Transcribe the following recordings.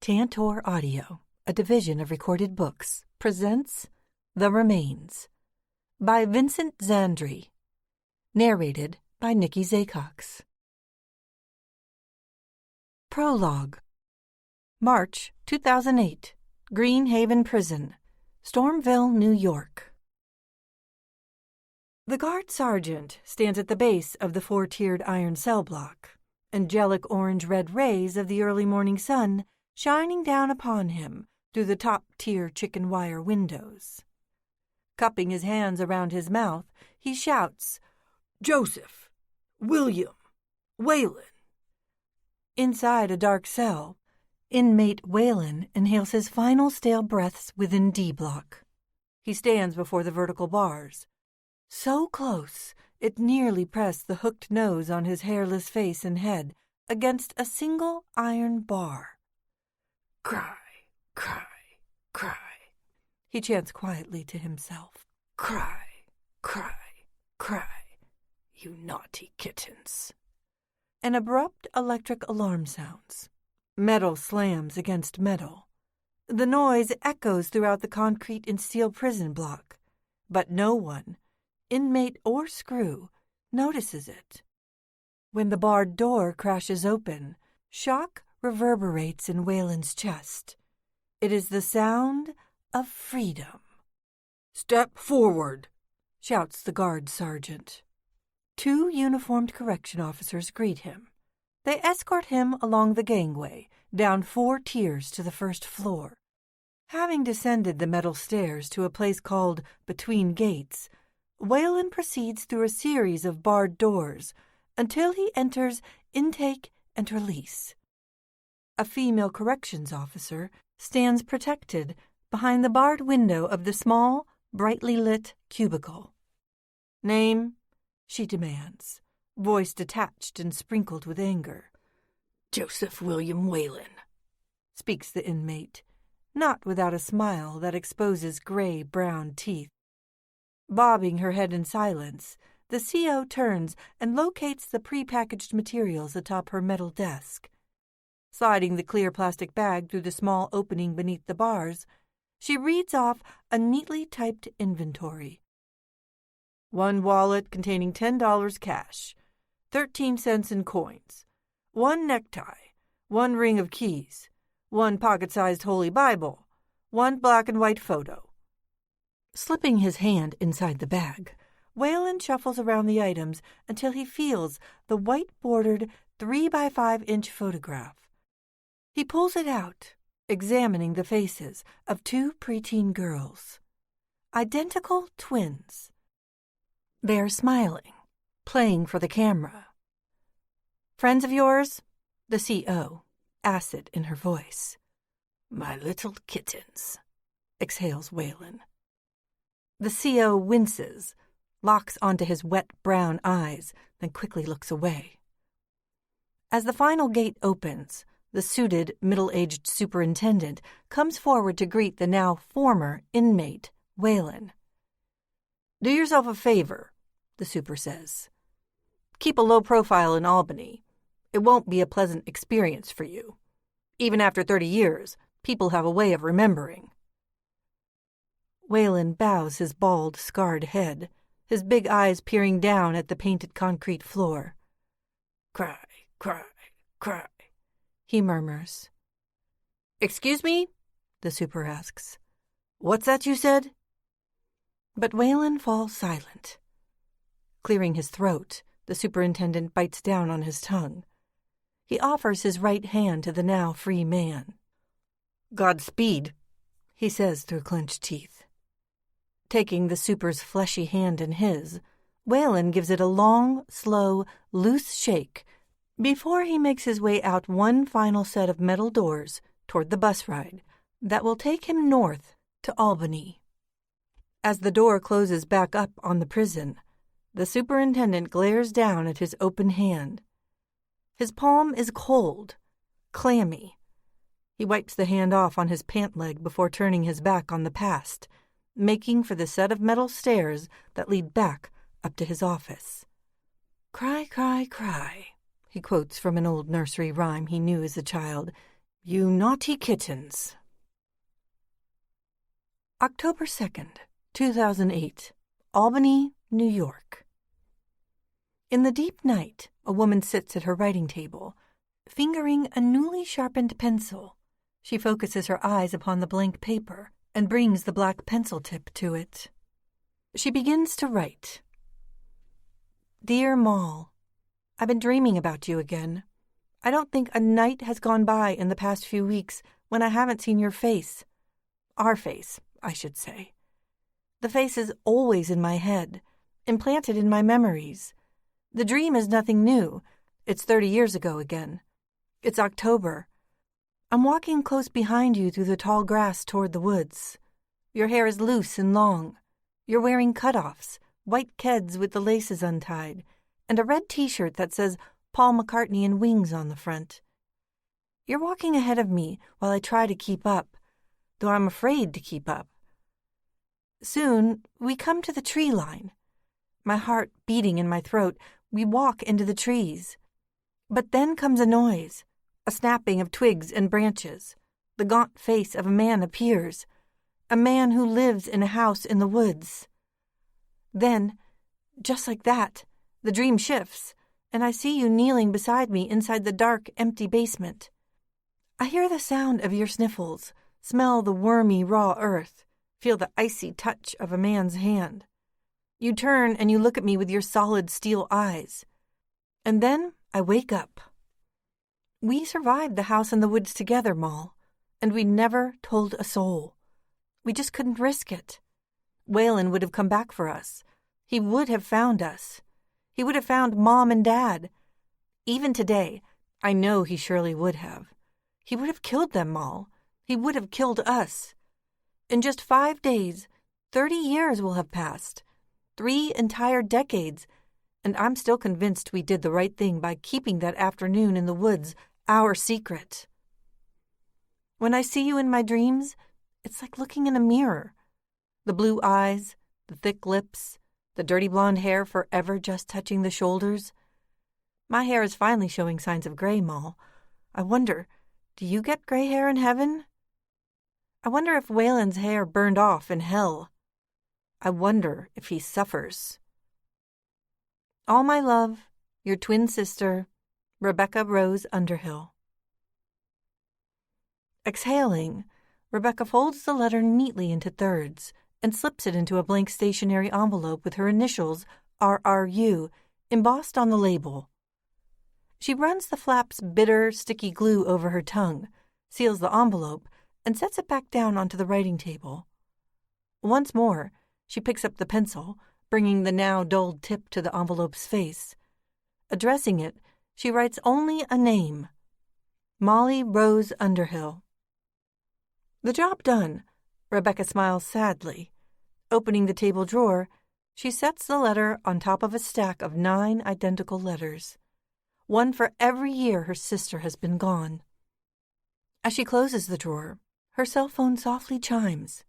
Tantor Audio, a division of Recorded Books, presents The Remains by Vincent Zandri, narrated by Nikki Zaycox. Prologue. March 2008, Green Haven Prison, Stormville, New York. The guard sergeant stands at the base of the 4-tiered iron cell block, angelic orange-red rays of the early morning sun shining down upon him through the top-tier chicken wire windows. Cupping his hands around his mouth, he shouts, "Joseph! William! Whalen!" Inside a dark cell, inmate Whalen inhales his final stale breaths within D-block. He stands before the vertical bars, so close it nearly pressed the hooked nose on his hairless face and head against a single iron bar. "Cry, cry, cry," he chants quietly to himself. "Cry, cry, cry, you naughty kittens." An abrupt electric alarm sounds. Metal slams against metal. The noise echoes throughout the concrete and steel prison block, but no one, inmate or screw, notices it. When the barred door crashes open, shock reverberates in Whalen's chest. It is the sound of freedom. "Step forward," shouts the guard sergeant. 2 uniformed correction officers greet him. They escort him along the gangway, down 4 tiers to the first floor. Having descended the metal stairs to a place called Between Gates, Whalen proceeds through a series of barred doors until he enters intake and release. A female corrections officer stands protected behind the barred window of the small, brightly lit cubicle. "Name?" she demands, voice detached and sprinkled with anger. "Joseph William Whalen," speaks the inmate, not without a smile that exposes gray-brown teeth. Bobbing her head in silence, the CO turns and locates the prepackaged materials atop her metal desk. Sliding the clear plastic bag through the small opening beneath the bars, she reads off a neatly typed inventory. 1 wallet containing $10 cash, 13 cents in coins, 1 necktie, 1 ring of keys, 1 pocket-sized Holy Bible, 1 black and white photo. Slipping his hand inside the bag, Whalen shuffles around the items until he feels the white-bordered 3x5-inch photograph. He pulls it out, examining the faces of 2 preteen girls. Identical twins. They are smiling, playing for the camera. "Friends of yours?" The CO, acid in her voice. "My little kittens," exhales Whalen. The CO winces, locks onto his wet brown eyes, then quickly looks away. As the final gate opens, the suited, middle-aged superintendent comes forward to greet the now former inmate, Whalen. "Do yourself a favor," the super says. "Keep a low profile in Albany. It won't be a pleasant experience for you. Even after 30 years, people have a way of remembering." Whalen bows his bald, scarred head, his big eyes peering down at the painted concrete floor. "Cry, cry, cry," he murmurs. "Excuse me?" the super asks. "What's that you said?" But Whalen falls silent. Clearing his throat, the superintendent bites down on his tongue. He offers his right hand to the now free man. "Godspeed," he says through clenched teeth. Taking the super's fleshy hand in his, Whalen gives it a long, slow, loose shake before he makes his way out 1 final set of metal doors toward the bus ride that will take him north to Albany. As the door closes back up on the prison, the superintendent glares down at his open hand. His palm is cold, clammy. He wipes the hand off on his pant leg before turning his back on the past, making for the set of metal stairs that lead back up to his office. "Cry, cry, cry," he quotes from an old nursery rhyme he knew as a child. You naughty kittens. October 2nd, 2008, Albany, New York. In the deep night, a woman sits at her writing table, fingering a newly sharpened pencil. She focuses her eyes upon the blank paper and brings the black pencil tip to it. She begins to write. Dear Moll, I've been dreaming about you again. I don't think a night has gone by in the past few weeks when I haven't seen your face. Our face, I should say. The face is always in my head, implanted in my memories. The dream is nothing new. It's 30 years ago again. It's October. I'm walking close behind you through the tall grass toward the woods. Your hair is loose and long. You're wearing cutoffs, white keds with the laces untied, and a red t-shirt that says Paul McCartney and Wings on the front. You're walking ahead of me while I try to keep up, though I'm afraid to keep up. Soon, we come to the tree line. My heart beating in my throat, we walk into the trees. But then comes a noise, a snapping of twigs and branches. The gaunt face of a man appears, a man who lives in a house in the woods. Then, just like that, the dream shifts, and I see you kneeling beside me inside the dark, empty basement. I hear the sound of your sniffles, smell the wormy, raw earth, feel the icy touch of a man's hand. You turn and you look at me with your solid steel eyes. And then I wake up. We survived the house in the woods together, Moll, and we never told a soul. We just couldn't risk it. Waylon would have come back for us. He would have found us. He would have found Mom and Dad. Even today, I know he surely would have. He would have killed them, Moll. He would have killed us. In just 5 days, 30 years will have passed. 3 entire decades, and I'm still convinced we did the right thing by keeping that afternoon in the woods our secret. When I see you in my dreams, it's like looking in a mirror. The blue eyes, the thick lips, the dirty blonde hair forever just touching the shoulders. My hair is finally showing signs of gray, Moll. I wonder, do you get gray hair in heaven? I wonder if Waylon's hair burned off in hell. I wonder if he suffers. All my love, your twin sister, Rebecca Rose Underhill. Exhaling, Rebecca folds the letter neatly into thirds and slips it into a blank stationery envelope with her initials, RRU, embossed on the label. She runs the flap's bitter, sticky glue over her tongue, seals the envelope, and sets it back down onto the writing table. Once more, she picks up the pencil, bringing the now dulled tip to the envelope's face. Addressing it, she writes only a name, Molly Rose Underhill. The job done, Rebecca smiles sadly. Opening the table drawer, she sets the letter on top of a stack of 9 identical letters, one for every year her sister has been gone. As she closes the drawer, her cell phone softly chimes.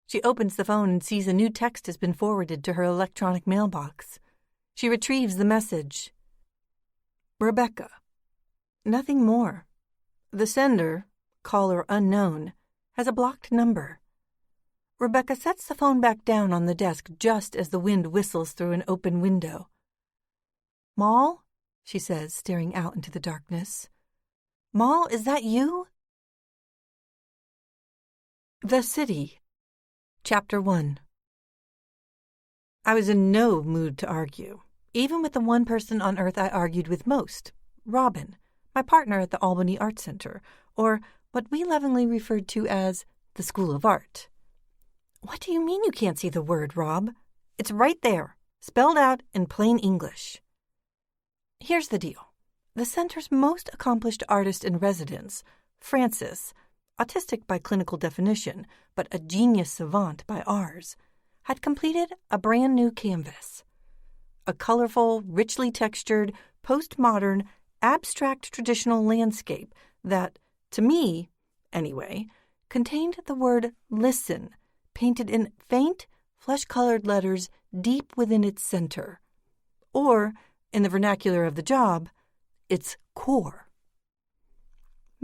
She opens the phone and sees a new text has been forwarded to her electronic mailbox. She retrieves the message. Rebecca. Nothing more. The sender, caller unknown, has a blocked number. Rebecca sets the phone back down on the desk just as the wind whistles through an open window. Moll, she says, staring out into the darkness. Moll, is that you? The City. Chapter 1. I was in no mood to argue, even with the one person on earth I argued with most, Robin, my partner at the Albany Art Center, or what we lovingly referred to as the School of Art. What do you mean you can't see the word, Rob? It's right there, spelled out in plain English. Here's the deal. The center's most accomplished artist in residence, Francis, autistic by clinical definition, but a genius savant by ours, had completed a brand new canvas. A colorful, richly textured, postmodern, abstract traditional landscape that, to me, anyway, contained the word listen, painted in faint, flesh-colored letters deep within its center. Or, in the vernacular of the job, its core.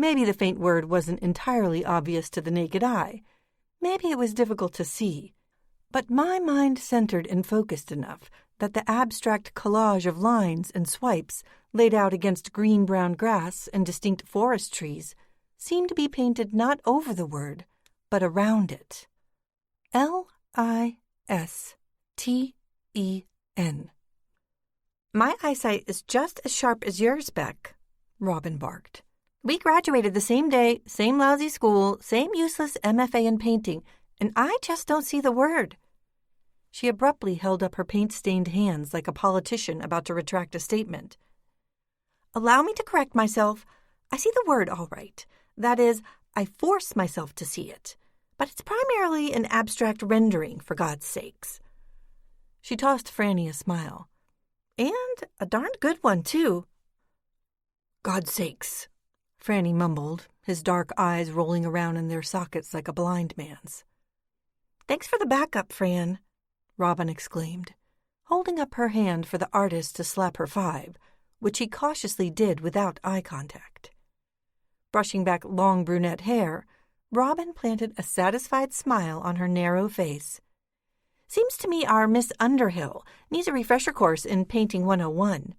Maybe the faint word wasn't entirely obvious to the naked eye. Maybe it was difficult to see. But my mind centered and focused enough that the abstract collage of lines and swipes laid out against green-brown grass and distinct forest trees seemed to be painted not over the word, but around it. L-I-S-T-E-N. "My eyesight is just as sharp as yours, Beck," Robin barked. "We graduated the same day, same lousy school, same useless MFA in painting, and I just don't see the word." She abruptly held up her paint-stained hands like a politician about to retract a statement. "Allow me to correct myself. I see the word all right. That is, I force myself to see it. But it's primarily an abstract rendering, for God's sakes." She tossed Franny a smile. "And a darned good one, too." "God's sakes," Franny mumbled, his dark eyes rolling around in their sockets like a blind man's. "Thanks for the backup, Fran," Robin exclaimed, holding up her hand for the artist to slap her 5, which he cautiously did without eye contact. Brushing back long brunette hair, Robin planted a satisfied smile on her narrow face. "Seems to me our Miss Underhill needs a refresher course in Painting 101.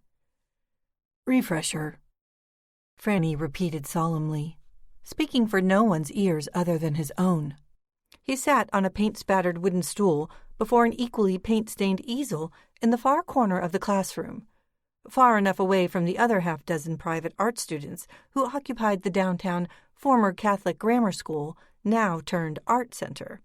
"Refresher," Franny repeated solemnly, speaking for no one's ears other than his own. He sat on a paint-spattered wooden stool before an equally paint-stained easel in the far corner of the classroom, far enough away from the other half-dozen private art students who occupied the downtown former Catholic grammar school, now turned art center.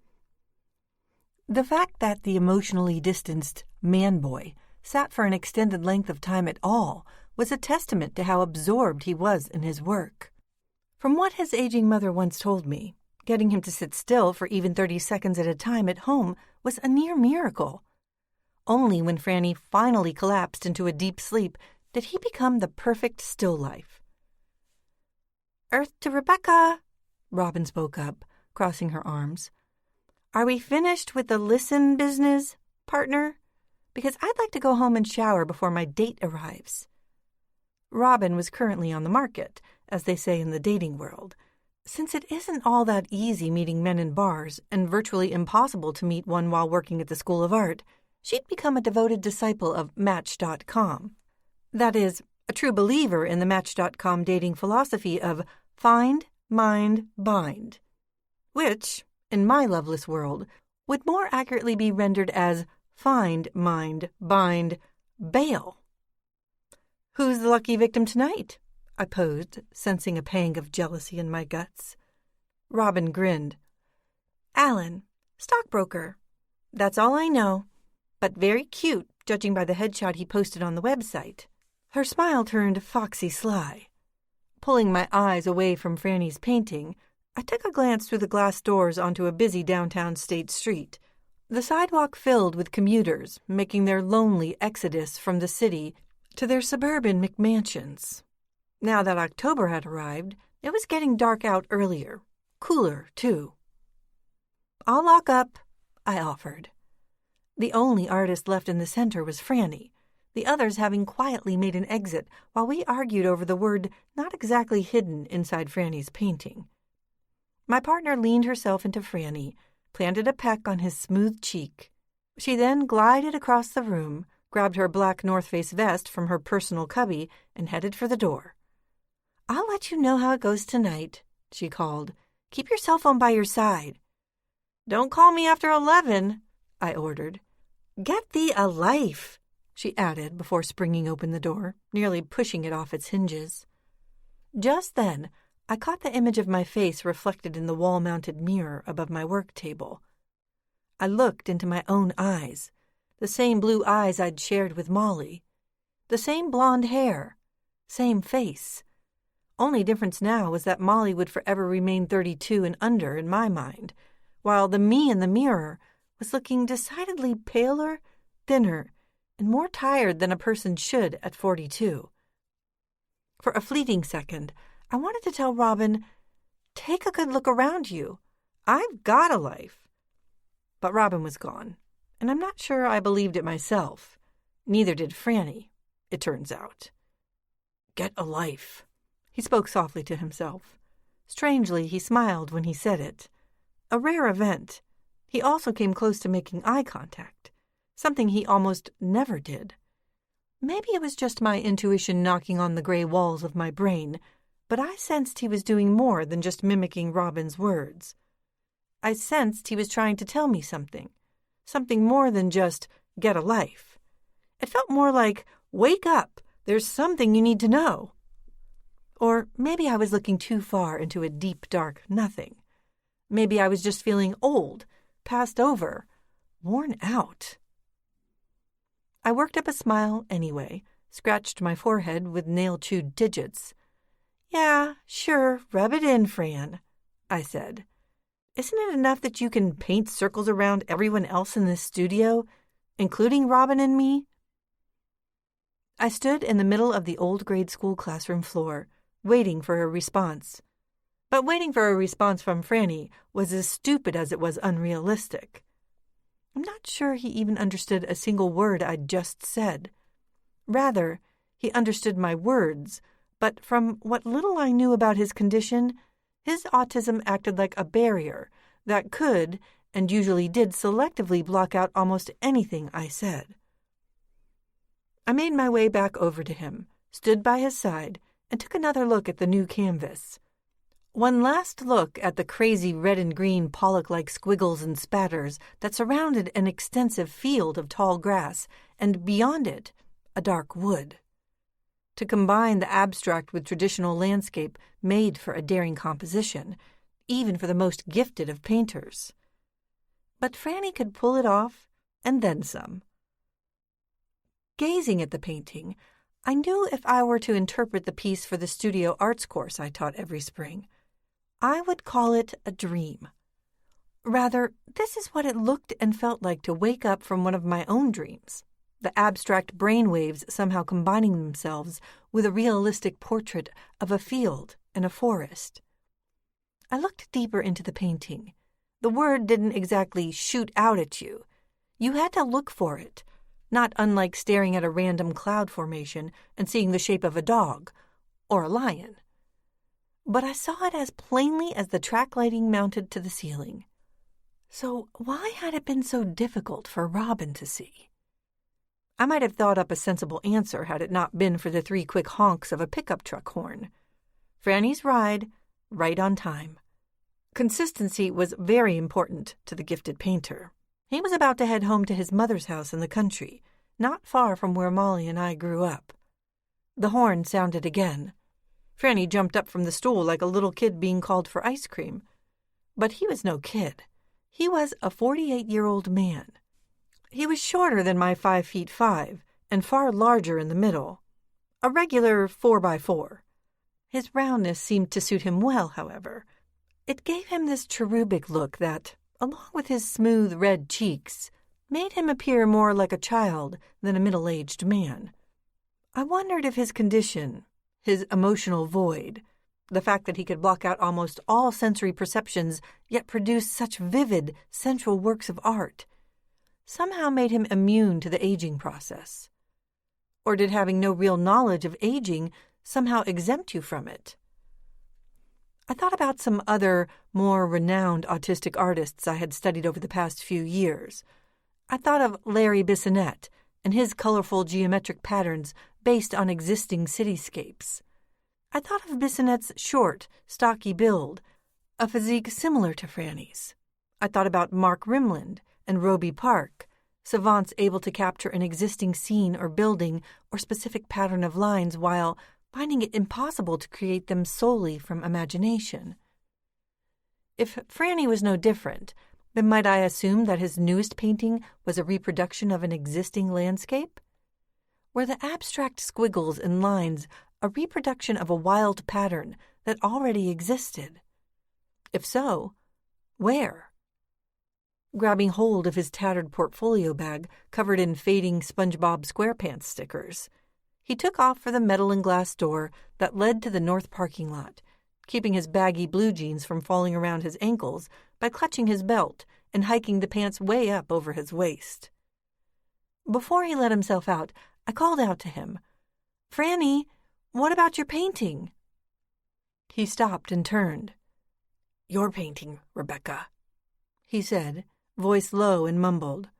The fact that the emotionally distanced man-boy sat for an extended length of time at all was a testament to how absorbed he was in his work. From what his aging mother once told me, getting him to sit still for even 30 seconds at a time at home was a near miracle. Only when Franny finally collapsed into a deep sleep did he become the perfect still life. "Earth to Rebecca," Robin spoke up, crossing her arms. "Are we finished with the listen business, partner? Because I'd like to go home and shower before my date arrives." Robin was currently on the market, as they say in the dating world. Since it isn't all that easy meeting men in bars and virtually impossible to meet one while working at the School of Art, she'd become a devoted disciple of Match.com. That is, a true believer in the Match.com dating philosophy of find, mind, bind, which, in my loveless world, would more accurately be rendered as find, mind, bind, bail. "Who's the lucky victim tonight?" I posed, sensing a pang of jealousy in my guts. Robin grinned. "Alan, stockbroker. That's all I know, but very cute, judging by the headshot he posted on the website." Her smile turned foxy sly. Pulling my eyes away from Franny's painting, I took a glance through the glass doors onto a busy downtown State Street, the sidewalk filled with commuters making their lonely exodus from the city to their suburban McMansions. Now that October had arrived, it was getting dark out earlier, cooler, too. "I'll lock up," I offered. The only artist left in the center was Franny, the others having quietly made an exit while we argued over the word not exactly hidden inside Franny's painting. My partner leaned herself into Franny, planted a peck on his smooth cheek. She then glided across the room, grabbed her black North Face vest from her personal cubby, and headed for the door. "I'll let you know how it goes tonight," she called. "Keep your cell phone by your side." "Don't call me after 11, I ordered. "Get thee a life," she added before springing open the door, nearly pushing it off its hinges. Just then, I caught the image of my face reflected in the wall-mounted mirror above my work table. I looked into my own eyes, the same blue eyes I'd shared with Molly, the same blonde hair, same face. Only difference now was that Molly would forever remain 32 and under in my mind, while the me in the mirror was looking decidedly paler, thinner, and more tired than a person should at 42. For a fleeting second, I wanted to tell Robin, "Take a good look around you. I've got a life." But Robin was gone, and I'm not sure I believed it myself. Neither did Franny, it turns out. "Get a life," he spoke softly to himself. Strangely, he smiled when he said it. A rare event. He also came close to making eye contact, something he almost never did. Maybe it was just my intuition knocking on the gray walls of my brain, but I sensed he was doing more than just mimicking Robin's words. I sensed he was trying to tell me something more than just get a life. It felt more like, wake up, there's something you need to know. Or maybe I was looking too far into a deep, dark nothing. Maybe I was just feeling old, passed over, worn out. I worked up a smile anyway, scratched my forehead with nail-chewed digits. Yeah, sure, rub it in, Fran, I said. Isn't it enough that you can paint circles around everyone else in this studio, including Robin and me? I stood in the middle of the old grade school classroom floor, waiting for a response. But waiting for a response from Franny was as stupid as it was unrealistic. I'm not sure he even understood a single word I'd just said. Rather, he understood my words, but from what little I knew about his condition, his autism acted like a barrier that could, and usually did selectively block out almost anything I said. I made my way back over to him, stood by his side, and took another look at the new canvas. One last look at the crazy red and green Pollock-like squiggles and spatters that surrounded an extensive field of tall grass, and beyond it, a dark wood. To combine the abstract with traditional landscape made for a daring composition, even for the most gifted of painters. But Franny could pull it off, and then some. Gazing at the painting, I knew if I were to interpret the piece for the studio arts course I taught every spring, I would call it a dream. Rather, this is what it looked and felt like to wake up from one of my own dreams, the abstract brainwaves somehow combining themselves with a realistic portrait of a field and a forest. I looked deeper into the painting. The word didn't exactly shoot out at you. You had to look for it, not unlike staring at a random cloud formation and seeing the shape of a dog or a lion. But I saw it as plainly as the track lighting mounted to the ceiling. So why had it been so difficult for Robin to see? I might have thought up a sensible answer had it not been for the 3 quick honks of a pickup truck horn. Franny's ride, right on time. Consistency was very important to the gifted painter. He was about to head home to his mother's house in the country, not far from where Molly and I grew up. The horn sounded again. Franny jumped up from the stool like a little kid being called for ice cream. But he was no kid. He was a 48-year-old man. He was shorter than my 5'5" and far larger in the middle. A regular 4x4. His roundness seemed to suit him well, however. It gave him this cherubic look that, along with his smooth red cheeks, made him appear more like a child than a middle-aged man. I wondered if his condition, his emotional void, the fact that he could block out almost all sensory perceptions yet produce such vivid, central works of art, somehow made him immune to the aging process. Or did having no real knowledge of aging somehow exempt you from it? I thought about some other, more renowned autistic artists I had studied over the past few years. I thought of Larry Bissonette and his colorful geometric patterns based on existing cityscapes. I thought of Bissonette's short, stocky build, a physique similar to Franny's. I thought about Mark Rimland and Roby Park, savants able to capture an existing scene or building or specific pattern of lines while finding it impossible to create them solely from imagination. If Franny was no different, then might I assume that his newest painting was a reproduction of an existing landscape? Were the abstract squiggles and lines a reproduction of a wild pattern that already existed? If so, where? Grabbing hold of his tattered portfolio bag covered in fading SpongeBob SquarePants stickers, he took off for the metal and glass door that led to the north parking lot, keeping his baggy blue jeans from falling around his ankles by clutching his belt and hiking the pants way up over his waist. Before he let himself out, I called out to him, "Franny, what about your painting?" He stopped and turned. "Your painting, Rebecca," he said, voice low and mumbled,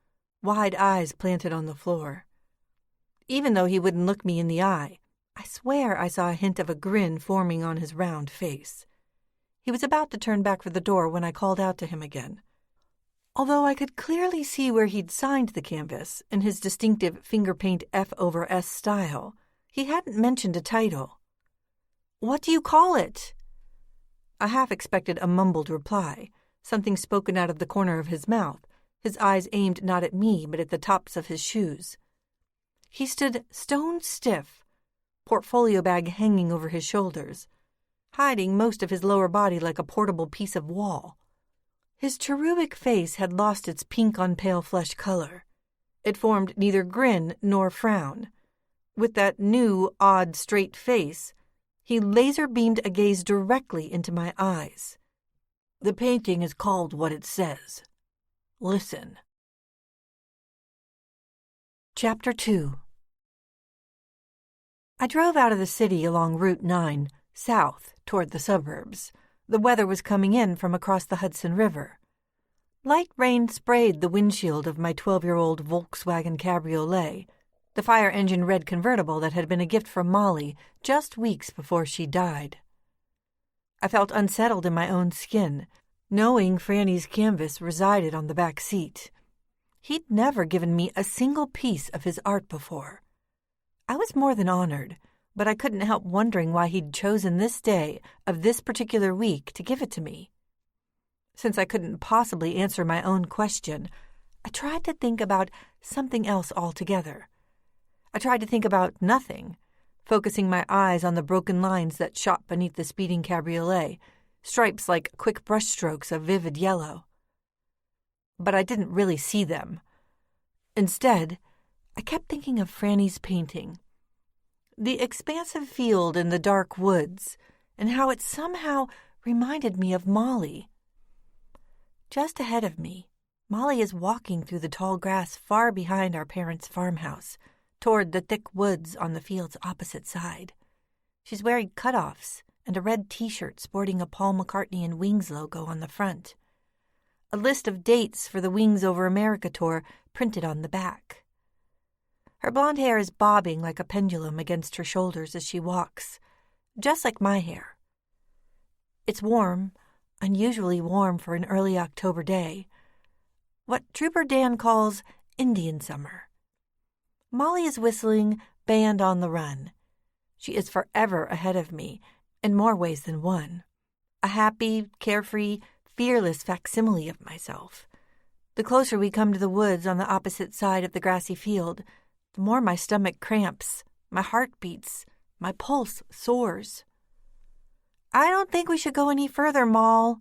wide eyes planted on the floor. Even though he wouldn't look me in the eye, I swear I saw a hint of a grin forming on his round face. He was about to turn back for the door when I called out to him again. Although I could clearly see where he'd signed the canvas in his distinctive finger-paint F/S style, he hadn't mentioned a title. "What do you call it?" I half expected a mumbled reply, something spoken out of the corner of his mouth, his eyes aimed not at me but at the tops of his shoes. He stood stone stiff, portfolio bag hanging over his shoulders, hiding most of his lower body like a portable piece of wall. His cherubic face had lost its pink-on-pale-flesh color. It formed neither grin nor frown. With that new, odd, straight face, he laser-beamed a gaze directly into my eyes. "The painting is called what it says. Listen." Chapter 2. I drove out of the city along Route 9, south, toward the suburbs. The weather was coming in from across the Hudson River. Light rain sprayed the windshield of my 12-year-old Volkswagen Cabriolet, the fire-engine red convertible that had been a gift from Molly just weeks before she died. I felt unsettled in my own skin, knowing Franny's canvas resided on the back seat. He'd never given me a single piece of his art before. I was more than honored, but I couldn't help wondering why he'd chosen this day of this particular week to give it to me. Since I couldn't possibly answer my own question, I tried to think about something else altogether. I tried to think about nothing, focusing my eyes on the broken lines that shot beneath the speeding cabriolet, stripes like quick brushstrokes of vivid yellow. But I didn't really see them. Instead, I kept thinking of Franny's painting. The expansive field in the dark woods, and how it somehow reminded me of Molly. Just ahead of me, Molly is walking through the tall grass far behind our parents' farmhouse, toward the thick woods on the field's opposite side. She's wearing cutoffs and a red T-shirt sporting a Paul McCartney and Wings logo on the front. A list of dates for the Wings Over America tour printed on the back. Her blonde hair is bobbing like a pendulum against her shoulders as she walks, just like my hair. It's warm, unusually warm for an early October day, what Trooper Dan calls Indian summer. Molly is whistling Band on the Run. She is forever ahead of me, in more ways than one. A happy, carefree, fearless facsimile of myself. The closer we come to the woods on the opposite side of the grassy field, the more my stomach cramps, my heart beats, my pulse soars. "I don't think we should go any further, Moll,"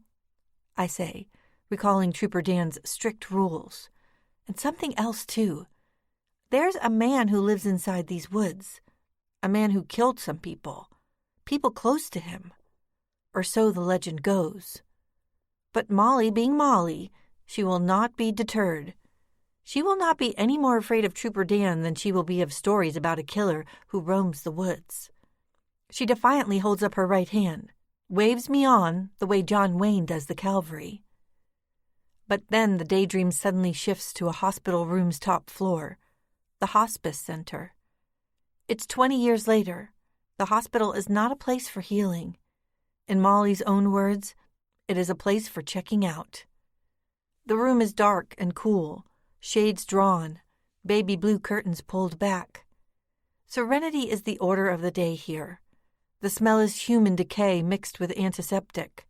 I say, recalling Trooper Dan's strict rules. And something else, too. There's a man who lives inside these woods. A man who killed some people close to him. Or so the legend goes. But Molly being Molly, she will not be deterred. She will not be any more afraid of Trooper Dan than she will be of stories about a killer who roams the woods. She defiantly holds up her right hand, waves me on the way John Wayne does the cavalry. But then the daydream suddenly shifts to a hospital room's top floor, the hospice center. It's 20 years later. The hospital is not a place for healing. In Molly's own words, it is a place for checking out. The room is dark and cool, shades drawn, baby blue curtains pulled back. Serenity is the order of the day here. The smell is human decay mixed with antiseptic.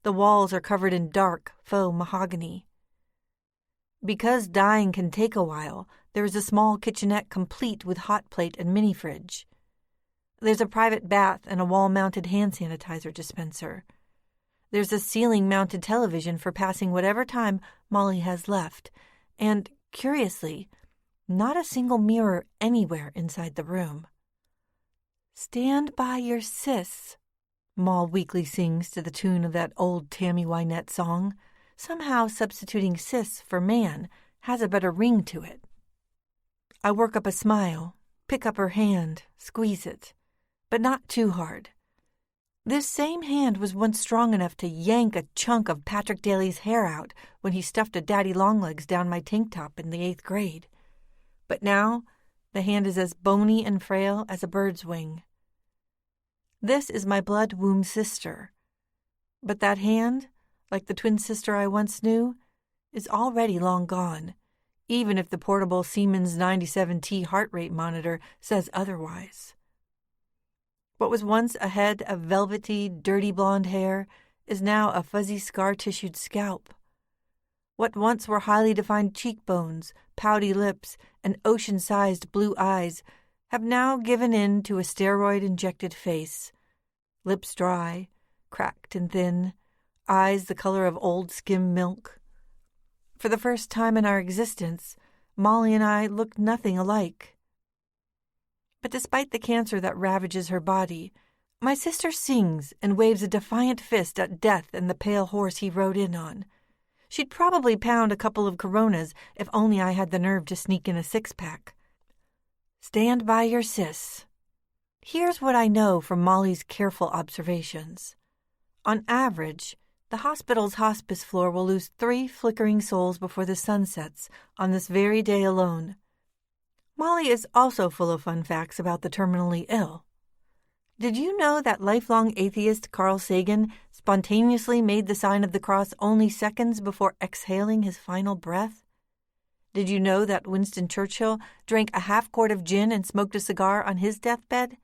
The walls are covered in dark, faux mahogany. Because dying can take a while, there is a small kitchenette complete with hot plate and mini fridge. There's a private bath and a wall-mounted hand sanitizer dispenser. There's a ceiling-mounted television for passing whatever time Molly has left, and, curiously, not a single mirror anywhere inside the room. "Stand by your sis," Moll weakly sings to the tune of that old Tammy Wynette song. Somehow substituting sis for man has a better ring to it. I work up a smile, pick up her hand, squeeze it, but not too hard. This same hand was once strong enough to yank a chunk of Patrick Daly's hair out when he stuffed a daddy longlegs down my tank top in the 8th grade. But now, the hand is as bony and frail as a bird's wing. This is my blood womb sister. But that hand, like the twin sister I once knew, is already long gone, even if the portable Siemens 97T heart rate monitor says otherwise. What was once a head of velvety, dirty blonde hair is now a fuzzy scar-tissued scalp. What once were highly defined cheekbones, pouty lips, and ocean-sized blue eyes have now given in to a steroid-injected face. Lips dry, cracked and thin, eyes the color of old skim milk. For the first time in our existence, Molly and I looked nothing alike. But despite the cancer that ravages her body, my sister sings and waves a defiant fist at death and the pale horse he rode in on. She'd probably pound a couple of Coronas if only I had the nerve to sneak in a 6-pack. Stand by your sis. Here's what I know from Molly's careful observations. On average, the hospital's hospice floor will lose 3 flickering souls before the sun sets on this very day alone. Molly is also full of fun facts about the terminally ill. Did you know that lifelong atheist Carl Sagan spontaneously made the sign of the cross only seconds before exhaling his final breath? Did you know that Winston Churchill drank a half-quart of gin and smoked a cigar on his deathbed?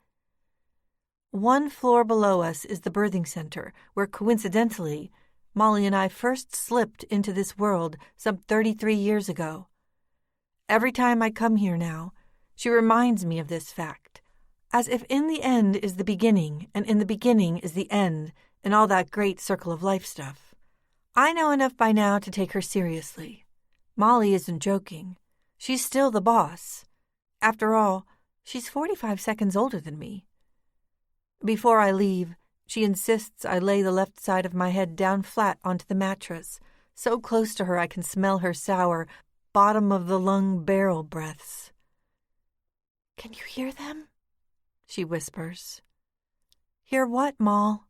1 floor below us is the birthing center, where coincidentally, Molly and I first slipped into this world some 33 years ago. Every time I come here now, she reminds me of this fact, as if in the end is the beginning, and in the beginning is the end, and all that great circle of life stuff. I know enough by now to take her seriously. Molly isn't joking. She's still the boss. After all, she's 45 seconds older than me. Before I leave, she insists I lay the left side of my head down flat onto the mattress, so close to her I can smell her sour, bottom-of-the-lung barrel breaths. "Can you hear them?" she whispers. "Hear what, Moll?"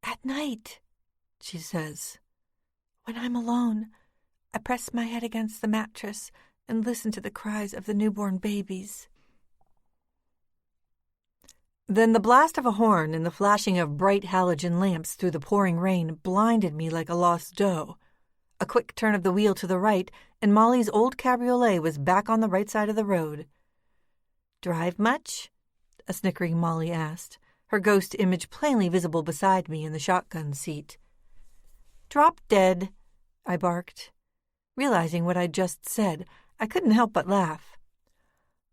"At night," she says. "When I'm alone, I press my head against the mattress and listen to the cries of the newborn babies." Then the blast of a horn and the flashing of bright halogen lamps through the pouring rain blinded me like a lost doe. A quick turn of the wheel to the right, and Molly's old cabriolet was back on the right side of the road. "Drive much?" a snickering Molly asked, her ghost image plainly visible beside me in the shotgun seat. "Drop dead," I barked. Realizing what I'd just said, I couldn't help but laugh.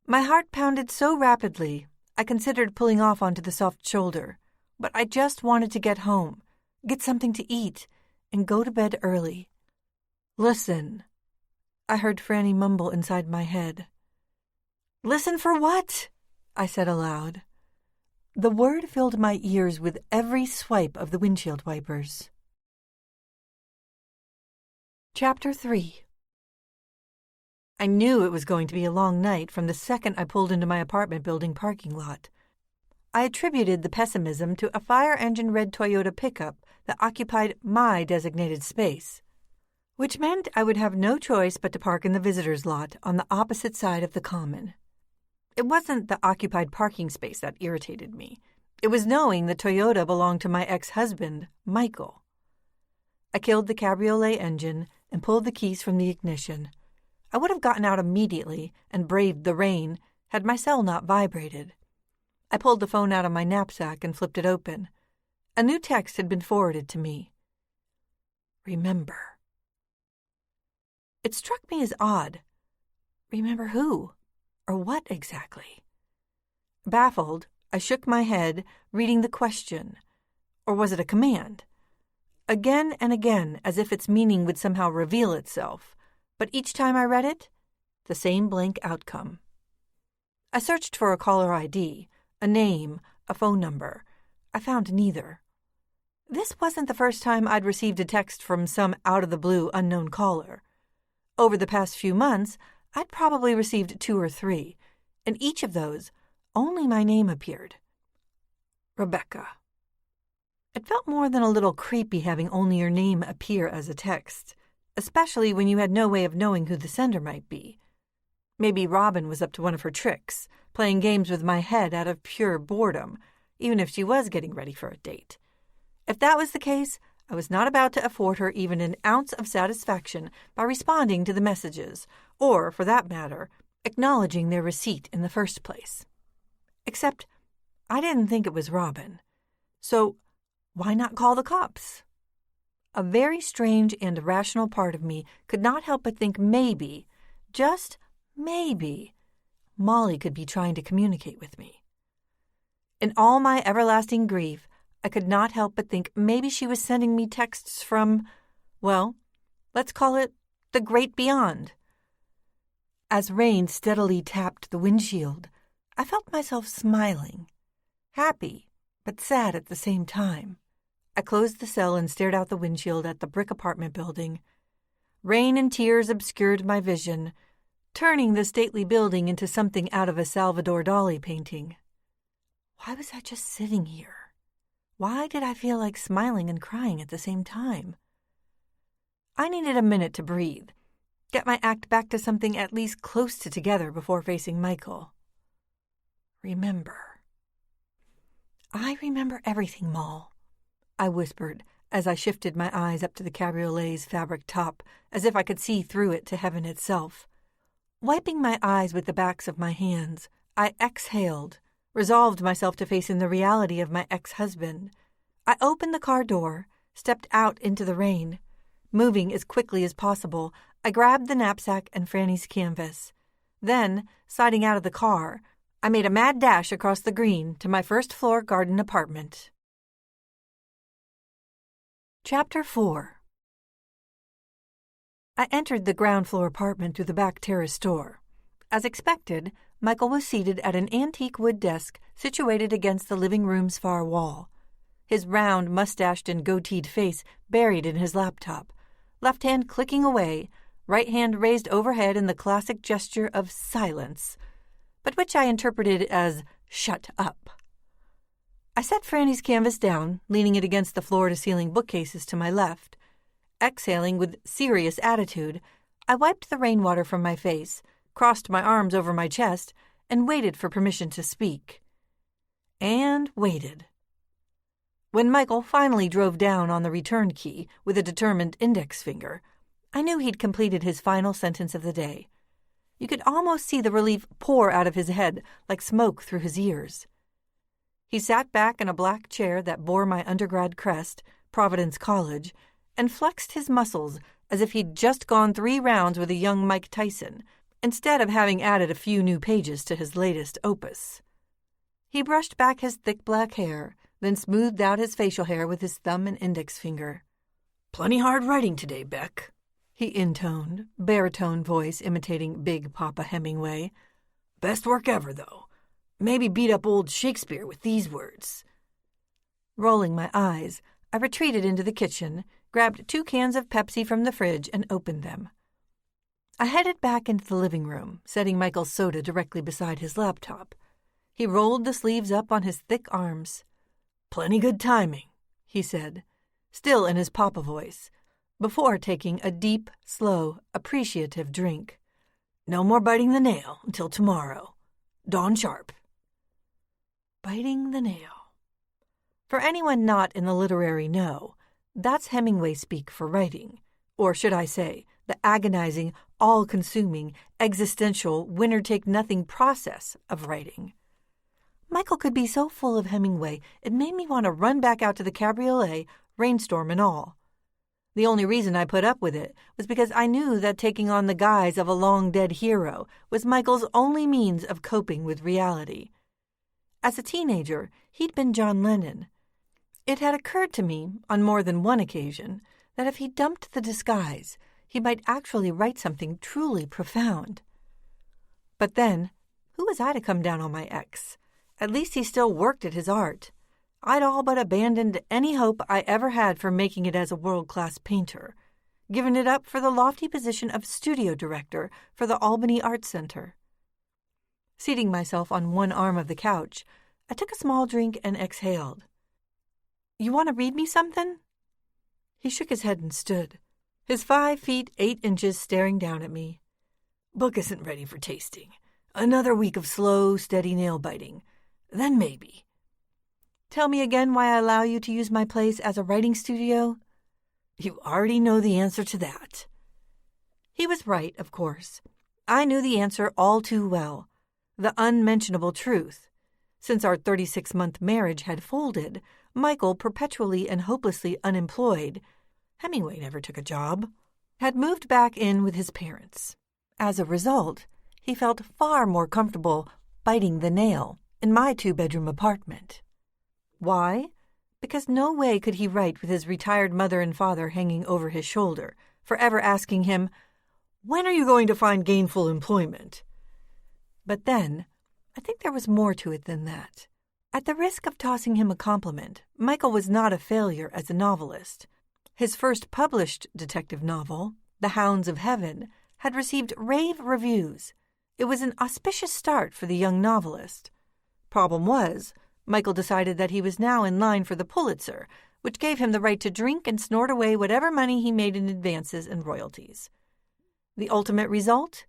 My heart pounded so rapidly, I considered pulling off onto the soft shoulder, but I just wanted to get home, get something to eat, and go to bed early. "Listen," I heard Franny mumble inside my head. "Listen for what?" I said aloud. The word filled my ears with every swipe of the windshield wipers. Chapter 3. I knew it was going to be a long night from the second I pulled into my apartment building parking lot. I attributed the pessimism to a fire-engine-red Toyota pickup that occupied my designated space, which meant I would have no choice but to park in the visitor's lot on the opposite side of the common. It wasn't the occupied parking space that irritated me. It was knowing the Toyota belonged to my ex-husband, Michael. I killed the cabriolet engine and pulled the keys from the ignition. I would have gotten out immediately and braved the rain had my cell not vibrated. I pulled the phone out of my knapsack and flipped it open. A new text had been forwarded to me. "Remember." It struck me as odd. Remember who? Or what exactly? Baffled, I shook my head, reading the question. Or was it a command? Again and again, as if its meaning would somehow reveal itself. But each time I read it, the same blank outcome. I searched for a caller ID, a name, a phone number. I found neither. This wasn't the first time I'd received a text from some out-of-the-blue unknown caller. Over the past few months, I'd probably received 2 or 3, and each of those, only my name appeared. Rebecca. It felt more than a little creepy having only your name appear as a text, especially when you had no way of knowing who the sender might be. Maybe Robin was up to one of her tricks, playing games with my head out of pure boredom, even if she was getting ready for a date. If that was the case, I was not about to afford her even an ounce of satisfaction by responding to the messages, or, for that matter, acknowledging their receipt in the first place. Except, I didn't think it was Robin. So, why not call the cops? A very strange and irrational part of me could not help but think maybe, just maybe, Molly could be trying to communicate with me. In all my everlasting grief, I could not help but think maybe she was sending me texts from, well, let's call it the great beyond. As rain steadily tapped the windshield, I felt myself smiling, happy, but sad at the same time. I closed the cell and stared out the windshield at the brick apartment building. Rain and tears obscured my vision, turning the stately building into something out of a Salvador Dali painting. Why was I just sitting here? Why did I feel like smiling and crying at the same time? I needed a minute to breathe, get my act back to something at least close to together before facing Michael. Remember. I remember everything, Moll, I whispered as I shifted my eyes up to the cabriolet's fabric top, as if I could see through it to heaven itself. Wiping my eyes with the backs of my hands, I exhaled, resolved myself to face in the reality of my ex-husband. I opened the car door, stepped out into the rain. Moving as quickly as possible, I grabbed the knapsack and Franny's canvas. Then, siding out of the car, I made a mad dash across the green to my first-floor garden apartment. Chapter 4. I entered the ground-floor apartment through the back terrace door. As expected, Michael was seated at an antique wood desk situated against the living room's far wall. His round, mustached and goateed face buried in his laptop, left hand clicking away, right hand raised overhead in the classic gesture of silence, but which I interpreted as shut up. I set Franny's canvas down, leaning it against the floor-to-ceiling bookcases to my left. Exhaling with serious attitude, I wiped the rainwater from my face, crossed my arms over my chest, and waited for permission to speak. And waited. When Michael finally drove down on the return key with a determined index finger, I knew he'd completed his final sentence of the day. You could almost see the relief pour out of his head like smoke through his ears. He sat back in a black chair that bore my undergrad crest, Providence College, and flexed his muscles as if he'd just gone 3 rounds with a young Mike Tyson, instead of having added a few new pages to his latest opus. He brushed back his thick black hair, then smoothed out his facial hair with his thumb and index finger. "Plenty hard writing today, Beck," he intoned, baritone voice imitating Big Papa Hemingway. "Best work ever, though. Maybe beat up old Shakespeare with these words." Rolling my eyes, I retreated into the kitchen, grabbed 2 cans of Pepsi from the fridge, and opened them. I headed back into the living room, setting Michael's soda directly beside his laptop. He rolled the sleeves up on his thick arms. "Plenty good timing," he said, still in his papa voice, before taking a deep, slow, appreciative drink. "No more biting the nail until tomorrow. Dawn sharp." Biting the nail. For anyone not in the literary know, that's Hemingway speak for writing, or should I say, the agonizing, all-consuming, existential, winner-take-nothing process of writing. Michael could be so full of Hemingway, it made me want to run back out to the cabriolet, rainstorm and all. The only reason I put up with it was because I knew that taking on the guise of a long-dead hero was Michael's only means of coping with reality. As a teenager, he'd been John Lennon. It had occurred to me, on more than one occasion, that if he dumped the disguise, he might actually write something truly profound. But then, who was I to come down on my ex? At least he still worked at his art. I'd all but abandoned any hope I ever had for making it as a world-class painter, given it up for the lofty position of studio director for the Albany Art Center. Seating myself on one arm of the couch, I took a small drink and exhaled. You want to read me something?" He shook his head and stood, his 5 feet 8 inches staring down at me. "Book isn't ready for tasting. Another week of slow, steady nail-biting. Then maybe." "Tell me again why I allow you to use my place as a writing studio?" "You already know the answer to that." He was right, of course. I knew the answer all too well. The unmentionable truth. Since our 36-month marriage had folded, Michael, perpetually and hopelessly unemployed — Hemingway never took a job — had moved back in with his parents. As a result, he felt far more comfortable biting the nail in my 2-bedroom apartment. Why? Because no way could he write with his retired mother and father hanging over his shoulder, forever asking him, "When are you going to find gainful employment?" But then, I think there was more to it than that. At the risk of tossing him a compliment, Michael was not a failure as a novelist. His first published detective novel, The Hounds of Heaven, had received rave reviews. It was an auspicious start for the young novelist. Problem was, Michael decided that he was now in line for the Pulitzer, which gave him the right to drink and snort away whatever money he made in advances and royalties. The ultimate result?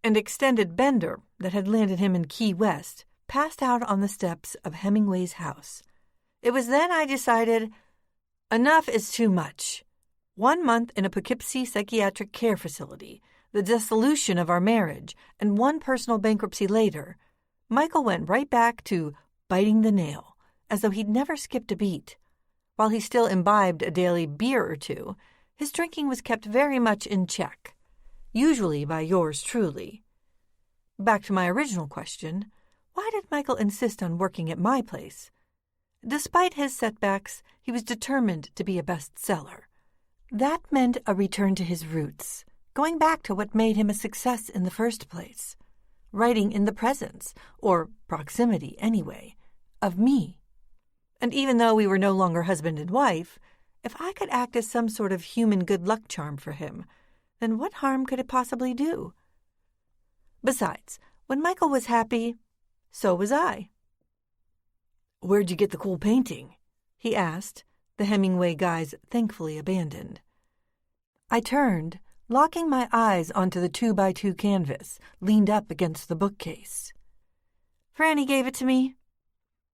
An extended bender that had landed him in Key West passed out on the steps of Hemingway's house. It was then I decided, enough is too much. 1 month in a Poughkeepsie psychiatric care facility, the dissolution of our marriage, and 1 personal bankruptcy later, Michael went right back to biting the nail, as though he'd never skipped a beat. While he still imbibed a daily beer or 2, his drinking was kept very much in check, usually by yours truly. Back to my original question, why did Michael insist on working at my place? Despite his setbacks, he was determined to be a bestseller. That meant a return to his roots, going back to what made him a success in the first place, writing in the presence, or proximity anyway, of me. And even though we were no longer husband and wife, if I could act as some sort of human good luck charm for him, then what harm could it possibly do? Besides, when Michael was happy, so was I. "Where'd you get the cool painting?" he asked, the Hemingway guise thankfully abandoned. I turned, locking my eyes onto the 2x2 canvas, leaned up against the bookcase. "Franny gave it to me."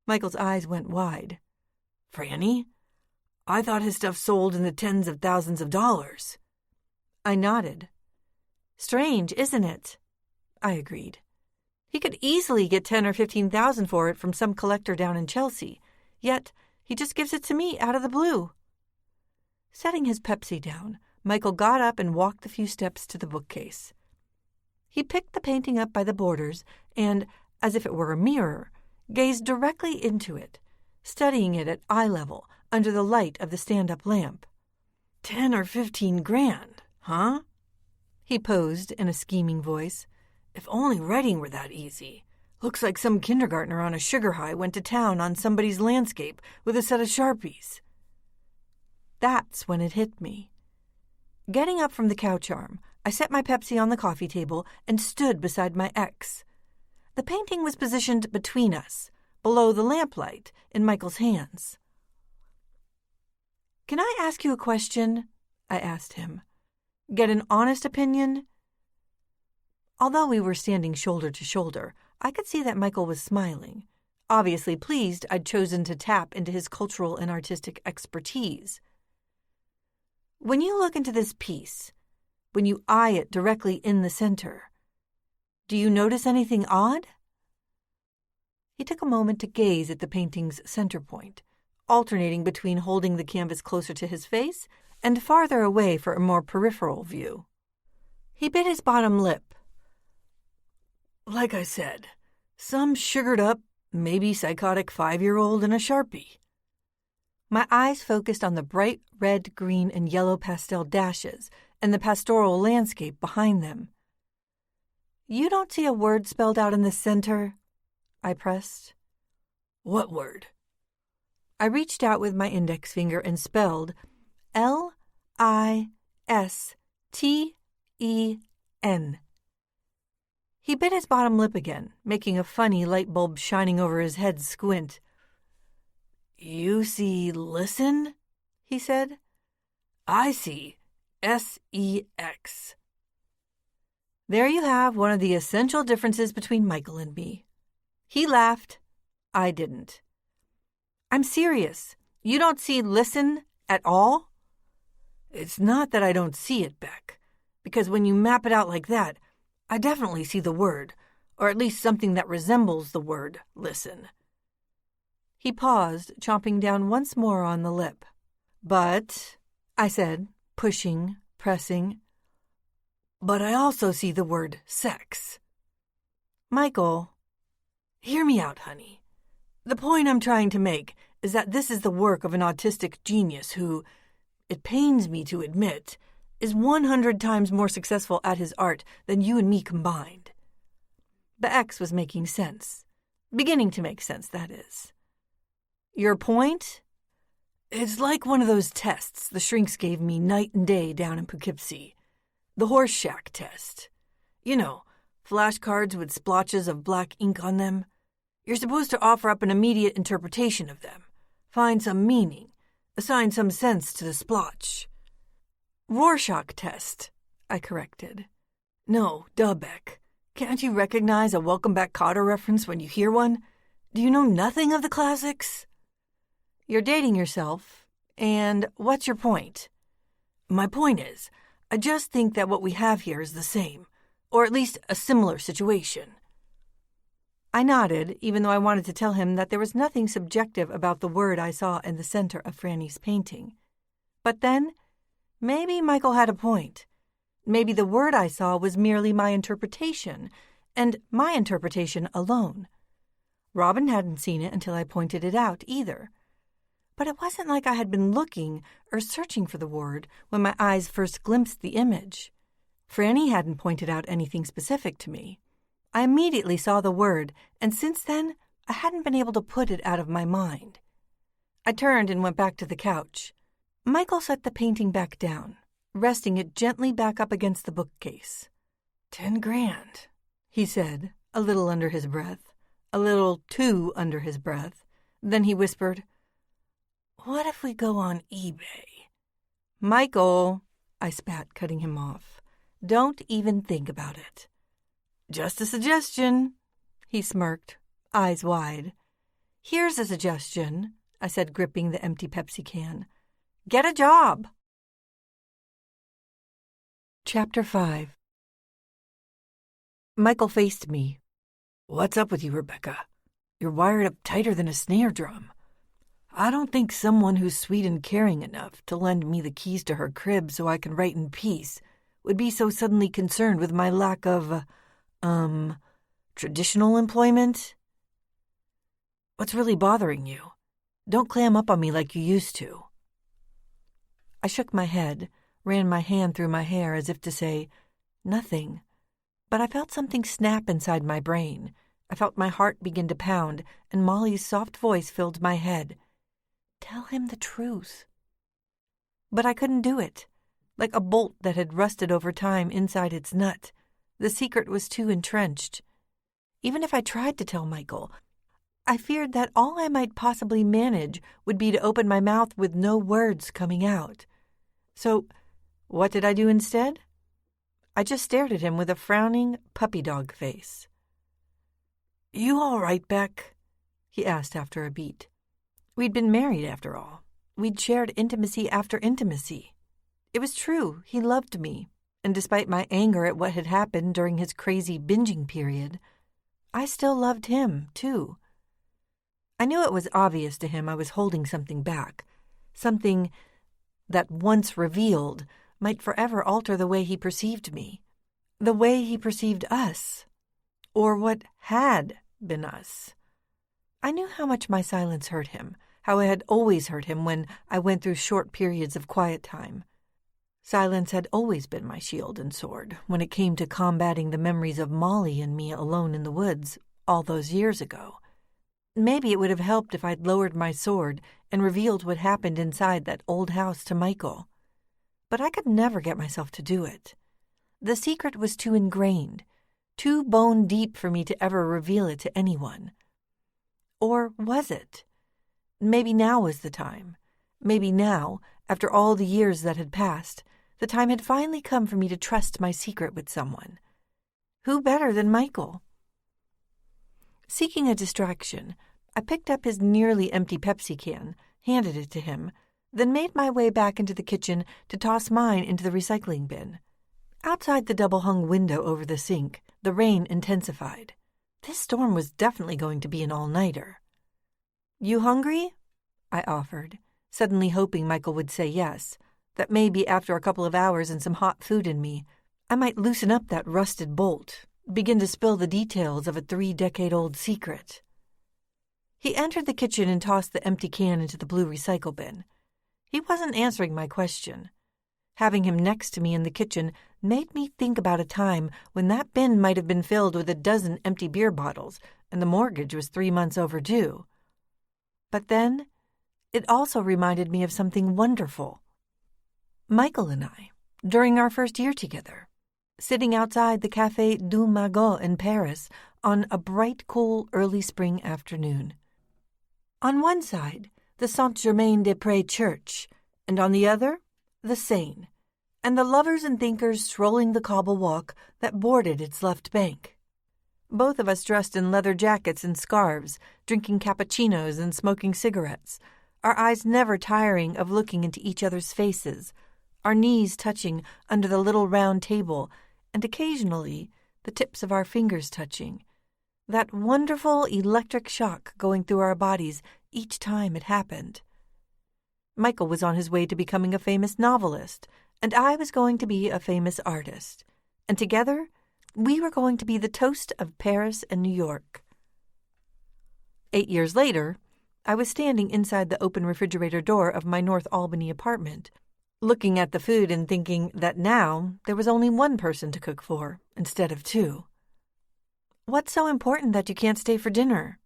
Michael's eyes went wide. "Franny? I thought his stuff sold in the tens of thousands of dollars." I nodded. "Strange, isn't it?" I agreed. "He could easily get 10 or 15,000 for it from some collector down in Chelsea, yet he just gives it to me out of the blue." Setting his Pepsi down, Michael got up and walked a few steps to the bookcase. He picked the painting up by the borders and, as if it were a mirror, gazed directly into it, studying it at eye level under the light of the stand-up lamp. 10 or 15 grand, huh?" he posed in a scheming voice. "If only writing were that easy. Looks like some kindergartner on a sugar high went to town on somebody's landscape with a set of Sharpies." That's when it hit me. Getting up from the couch arm, I set my Pepsi on the coffee table and stood beside my ex. The painting was positioned between us, below the lamplight, in Michael's hands. "Can I ask you a question?" I asked him. "Get an honest opinion?" Although we were standing shoulder to shoulder, I could see that Michael was smiling, obviously pleased I'd chosen to tap into his cultural and artistic expertise. "When you look into this piece, when you eye it directly in the center, do you notice anything odd?" He took a moment to gaze at the painting's center point, alternating between holding the canvas closer to his face and farther away for a more peripheral view. He bit his bottom lip. "Like I said, some sugared-up, maybe psychotic 5-year-old in a Sharpie." My eyes focused on the bright red, green, and yellow pastel dashes and the pastoral landscape behind them. "You don't see a word spelled out in the center?" I pressed. "What word?" I reached out with my index finger and spelled L-I-S-T-E-N. He bit his bottom lip again, making a funny light bulb shining over his head squint. You see listen? He said. I see SEX. There you have one of the essential differences between Michael and me. He laughed. I didn't. I'm serious. You don't see listen at all? It's not that I don't see it, Beck, because when you map it out like that, I definitely see the word, or at least something that resembles the word listen. He paused, chomping down once more on the lip. But, I said, pushing, pressing, but I also see the word sex. Michael, hear me out, honey. The point I'm trying to make is that this is the work of an autistic genius who, it pains me to admit, is 100 times more successful at his art than you and me combined. The X was making sense. Beginning to make sense, that is. Your point? It's like one of those tests the shrinks gave me night and day down in Poughkeepsie. The horse shack test. You know, flashcards with splotches of black ink on them. You're supposed to offer up an immediate interpretation of them, find some meaning, assign some sense to the splotch. Rorschach test, I corrected. No, duh, Beck. Can't you recognize a Welcome Back Kotter reference when you hear one? Do you know nothing of the classics? You're dating yourself, and what's your point? My point is, I just think that what we have here is the same, or at least a similar situation. I nodded, even though I wanted to tell him that there was nothing subjective about the word I saw in the center of Franny's painting. But then, maybe Michael had a point. Maybe the word I saw was merely my interpretation, and my interpretation alone. Robin hadn't seen it until I pointed it out, either. But it wasn't like I had been looking or searching for the word when my eyes first glimpsed the image. Franny hadn't pointed out anything specific to me. I immediately saw the word, and since then, I hadn't been able to put it out of my mind. I turned and went back to the couch. Michael set the painting back down, resting it gently back up against the bookcase. $10,000, he said, a little under his breath, a little too under his breath. Then he whispered, What if we go on eBay? Michael, I spat, cutting him off. Don't even think about it. Just a suggestion, he smirked, eyes wide. Here's a suggestion, I said, gripping the empty Pepsi can. Get a job. Chapter 5. Michael faced me. What's up with you, Rebecca? You're wired up tighter than a snare drum. I don't think someone who's sweet and caring enough to lend me the keys to her crib so I can write in peace would be so suddenly concerned with my lack of, traditional employment? What's really bothering you? Don't clam up on me like you used to. I shook my head, ran my hand through my hair as if to say, nothing. But I felt something snap inside my brain. I felt my heart begin to pound, and Molly's soft voice filled my head. Tell him the truth. But I couldn't do it. Like a bolt that had rusted over time inside its nut. The secret was too entrenched. Even if I tried to tell Michael, I feared that all I might possibly manage would be to open my mouth with no words coming out. So, what did I do instead? I just stared at him with a frowning puppy dog face. You all right, Beck? He asked after a beat. We'd been married, after all. We'd shared intimacy after intimacy. It was true, he loved me, and despite my anger at what had happened during his crazy binging period, I still loved him, too. I knew it was obvious to him I was holding something back, something that, once revealed, might forever alter the way he perceived me, the way he perceived us, or what had been us. I knew how much my silence hurt him, how it had always hurt him when I went through short periods of quiet time. Silence had always been my shield and sword when it came to combating the memories of Molly and me alone in the woods all those years ago. Maybe it would have helped if I'd lowered my sword and revealed what happened inside that old house to Michael. But I could never get myself to do it. The secret was too ingrained, too bone deep for me to ever reveal it to anyone. Or was it? Maybe now was the time. Maybe now, after all the years that had passed, the time had finally come for me to trust my secret with someone. Who better than Michael? Seeking a distraction, I picked up his nearly empty Pepsi can, handed it to him, then made my way back into the kitchen to toss mine into the recycling bin. Outside the double-hung window over the sink, the rain intensified. This storm was definitely going to be an all-nighter. "You hungry?" I offered, suddenly hoping Michael would say yes, that maybe after a couple of hours and some hot food in me, I might loosen up that rusted bolt, begin to spill the details of a 3-decade-old secret. He entered the kitchen and tossed the empty can into the blue recycle bin. He wasn't answering my question. Having him next to me in the kitchen made me think about a time when that bin might have been filled with a dozen empty beer bottles and the mortgage was 3 months overdue. But then, it also reminded me of something wonderful. Michael and I, during our first year together, sitting outside the Café du Magot in Paris on a bright, cool, early spring afternoon. On one side, the Saint-Germain-des-Prés church, and on the other, the Seine, and the lovers and thinkers strolling the cobble walk that bordered its left bank. Both of us dressed in leather jackets and scarves, drinking cappuccinos and smoking cigarettes, our eyes never tiring of looking into each other's faces, our knees touching under the little round table, and occasionally the tips of our fingers touching. That wonderful electric shock going through our bodies each time it happened. Michael was on his way to becoming a famous novelist, and I was going to be a famous artist. And together, we were going to be the toast of Paris and New York. 8 years later, I was standing inside the open refrigerator door of my North Albany apartment, looking at the food and thinking that now there was only one person to cook for, instead of 2. "What's so important that you can't stay for dinner?"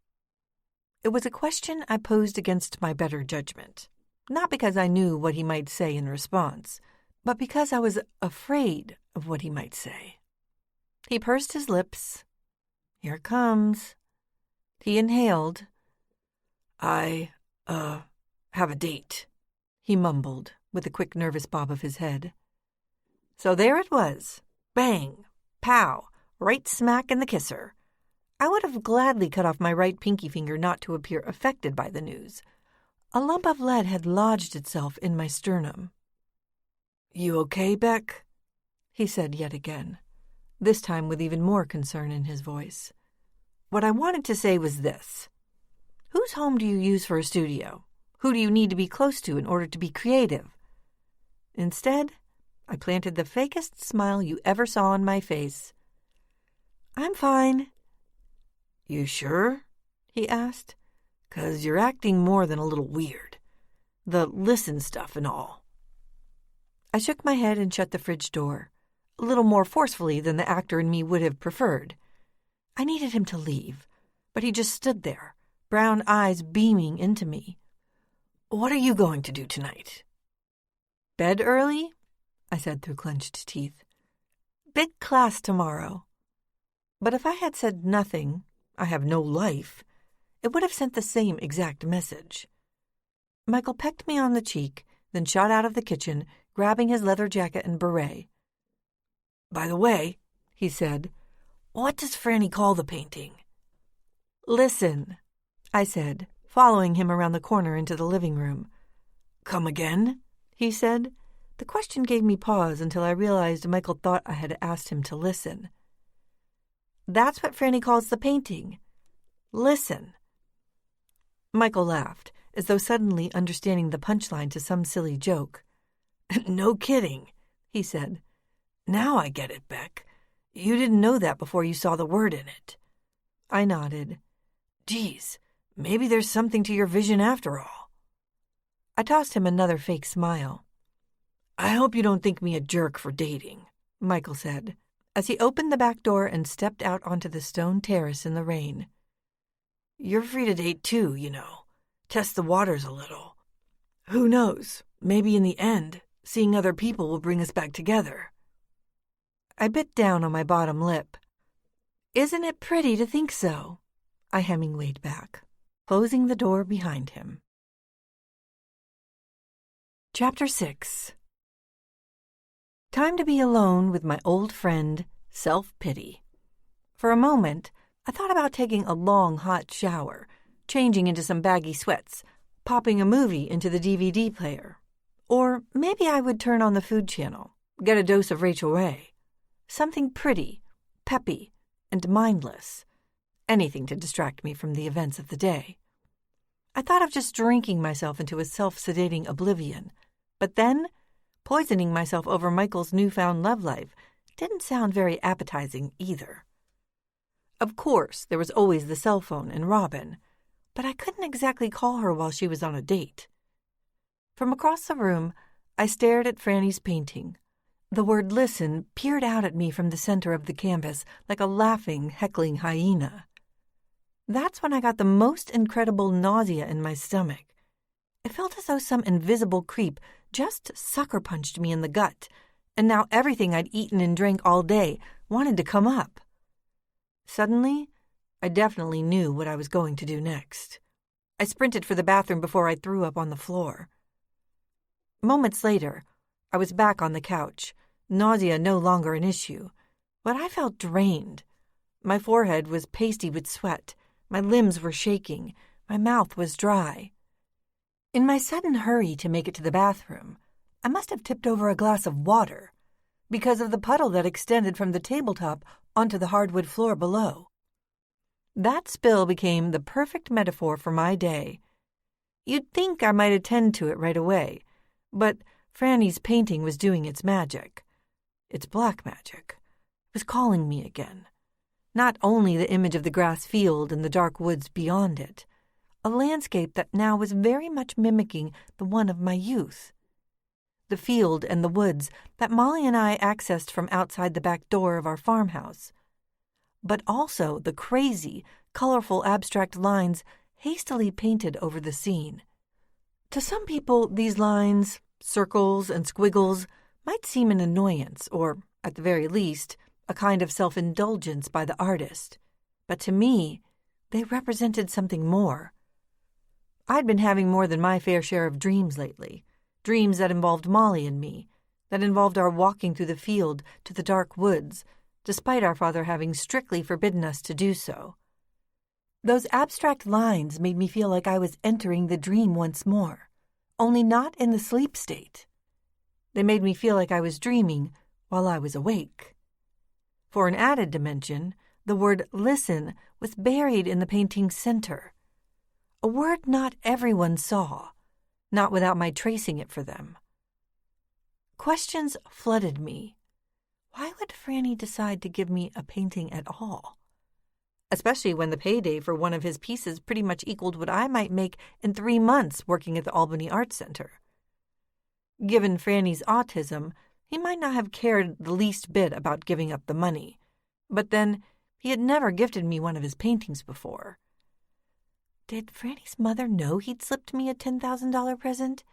It was a question I posed against my better judgment, not because I knew what he might say in response, but because I was afraid of what he might say. He pursed his lips. "Here it comes." He inhaled. I have a date," he mumbled, with a quick nervous bob of his head. So there it was. Bang! Pow! Right smack in the kisser. I would have gladly cut off my right pinky finger not to appear affected by the news. A lump of lead had lodged itself in my sternum. "You okay, Beck?" he said yet again, this time with even more concern in his voice. What I wanted to say was this. Whose home do you use for a studio? Who do you need to be close to in order to be creative? Instead, I planted the fakest smile you ever saw on my face. "I'm fine." "You sure?" he asked. "'Cause you're acting more than a little weird. The listen stuff and all." I shook my head and shut the fridge door, a little more forcefully than the actor in me would have preferred. I needed him to leave, but he just stood there, brown eyes beaming into me. "What are you going to do tonight?" "Bed early?" I said through clenched teeth. "Big class tomorrow." But if I had said nothing, I have no life, it would have sent the same exact message. Michael pecked me on the cheek, then shot out of the kitchen, grabbing his leather jacket and beret. "By the way," he said, "what does Franny call the painting?" "Listen," I said, following him around the corner into the living room. "Come again?" he said. The question gave me pause until I realized Michael thought I had asked him to listen. "That's what Franny calls the painting. Listen." Michael laughed, as though suddenly understanding the punchline to some silly joke. "No kidding," he said. "Now I get it, Beck. You didn't know that before you saw the word in it." I nodded. "Geez, maybe there's something to your vision after all." I tossed him another fake smile. "I hope you don't think me a jerk for dating," Michael said, as he opened the back door and stepped out onto the stone terrace in the rain. "You're free to date too, you know. Test the waters a little. Who knows, maybe in the end, seeing other people will bring us back together." I bit down on my bottom lip. "Isn't it pretty to think so?" I Hemingwayed back, closing the door behind him. Chapter 6. Time to be alone with my old friend, self-pity. For a moment, I thought about taking a long, hot shower, changing into some baggy sweats, popping a movie into the DVD player. Or maybe I would turn on the Food Channel, get a dose of Rachel Ray. Something pretty, peppy, and mindless. Anything to distract me from the events of the day. I thought of just drinking myself into a self-sedating oblivion, but then poisoning myself over Michael's newfound love life didn't sound very appetizing either. Of course, there was always the cell phone and Robin, but I couldn't exactly call her while she was on a date. From across the room, I stared at Franny's painting. The word listen peered out at me from the center of the canvas like a laughing, heckling hyena. That's when I got the most incredible nausea in my stomach. It felt as though some invisible creep just sucker punched me in the gut, and now everything I'd eaten and drank all day wanted to come up. Suddenly, I definitely knew what I was going to do next. I sprinted for the bathroom before I threw up on the floor. Moments later, I was back on the couch, nausea no longer an issue, but I felt drained. My forehead was pasty with sweat, my limbs were shaking, my mouth was dry. In my sudden hurry to make it to the bathroom, I must have tipped over a glass of water because of the puddle that extended from the tabletop onto the hardwood floor below. That spill became the perfect metaphor for my day. You'd think I might attend to it right away, but Franny's painting was doing its magic. Its black magic. It was calling me again. Not only the image of the grass field and the dark woods beyond it, a landscape that now was very much mimicking the one of my youth. The field and the woods that Molly and I accessed from outside the back door of our farmhouse. But also the crazy, colorful abstract lines hastily painted over the scene. To some people, these lines, circles, and squiggles might seem an annoyance, or, at the very least, a kind of self-indulgence by the artist. But to me, they represented something more. I'd been having more than my fair share of dreams lately, dreams that involved Molly and me, that involved our walking through the field to the dark woods, despite our father having strictly forbidden us to do so. Those abstract lines made me feel like I was entering the dream once more, only not in the sleep state. They made me feel like I was dreaming while I was awake. For an added dimension, the word listen was buried in the painting's center. A word not everyone saw, not without my tracing it for them. Questions flooded me. Why would Franny decide to give me a painting at all? Especially when the payday for one of his pieces pretty much equaled what I might make in 3 months working at the Albany Arts Center. Given Franny's autism, he might not have cared the least bit about giving up the money. But then, he had never gifted me one of his paintings before. Did Franny's mother know he'd slipped me a $10,000 present?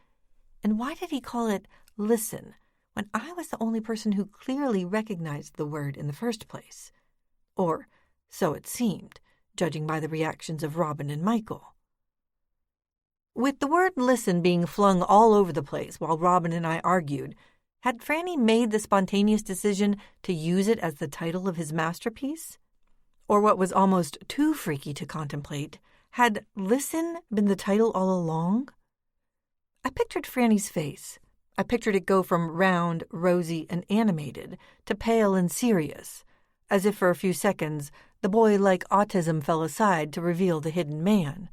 And why did he call it listen when I was the only person who clearly recognized the word in the first place? Or so it seemed, judging by the reactions of Robin and Michael. With the word listen being flung all over the place while Robin and I argued, had Franny made the spontaneous decision to use it as the title of his masterpiece? Or what was almost too freaky to contemplate, had listen been the title all along? I pictured Franny's face. I pictured it go from round, rosy, and animated to pale and serious, as if for a few seconds the boy-like autism fell aside to reveal the hidden man.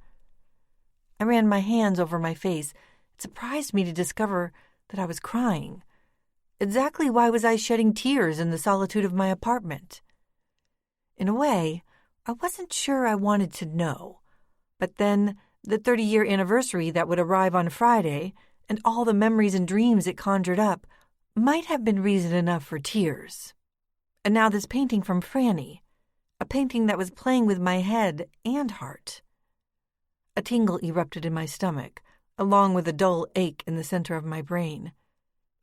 I ran my hands over my face. It surprised me to discover that I was crying. Exactly why was I shedding tears in the solitude of my apartment? In a way, I wasn't sure I wanted to know. But then, the 30-year anniversary that would arrive on Friday, and all the memories and dreams it conjured up, might have been reason enough for tears. And now this painting from Franny, a painting that was playing with my head and heart. A tingle erupted in my stomach, along with a dull ache in the center of my brain.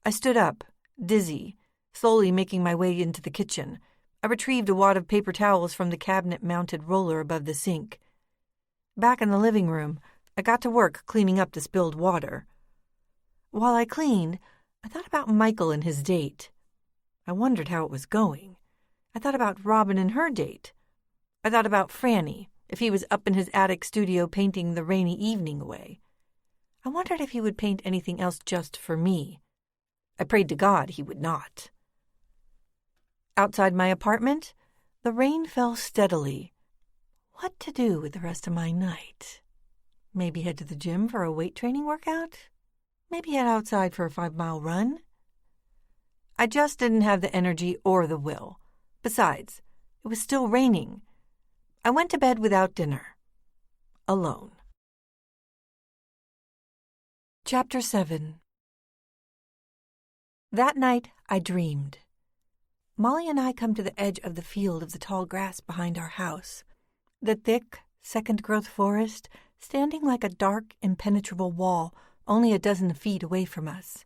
I stood up, dizzy, slowly making my way into the kitchen. I retrieved a wad of paper towels from the cabinet-mounted roller above the sink. Back in the living room, I got to work cleaning up the spilled water. While I cleaned, I thought about Michael and his date. I wondered how it was going. I thought about Robin and her date. I thought about Franny, if he was up in his attic studio painting the rainy evening away. I wondered if he would paint anything else just for me. I prayed to God he would not. Outside my apartment, the rain fell steadily. What to do with the rest of my night? Maybe head to the gym for a weight training workout? Maybe head outside for a 5-mile run? I just didn't have the energy or the will. Besides, it was still raining. I went to bed without dinner. Alone. Chapter 7. That night, I dreamed. Molly and I come to the edge of the field of the tall grass behind our house. The thick, second-growth forest standing like a dark, impenetrable wall only a dozen feet away from us.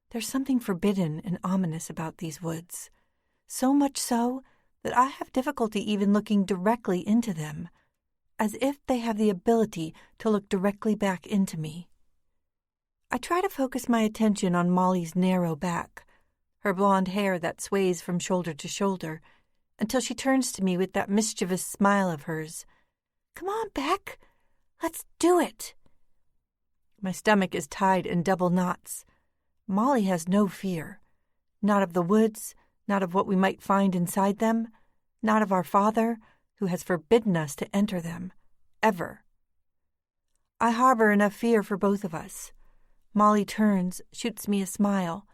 There's something forbidden and ominous about these woods, so much so that I have difficulty even looking directly into them, as if they have the ability to look directly back into me. I try to focus my attention on Molly's narrow back, her blonde hair that sways from shoulder to shoulder, until she turns to me with that mischievous smile of hers. "Come on, Beck. Let's do it." My stomach is tied in double knots. Molly has no fear. Not of the woods, not of what we might find inside them, not of our father, who has forbidden us to enter them, ever. I harbor enough fear for both of us. Molly turns, shoots me a smile.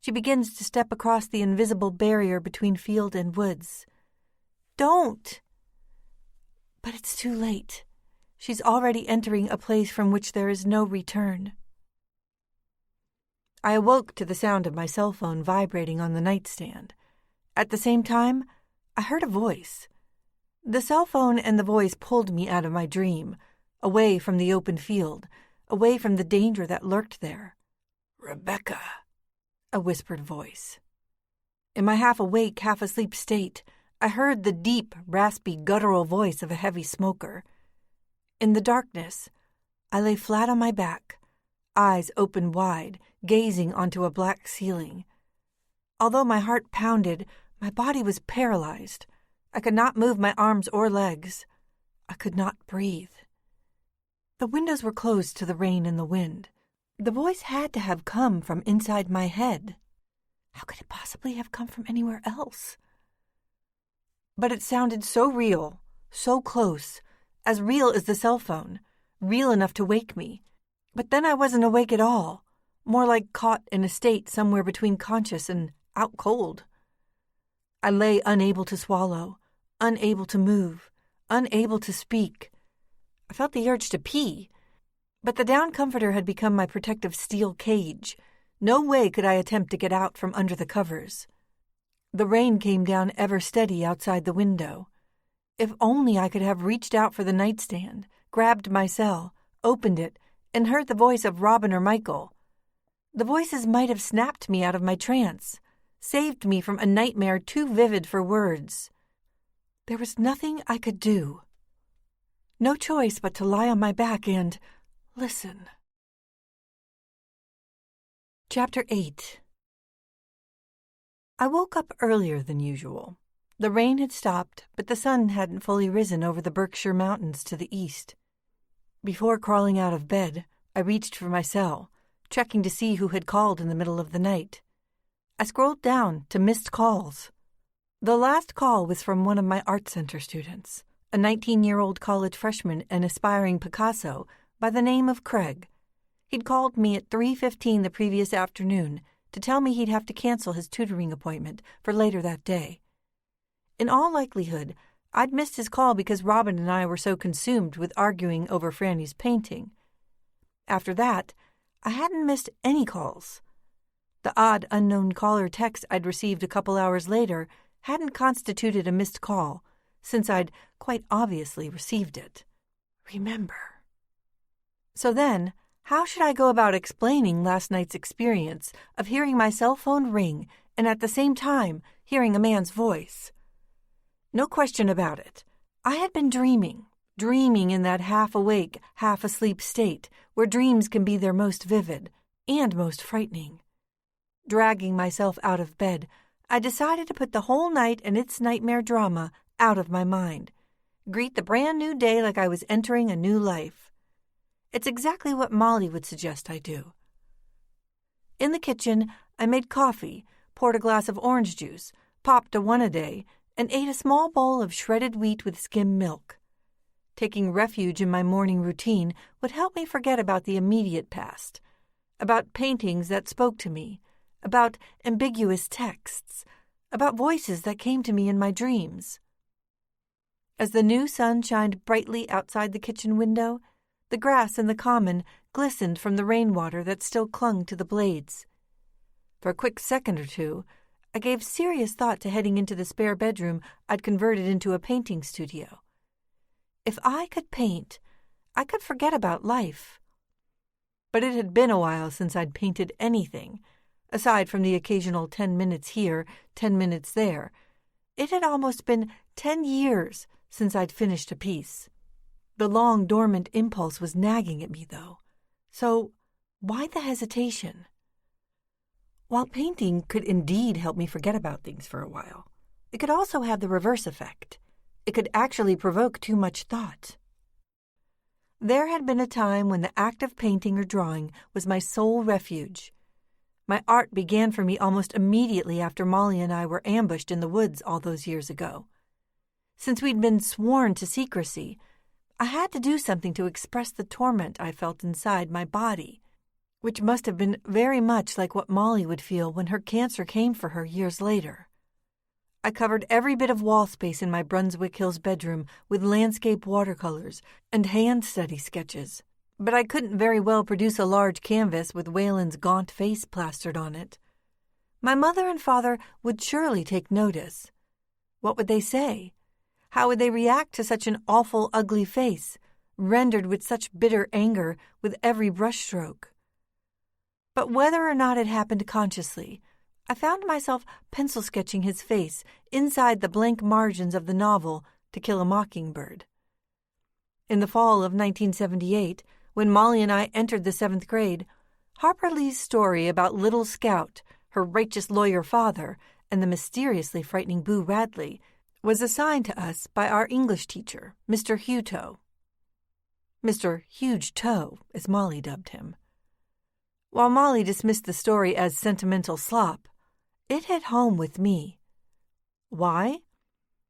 She begins to step across the invisible barrier between field and woods. "Don't!" But it's too late. She's already entering a place from which there is no return. I awoke to the sound of my cell phone vibrating on the nightstand. At the same time, I heard a voice. The cell phone and the voice pulled me out of my dream, away from the open field, away from the danger that lurked there. "Rebecca," a whispered voice. In my half-awake, half-asleep state, I heard the deep, raspy, guttural voice of a heavy smoker. In the darkness, I lay flat on my back, eyes open wide, gazing onto a black ceiling. Although my heart pounded, my body was paralyzed. I could not move my arms or legs. I could not breathe. The windows were closed to the rain and the wind. The voice had to have come from inside my head. How could it possibly have come from anywhere else? But it sounded so real, so close, as real as the cell phone, real enough to wake me. But then I wasn't awake at all, more like caught in a state somewhere between conscious and out cold. I lay unable to swallow, unable to move, unable to speak. I felt the urge to pee, but the down comforter had become my protective steel cage. No way could I attempt to get out from under the covers. The rain came down ever steady outside the window. If only I could have reached out for the nightstand, grabbed my cell, opened it, and heard the voice of Robin or Michael. The voices might have snapped me out of my trance, saved me from a nightmare too vivid for words. There was nothing I could do. No choice but to lie on my back and listen. Chapter 8. I woke up earlier than usual. The rain had stopped, but the sun hadn't fully risen over the Berkshire Mountains to the east. Before crawling out of bed, I reached for my cell, checking to see who had called in the middle of the night. I scrolled down to missed calls. The last call was from one of my art center students, a 19-year-old college freshman and aspiring Picasso by the name of Craig. He'd called me at 3:15 the previous afternoon to tell me he'd have to cancel his tutoring appointment for later that day. In all likelihood, I'd missed his call because Robin and I were so consumed with arguing over Franny's painting. After that, I hadn't missed any calls. The odd unknown caller text I'd received a couple hours later hadn't constituted a missed call, since I'd quite obviously received it. Remember. So then, how should I go about explaining last night's experience of hearing my cell phone ring and at the same time hearing a man's voice? No question about it. I had been dreaming in that half-awake, half-asleep state where dreams can be their most vivid, and most frightening. Dragging myself out of bed, I decided to put the whole night and its nightmare drama out of my mind. Greet the brand new day like I was entering a new life. It's exactly what Molly would suggest I do. In the kitchen, I made coffee, poured a glass of orange juice, popped a one-a-day, and ate a small bowl of shredded wheat with skim milk. Taking refuge in my morning routine would help me forget about the immediate past, about paintings that spoke to me, about ambiguous texts, about voices that came to me in my dreams. As the new sun shined brightly outside the kitchen window, the grass in the common glistened from the rainwater that still clung to the blades. For a quick second or two, I gave serious thought to heading into the spare bedroom I'd converted into a painting studio. If I could paint, I could forget about life. But it had been a while since I'd painted anything. Aside from the occasional 10 minutes here, 10 minutes there, it had almost been 10 years since I'd finished a piece. The long dormant impulse was nagging at me, though. So, why the hesitation? While painting could indeed help me forget about things for a while, it could also have the reverse effect. It could actually provoke too much thought. There had been a time when the act of painting or drawing was my sole refuge. My art began for me almost immediately after Molly and I were ambushed in the woods all those years ago. Since we'd been sworn to secrecy, I had to do something to express the torment I felt inside my body, which must have been very much like what Molly would feel when her cancer came for her years later. I covered every bit of wall space in my Brunswick Hills bedroom with landscape watercolors and hand study sketches, but I couldn't very well produce a large canvas with Wayland's gaunt face plastered on it. My mother and father would surely take notice. What would they say? How would they react to such an awful, ugly face, rendered with such bitter anger with every brushstroke? But whether or not it happened consciously, I found myself pencil sketching his face inside the blank margins of the novel To Kill a Mockingbird. In the fall of 1978, when Molly and I entered the 7th grade, Harper Lee's story about Little Scout, her righteous lawyer father, and the mysteriously frightening Boo Radley was assigned to us by our English teacher, Mr. Huto. Mr. Huge Toe, as Molly dubbed him. While Molly dismissed the story as sentimental slop, it hit home with me. Why?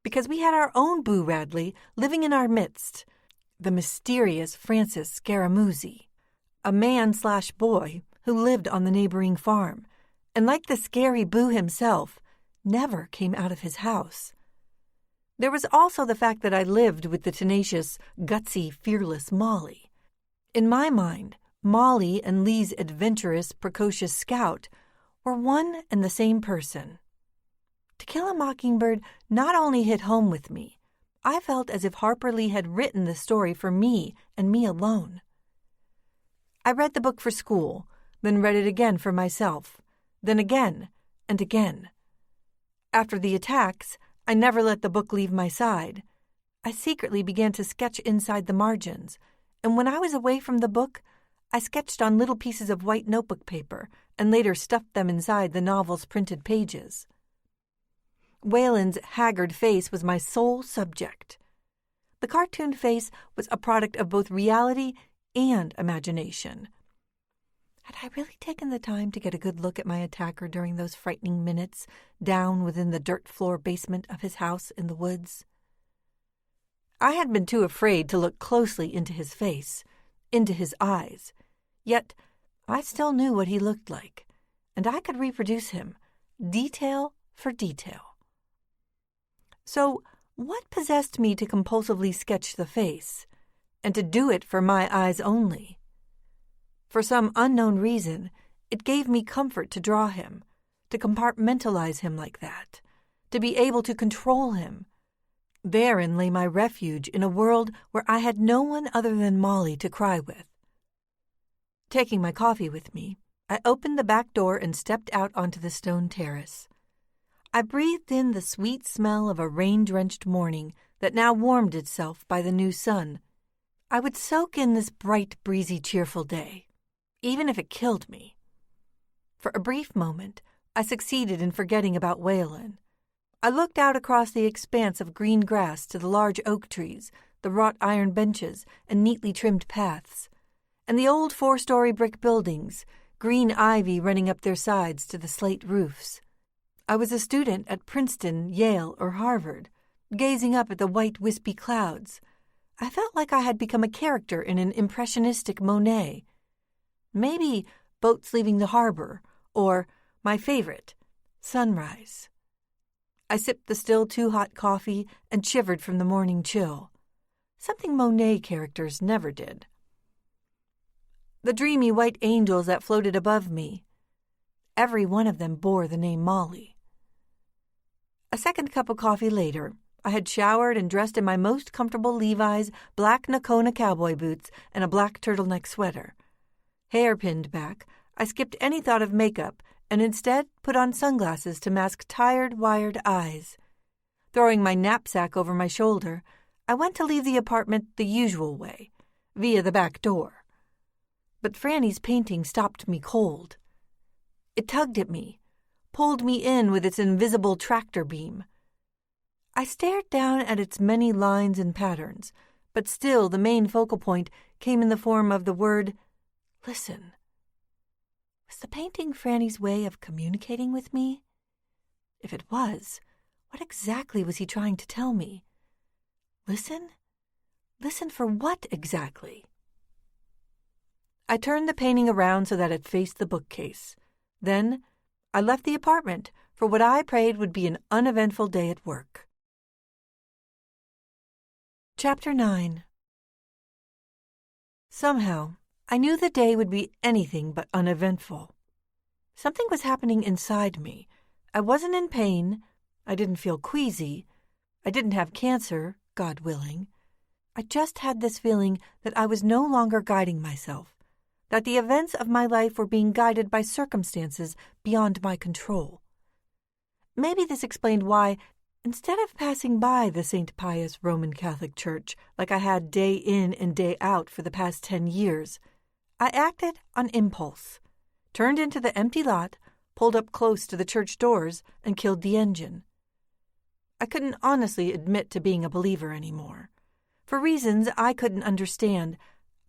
Because we had our own Boo Radley living in our midst, the mysterious Francis Scaramucci, a man/boy who lived on the neighboring farm, and like the scary Boo himself, never came out of his house. There was also the fact that I lived with the tenacious, gutsy, fearless Molly. In my mind, Molly and Lee's adventurous, precocious scout were one and the same person. To Kill a Mockingbird not only hit home with me, I felt as if Harper Lee had written the story for me and me alone. I read the book for school, then read it again for myself, then again and again. After the attacks, I never let the book leave my side. I secretly began to sketch inside the margins, and when I was away from the book, I sketched on little pieces of white notebook paper and later stuffed them inside the novel's printed pages. Wayland's haggard face was my sole subject. The cartoon face was a product of both reality and imagination. Had I really taken the time to get a good look at my attacker during those frightening minutes down within the dirt floor basement of his house in the woods? I had been too afraid to look closely into his face, into his eyes. Yet I still knew what he looked like, and I could reproduce him, detail for detail. So what possessed me to compulsively sketch the face, and to do it for my eyes only? For some unknown reason, it gave me comfort to draw him, to compartmentalize him like that, to be able to control him. Therein lay my refuge in a world where I had no one other than Molly to cry with. Taking my coffee with me, I opened the back door and stepped out onto the stone terrace. I breathed in the sweet smell of a rain-drenched morning that now warmed itself by the new sun. I would soak in this bright, breezy, cheerful day, even if it killed me. For a brief moment, I succeeded in forgetting about Whalen. I looked out across the expanse of green grass to the large oak trees, the wrought iron benches and neatly trimmed paths, and the old 4-story brick buildings, green ivy running up their sides to the slate roofs. I was a student at Princeton, Yale, or Harvard, gazing up at the white wispy clouds. I felt like I had become a character in an impressionistic Monet. Maybe Boats Leaving the Harbor, or, my favorite, Sunrise. I sipped the still too hot coffee and shivered from the morning chill. Something Monet characters never did. The dreamy white angels that floated above me, every one of them bore the name Molly. A second cup of coffee later, I had showered and dressed in my most comfortable Levi's black Nakona cowboy boots and a black turtleneck sweater. Hair pinned back, I skipped any thought of makeup and instead put on sunglasses to mask tired, wired eyes. Throwing my knapsack over my shoulder, I went to leave the apartment the usual way, via the back door. But Franny's painting stopped me cold. It tugged at me, pulled me in with its invisible tractor beam. I stared down at its many lines and patterns, but still the main focal point came in the form of the word, listen. Was the painting Franny's way of communicating with me? If it was, what exactly was he trying to tell me? Listen? Listen for what exactly? I turned the painting around so that it faced the bookcase. Then I left the apartment for what I prayed would be an uneventful day at work. Chapter 9. Somehow, I knew the day would be anything but uneventful. Something was happening inside me. I wasn't in pain. I didn't feel queasy. I didn't have cancer, God willing. I just had this feeling that I was no longer guiding myself, that the events of my life were being guided by circumstances beyond my control. Maybe this explained why, instead of passing by the St. Pius Roman Catholic Church like I had day in and day out for the past 10 years, I acted on impulse, turned into the empty lot, pulled up close to the church doors, and killed the engine. I couldn't honestly admit to being a believer anymore. For reasons I couldn't understand,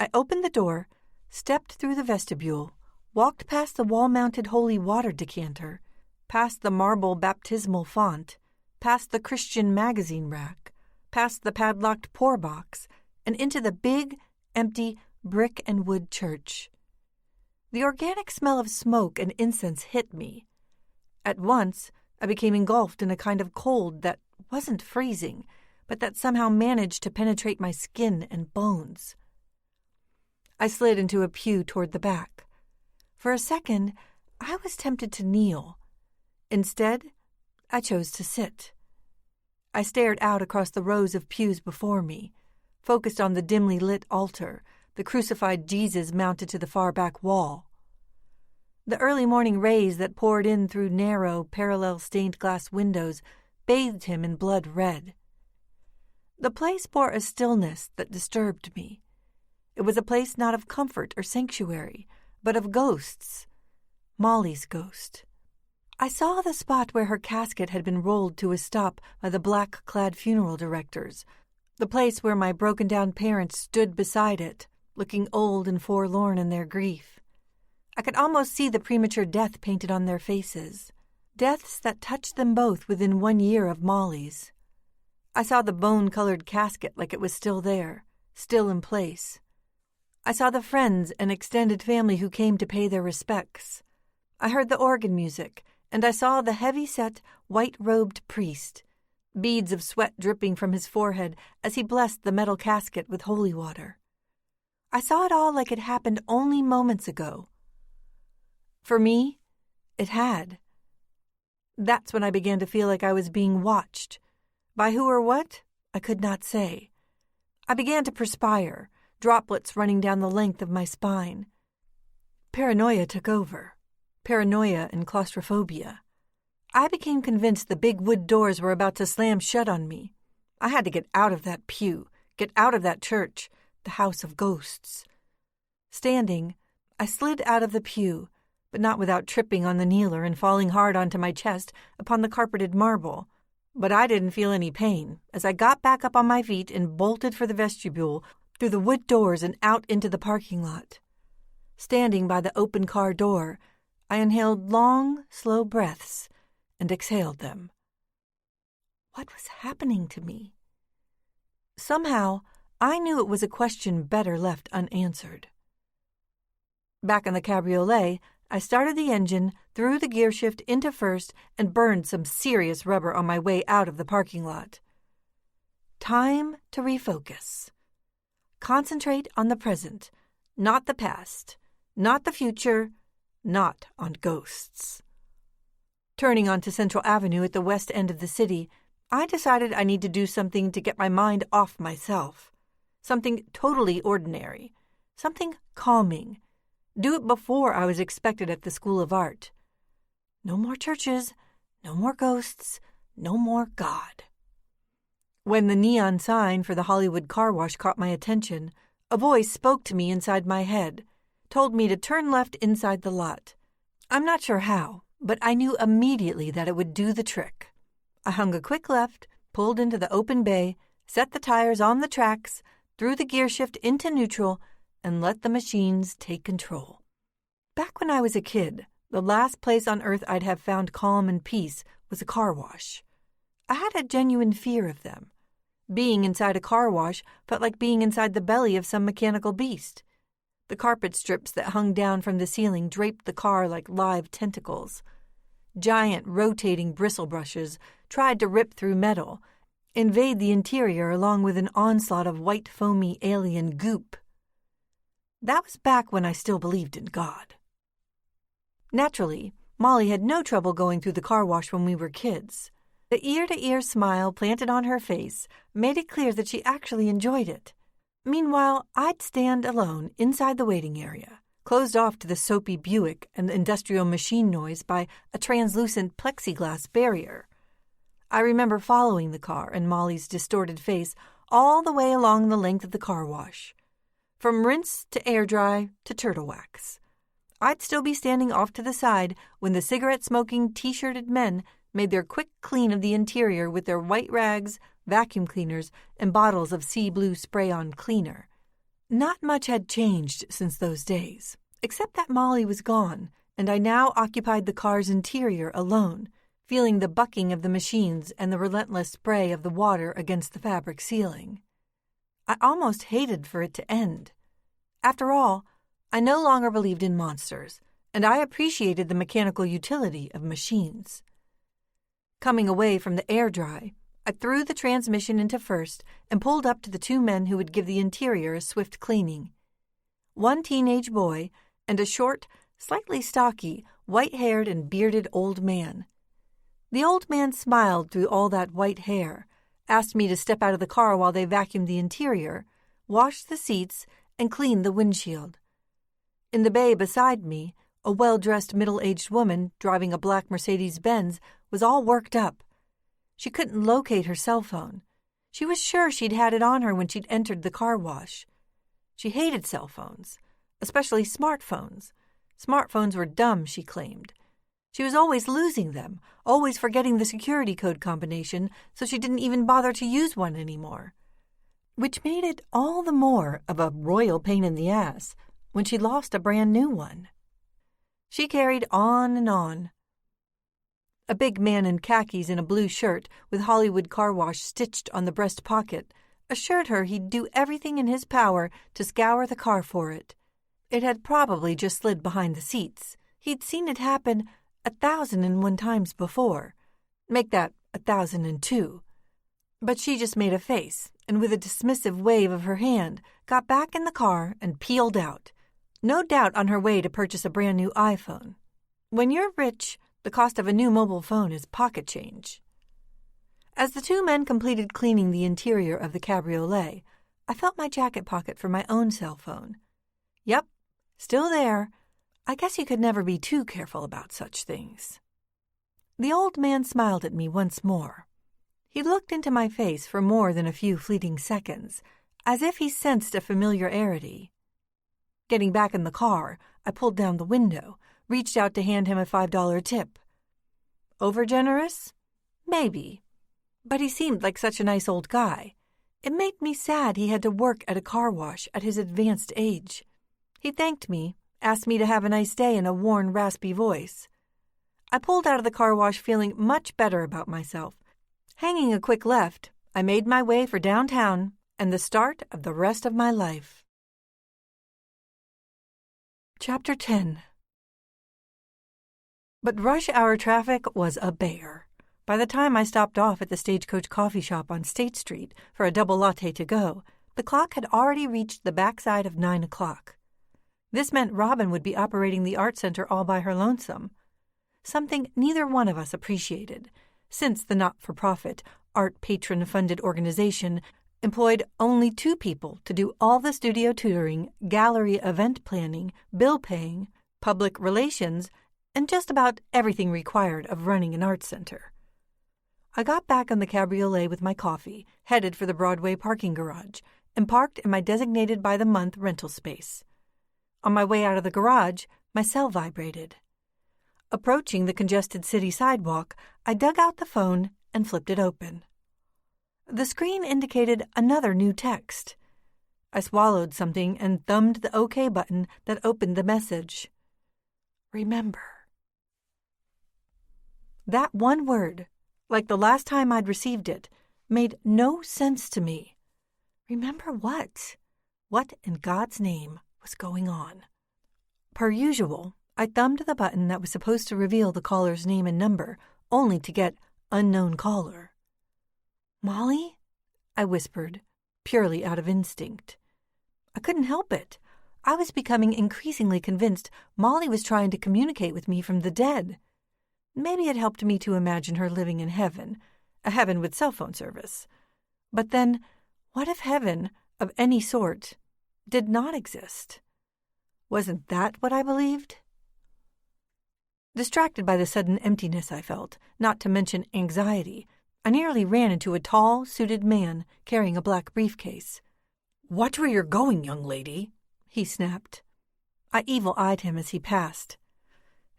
I opened the door, stepped through the vestibule, walked past the wall-mounted holy water decanter, past the marble baptismal font, past the Christian magazine rack, past the padlocked pour box, and into the big, empty, brick and wood church. The organic smell of smoke and incense hit me. At once, I became engulfed in a kind of cold that wasn't freezing, but that somehow managed to penetrate my skin and bones. I slid into a pew toward the back. For a second, I was tempted to kneel. Instead, I chose to sit. I stared out across the rows of pews before me, focused on the dimly lit altar, the crucified Jesus mounted to the far back wall. The early morning rays that poured in through narrow, parallel stained glass windows bathed him in blood red. The place bore a stillness that disturbed me. It was a place not of comfort or sanctuary, but of ghosts. Molly's ghost. I saw the spot where her casket had been rolled to a stop by the black-clad funeral directors, the place where my broken-down parents stood beside it, looking old and forlorn in their grief. I could almost see the premature death painted on their faces, deaths that touched them both within 1 year of Molly's. I saw the bone-colored casket like it was still there, still in place. I saw the friends and extended family who came to pay their respects. I heard the organ music, and I saw the heavy-set, white-robed priest, beads of sweat dripping from his forehead as he blessed the metal casket with holy water. I saw it all like it happened only moments ago. For me, it had. That's when I began to feel like I was being watched. By who or what, I could not say. I began to perspire, droplets running down the length of my spine. Paranoia took over. Paranoia and claustrophobia. I became convinced the big wood doors were about to slam shut on me. I had to get out of that pew, get out of that church, the house of ghosts. Standing, I slid out of the pew, but not without tripping on the kneeler and falling hard onto my chest upon the carpeted marble. But I didn't feel any pain as I got back up on my feet and bolted for the vestibule, through the wood doors and out into the parking lot. Standing by the open car door, I inhaled long, slow breaths and exhaled them. What was happening to me? Somehow, I knew it was a question better left unanswered. Back in the cabriolet, I started the engine, threw the gear shift into first, and burned some serious rubber on my way out of the parking lot. Time to refocus. Concentrate on the present, not the past, not the future, not on ghosts. Turning onto Central Avenue at the west end of the city, I decided I need to do something to get my mind off myself. Something totally ordinary. Something calming. Do it before I was expected at the School of Art. No more churches, no more ghosts, no more God. When the neon sign for the Hollywood car wash caught my attention, a voice spoke to me inside my head, told me to turn left inside the lot. I'm not sure how, but I knew immediately that it would do the trick. I hung a quick left, pulled into the open bay, set the tires on the tracks, threw the gear shift into neutral, and let the machines take control. Back when I was a kid, the last place on earth I'd have found calm and peace was a car wash. I had a genuine fear of them. Being inside a car wash felt like being inside the belly of some mechanical beast. The carpet strips that hung down from the ceiling draped the car like live tentacles. Giant rotating bristle brushes tried to rip through metal, invade the interior along with an onslaught of white foamy alien goop. That was back when I still believed in God. Naturally, Molly had no trouble going through the car wash when we were kids. The ear-to-ear smile planted on her face made it clear that she actually enjoyed it. Meanwhile, I'd stand alone inside the waiting area, closed off to the soapy Buick and the industrial machine noise by a translucent plexiglass barrier. I remember following the car and Molly's distorted face all the way along the length of the car wash. From rinse to air dry to turtle wax. I'd still be standing off to the side when the cigarette-smoking, T-shirted men made their quick clean of the interior with their white rags, vacuum cleaners, and bottles of sea blue spray-on cleaner. Not much had changed since those days, except that Molly was gone, and I now occupied the car's interior alone, feeling the bucking of the machines and the relentless spray of the water against the fabric ceiling. I almost hated for it to end. After all, I no longer believed in monsters, and I appreciated the mechanical utility of machines. Coming away from the air dry, I threw the transmission into first and pulled up to the two men who would give the interior a swift cleaning. One teenage boy and a short, slightly stocky, white-haired and bearded old man. The old man smiled through all that white hair, asked me to step out of the car while they vacuumed the interior, washed the seats, and cleaned the windshield. In the bay beside me, a well-dressed middle-aged woman driving a black Mercedes-Benz was all worked up. She couldn't locate her cell phone. She was sure she'd had it on her when she'd entered the car wash. She hated cell phones, especially smartphones. Smartphones were dumb, she claimed. She was always losing them, always forgetting the security code combination, so she didn't even bother to use one anymore. Which made it all the more of a royal pain in the ass when she lost a brand new one. She carried on and on. A big man in khakis and a blue shirt with Hollywood car wash stitched on the breast pocket assured her he'd do everything in his power to scour the car for it. It had probably just slid behind the seats. He'd seen it happen 1,001 times before. Make that 1,002. But she just made a face, and with a dismissive wave of her hand, got back in the car and peeled out. No doubt on her way to purchase a brand new iPhone. When you're rich, the cost of a new mobile phone is pocket change. As the two men completed cleaning the interior of the cabriolet, I felt my jacket pocket for my own cell phone. Yep, still there. I guess you could never be too careful about such things. The old man smiled at me once more. He looked into my face for more than a few fleeting seconds, as if he sensed a familiarity. Getting back in the car, I pulled down the window, reached out to hand him a $5 tip. Overgenerous? Maybe. But he seemed like such a nice old guy. It made me sad he had to work at a car wash at his advanced age. He thanked me, asked me to have a nice day in a worn, raspy voice. I pulled out of the car wash feeling much better about myself. Hanging a quick left, I made my way for downtown and the start of the rest of my life. Chapter 10. But rush hour traffic was a bear. By the time I stopped off at the Stagecoach coffee shop on State Street for a double latte to go, the clock had already reached the backside of 9 o'clock. This meant Robin would be operating the art center all by her lonesome, something neither one of us appreciated, since the not-for-profit, art patron-funded organization employed only 2 people to do all the studio tutoring, gallery event planning, bill paying, public relations, and just about everything required of running an art center. I got back on the cabriolet with my coffee, headed for the Broadway parking garage, and parked in my designated-by-the-month rental space. On my way out of the garage, my cell vibrated. Approaching the congested city sidewalk, I dug out the phone and flipped it open. The screen indicated another new text. I swallowed something and thumbed the OK button that opened the message. Remember. That one word, like the last time I'd received it, made no sense to me. Remember what? What in God's name was going on? Per usual, I thumbed the button that was supposed to reveal the caller's name and number, only to get unknown caller. Molly? I whispered, purely out of instinct. I couldn't help it. I was becoming increasingly convinced Molly was trying to communicate with me from the dead. Maybe it helped me to imagine her living in heaven, a heaven with cell phone service. But then, what if heaven, of any sort, did not exist? Wasn't that what I believed? Distracted by the sudden emptiness I felt, not to mention anxiety, I nearly ran into a tall, suited man carrying a black briefcase. "Watch where you're going, young lady," he snapped. I evil-eyed him as he passed.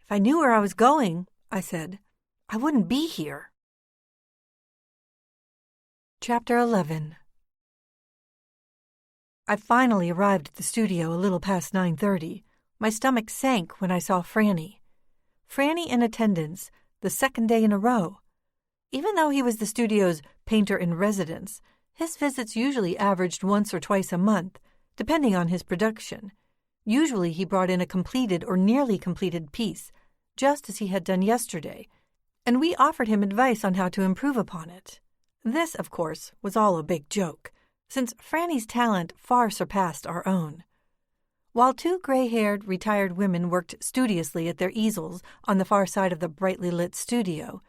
"If I knew where I was going," I said, "I wouldn't be here." Chapter 11. I finally arrived at the studio a little past 9:30. My stomach sank when I saw Franny. Franny in attendance, the second day in a row. Even though he was the studio's painter-in-residence, his visits usually averaged once or twice a month, depending on his production. Usually he brought in a completed or nearly completed piece, just as he had done yesterday, and we offered him advice on how to improve upon it. This, of course, was all a big joke, since Franny's talent far surpassed our own. While 2 gray-haired, retired women worked studiously at their easels on the far side of the brightly lit studio,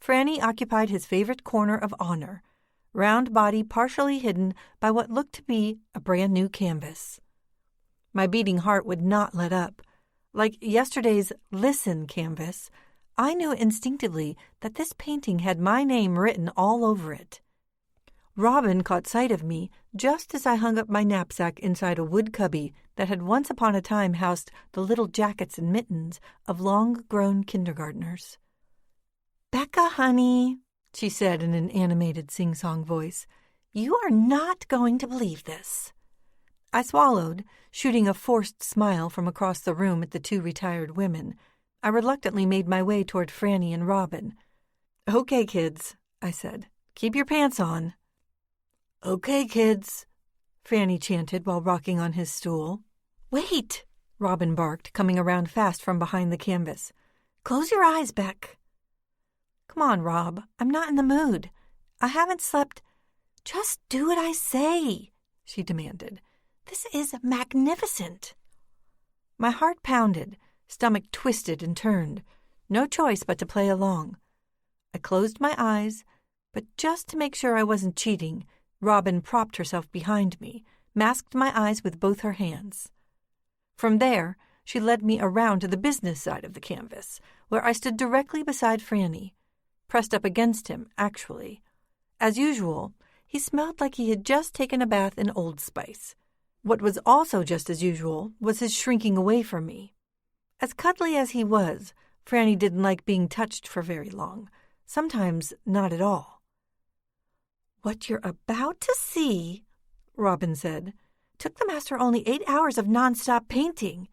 Franny occupied his favorite corner of honor, round body partially hidden by what looked to be a brand-new canvas. My beating heart would not let up. Like yesterday's Listen canvas, I knew instinctively that this painting had my name written all over it. Robin caught sight of me just as I hung up my knapsack inside a wood cubby that had once upon a time housed the little jackets and mittens of long-grown kindergartners. "Becca, honey," she said in an animated sing-song voice, "you are not going to believe this." I swallowed, shooting a forced smile from across the room at the 2 retired women. I reluctantly made my way toward Franny and Robin. "Okay, kids," I said. "Keep your pants on." "Okay, kids," Franny chanted while rocking on his stool. "Wait," Robin barked, coming around fast from behind the canvas. "Close your eyes, Beck." "Come on, Rob. I'm not in the mood. I haven't slept." "Just do what I say," she demanded. "This is magnificent." My heart pounded, stomach twisted and turned. No choice but to play along. I closed my eyes, but just to make sure I wasn't cheating, Robin propped herself behind me, masked my eyes with both her hands. From there, she led me around to the business side of the canvas, where I stood directly beside Franny, pressed up against him, actually. As usual, he smelled like he had just taken a bath in Old Spice. What was also just as usual was his shrinking away from me. As cuddly as he was, Franny didn't like being touched for very long, sometimes not at all. "What you're about to see," Robin said, "took the master only 8 hours of non-stop painting."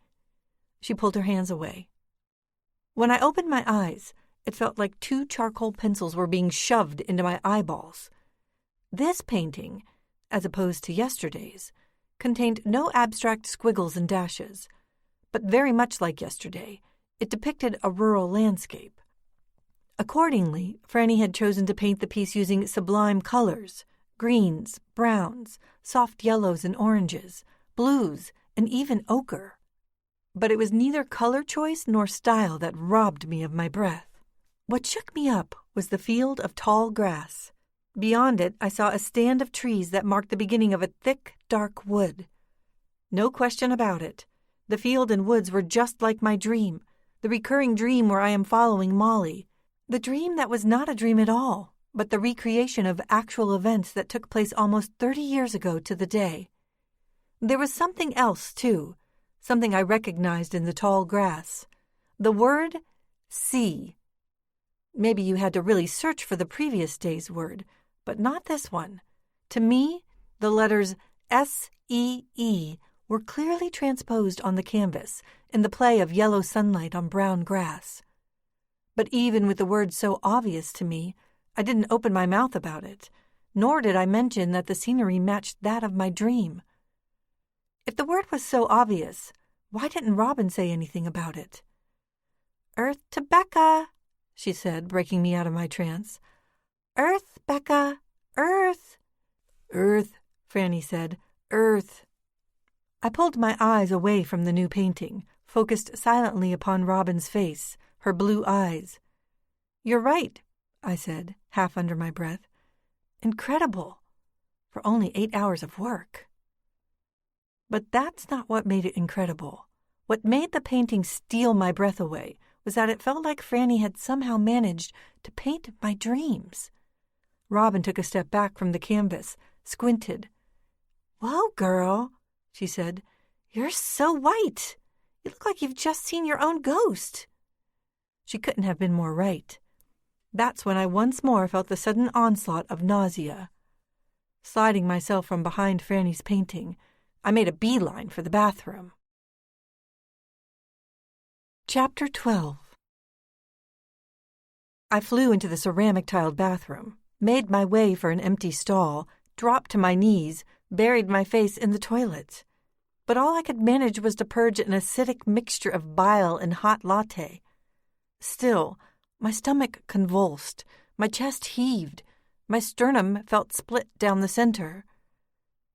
She pulled her hands away. When I opened my eyes, it felt like 2 charcoal pencils were being shoved into my eyeballs. This painting, as opposed to yesterday's, contained no abstract squiggles and dashes, but very much like yesterday, it depicted a rural landscape. Accordingly, Franny had chosen to paint the piece using sublime colors, greens, browns, soft yellows and oranges, blues, and even ochre. But it was neither color choice nor style that robbed me of my breath. What shook me up was the field of tall grass. Beyond it, I saw a stand of trees that marked the beginning of a thick, dark wood. No question about it. The field and woods were just like my dream, the recurring dream where I am following Molly. The dream that was not a dream at all, but the recreation of actual events that took place almost 30 years ago to the day. There was something else, too, something I recognized in the tall grass. The word see. Maybe you had to really search for the previous day's word, but not this one. To me, the letters S-E-E were clearly transposed on the canvas in the play of yellow sunlight on brown grass. But even with the word so obvious to me, I didn't open my mouth about it, nor did I mention that the scenery matched that of my dream. If the word was so obvious, why didn't Robin say anything about it? "Earth to Becca," she said, breaking me out of my trance. "Earth, Becca, earth." "Earth," Franny said, "earth." I pulled my eyes away from the new painting, focused silently upon Robin's face, her blue eyes. "You're right," I said, half under my breath. "Incredible, for only 8 hours of work." But that's not what made it incredible. What made the painting steal my breath away was that it felt like Franny had somehow managed to paint my dreams. Robin took a step back from the canvas, squinted. "Whoa, girl," she said. "You're so white. You look like you've just seen your own ghost." She couldn't have been more right. That's when I once more felt the sudden onslaught of nausea. Sliding myself from behind Franny's painting, I made a beeline for the bathroom. Chapter 12. I flew into the ceramic-tiled bathroom, made my way for an empty stall, dropped to my knees, buried my face in the toilet. But all I could manage was to purge an acidic mixture of bile and hot latte. Still, my stomach convulsed, my chest heaved, my sternum felt split down the center.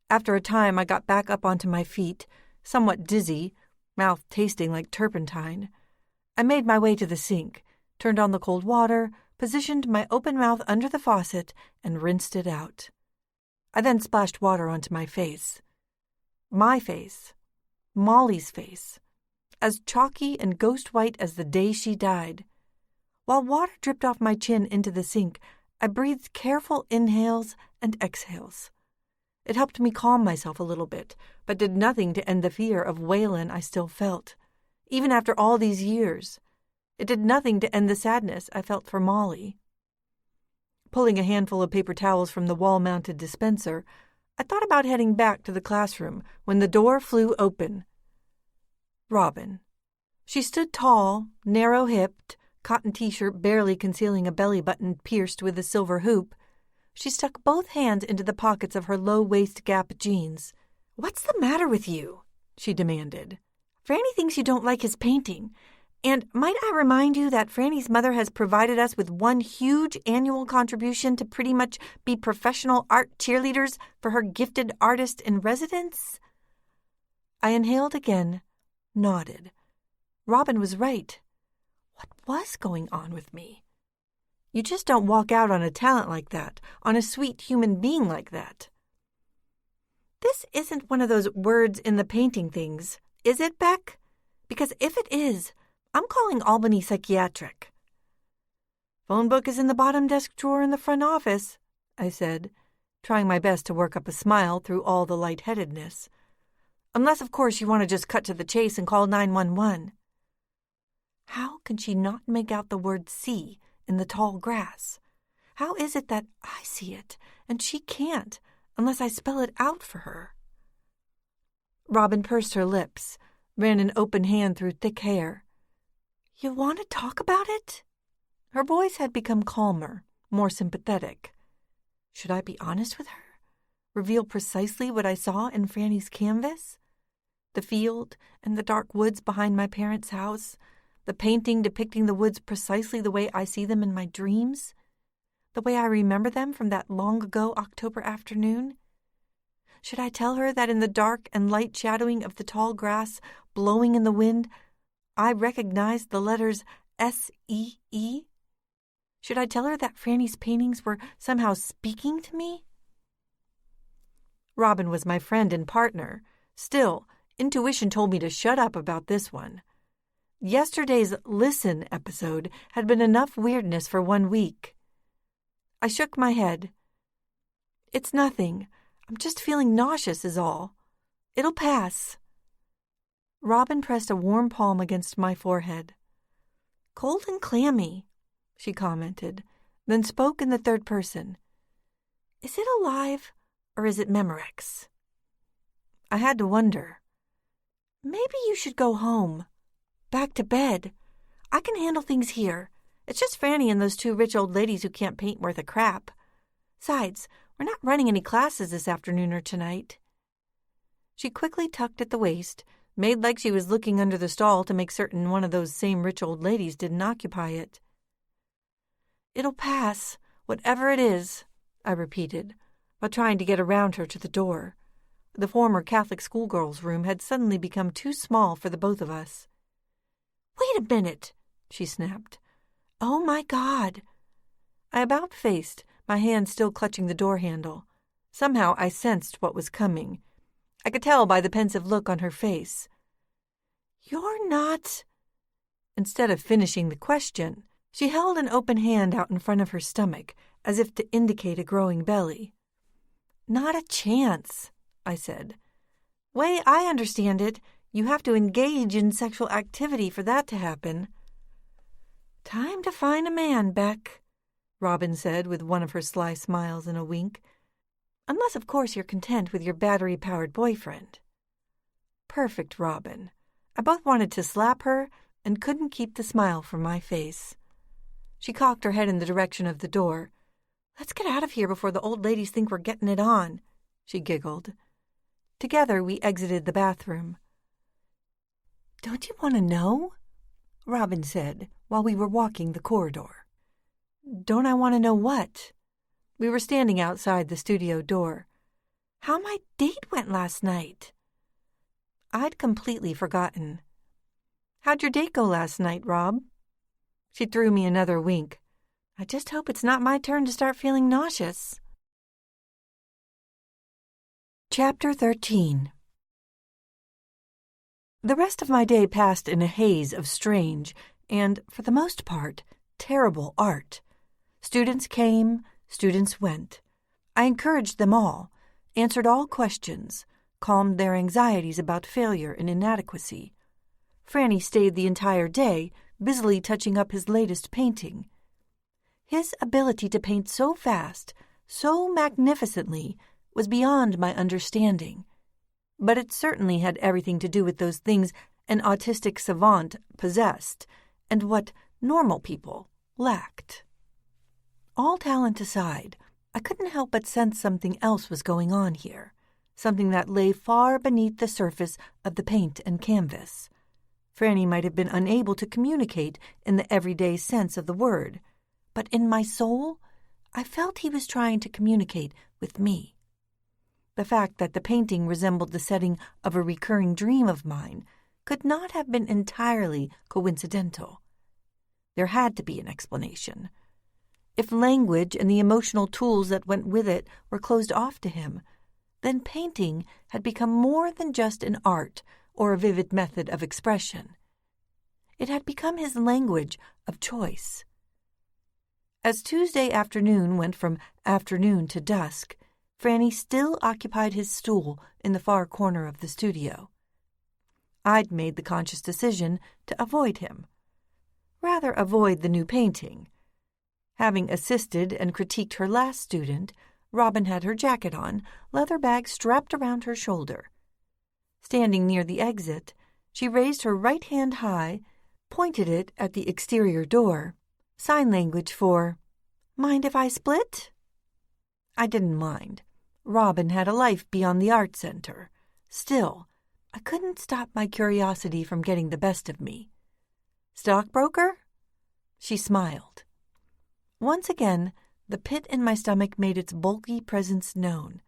After a time, I got back up onto my feet, somewhat dizzy, mouth tasting like turpentine. I made my way to the sink, turned on the cold water, positioned my open mouth under the faucet, and rinsed it out. I then splashed water onto my face. My face. Molly's face. As chalky and ghost-white as the day she died. While water dripped off my chin into the sink, I breathed careful inhales and exhales. It helped me calm myself a little bit, but did nothing to end the fear of Waylon I still felt, even after all these years. It did nothing to end the sadness I felt for Molly. Pulling a handful of paper towels from the wall-mounted dispenser, I thought about heading back to the classroom when the door flew open. Robin. She stood tall, narrow-hipped, cotton t-shirt barely concealing a belly button pierced with a silver hoop. She stuck both hands into the pockets of her low-waist Gap jeans. "What's the matter with you?" she demanded. "Franny thinks you don't like his painting. And might I remind you that Franny's mother has provided us with one huge annual contribution to pretty much be professional art cheerleaders for her gifted artist in residence?" I inhaled again, nodded. Robin was right. What was going on with me? You just don't walk out on a talent like that, on a sweet human being like that. This isn't one of those words in the painting things, is it, Beck? Because if it is, I'm calling Albany Psychiatric. "Phone book is in the bottom desk drawer in the front office," I said, trying my best to work up a smile through all the lightheadedness. "Unless, of course, you want to just cut to the chase and call 911. How can she not make out the word "see" in the tall grass? How is it that I see it, and she can't, unless I spell it out for her? Robin pursed her lips, ran an open hand through thick hair. "You want to talk about it?" Her voice had become calmer, more sympathetic. Should I be honest with her? Reveal precisely what I saw in Franny's canvas? The field and the dark woods behind my parents' house, the painting depicting the woods precisely the way I see them in my dreams, the way I remember them from that long-ago October afternoon? Should I tell her that in the dark and light shadowing of the tall grass blowing in the wind, I recognized the letters S-E-E? Should I tell her that Franny's paintings were somehow speaking to me? Robin was my friend and partner. Still, intuition told me to shut up about this one. Yesterday's Listen episode had been enough weirdness for 1 week. I shook my head. "It's nothing. I'm just feeling nauseous is all. It'll pass." Robin pressed a warm palm against my forehead. "Cold and clammy," she commented, then spoke in the third person. "Is it alive, or is it Memorex?" I had to wonder. "Maybe you should go home. Back to bed. I can handle things here. It's just Franny and those 2 rich old ladies who can't paint worth a crap. Besides, we're not running any classes this afternoon or tonight." She quickly tucked at the waist, made like she was looking under the stall to make certain one of those same rich old ladies didn't occupy it. "It'll pass, whatever it is," I repeated, while trying to get around her to the door. The former Catholic schoolgirl's room had suddenly become too small for the both of us. "Wait a minute," she snapped. "Oh, my God." I about-faced, my hand still clutching the door handle. Somehow I sensed what was coming. I could tell by the pensive look on her face. "You're not—" Instead of finishing the question, she held an open hand out in front of her stomach, as if to indicate a growing belly. "Not a chance," I said. "Way I understand it, you have to engage in sexual activity for that to happen." "Time to find a man, Beck," Robin said with one of her sly smiles and a wink. "Unless, of course, you're content with your battery-powered boyfriend." Perfect Robin. I both wanted to slap her and couldn't keep the smile from my face. She cocked her head in the direction of the door. "Let's get out of here before the old ladies think we're getting it on," she giggled. Together we exited the bathroom. "Don't you want to know?" Robin said while we were walking the corridor. "Don't I want to know what?" We were standing outside the studio door. "How my date went last night." I'd completely forgotten. "How'd your date go last night, Rob?" She threw me another wink. I just hope it's not my turn to start feeling nauseous. Chapter 13. The rest of my day passed in a haze of strange and, for the most part, terrible art. Students came, students went. I encouraged them all, answered all questions, calmed their anxieties about failure and inadequacy. Franny stayed the entire day, busily touching up his latest painting. His ability to paint so fast, so magnificently, was beyond my understanding. But it certainly had everything to do with those things an autistic savant possessed, and what normal people lacked. All talent aside, I couldn't help but sense something else was going on here, something that lay far beneath the surface of the paint and canvas. Franny might have been unable to communicate in the everyday sense of the word, but in my soul, I felt he was trying to communicate with me. The fact that the painting resembled the setting of a recurring dream of mine could not have been entirely coincidental. There had to be an explanation. If language and the emotional tools that went with it were closed off to him, then painting had become more than just an art or a vivid method of expression. It had become his language of choice. As Tuesday afternoon went from afternoon to dusk, Franny still occupied his stool in the far corner of the studio. I'd made the conscious decision to avoid him. rather avoid the new painting. Having assisted and critiqued her last student, Robin had her jacket on, leather bag strapped around her shoulder. Standing near the exit, she raised her right hand high, pointed it at the exterior door, sign language for, "Mind if I split?" I didn't mind. Robin had a life beyond the art center. Still, I couldn't stop my curiosity from getting the best of me. "Stockbroker?" She smiled. Once again, the pit in my stomach made its bulky presence known.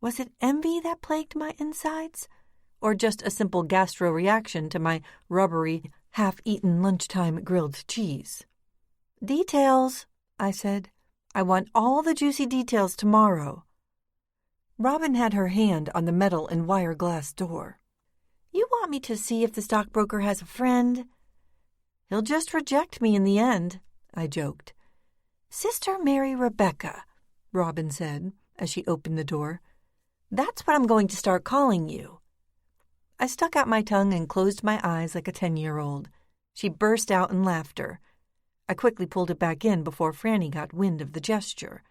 Was it envy that plagued my insides? Or just a simple gastro reaction to my rubbery, half-eaten lunchtime grilled cheese? "Details," I said. "I want all the juicy details tomorrow." Robin had her hand on the metal and wire glass door. "You want me to see if the stockbroker has a friend?" "He'll just reject me in the end," I joked. "Sister Mary Rebecca," Robin said as she opened the door. "That's what I'm going to start calling you." I stuck out my tongue and closed my eyes like a 10-year-old. She burst out in laughter. I quickly pulled it back in before Franny got wind of the gesture.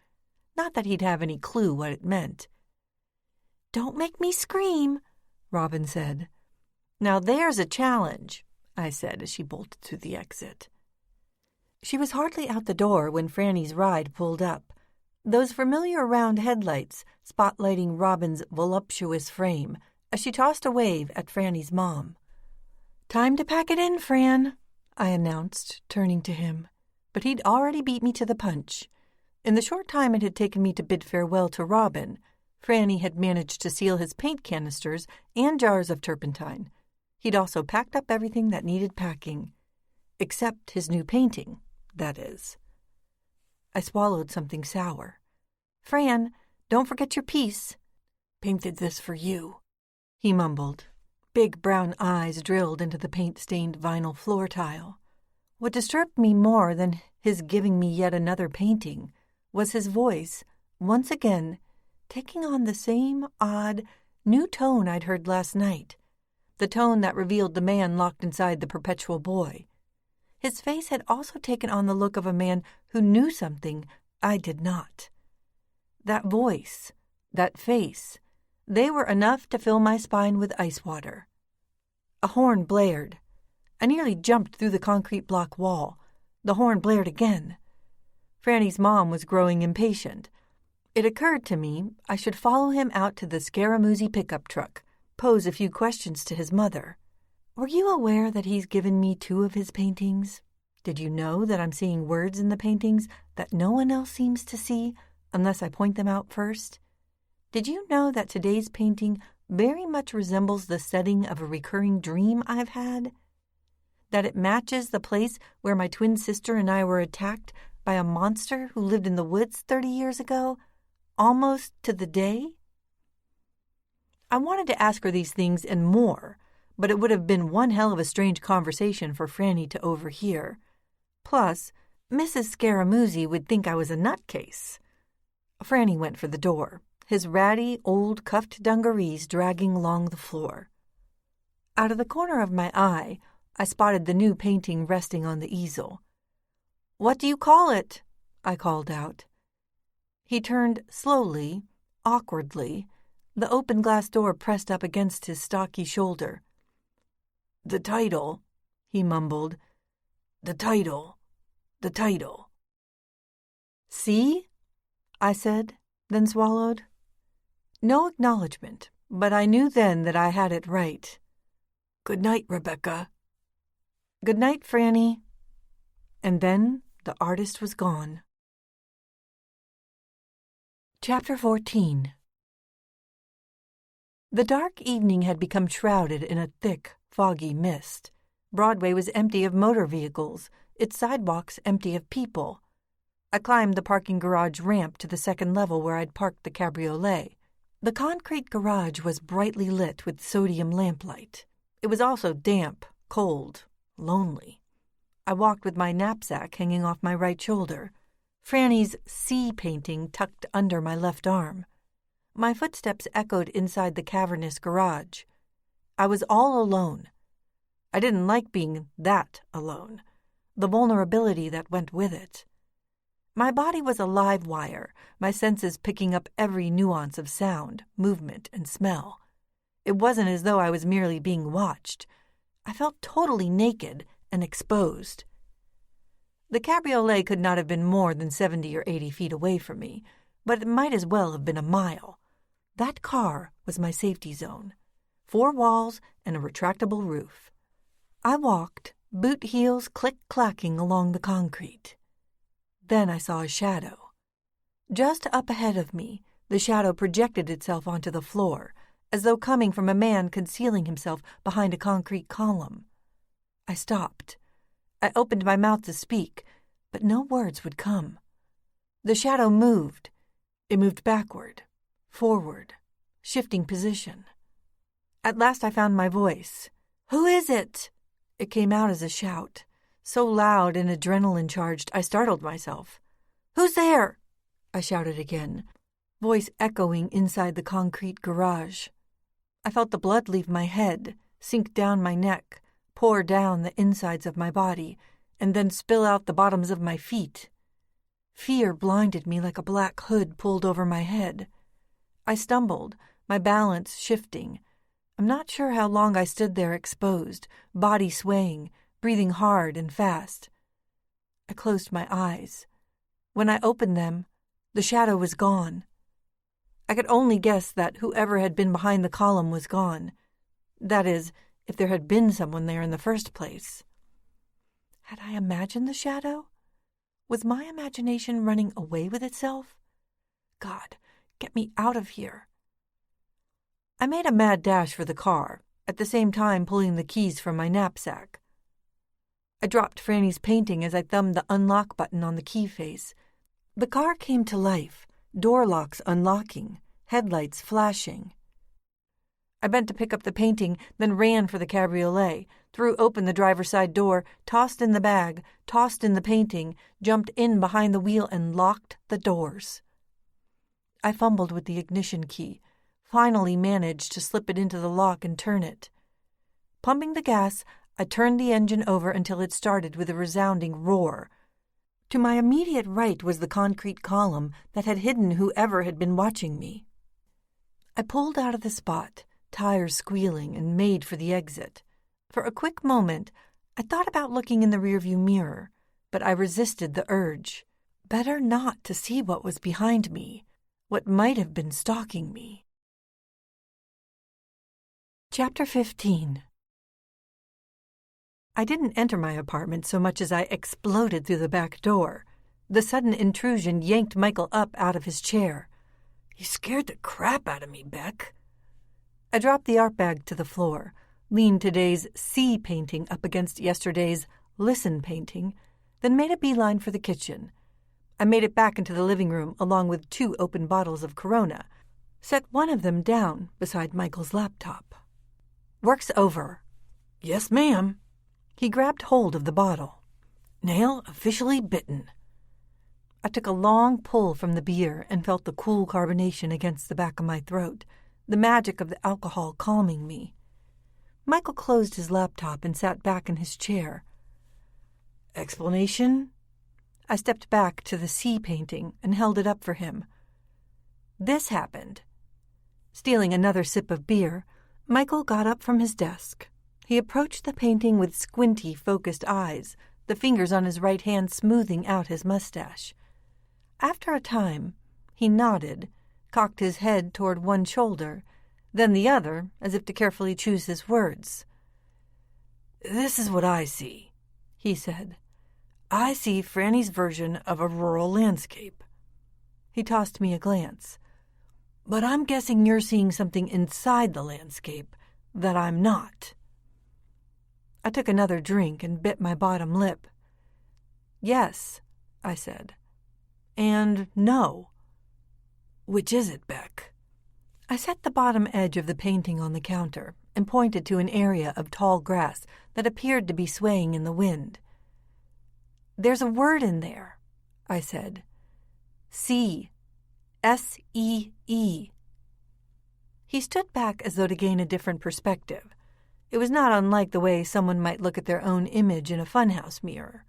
Not that he'd have any clue what it meant. "Don't make me scream," Robin said. "Now there's a challenge," I said as she bolted through the exit. She was hardly out the door when Franny's ride pulled up. Those familiar round headlights spotlighting Robin's voluptuous frame as she tossed a wave at Franny's mom. "Time to pack it in, Fran," I announced, turning to him. But he'd already beat me to the punch. In the short time it had taken me to bid farewell to Robin, Franny had managed to seal his paint canisters and jars of turpentine. He'd also packed up everything that needed packing. Except his new painting, that is. I swallowed something sour. "Fran, don't forget your piece." "Painted this for you," he mumbled. Big brown eyes drilled into the paint-stained vinyl floor tile. What disturbed me more than his giving me yet another painting was his voice, once again, taking on the same odd, new tone I'd heard last night, the tone that revealed the man locked inside the perpetual boy. His face had also taken on the look of a man who knew something I did not. That voice, that face, they were enough to fill my spine with ice water. A horn blared. I nearly jumped through the concrete block wall. The horn blared again. Franny's mom was growing impatient. It occurred to me I should follow him out to the Scaramucci pickup truck, pose a few questions to his mother. "Were you aware that he's given me 2 of his paintings? Did you know that I'm seeing words in the paintings that no one else seems to see unless I point them out first? Did you know that today's painting very much resembles the setting of a recurring dream I've had? That it matches the place where my twin sister and I were attacked by a monster who lived in the woods 30 years ago, almost to the day?" I wanted to ask her these things and more, but it would have been one hell of a strange conversation for Franny to overhear. Plus, Mrs. Scaramucci would think I was a nutcase. Franny went for the door, his ratty, old cuffed dungarees dragging along the floor. Out of the corner of my eye, I spotted the new painting resting on the easel. "What do you call it?" I called out. He turned slowly, awkwardly, the open glass door pressed up against his stocky shoulder. "The title," he mumbled. "The title. The title." "See?" I said, then swallowed. No acknowledgement, but I knew then that I had it right. "Good night, Rebecca." "Good night, Franny." And then the artist was gone. Chapter 14. The dark evening had become shrouded in a thick, foggy mist. Broadway was empty of motor vehicles, its sidewalks empty of people. I climbed the parking garage ramp to the second level where I'd parked the cabriolet. The concrete garage was brightly lit with sodium lamplight. It was also damp, cold, lonely. I walked with my knapsack hanging off my right shoulder, Franny's sea painting tucked under my left arm. My footsteps echoed inside the cavernous garage. I was all alone. I didn't like being that alone, the vulnerability that went with it. My body was a live wire, my senses picking up every nuance of sound, movement, and smell. It wasn't as though I was merely being watched. I felt totally naked and exposed. The cabriolet could not have been more than 70 or 80 feet away from me, but it might as well have been a mile. That car was my safety zone. 4 walls and a retractable roof. I walked, boot heels click-clacking along the concrete. Then I saw a shadow. Just up ahead of me, the shadow projected itself onto the floor, as though coming from a man concealing himself behind a concrete column. I stopped. I opened my mouth to speak, but no words would come. The shadow moved. It moved backward, forward, shifting position. At last I found my voice. "Who is it?" It came out as a shout, so loud and adrenaline-charged I startled myself. "Who's there?" I shouted again, voice echoing inside the concrete garage. I felt the blood leave my head, sink down my neck, pour down the insides of my body, and then spill out the bottoms of my feet. Fear blinded me like a black hood pulled over my head. I stumbled, my balance shifting. I'm not sure how long I stood there exposed, body swaying, breathing hard and fast. I closed my eyes. When I opened them, the shadow was gone. I could only guess that whoever had been behind the column was gone. That is, if there had been someone there in the first place. Had I imagined the shadow? Was my imagination running away with itself? God, get me out of here. I made a mad dash for the car, at the same time pulling the keys from my knapsack. I dropped Franny's painting as I thumbed the unlock button on the key face. The car came to life, door locks unlocking, headlights flashing. I bent to pick up the painting, then ran for the cabriolet, threw open the driver's side door, tossed in the bag, tossed in the painting, jumped in behind the wheel, and locked the doors. I fumbled with the ignition key, finally managed to slip it into the lock and turn it. Pumping the gas, I turned the engine over until it started with a resounding roar. To my immediate right was the concrete column that had hidden whoever had been watching me. I pulled out of the spot, tires squealing, and made for the exit. For a quick moment, I thought about looking in the rearview mirror, but I resisted the urge. Better not to see what was behind me, what might have been stalking me. Chapter 15. I didn't enter my apartment so much as I exploded through the back door. The sudden intrusion yanked Michael up out of his chair. "You scared the crap out of me, Beck." I dropped the art bag to the floor, leaned today's See painting up against yesterday's Listen painting, then made a beeline for the kitchen. I made it back into the living room along with 2 open bottles of Corona, set one of them down beside Michael's laptop. "Work's over." "Yes, ma'am." He grabbed hold of the bottle. "Nail officially bitten." I took a long pull from the beer and felt the cool carbonation against the back of my throat, the magic of the alcohol calming me. Michael closed his laptop and sat back in his chair. "Explanation?" I stepped back to the See painting and held it up for him. "This happened." Stealing another sip of beer, Michael got up from his desk. He approached the painting with squinty, focused eyes, the fingers on his right hand smoothing out his mustache. After a time, he nodded, cocked his head toward one shoulder, then the other, as if to carefully choose his words. "This is what I see," he said. "I see Franny's version of a rural landscape." He tossed me a glance. "But I'm guessing you're seeing something inside the landscape that I'm not." I took another drink and bit my bottom lip. "Yes," I said. "And no." "Which is it, Beck?" I set the bottom edge of the painting on the counter and pointed to an area of tall grass that appeared to be swaying in the wind. "There's a word in there," I said. "See. S-E-E." He stood back as though to gain a different perspective. It was not unlike the way someone might look at their own image in a funhouse mirror.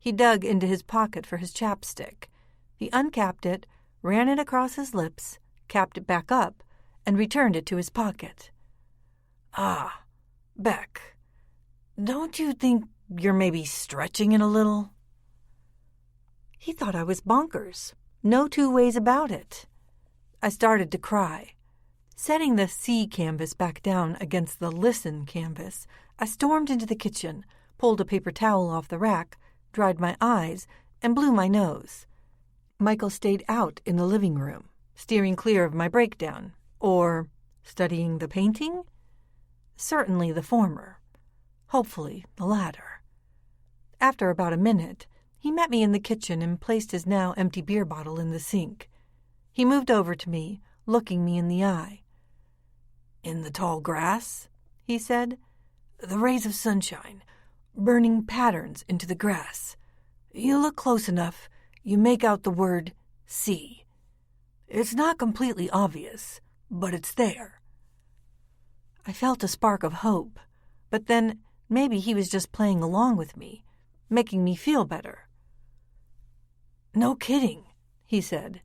He dug into his pocket for his chapstick. He uncapped it, ran it across his lips, capped it back up, and returned it to his pocket. "Ah, Beck, don't you think you're maybe stretching it a little?" He thought I was bonkers. No two ways about it. I started to cry. Setting the see canvas back down against the listen canvas, I stormed into the kitchen, pulled a paper towel off the rack, dried my eyes, and blew my nose. Michael stayed out in the living room, steering clear of my breakdown, or studying the painting? Certainly the former. Hopefully the latter. After about a minute, he met me in the kitchen and placed his now empty beer bottle in the sink. He moved over to me, looking me in the eye. "In the tall grass," he said. "The rays of sunshine, burning patterns into the grass. You look close enough, you make out the word see. It's not completely obvious, but it's there." I felt a spark of hope, but then maybe he was just playing along with me, making me feel better. "No kidding," he said.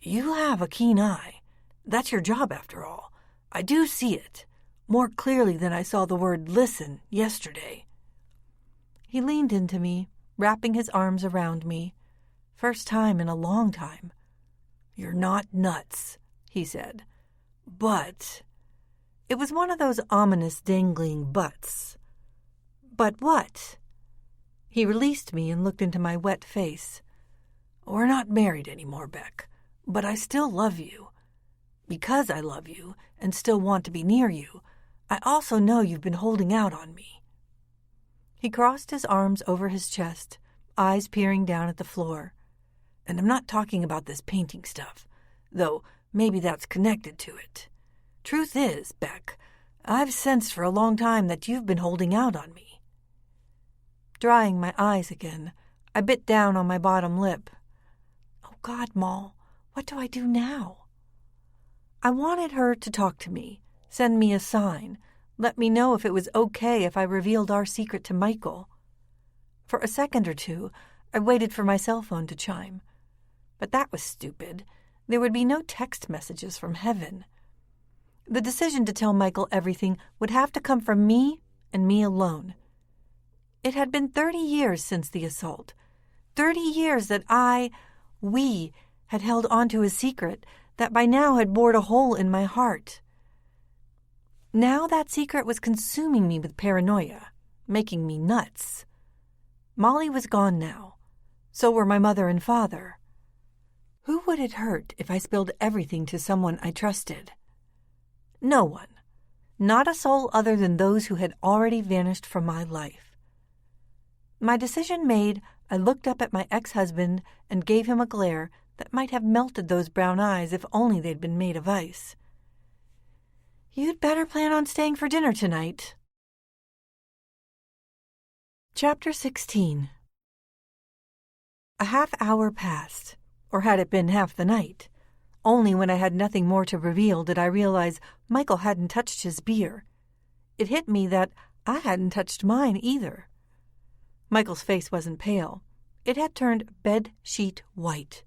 "You have a keen eye. That's your job, after all. I do see it, more clearly than I saw the word listen yesterday." He leaned into me, wrapping his arms around me. First time in a long time. "You're not nuts," he said. "But..." It was one of those ominous dangling buts. "But what?" He released me and looked into my wet face. "We're not married anymore, Beck, but I still love you. Because I love you and still want to be near you, I also know you've been holding out on me." He crossed his arms over his chest, eyes peering down at the floor. "And I'm not talking about this painting stuff, though maybe that's connected to it. Truth is, Beck, I've sensed for a long time that you've been holding out on me." Drying my eyes again, I bit down on my bottom lip. Oh God, Moll, what do I do now? I wanted her to talk to me, send me a sign, let me know if it was okay if I revealed our secret to Michael. For a second or two, I waited for my cell phone to chime. But that was stupid. There would be no text messages from heaven. The decision to tell Michael everything would have to come from me and me alone. It had been 30 years since the assault. 30 years that we had held onto a secret that by now had bored a hole in my heart. Now that secret was consuming me with paranoia, making me nuts. Molly was gone now. So were my mother and father. Who would it hurt if I spilled everything to someone I trusted? No one. Not a soul other than those who had already vanished from my life. My decision made, I looked up at my ex-husband and gave him a glare that might have melted those brown eyes if only they'd been made of ice. "You'd better plan on staying for dinner tonight." Chapter 16. A half hour passed, or had it been half the night. Only when I had nothing more to reveal did I realize Michael hadn't touched his beer. It hit me that I hadn't touched mine either. Michael's face wasn't pale. It had turned bed-sheet white.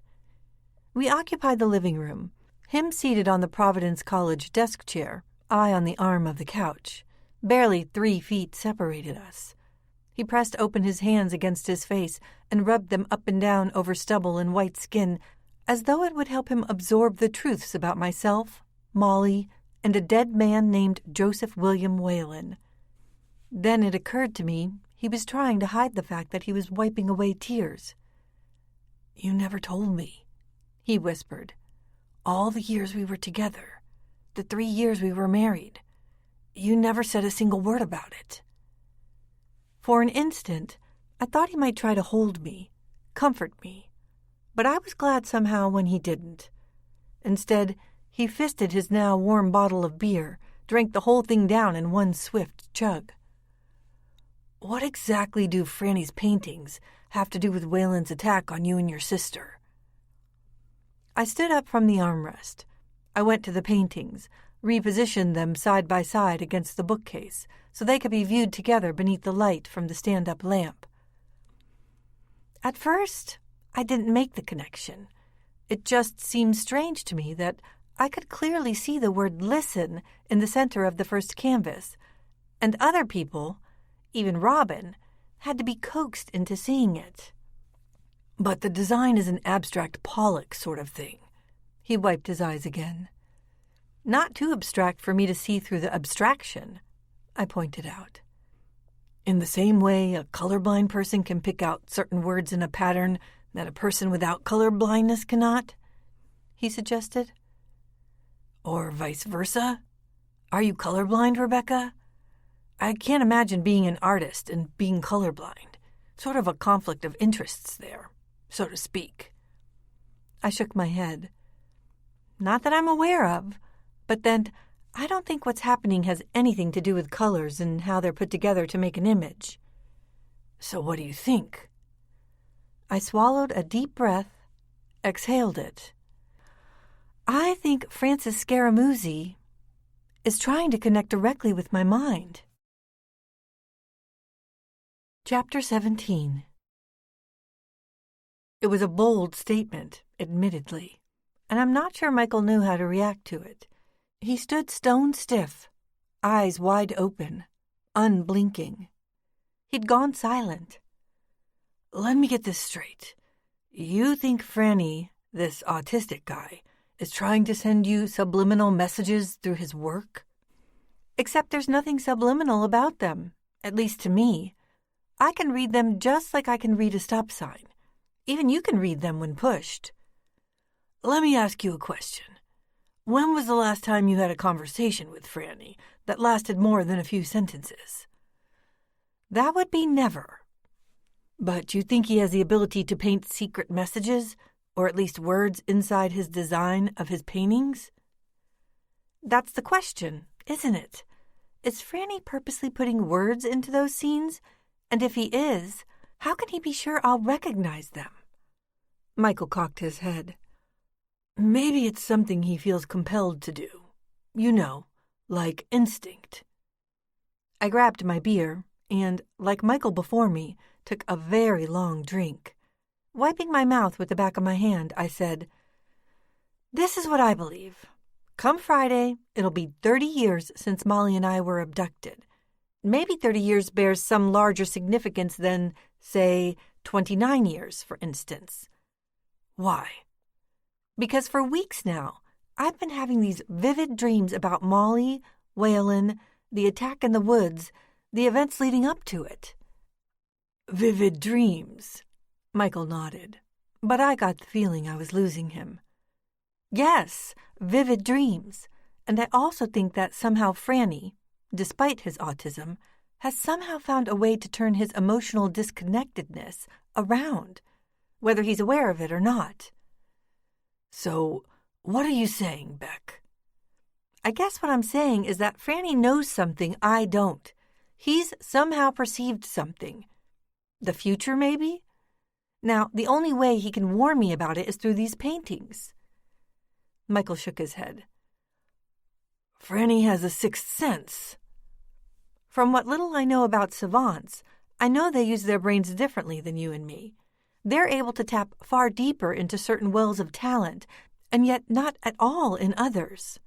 We occupied the living room, him seated on the Providence College desk chair, I on the arm of the couch. Barely 3 feet separated us. He pressed open his hands against his face and rubbed them up and down over stubble and white skin, as though it would help him absorb the truths about myself, Molly, and a dead man named Joseph William Whalen. Then it occurred to me he was trying to hide the fact that he was wiping away tears. "You never told me," he whispered. "All the years we were together, the 3 years we were married. You never said a single word about it." For an instant, I thought he might try to hold me, comfort me, but I was glad somehow when he didn't. Instead, he fisted his now warm bottle of beer, drank the whole thing down in one swift chug. "What exactly do Franny's paintings have to do with Whalen's attack on you and your sister?" I stood up from the armrest. I went to the paintings, repositioned them side by side against the bookcase so they could be viewed together beneath the light from the stand-up lamp. At first, I didn't make the connection. It just seemed strange to me that I could clearly see the word listen in the center of the first canvas, and other people, even Robin, had to be coaxed into seeing it. But the design is an abstract Pollock sort of thing. He wiped his eyes again. Not too abstract for me to see through the abstraction, I pointed out. In the same way a colorblind person can pick out certain words in a pattern that a person without color blindness cannot, he suggested. Or vice versa? Are you colorblind, Rebecca? I can't imagine being an artist and being colorblind. Sort of a conflict of interests there, so to speak. I shook my head. Not that I'm aware of, but then I don't think what's happening has anything to do with colors and how they're put together to make an image. So what do you think? I swallowed a deep breath, exhaled it. I think Francis Scaramucci is trying to connect directly with my mind. Chapter 17. It was a bold statement, admittedly, and I'm not sure Michael knew how to react to it. He stood stone stiff, eyes wide open, unblinking. He'd gone silent. Let me get this straight. You think Franny, this autistic guy, is trying to send you subliminal messages through his work? Except there's nothing subliminal about them, at least to me. I can read them just like I can read a stop sign. Even you can read them when pushed. Let me ask you a question. When was the last time you had a conversation with Franny that lasted more than a few sentences? That would be never. But you think he has the ability to paint secret messages, or at least words inside his design of his paintings? That's the question, isn't it? Is Franny purposely putting words into those scenes? And if he is, how can he be sure I'll recognize them? Michael cocked his head. Maybe it's something he feels compelled to do. You know, like instinct. I grabbed my beer and, like Michael before me, took a very long drink. Wiping my mouth with the back of my hand, I said, This is what I believe. Come Friday, it'll be 30 years since Molly and I were abducted. Maybe 30 years bears some larger significance than, say, 29 years, for instance. Why? Because for weeks now, I've been having these vivid dreams about Molly, Waylon, the attack in the woods, the events leading up to it. Vivid dreams, Michael nodded, but I got the feeling I was losing him. Yes, vivid dreams, and I also think that somehow Franny, despite his autism, has somehow found a way to turn his emotional disconnectedness around, whether he's aware of it or not. So, what are you saying, Beck? I guess what I'm saying is that Franny knows something I don't. He's somehow perceived something. The future, maybe? Now, the only way he can warn me about it is through these paintings. Michael shook his head. Franny has a sixth sense. From what little I know about savants, I know they use their brains differently than you and me. They're able to tap far deeper into certain wells of talent, and yet not at all in others.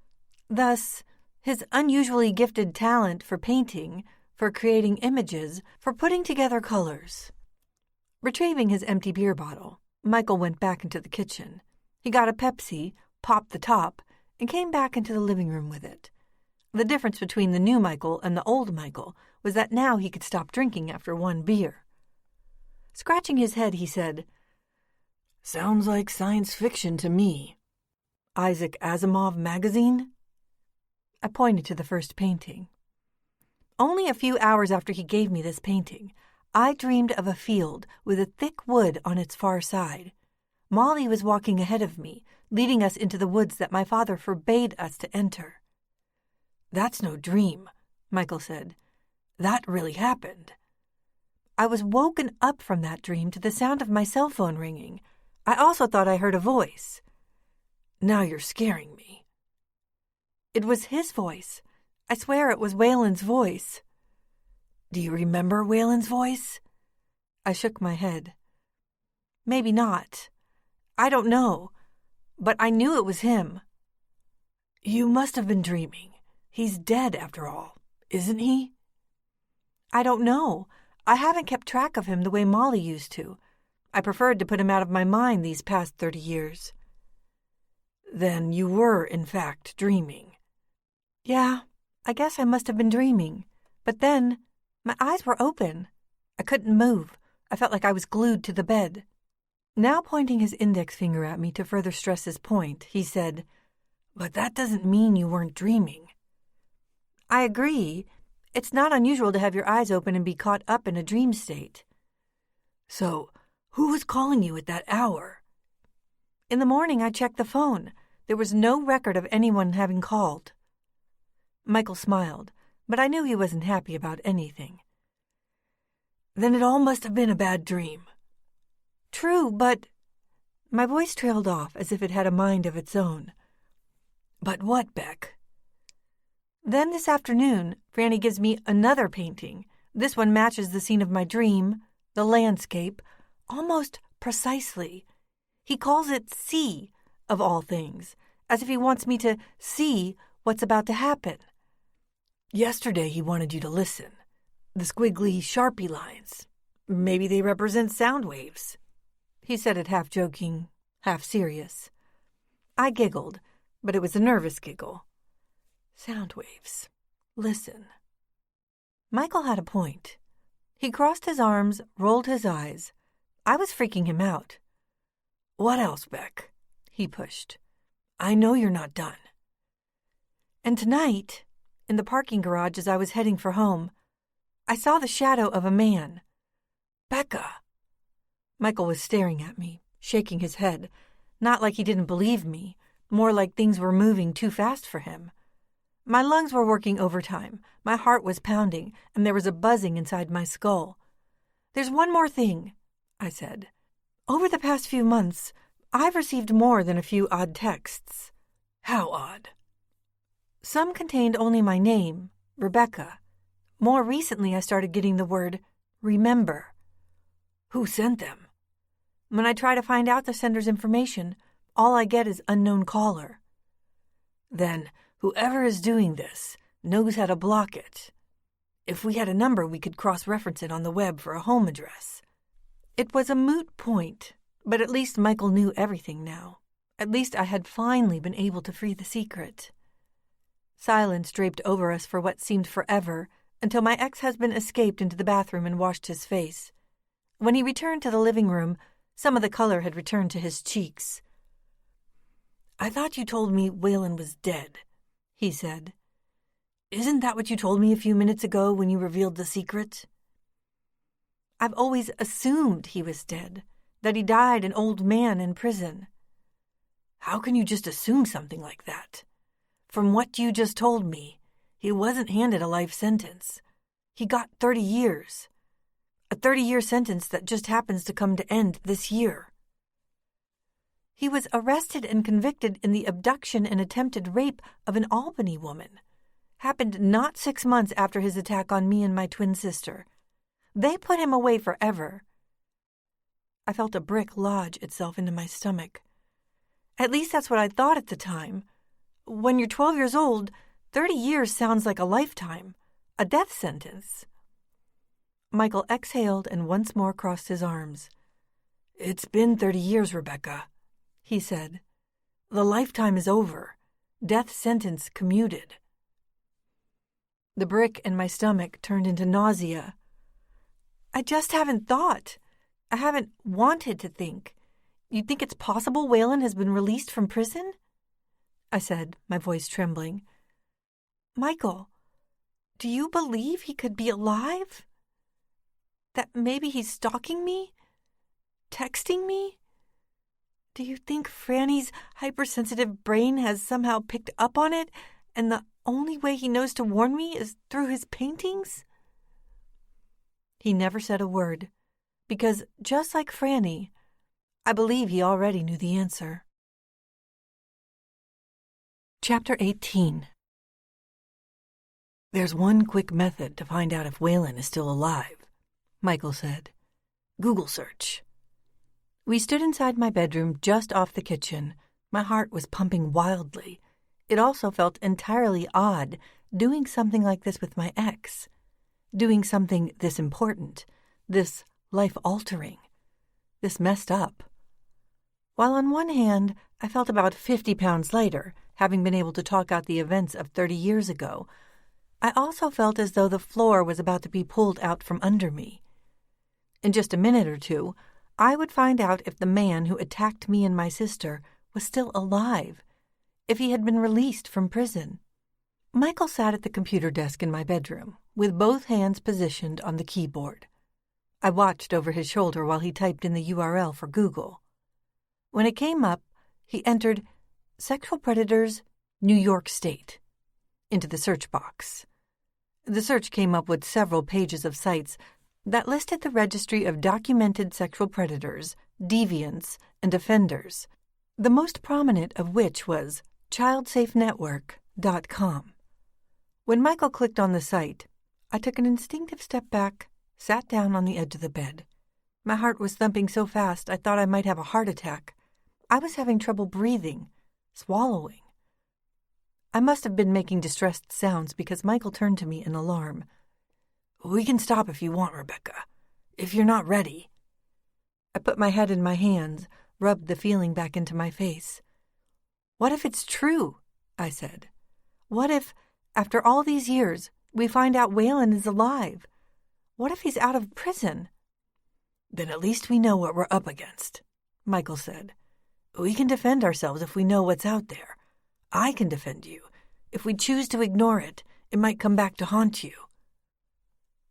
Thus, his unusually gifted talent for painting, for creating images, for putting together colors. Retrieving his empty beer bottle, Michael went back into the kitchen. He got a Pepsi, popped the top, and came back into the living room with it. The difference between the new Michael and the old Michael was that now he could stop drinking after one beer. Scratching his head, he said, Sounds like science fiction to me. Isaac Asimov magazine? I pointed to the first painting. Only a few hours after he gave me this painting, I dreamed of a field with a thick wood on its far side. Molly was walking ahead of me, leading us into the woods that my father forbade us to enter. That's no dream, Michael said. That really happened. I was woken up from that dream to the sound of my cell phone ringing. I also thought I heard a voice. Now you're scaring me. It was his voice. I swear it was Waylon's voice. Do you remember Waylon's voice? I shook my head. Maybe not. I don't know. But I knew it was him. You must have been dreaming. He's dead, after all, isn't he? I don't know. I haven't kept track of him the way Molly used to. I preferred to put him out of my mind these past 30 years. Then you were, in fact, dreaming. Yeah, I guess I must have been dreaming. But then, my eyes were open. I couldn't move. I felt like I was glued to the bed. Now pointing his index finger at me to further stress his point, he said, But that doesn't mean you weren't dreaming. I agree. It's not unusual to have your eyes open and be caught up in a dream state. So, who was calling you at that hour? In the morning, I checked the phone. There was no record of anyone having called. Michael smiled, but I knew he wasn't happy about anything. Then it all must have been a bad dream. True, but... My voice trailed off as if it had a mind of its own. But what, Beck? Then this afternoon, Franny gives me another painting. This one matches the scene of my dream, the landscape, almost precisely. He calls it see, of all things, as if he wants me to see what's about to happen. Yesterday he wanted you to listen. The squiggly, sharpie lines. Maybe they represent sound waves. He said it half joking, half serious. I giggled, but it was a nervous giggle. Sound waves. Listen. Michael had a point. He crossed his arms, rolled his eyes. I was freaking him out. What else, Beck? He pushed. I know you're not done. And tonight, in the parking garage as I was heading for home, I saw the shadow of a man. Becca! Michael was staring at me, shaking his head, not like he didn't believe me, more like things were moving too fast for him. My lungs were working overtime, my heart was pounding, and there was a buzzing inside my skull. There's one more thing, I said. Over the past few months, I've received more than a few odd texts. How odd? Some contained only my name, Rebecca. More recently, I started getting the word remember. Who sent them? When I try to find out the sender's information, all I get is unknown caller. Then, whoever is doing this knows how to block it. If we had a number, we could cross-reference it on the web for a home address. It was a moot point, but at least Michael knew everything now. At least I had finally been able to free the secret. Silence draped over us for what seemed forever, until my ex-husband escaped into the bathroom and washed his face. When he returned to the living room, some of the color had returned to his cheeks. I thought you told me Waylon was dead, he said. Isn't that what you told me a few minutes ago when you revealed the secret? I've always assumed he was dead, that he died an old man in prison. How can you just assume something like that? From what you just told me, he wasn't handed a life sentence. He got 30 years. A 30-year sentence that just happens to come to end this year. He was arrested and convicted in the abduction and attempted rape of an Albany woman. Happened not 6 months after his attack on me and my twin sister. They put him away forever. I felt a brick lodge itself into my stomach. At least that's what I thought at the time. When you're 12 years old, 30 years sounds like a lifetime, a death sentence. Michael exhaled and once more crossed his arms. It's been 30 years, Rebecca, he said. The lifetime is over. Death sentence commuted. The brick in my stomach turned into nausea. I just haven't thought. I haven't wanted to think. You think it's possible Waylon has been released from prison? I said, my voice trembling. Michael, do you believe he could be alive? That maybe he's stalking me? Texting me? Do you think Franny's hypersensitive brain has somehow picked up on it, and the only way he knows to warn me is through his paintings? He never said a word, because just like Franny, I believe he already knew the answer. Chapter 18. There's one quick method to find out if Waylon is still alive, Michael said. Google search. We stood inside my bedroom just off the kitchen. My heart was pumping wildly. It also felt entirely odd doing something like this with my ex. Doing something this important, this life-altering, this messed up. While on one hand, I felt about 50 pounds lighter, having been able to talk out the events of 30 years ago, I also felt as though the floor was about to be pulled out from under me. In just a minute or two, I would find out if the man who attacked me and my sister was still alive, if he had been released from prison. Michael sat at the computer desk in my bedroom, with both hands positioned on the keyboard. I watched over his shoulder while he typed in the URL for Google. When it came up, he entered Sexual Predators, New York State into the search box. The search came up with several pages of sites that listed the registry of documented sexual predators, deviants, and offenders, the most prominent of which was ChildSafeNetwork.com. When Michael clicked on the site, I took an instinctive step back, sat down on the edge of the bed. My heart was thumping so fast I thought I might have a heart attack. I was having trouble breathing, swallowing. I must have been making distressed sounds because Michael turned to me in alarm. "We can stop if you want, Rebecca. If you're not ready." I put my head in my hands, rubbed the feeling back into my face. "What if it's true?" I said. "What if, after all these years, we find out Waylon is alive? What if he's out of prison?" "Then at least we know what we're up against," Michael said. "We can defend ourselves if we know what's out there. I can defend you. If we choose to ignore it, it might come back to haunt you."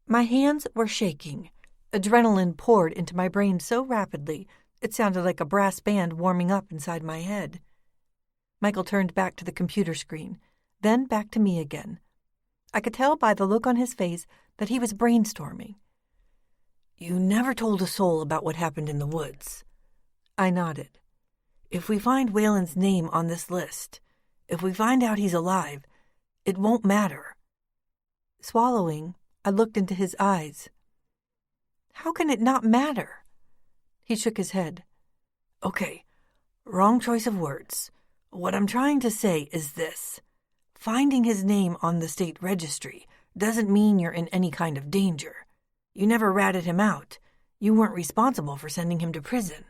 My hands were shaking. Adrenaline poured into my brain so rapidly it sounded like a brass band warming up inside my head. Michael turned back to the computer screen, then back to me again. I could tell by the look on his face that he was brainstorming. "You never told a soul about what happened in the woods." I nodded. "If we find Waylon's name on this list, if we find out he's alive, it won't matter." Swallowing, I looked into his eyes. "How can it not matter?" He shook his head. "Okay, wrong choice of words. What I'm trying to say is this. Finding his name on the state registry doesn't mean you're in any kind of danger. You never ratted him out. You weren't responsible for sending him to prison.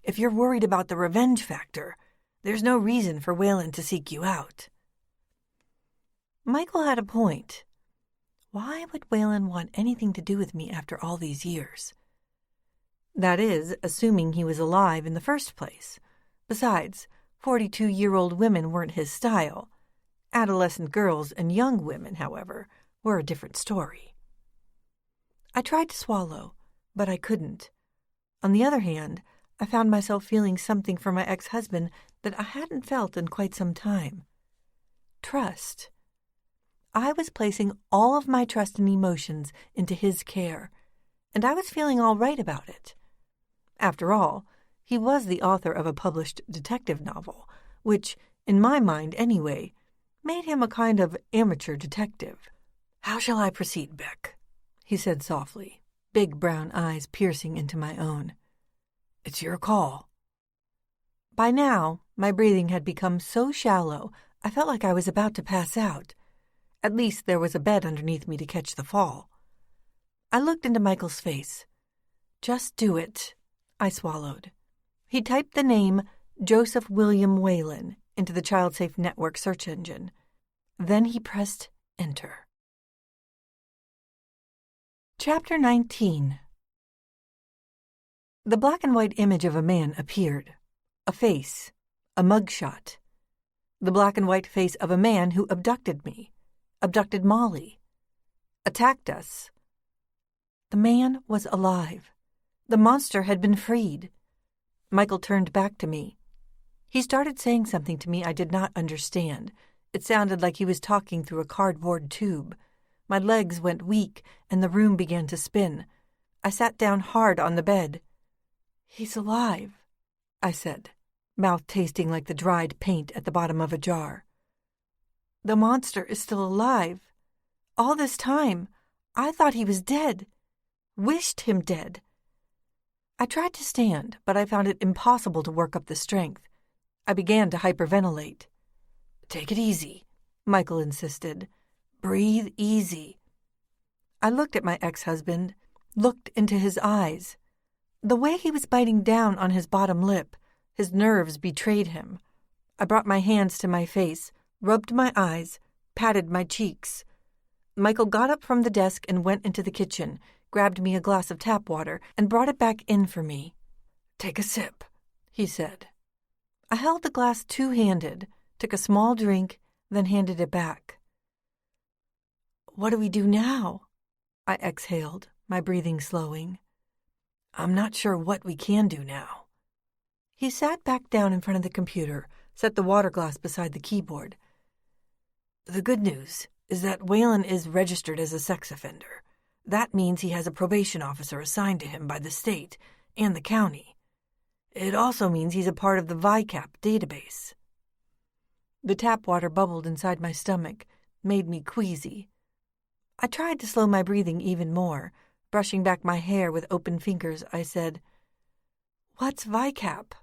If you're worried about the revenge factor, there's no reason for Waylon to seek you out." Michael had a point. Why would Waylon want anything to do with me after all these years? That is, assuming he was alive in the first place. Besides, 42-year-old women weren't his style. Adolescent girls and young women, however, were a different story. I tried to swallow, but I couldn't. On the other hand, I found myself feeling something for my ex-husband that I hadn't felt in quite some time. Trust. I was placing all of my trust and emotions into his care, and I was feeling all right about it. After all, he was the author of a published detective novel, which, in my mind anyway, made him a kind of amateur detective. "How shall I proceed, Beck?" he said softly, big brown eyes piercing into my own. "It's your call." By now, my breathing had become so shallow I felt like I was about to pass out. At least there was a bed underneath me to catch the fall. I looked into Michael's face. "Just do it," I swallowed. He typed the name Joseph William Waylon into the Child Safe Network search engine. Then he pressed Enter. Chapter 19. The black and white image of a man appeared. A face. A mugshot. The black and white face of a man who abducted me. Abducted Molly. Attacked us. The man was alive. The monster had been freed. Michael turned back to me. He started saying something to me I did not understand. It sounded like he was talking through a cardboard tube. My legs went weak, and the room began to spin. I sat down hard on the bed. "He's alive," I said, mouth tasting like the dried paint at the bottom of a jar. "The monster is still alive. All this time, I thought he was dead. Wished him dead." I tried to stand, but I found it impossible to work up the strength. I began to hyperventilate. "Take it easy," Michael insisted. "Breathe easy." I looked at my ex-husband, looked into his eyes. The way he was biting down on his bottom lip, his nerves betrayed him. I brought my hands to my face, rubbed my eyes, patted my cheeks. Michael got up from the desk and went into the kitchen, grabbed me a glass of tap water, and brought it back in for me. "Take a sip," he said. I held the glass two-handed, took a small drink, then handed it back. "What do we do now?" I exhaled, my breathing slowing. "I'm not sure what we can do now." He sat back down in front of the computer, set the water glass beside the keyboard. "The good news is that Whalen is registered as a sex offender. That means he has a probation officer assigned to him by the state and the county. It also means he's a part of the VICAP database." The tap water bubbled inside my stomach, made me queasy. I tried to slow my breathing even more. Brushing back my hair with open fingers, I said, "What's VICAP?"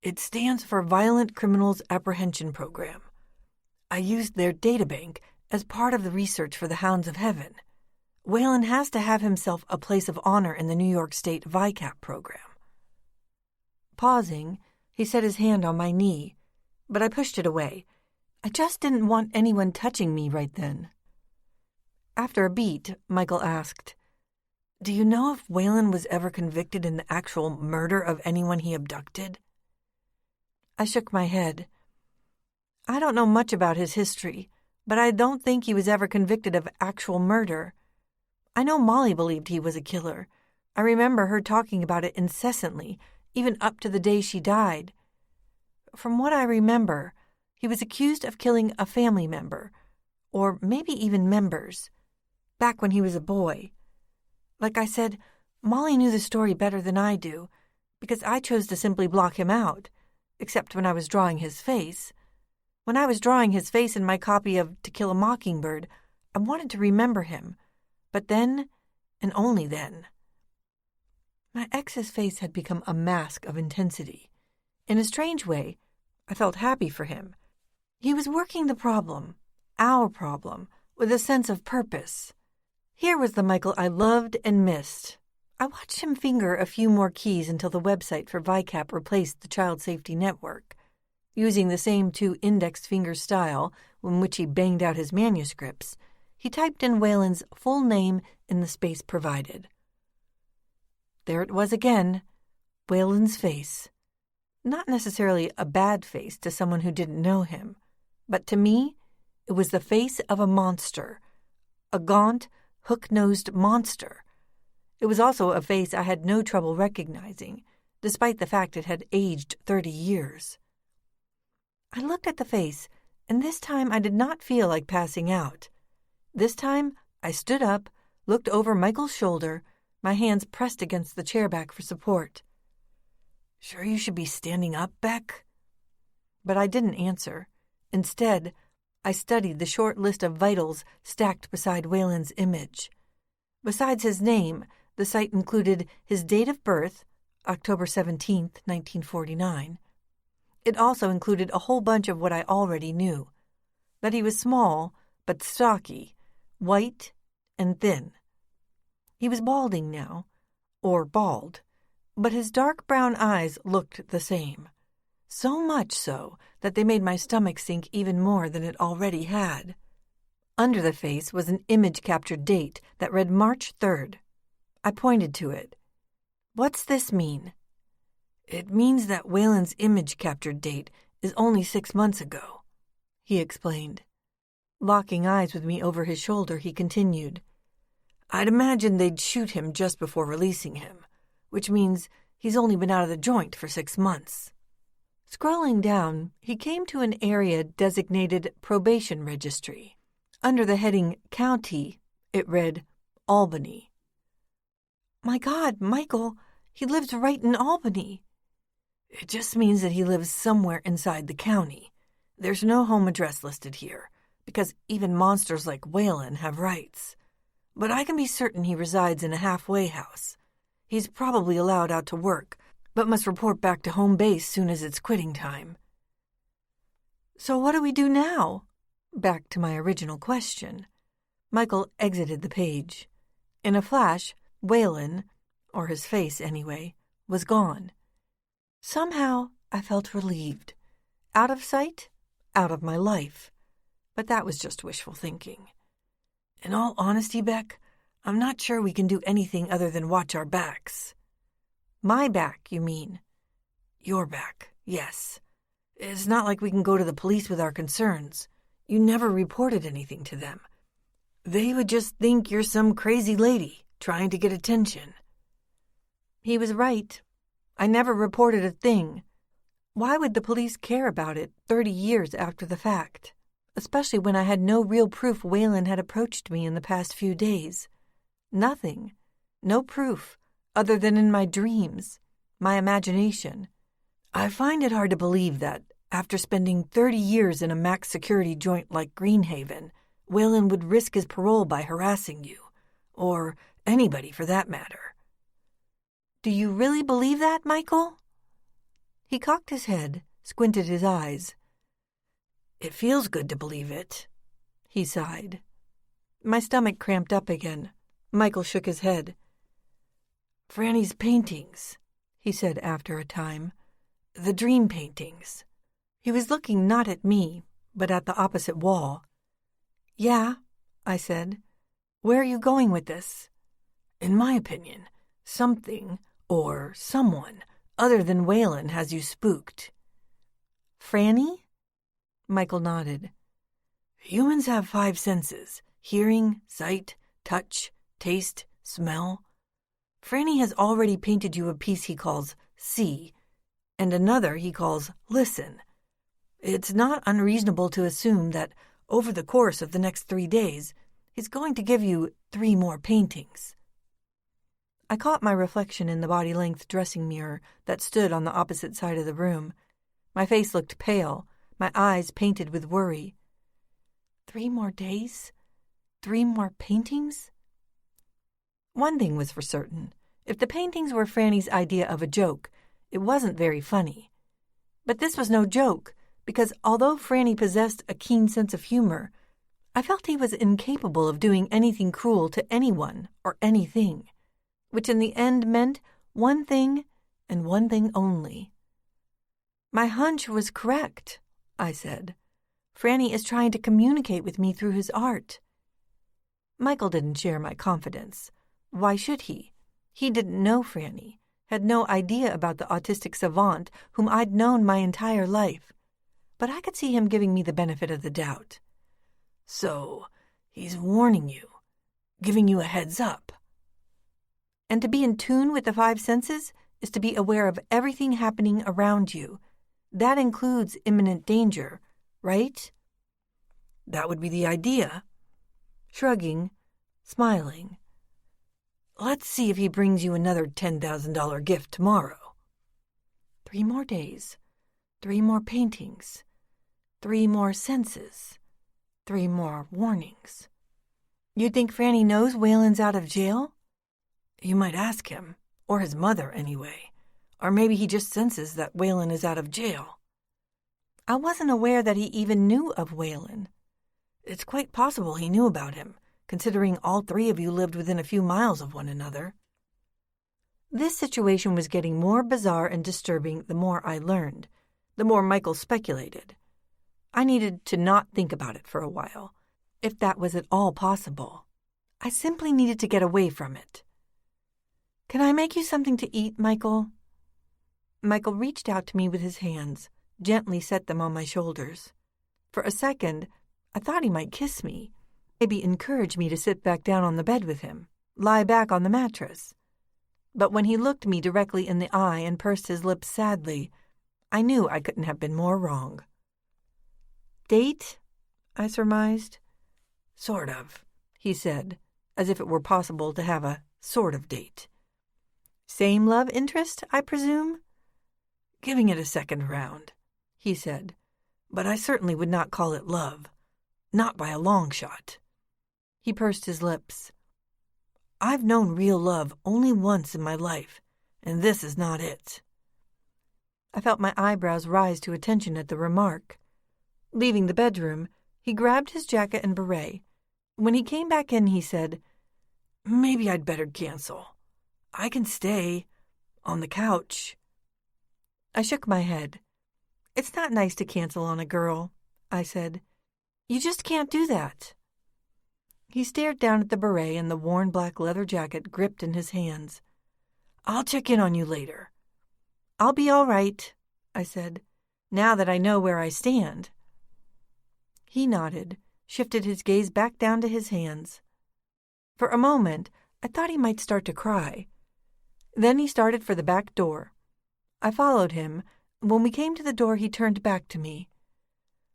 "It stands for Violent Criminals Apprehension Program. I used their databank as part of the research for the Hounds of Heaven. Whalen has to have himself a place of honor in the New York State VICAP program." Pausing, he set his hand on my knee, but I pushed it away. I just didn't want anyone touching me right then. After a beat, Michael asked, "Do you know if Whalen was ever convicted in the actual murder of anyone he abducted?" I shook my head. "I don't know much about his history, but I don't think he was ever convicted of actual murder. I know Molly believed he was a killer. I remember her talking about it incessantly, even up to the day she died. From what I remember, he was accused of killing a family member, or maybe even members, back when he was a boy. Like I said, Molly knew the story better than I do, because I chose to simply block him out, except when I was drawing his face. When I was drawing his face in my copy of To Kill a Mockingbird, I wanted to remember him, but then, and only then." My ex's face had become a mask of intensity. In a strange way, I felt happy for him. He was working the problem, our problem, with a sense of purpose. Here was the Michael I loved and missed. I watched him finger a few more keys until the website for VICAP replaced the Child Safety Network. Using the same two indexed finger style in which he banged out his manuscripts, he typed in Whalen's full name in the space provided. There it was again, Whalen's face. Not necessarily a bad face to someone who didn't know him, but to me, it was the face of a monster, a gaunt, hook-nosed monster. It was also a face I had no trouble recognizing, despite the fact it had aged 30 years. I looked at the face, and this time I did not feel like passing out. This time, I stood up, looked over Michael's shoulder, my hands pressed against the chair back for support. "Sure you should be standing up, Beck?" But I didn't answer. Instead, I studied the short list of vitals stacked beside Whalen's image. Besides his name, the site included his date of birth, October 17th, 1949. It also included a whole bunch of what I already knew. That he was small, but stocky, white, and thin. He was balding now, or bald, but his dark brown eyes looked the same. So much so that they made my stomach sink even more than it already had. Under the face was an image-captured date that read March 3rd. I pointed to it. "What's this mean?" "It means that Whalen's image-captured date is only 6 months ago," he explained. Locking eyes with me over his shoulder, he continued. "I'd imagine they'd shoot him just before releasing him, which means he's only been out of the joint for 6 months. Scrolling down, he came to an area designated Probation Registry. Under the heading County, it read Albany. "My God, Michael, he lives right in Albany." "It just means that he lives somewhere inside the county. There's no home address listed here, because even monsters like Whalen have rights. But I can be certain he resides in a halfway house. He's probably allowed out to work, but must report back to home base soon as it's quitting time. So what do we do now? Back to my original question. Michael exited the page. In a flash, Waylon, or his face anyway, was gone. Somehow, I felt relieved. Out of sight, out of my life. But that was just wishful thinking. In all honesty, Beck, I'm not sure we can do anything other than watch our backs. My back, you mean? Your back, yes. It's not like we can go to the police with our concerns. You never reported anything to them. They would just think you're some crazy lady trying to get attention. He was right. I never reported a thing. Why would the police care about it 30 years after the fact? Especially when I had no real proof Waylon had approached me in the past few days. Nothing. No proof, other than in my dreams, my imagination. I find it hard to believe that, after spending 30 years in a max security joint like Greenhaven, Waylon would risk his parole by harassing you, or anybody for that matter. Do you really believe that, Michael? He cocked his head, squinted his eyes. It feels good to believe it, he sighed. My stomach cramped up again. Michael shook his head. Franny's paintings, he said after a time. The dream paintings. He was looking not at me, but at the opposite wall. Yeah, I said. Where are you going with this? In my opinion, something, or someone, other than Waylon has you spooked. Franny? Michael nodded. Humans have 5 senses: hearing, sight, touch, taste, smell. Franny has already painted you a piece he calls see, and another he calls listen. It's not unreasonable to assume that over the course of the next 3 days, he's going to give you 3 more paintings. I caught my reflection in the body-length dressing mirror that stood on the opposite side of the room. My face looked pale, my eyes painted with worry. 3 more days? 3 more paintings? One thing was for certain. If the paintings were Franny's idea of a joke, it wasn't very funny. But this was no joke, because although Franny possessed a keen sense of humor, I felt he was incapable of doing anything cruel to anyone or anything, which in the end meant one thing and one thing only. My hunch was correct, I said. Franny is trying to communicate with me through his art. Michael didn't share my confidence. Why should he? He didn't know Franny, had no idea about the autistic savant whom I'd known my entire life. But I could see him giving me the benefit of the doubt. So, he's warning you, giving you a heads up. And to be in tune with the 5 senses is to be aware of everything happening around you. That includes imminent danger, right? That would be the idea. Shrugging, smiling. Let's see if he brings you another $10,000 gift tomorrow. 3 more days, 3 more paintings, 3 more senses, 3 more warnings. You think Franny knows Waylon's out of jail? You might ask him, or his mother anyway. Or maybe he just senses that Waylon is out of jail. I wasn't aware that he even knew of Waylon. It's quite possible he knew about him, considering all 3 of you lived within a few miles of one another. This situation was getting more bizarre and disturbing the more I learned, the more Michael speculated. I needed to not think about it for a while, if that was at all possible. I simply needed to get away from it. Can I make you something to eat, Michael? Michael reached out to me with his hands, gently set them on my shoulders. For a second, I thought he might kiss me, maybe encourage me to sit back down on the bed with him, lie back on the mattress. But when he looked me directly in the eye and pursed his lips sadly, I knew I couldn't have been more wrong. Date? I surmised. Sort of, he said, as if it were possible to have a sort of date. Same love interest, I presume? Giving it a second round, he said, but I certainly would not call it love. Not by a long shot. He pursed his lips. I've known real love only once in my life, and this is not it." I felt my eyebrows rise to attention at the remark. Leaving the bedroom, he grabbed his jacket and beret. When he came back in, he said, "Maybe I'd better cancel. I can stay on the couch." I shook my head. "It's not nice to cancel on a girl," I said. "You just can't do that." He stared down at the beret and the worn black leather jacket gripped in his hands. "I'll check in on you later." "I'll be all right," I said, "now that I know where I stand." He nodded, shifted his gaze back down to his hands. For a moment, I thought he might start to cry. Then he started for the back door. I followed him. When we came to the door, he turned back to me.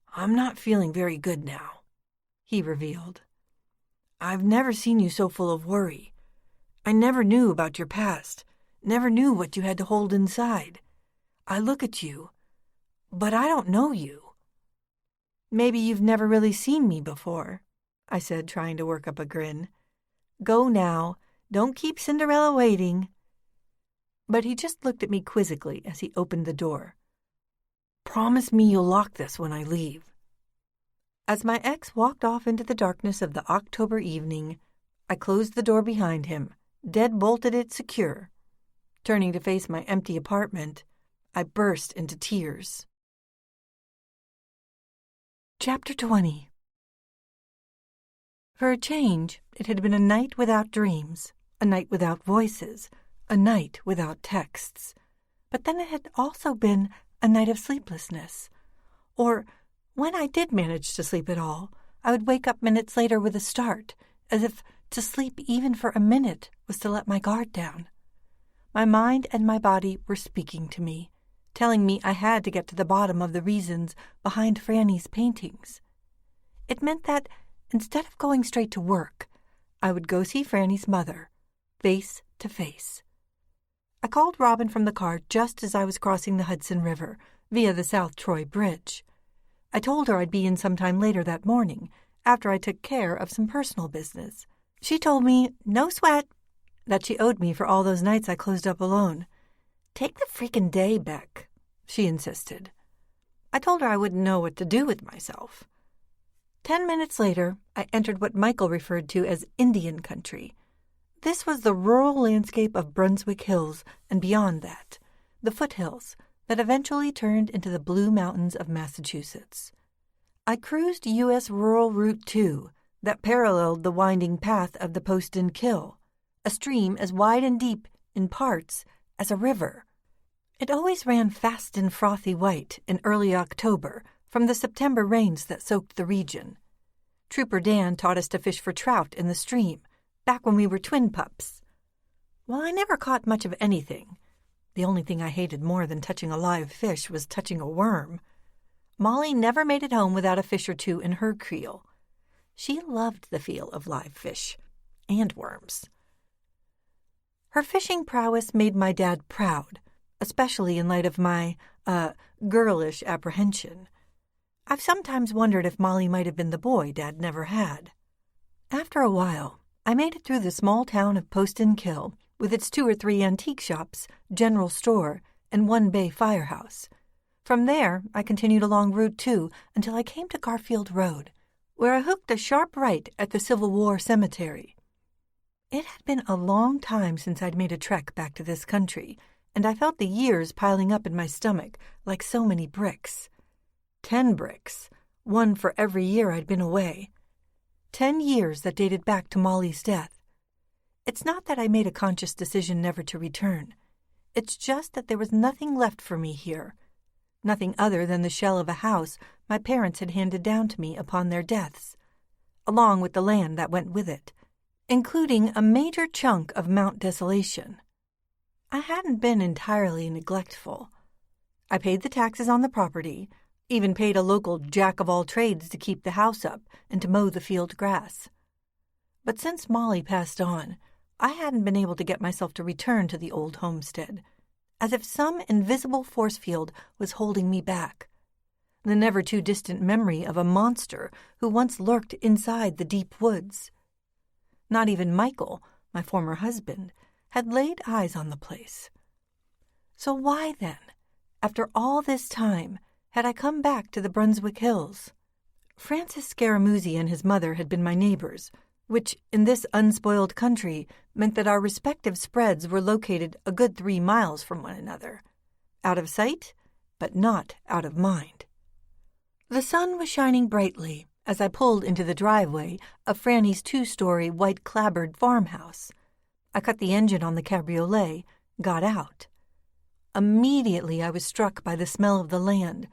"I'm not feeling very good now," he revealed. "I've never seen you so full of worry. I never knew about your past, never knew what you had to hold inside. I look at you, but I don't know you." "Maybe you've never really seen me before," I said, trying to work up a grin. "Go now. Don't keep Cinderella waiting." But he just looked at me quizzically as he opened the door. "Promise me you'll lock this when I leave." As my ex walked off into the darkness of the October evening, I closed the door behind him, dead-bolted it secure. Turning to face my empty apartment, I burst into tears. Chapter 20. For a change, it had been a night without dreams, a night without voices, a night without texts. But then it had also been a night of sleeplessness. Or, when I did manage to sleep at all, I would wake up minutes later with a start, as if to sleep even for a minute was to let my guard down. My mind and my body were speaking to me, telling me I had to get to the bottom of the reasons behind Franny's paintings. It meant that, instead of going straight to work, I would go see Franny's mother, face to face. I called Robin from the car just as I was crossing the Hudson River, via the South Troy Bridge. I told her I'd be in sometime later that morning, after I took care of some personal business. She told me, no sweat, that she owed me for all those nights I closed up alone. "Take the freaking day, Beck," she insisted. I told her I wouldn't know what to do with myself. 10 minutes later, I entered what Michael referred to as Indian country. This was the rural landscape of Brunswick Hills, and beyond that, the foothills that eventually turned into the Blue Mountains of Massachusetts. I cruised U.S. Rural Route 2 that paralleled the winding path of the Poston Kill, a stream as wide and deep, in parts, as a river. It always ran fast and frothy white in early October from the September rains that soaked the region. Trooper Dan taught us to fish for trout in the stream, back when we were twin pups. While I never caught much of anything, the only thing I hated more than touching a live fish was touching a worm. Molly never made it home without a fish or two in her creel. She loved the feel of live fish and worms. Her fishing prowess made my dad proud, especially in light of my, girlish apprehension. I've sometimes wondered if Molly might have been the boy Dad never had. After a while, I made it through the small town of Poston Kill, with its 2 or 3 antique shops, general store, and 1 bay firehouse. From there, I continued along Route 2 until I came to Garfield Road, where I hooked a sharp right at the Civil War Cemetery. It had been a long time since I'd made a trek back to this country, and I felt the years piling up in my stomach like so many bricks. 10 bricks, 1 for every year I'd been away. 10 years that dated back to Molly's death. It's not that I made a conscious decision never to return. It's just that there was nothing left for me here. Nothing other than the shell of a house my parents had handed down to me upon their deaths, along with the land that went with it, including a major chunk of Mount Desolation. I hadn't been entirely neglectful. I paid the taxes on the property, even paid a local jack-of-all-trades to keep the house up and to mow the field grass. But since Molly passed on, I hadn't been able to get myself to return to the old homestead, as if some invisible force field was holding me back. The never-too-distant memory of a monster who once lurked inside the deep woods. Not even Michael, my former husband, had laid eyes on the place. So why then, after all this time, had I come back to the Brunswick Hills? Francis Scaramucci and his mother had been my neighbors, which, in this unspoiled country, meant that our respective spreads were located a good 3 miles from one another. Out of sight, but not out of mind. The sun was shining brightly as I pulled into the driveway of Franny's 2-story white-clapboard farmhouse. I cut the engine on the cabriolet, got out. Immediately I was struck by the smell of the land,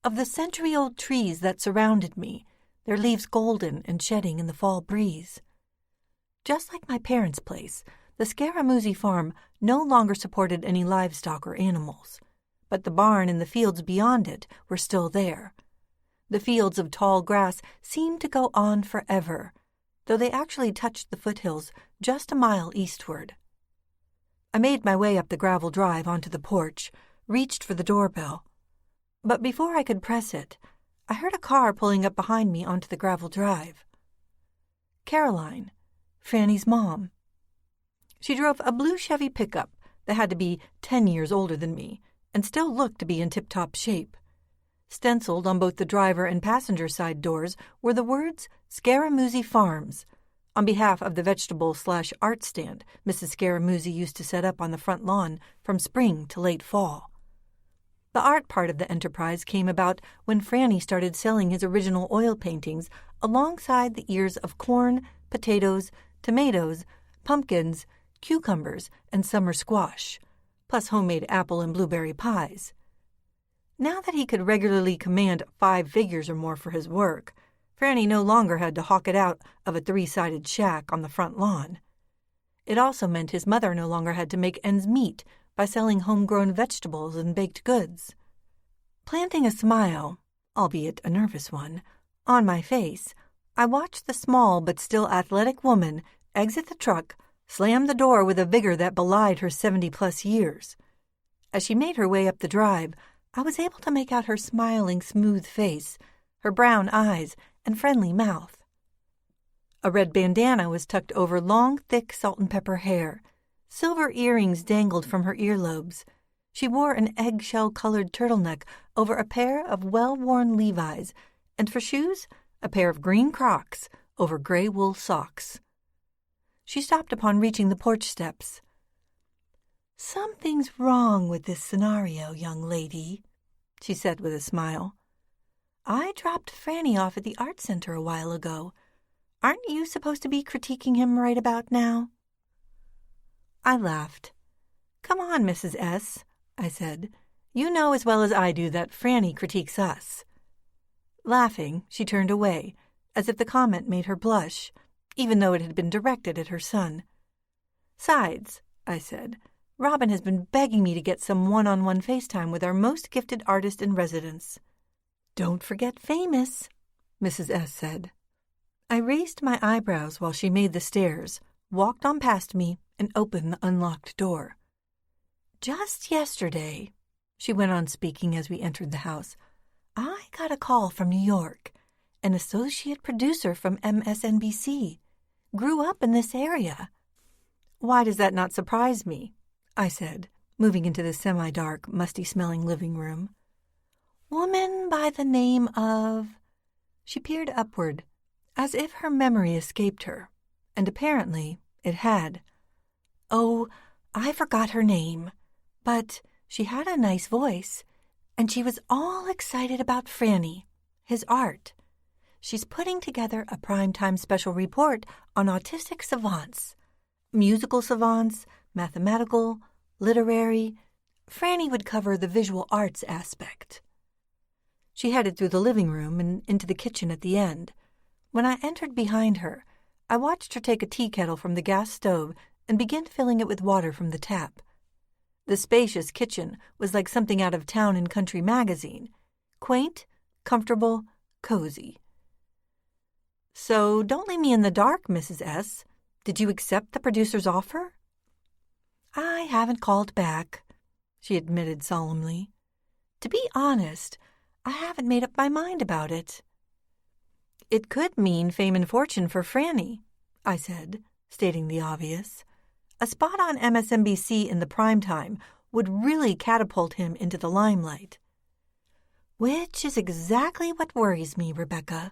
of the century-old trees that surrounded me, their leaves golden and shedding in the fall breeze. Just like my parents' place, the Scaramucci farm no longer supported any livestock or animals, but the barn and the fields beyond it were still there. The fields of tall grass seemed to go on forever, though they actually touched the foothills just a mile eastward. I made my way up the gravel drive onto the porch, reached for the doorbell. But before I could press it, I heard a car pulling up behind me onto the gravel drive. Caroline, Franny's mom. She drove a blue Chevy pickup that had to be 10 years older than me and still looked to be in tip-top shape. Stenciled on both the driver and passenger side doors were the words Scaramucci Farms, on behalf of the vegetable/art stand Mrs. Scaramucci used to set up on the front lawn from spring to late fall. The art part of the enterprise came about when Franny started selling his original oil paintings alongside the ears of corn, potatoes, tomatoes, pumpkins, cucumbers, and summer squash, plus homemade apple and blueberry pies. Now that he could regularly command 5 figures or more for his work, Franny no longer had to hawk it out of a 3-sided shack on the front lawn. It also meant his mother no longer had to make ends meet by selling homegrown vegetables and baked goods. Planting a smile, albeit a nervous one, on my face, I watched the small but still athletic woman exit the truck, slam the door with a vigor that belied her 70-plus years. As she made her way up the drive, I was able to make out her smiling, smooth face, her brown eyes, and friendly mouth. A red bandana was tucked over long, thick salt-and-pepper hair. Silver earrings dangled from her earlobes. She wore an eggshell-colored turtleneck over a pair of well-worn Levi's, and for shoes, a pair of green Crocs over gray wool socks. She stopped upon reaching the porch steps. "Something's wrong with this scenario, young lady," she said with a smile. "I dropped Franny off at the art center a while ago. Aren't you supposed to be critiquing him right about now?" I laughed. "Come on, Mrs. S," I said. "You know as well as I do that Franny critiques us." Laughing, she turned away, as if the comment made her blush, even though it had been directed at her son. "Sides," I said, "Robin has been begging me to get some one-on-one FaceTime with our most gifted artist in residence." "Don't forget famous," Mrs. S said. I raised my eyebrows while she made the stairs, walked on past me, and opened the unlocked door. "Just yesterday," she went on speaking as we entered the house, "I got a call from New York, an associate producer from MSNBC. Grew up in this area." "Why does that not surprise me?" I said, moving into the semi-dark, musty-smelling living room. "Woman by the name of—" She peered upward, as if her memory escaped her, and apparently it had. "Oh, I forgot her name, but she had a nice voice, and she was all excited about Franny, his art. She's putting together a primetime special report on autistic savants, musical savants, mathematical, literary. Franny would cover the visual arts aspect." She headed through the living room and into the kitchen at the end. When I entered behind her, I watched her take a tea kettle from the gas stove and begin filling it with water from the tap. The spacious kitchen was like something out of Town and Country magazine. Quaint, comfortable, cozy. "So don't leave me in the dark, Mrs. S. Did you accept the producer's offer?" "I haven't called back," she admitted solemnly. "To be honest, I haven't made up my mind about it." "It could mean fame and fortune for Franny," I said, stating the obvious. A spot on MSNBC in the prime time would really catapult him into the limelight. Which is exactly what worries me, Rebecca.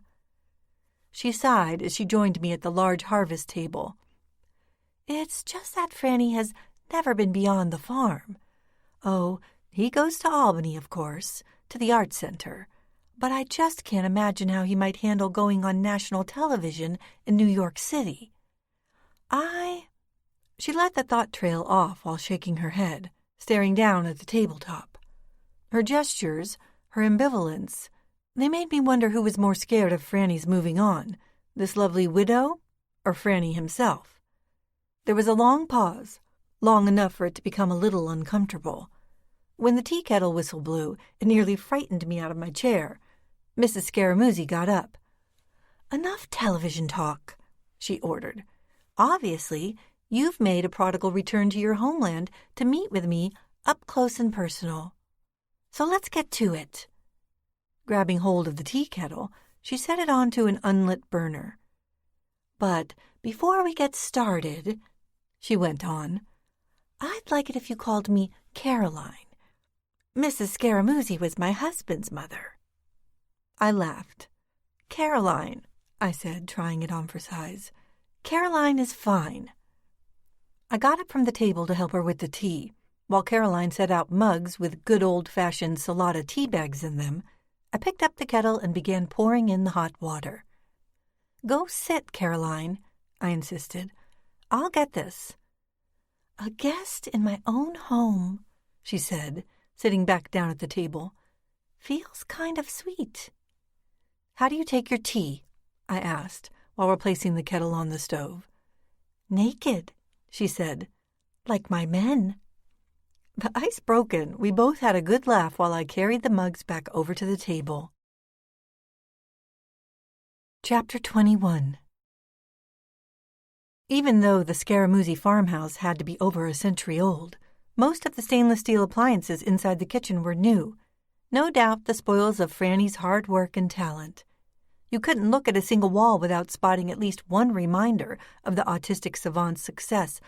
She sighed as she joined me at the large harvest table. It's just that Franny has never been beyond the farm. Oh, he goes to Albany, of course, to the Art Center, but I just can't imagine how he might handle going on national television in New York City. She let the thought trail off while shaking her head, staring down at the tabletop. Her gestures, her ambivalence, they made me wonder who was more scared of Franny's moving on, this lovely widow or Franny himself. There was a long pause, long enough for it to become a little uncomfortable. When the tea kettle whistle blew, it nearly frightened me out of my chair. Mrs. Scaramucci got up. "Enough television talk," she ordered. "Obviously, you've made a prodigal return to your homeland to meet with me up close and personal. So let's get to it." Grabbing hold of the tea kettle, she set it onto an unlit burner. "But before we get started," she went on, "I'd like it if you called me Caroline. Mrs. Scaramucci was my husband's mother." I laughed. "Caroline," I said, trying it on for size. "Caroline is fine." I got up from the table to help her with the tea. While Caroline set out mugs with good old-fashioned Salada tea bags in them, I picked up the kettle and began pouring in the hot water. "Go sit, Caroline," I insisted. "I'll get this." "A guest in my own home," she said, sitting back down at the table. "Feels kind of sweet." "How do you take your tea?" I asked, while replacing the kettle on the stove. "Naked," she said, "like my men." The ice broken, we both had a good laugh while I carried the mugs back over to the table. Chapter 21. Even though the Scaramucci farmhouse had to be over a century old, most of the stainless steel appliances inside the kitchen were new, no doubt the spoils of Franny's hard work and talent. You couldn't look at a single wall without spotting at least one reminder of the autistic savant's success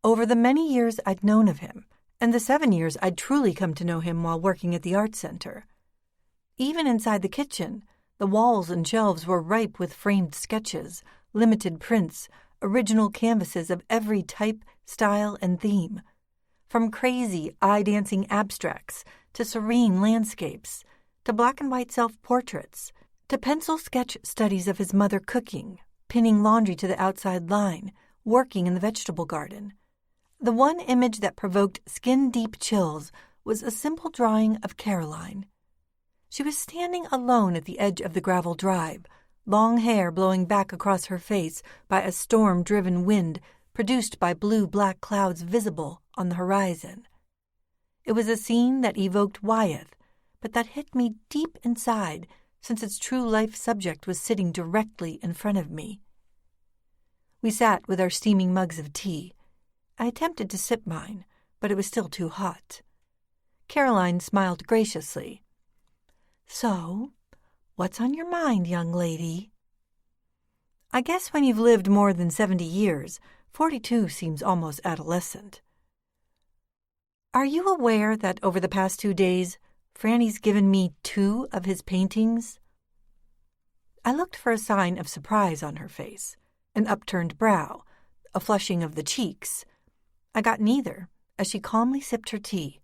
over the many years I'd known of him, and the 7 years I'd truly come to know him while working at the Art Center. Even inside the kitchen, the walls and shelves were ripe with framed sketches, limited prints, original canvases of every type, style, and theme. From crazy, eye-dancing abstracts to serene landscapes, to black and white self-portraits, to pencil sketch studies of his mother cooking, pinning laundry to the outside line, working in the vegetable garden. The one image that provoked skin-deep chills was a simple drawing of Caroline. She was standing alone at the edge of the gravel drive, long hair blowing back across her face by a storm-driven wind produced by blue-black clouds visible on the horizon. It was a scene that evoked Wyeth, but that hit me deep inside since its true-life subject was sitting directly in front of me. We sat with our steaming mugs of tea. I attempted to sip mine, but it was still too hot. Caroline smiled graciously. "So, what's on your mind, young lady?" I guess when you've lived more than 70 years, 42 seems almost adolescent. "Are you aware that over the past 2 days, Franny's given me 2 of his paintings?" I looked for a sign of surprise on her face, an upturned brow, a flushing of the cheeks. I got neither, as she calmly sipped her tea.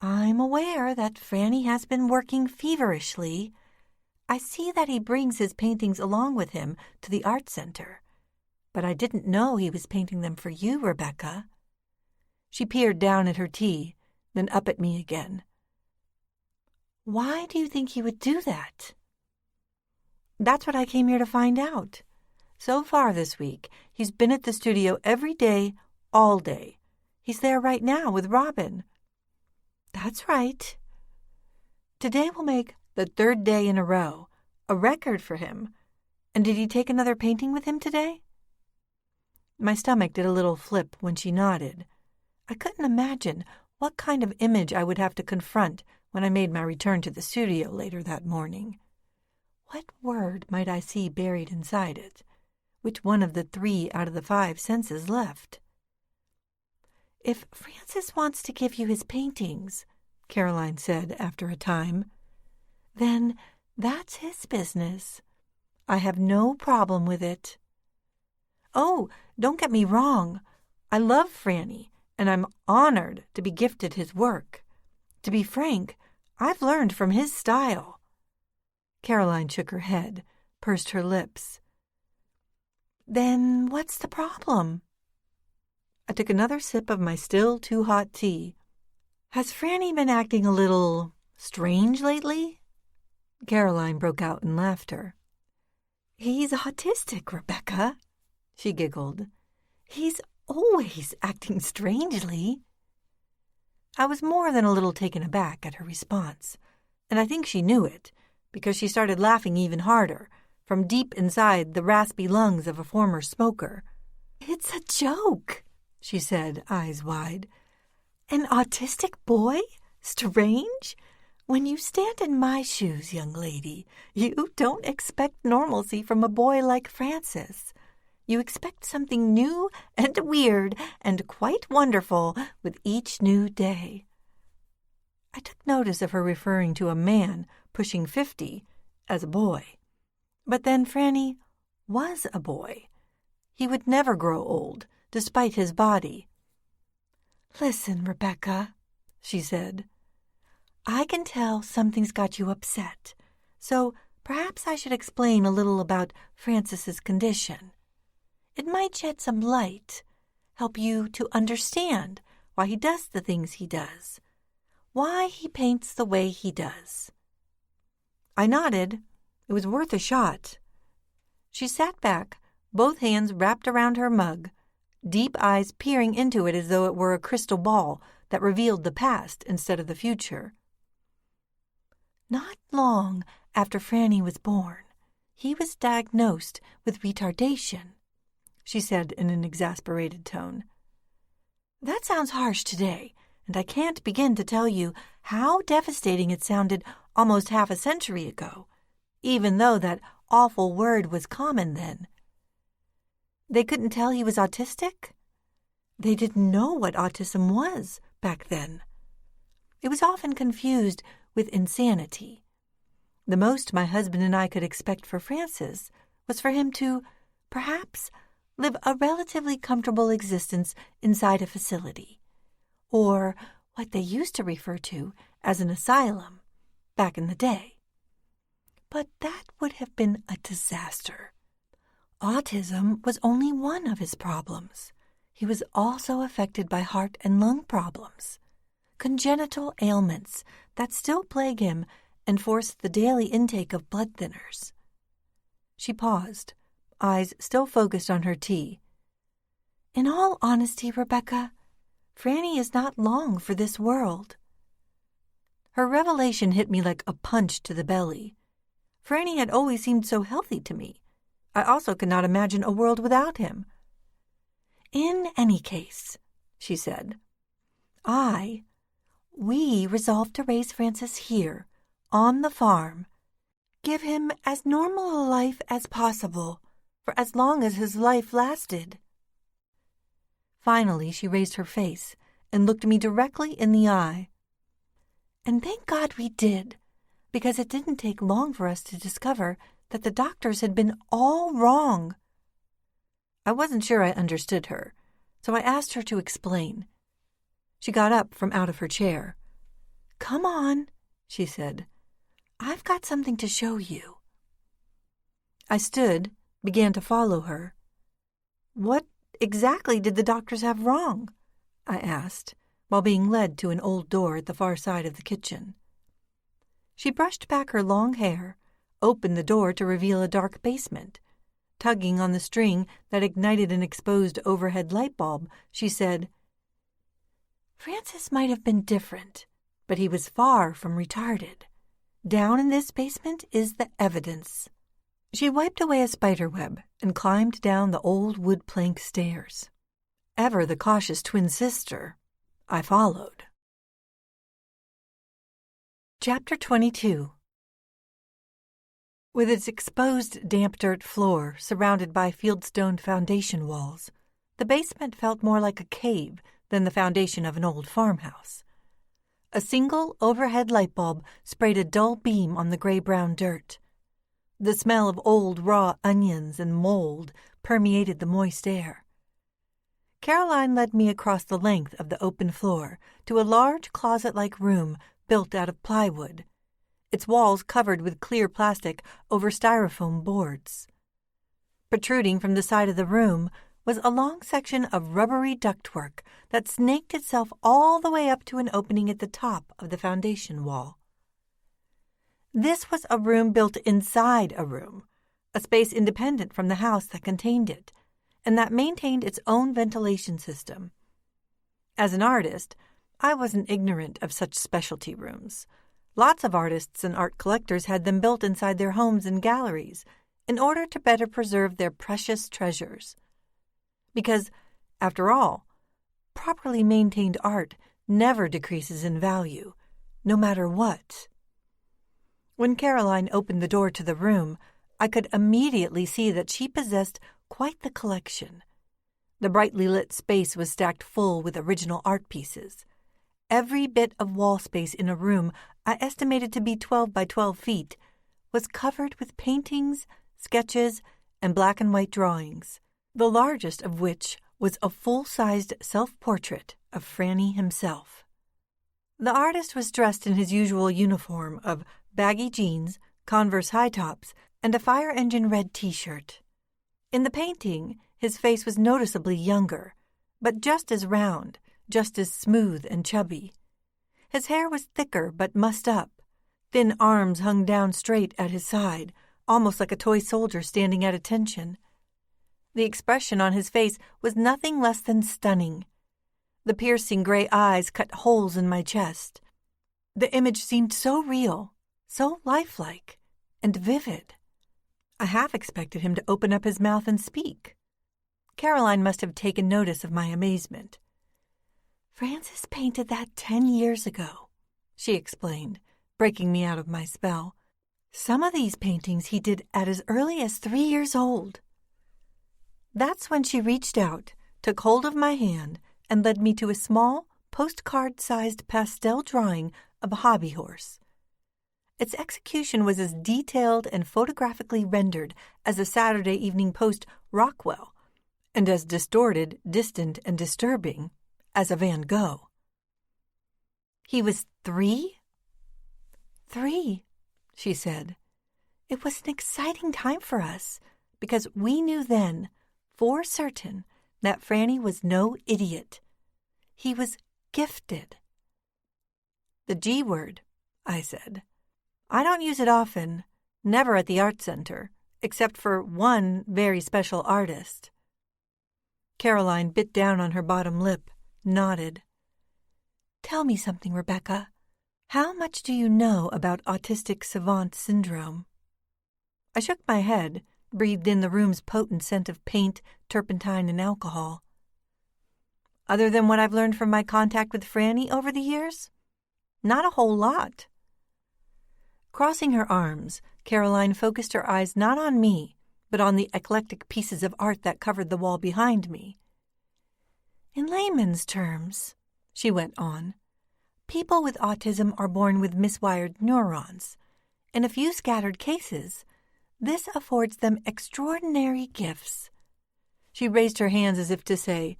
"I'm aware that Franny has been working feverishly. I see that he brings his paintings along with him to the Art Center. But I didn't know he was painting them for you, Rebecca." She peered down at her tea, then up at me again. "Why do you think he would do that?" "That's what I came here to find out. So far this week, he's been at the studio every day, all day. He's there right now with Robin." "That's right." "Today will make the 3rd day in a row, a record for him. And did he take another painting with him today?" My stomach did a little flip when she nodded. I couldn't imagine what kind of image I would have to confront when I made my return to the studio later that morning. What word might I see buried inside it? Which one of the 3 out of the 5 senses left? "If Francis wants to give you his paintings," Caroline said after a time, "then that's his business. I have no problem with it." "Oh, don't get me wrong. I love Franny, and I'm honored to be gifted his work. To be frank, I've learned from his style." Caroline shook her head, pursed her lips. "Then what's the problem?" I took another sip of my still too hot tea. "Has Franny been acting a little strange lately?" Caroline broke out in laughter. "He's autistic, Rebecca," she giggled. "He's always acting strangely." I was more than a little taken aback at her response, and I think she knew it, because she started laughing even harder, from deep inside the raspy lungs of a former smoker. "It's a joke," she said, eyes wide. "An autistic boy? Strange? When you stand in my shoes, young lady, you don't expect normalcy from a boy like Francis. You expect something new and weird and quite wonderful with each new day." I took notice of her referring to a man pushing 50 as a boy. But then Franny was a boy. He would never grow old, despite his body. "Listen, Rebecca," she said. "I can tell something's got you upset, so perhaps I should explain a little about Francis's condition. It might shed some light, help you to understand why he does the things he does, why he paints the way he does." I nodded. It was worth a shot. She sat back, both hands wrapped around her mug, deep eyes peering into it as though it were a crystal ball that revealed the past instead of the future. "Not long after Franny was born, he was diagnosed with retardation," she said in an exasperated tone. "That sounds harsh today, and I can't begin to tell you how devastating it sounded almost half a century ago, even though that awful word was common then. They couldn't tell he was autistic? They didn't know what autism was back then. It was often confused with insanity. The most my husband and I could expect for Francis was for him to, perhaps, live a relatively comfortable existence inside a facility, or what they used to refer to as an asylum back in the day. But that would have been a disaster. Autism was only one of his problems. He was also affected by heart and lung problems, congenital ailments that still plague him and force the daily intake of blood thinners. She paused, eyes still focused on her tea. "In all honesty, Rebecca, Franny is not long for this world." Her revelation hit me like a punch to the belly. Franny had always seemed so healthy to me. I also could not imagine a world without him. "In any case," she said, we resolved to raise Francis here, on the farm, give him as normal a life as possible for as long as his life lasted." Finally, she raised her face and looked me directly in the eye. "And thank God we did, because it didn't take long for us to discover that the doctors had been all wrong." I wasn't sure I understood her, so I asked her to explain. She got up from out of her chair. "Come on," she said. "I've got something to show you." I stood, began to follow her. "What exactly did the doctors have wrong?" I asked, while being led to an old door at the far side of the kitchen. She brushed back her long hair, opened the door to reveal a dark basement. Tugging on the string that ignited an exposed overhead light bulb, she said, "Francis might have been different, but he was far from retarded. Down in this basement is the evidence." She wiped away a spiderweb and climbed down the old wood plank stairs. Ever the cautious twin sister, I followed. Chapter 22. With its exposed damp dirt floor surrounded by fieldstone foundation walls, the basement felt more like a cave than the foundation of an old farmhouse. A single overhead light bulb sprayed a dull beam on the gray-brown dirt. The smell of old raw onions and mold permeated the moist air. Caroline led me across the length of the open floor to a large closet-like room built out of plywood, its walls covered with clear plastic over styrofoam boards. Protruding from the side of the room was a long section of rubbery ductwork that snaked itself all the way up to an opening at the top of the foundation wall. This was a room built inside a room, a space independent from the house that contained it, and that maintained its own ventilation system. As an artist, I wasn't ignorant of such specialty rooms. Lots of artists and art collectors had them built inside their homes and galleries in order to better preserve their precious treasures. Because, after all, properly maintained art never decreases in value, no matter what. When Caroline opened the door to the room, I could immediately see that she possessed quite the collection. The brightly lit space was stacked full with original art pieces. Every bit of wall space in a room I estimated to be 12 by 12 feet was covered with paintings, sketches, and black and white drawings, the largest of which was a full-sized self-portrait of Franny himself. The artist was dressed in his usual uniform of baggy jeans, Converse high tops, and a fire engine red T-shirt. In the painting, his face was noticeably younger, but just as round, just as smooth and chubby. His hair was thicker but mussed up. Thin arms hung down straight at his side, almost like a toy soldier standing at attention. The expression on his face was nothing less than stunning. The piercing gray eyes cut holes in my chest. The image seemed so real, so lifelike, and vivid. I half expected him to open up his mouth and speak. Caroline must have taken notice of my amazement. "Francis painted that 10 years ago," she explained, breaking me out of my spell. "Some of these paintings he did at as early as 3 years old." That's when she reached out, took hold of my hand, and led me to a small, postcard-sized pastel drawing of a hobby horse. Its execution was as detailed and photographically rendered as a Saturday Evening Post Rockwell, and as distorted, distant, and disturbing as a Van Gogh. "He was 3? 3, she said. "It was an exciting time for us, because we knew then, for certain, that Franny was no idiot. He was gifted." "The G word," I said. "I don't use it often, never at the art center, except for one very special artist." Caroline bit down on her bottom lip, nodded. "Tell me something, Rebecca. How much do you know about autistic savant syndrome?" I shook my head, breathed in the room's potent scent of paint, turpentine, and alcohol. "Other than what I've learned from my contact with Franny over the years? Not a whole lot." Crossing her arms, Caroline focused her eyes not on me, but on the eclectic pieces of art that covered the wall behind me. "In layman's terms," she went on, "people with autism are born with miswired neurons. In a few scattered cases, this affords them extraordinary gifts." She raised her hands as if to say,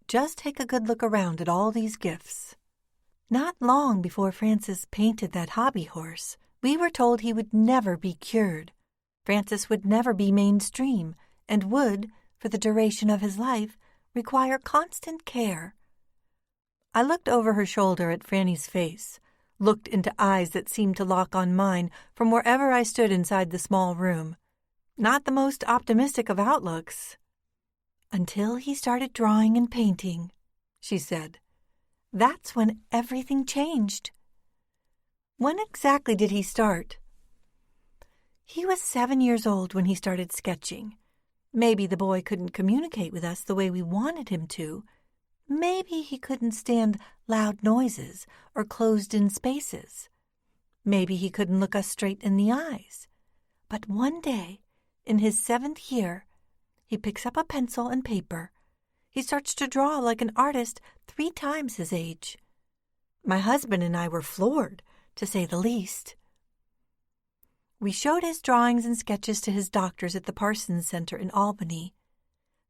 "Just take a good look around at all these gifts." Not long before Francis painted that hobby horse, we were told he would never be cured. Francis would never be mainstream and would, for the duration of his life, require constant care. I looked over her shoulder at Franny's face, looked into eyes that seemed to lock on mine from wherever I stood inside the small room. Not the most optimistic of outlooks. "Until he started drawing and painting," she said. "That's when everything changed." "When exactly did he start?" "He was 7 years old when he started sketching. Maybe the boy couldn't communicate with us the way we wanted him to. Maybe he couldn't stand loud noises or closed-in spaces. Maybe he couldn't look us straight in the eyes. But one day, in his 7th year, he picks up a pencil and paper. He starts to draw like an artist 3 times his age. My husband and I were floored, to say the least. We showed his drawings and sketches to his doctors at the Parsons Center in Albany.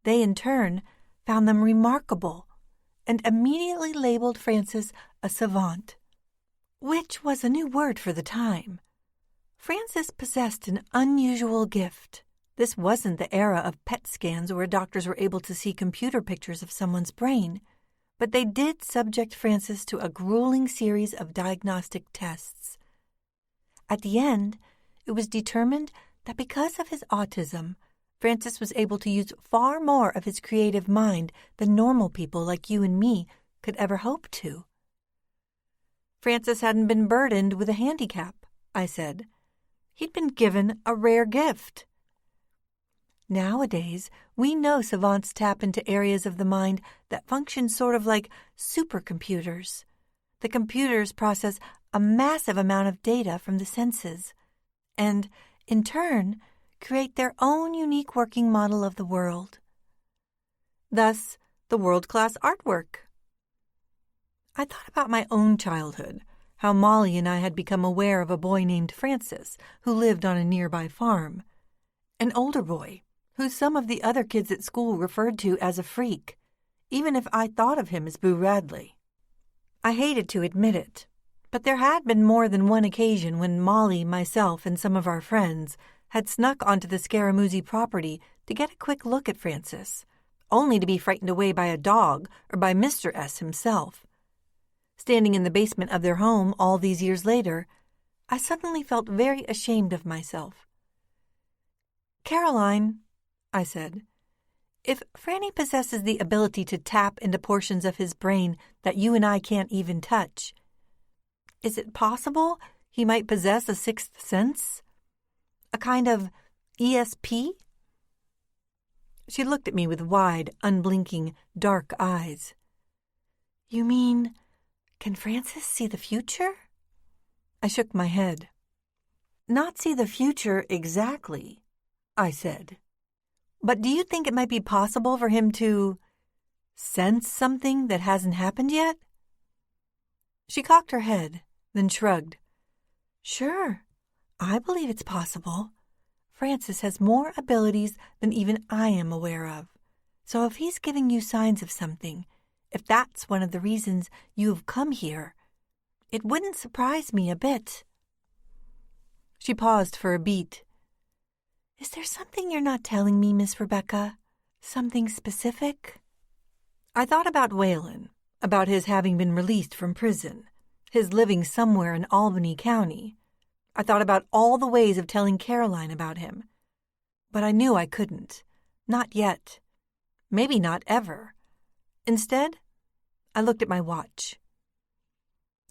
They, in turn, found them remarkable and immediately labeled Francis a savant, which was a new word for the time. Francis possessed an unusual gift. This wasn't the era of PET scans where doctors were able to see computer pictures of someone's brain, but they did subject Francis to a grueling series of diagnostic tests. At the end, it was determined that because of his autism, Francis was able to use far more of his creative mind than normal people like you and me could ever hope to. Francis hadn't been burdened with a handicap, I said. He'd been given a rare gift. Nowadays, we know savants tap into areas of the mind that function sort of like supercomputers. The computers process a massive amount of data from the senses and, in turn, create their own unique working model of the world. Thus, the world-class artwork. I thought about my own childhood, how Molly and I had become aware of a boy named Francis who lived on a nearby farm. An older boy, who some of the other kids at school referred to as a freak, even if I thought of him as Boo Radley. I hated to admit it, but there had been more than one occasion when Molly, myself, and some of our friends had snuck onto the Scaramucci property to get a quick look at Francis, only to be frightened away by a dog or by Mr. S. himself. Standing in the basement of their home all these years later, I suddenly felt very ashamed of myself. "Caroline," I said, "if Franny possesses the ability to tap into portions of his brain that you and I can't even touch, is it possible he might possess a sixth sense? A kind of ESP?" She looked at me with wide, unblinking, dark eyes. "You mean, can Francis see the future?" I shook my head. "Not see the future exactly," I said. "But do you think it might be possible for him to sense something that hasn't happened yet?" She cocked her head, then shrugged. "Sure, I believe it's possible. Francis has more abilities than even I am aware of. So if he's giving you signs of something, if that's one of the reasons you have come here, it wouldn't surprise me a bit." She paused for a beat. "Is there something you're not telling me, Miss Rebecca? Something specific?" I thought about Waylon, about his having been released from prison, his living somewhere in Albany County. I thought about all the ways of telling Caroline about him. But I knew I couldn't. Not yet. Maybe not ever. Instead, I looked at my watch.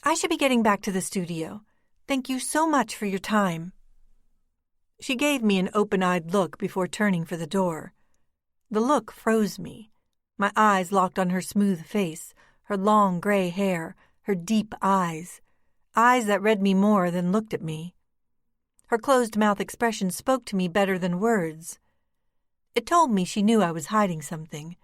"I should be getting back to the studio. Thank you so much for your time." She gave me an open-eyed look before turning for the door. The look froze me. My eyes locked on her smooth face, her long gray hair, her deep eyes that read me more than looked at me. Her closed-mouth expression spoke to me better than words. It told me she knew I was hiding something.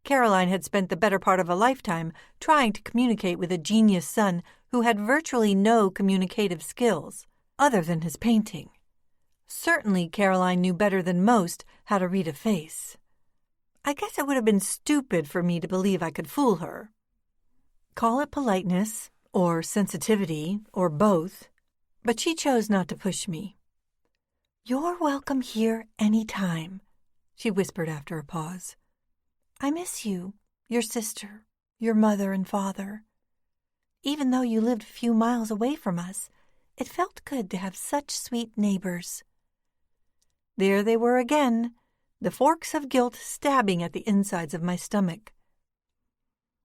Caroline had spent the better part of a lifetime trying to communicate with a genius son who had virtually no communicative skills, other than his painting. Certainly Caroline knew better than most how to read a face. I guess it would have been stupid for me to believe I could fool her. Call it politeness, or sensitivity, or both, but she chose not to push me. "You're welcome here any time," she whispered after a pause. "I miss you, your sister, your mother and father. Even though you lived a few miles away from us, it felt good to have such sweet neighbors." There they were again, the forks of guilt stabbing at the insides of my stomach.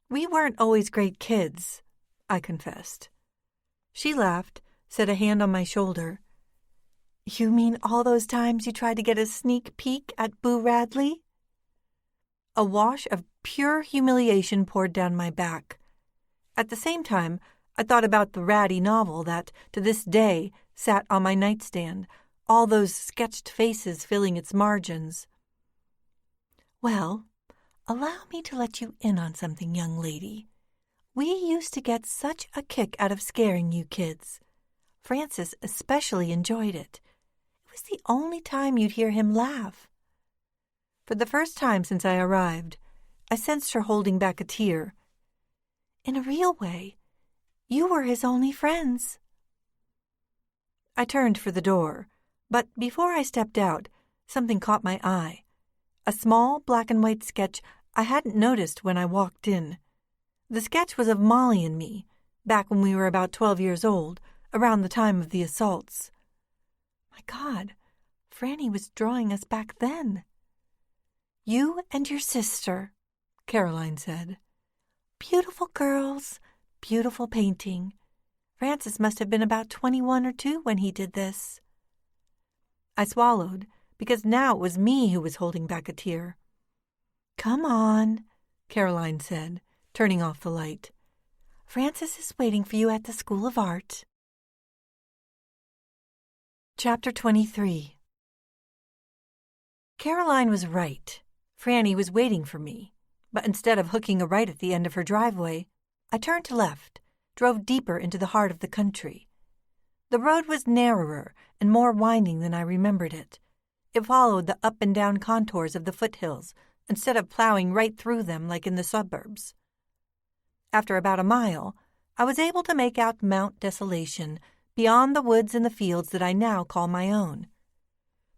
"We weren't always great kids," I confessed. She laughed, set a hand on my shoulder. "You mean all those times you tried to get a sneak peek at Boo Radley?" A wash of pure humiliation poured down my back. At the same time, I thought about the ratty novel that, to this day, sat on my nightstand, all those sketched faces filling its margins. "Well, Allow me to let you in on something, young lady. We used to get such a kick out of scaring you kids. Francis especially enjoyed it. It was the only time you'd hear him laugh. For the first time since I arrived, I sensed her holding back a tear. In a real way, you were his only friends. I turned for the door, but before I stepped out, something caught my eye. A small black and white sketch I hadn't noticed when I walked in. The sketch was of Molly and me, back when we were about 12 years old, around the time of the assaults. My God, Franny was drawing us back then. You and your sister, Caroline said. Beautiful girls, beautiful painting. Francis must have been about 21 or 22 when he did this. I swallowed, because now it was me who was holding back a tear. Come on, Caroline said, turning off the light. Francis is waiting for you at the School of Art. Chapter 23. Caroline was right. Franny was waiting for me, but instead of hooking a right at the end of her driveway, I turned left, drove deeper into the heart of the country. The road was narrower and more winding than I remembered it. It followed the up and down contours of the foothills instead of plowing right through them like in the suburbs. After about a mile, I was able to make out Mount Desolation beyond the woods and the fields that I now call my own.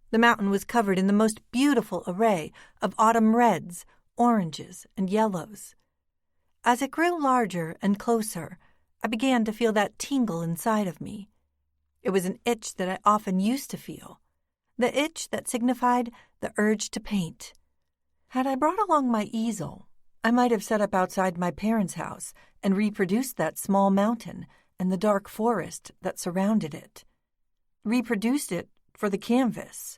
The mountain was covered in the most beautiful array of autumn reds, oranges, and yellows. As it grew larger and closer, I began to feel that tingle inside of me. It was an itch that I often used to feel, the itch that signified the urge to paint. Had I brought along my easel, I might have set up outside my parents' house and reproduced that small mountain and the dark forest that surrounded it. Reproduced it for the canvas,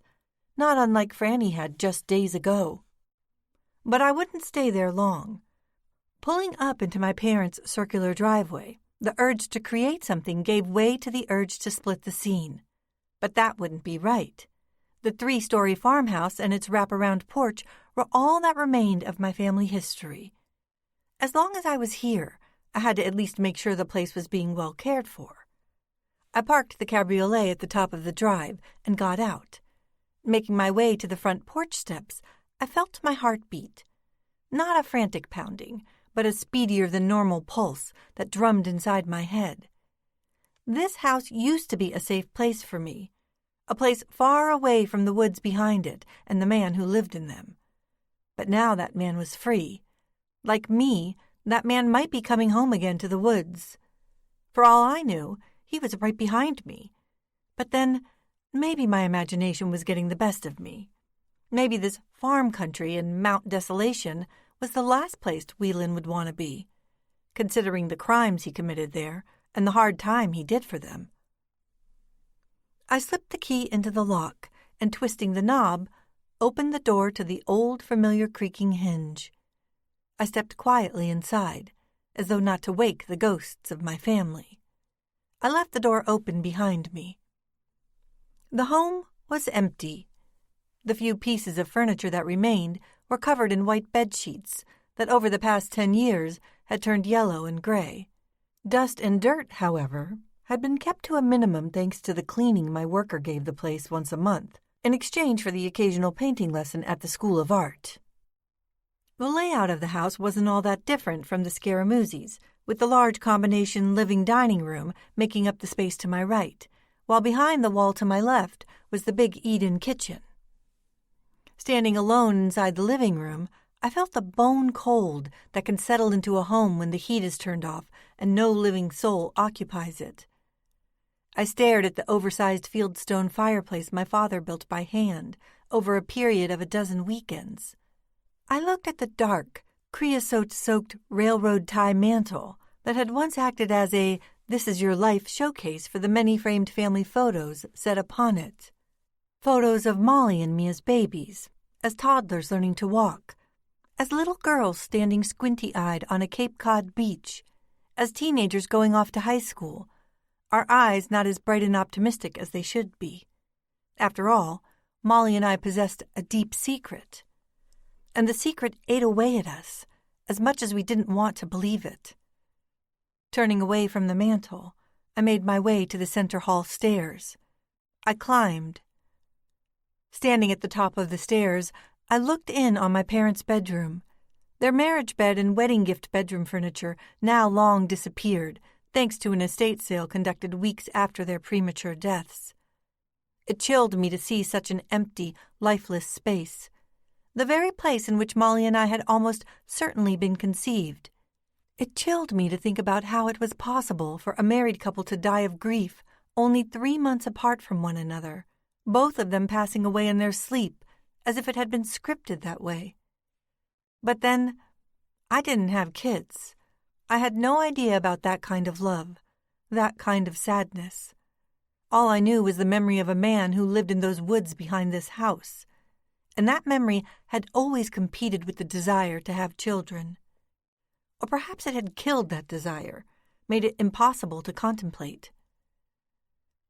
not unlike Franny had just days ago. But I wouldn't stay there long. Pulling up into my parents' circular driveway, the urge to create something gave way to the urge to split the scene. But that wouldn't be right. The 3-story farmhouse and its wraparound porch were all that remained of my family history. As long as I was here, I had to at least make sure the place was being well cared for. I parked the cabriolet at the top of the drive and got out. Making my way to the front porch steps, I felt my heart beat. Not a frantic pounding, but a speedier than normal pulse that drummed inside my head. This house used to be a safe place for me, a place far away from the woods behind it and the man who lived in them. But now that man was free. Like me, that man might be coming home again to the woods. For all I knew, he was right behind me. But then, maybe my imagination was getting the best of me. Maybe this farm country in Mount Desolation was the last place Whelan would want to be, considering the crimes he committed there and the hard time he did for them. I slipped the key into the lock and, twisting the knob, opened the door to the old familiar creaking hinge. I stepped quietly inside, as though not to wake the ghosts of my family. I left the door open behind me. The home was empty. The few pieces of furniture that remained were covered in white bedsheets that over the past 10 years had turned yellow and gray. Dust and dirt, however, had been kept to a minimum thanks to the cleaning my worker gave the place once a month, in exchange for the occasional painting lesson at the School of Art. The layout of the house wasn't all that different from the Scaramuzzis, with the large combination living-dining room making up the space to my right, while behind the wall to my left was the big eat-in kitchen. Standing alone inside the living room, I felt the bone cold that can settle into a home when the heat is turned off and no living soul occupies it. I stared at the oversized fieldstone fireplace my father built by hand over a period of a dozen weekends. I looked at the dark, creosote-soaked railroad tie mantel that had once acted as a "This Is Your Life" showcase for the many framed family photos set upon it. Photos of Molly and me as babies, as toddlers learning to walk, as little girls standing squinty-eyed on a Cape Cod beach, as teenagers going off to high school, our eyes not as bright and optimistic as they should be. After all, Molly and I possessed a deep secret. and the secret ate away at us, as much as we didn't want to believe it. Turning away from the mantel, I made my way to the center hall stairs. I climbed. Standing at the top of the stairs, I looked in on my parents' bedroom. Their marriage bed and wedding gift bedroom furniture now long disappeared, thanks to an estate sale conducted weeks after their premature deaths. It chilled me to see such an empty, lifeless space, the very place in which Molly and I had almost certainly been conceived. It chilled me to think about how it was possible for a married couple to die of grief only 3 months apart from one another, both of them passing away in their sleep, as if it had been scripted that way. But then, I didn't have kids. I had no idea about that kind of love, that kind of sadness. All I knew was the memory of a man who lived in those woods behind this house, and that memory had always competed with the desire to have children. Or perhaps it had killed that desire, made it impossible to contemplate.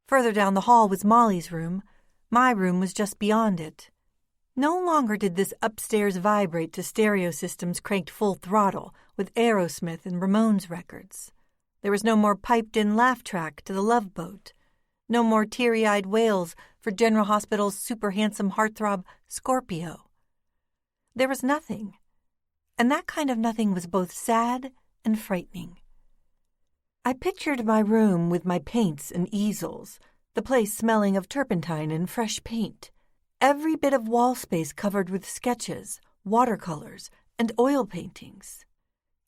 Further down the hall was Molly's room. My room was just beyond it. No longer did this upstairs vibrate to stereo systems cranked full throttle with Aerosmith and Ramones records. There was no more piped-in laugh track to The Love Boat. No more teary-eyed wails for General Hospital's super-handsome heartthrob Scorpio. There was nothing, and that kind of nothing was both sad and frightening. I pictured my room with my paints and easels, the place smelling of turpentine and fresh paint, every bit of wall space covered with sketches, watercolors, and oil paintings.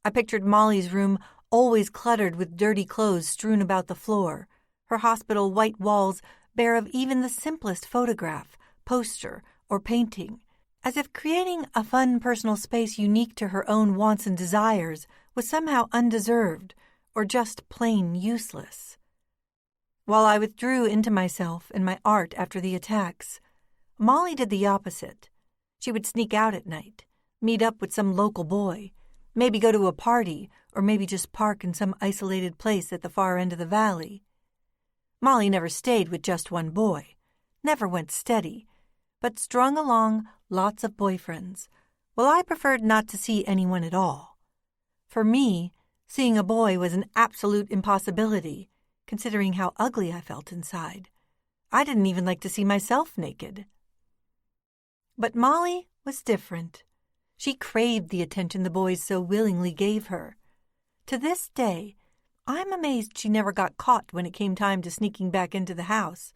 I pictured Molly's room always cluttered with dirty clothes strewn about the floor, her hospital white walls bare of even the simplest photograph, poster, or painting, as if creating a fun personal space unique to her own wants and desires was somehow undeserved or just plain useless. While I withdrew into myself and my art after the attacks, Molly did the opposite. She would sneak out at night, meet up with some local boy, maybe go to a party, or maybe just park in some isolated place at the far end of the valley. Molly never stayed with just one boy, never went steady, but strung along lots of boyfriends, while I preferred not to see anyone at all. For me, seeing a boy was an absolute impossibility, considering how ugly I felt inside. I didn't even like to see myself naked. But Molly was different. She craved the attention the boys so willingly gave her. To this day, I'm amazed she never got caught when it came time to sneaking back into the house,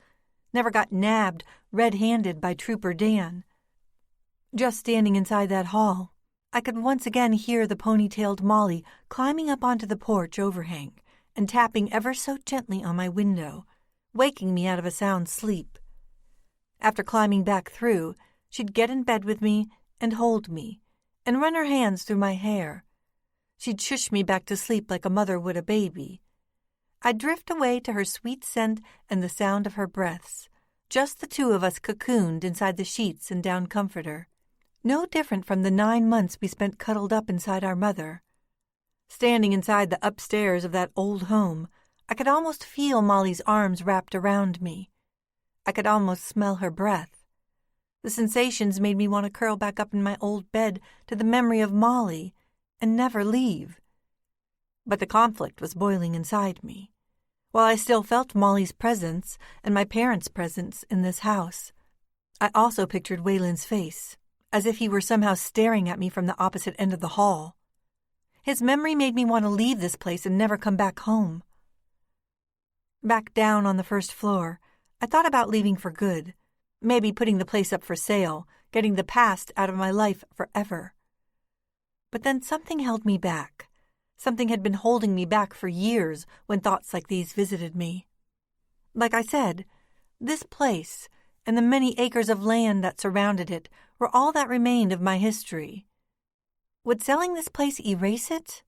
never got nabbed red-handed by Trooper Dan. Just standing inside that hall, I could once again hear the ponytailed Molly climbing up onto the porch overhang and tapping ever so gently on my window, waking me out of a sound sleep. After climbing back through, she'd get in bed with me and hold me, and run her hands through my hair. She'd shush me back to sleep like a mother would a baby. I'd drift away to her sweet scent and the sound of her breaths, just the two of us cocooned inside the sheets and down comforter, no different from the 9 months we spent cuddled up inside our mother. Standing inside the upstairs of that old home, I could almost feel Molly's arms wrapped around me. I could almost smell her breath. The sensations made me want to curl back up in my old bed to the memory of Molly and never leave. But the conflict was boiling inside me. While I still felt Molly's presence and my parents' presence in this house, I also pictured Waylon's face, as if he were somehow staring at me from the opposite end of the hall. His memory made me want to leave this place and never come back home. Back down on the first floor, I thought about leaving for good, maybe putting the place up for sale, getting the past out of my life forever. But then something held me back. Something had been holding me back for years when thoughts like these visited me. Like I said, this place and the many acres of land that surrounded it were all that remained of my history. Would selling this place erase it?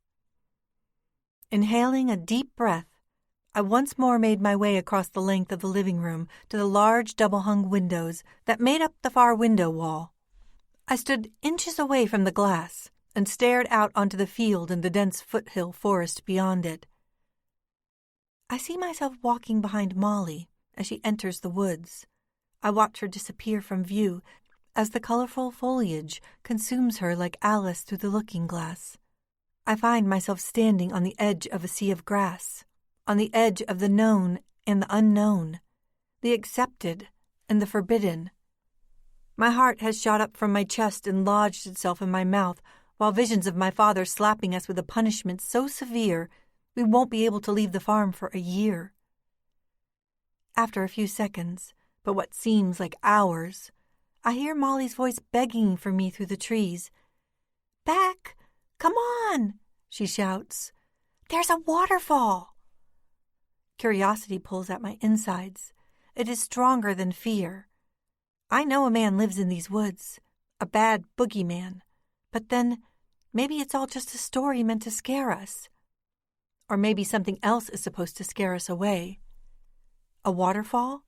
Inhaling a deep breath, I once more made my way across the length of the living room to the large double-hung windows that made up the far window wall. I stood inches away from the glass and stared out onto the field and the dense foothill forest beyond it. I see myself walking behind Molly as she enters the woods. I watch her disappear from view as the colorful foliage consumes her like Alice through the looking-glass. I find myself standing on the edge of a sea of grass, on the edge of the known and the unknown, the accepted and the forbidden. My heart has shot up from my chest and lodged itself in my mouth, while visions of my father slapping us with a punishment so severe we won't be able to leave the farm for a year. After a few seconds, but what seems like hours, I hear Molly's voice begging for me through the trees. "Beck, come on," she shouts. "There's a waterfall." Curiosity pulls at my insides. It is stronger than fear. I know a man lives in these woods, a bad boogeyman, but then maybe it's all just a story meant to scare us. Or maybe something else is supposed to scare us away. A waterfall?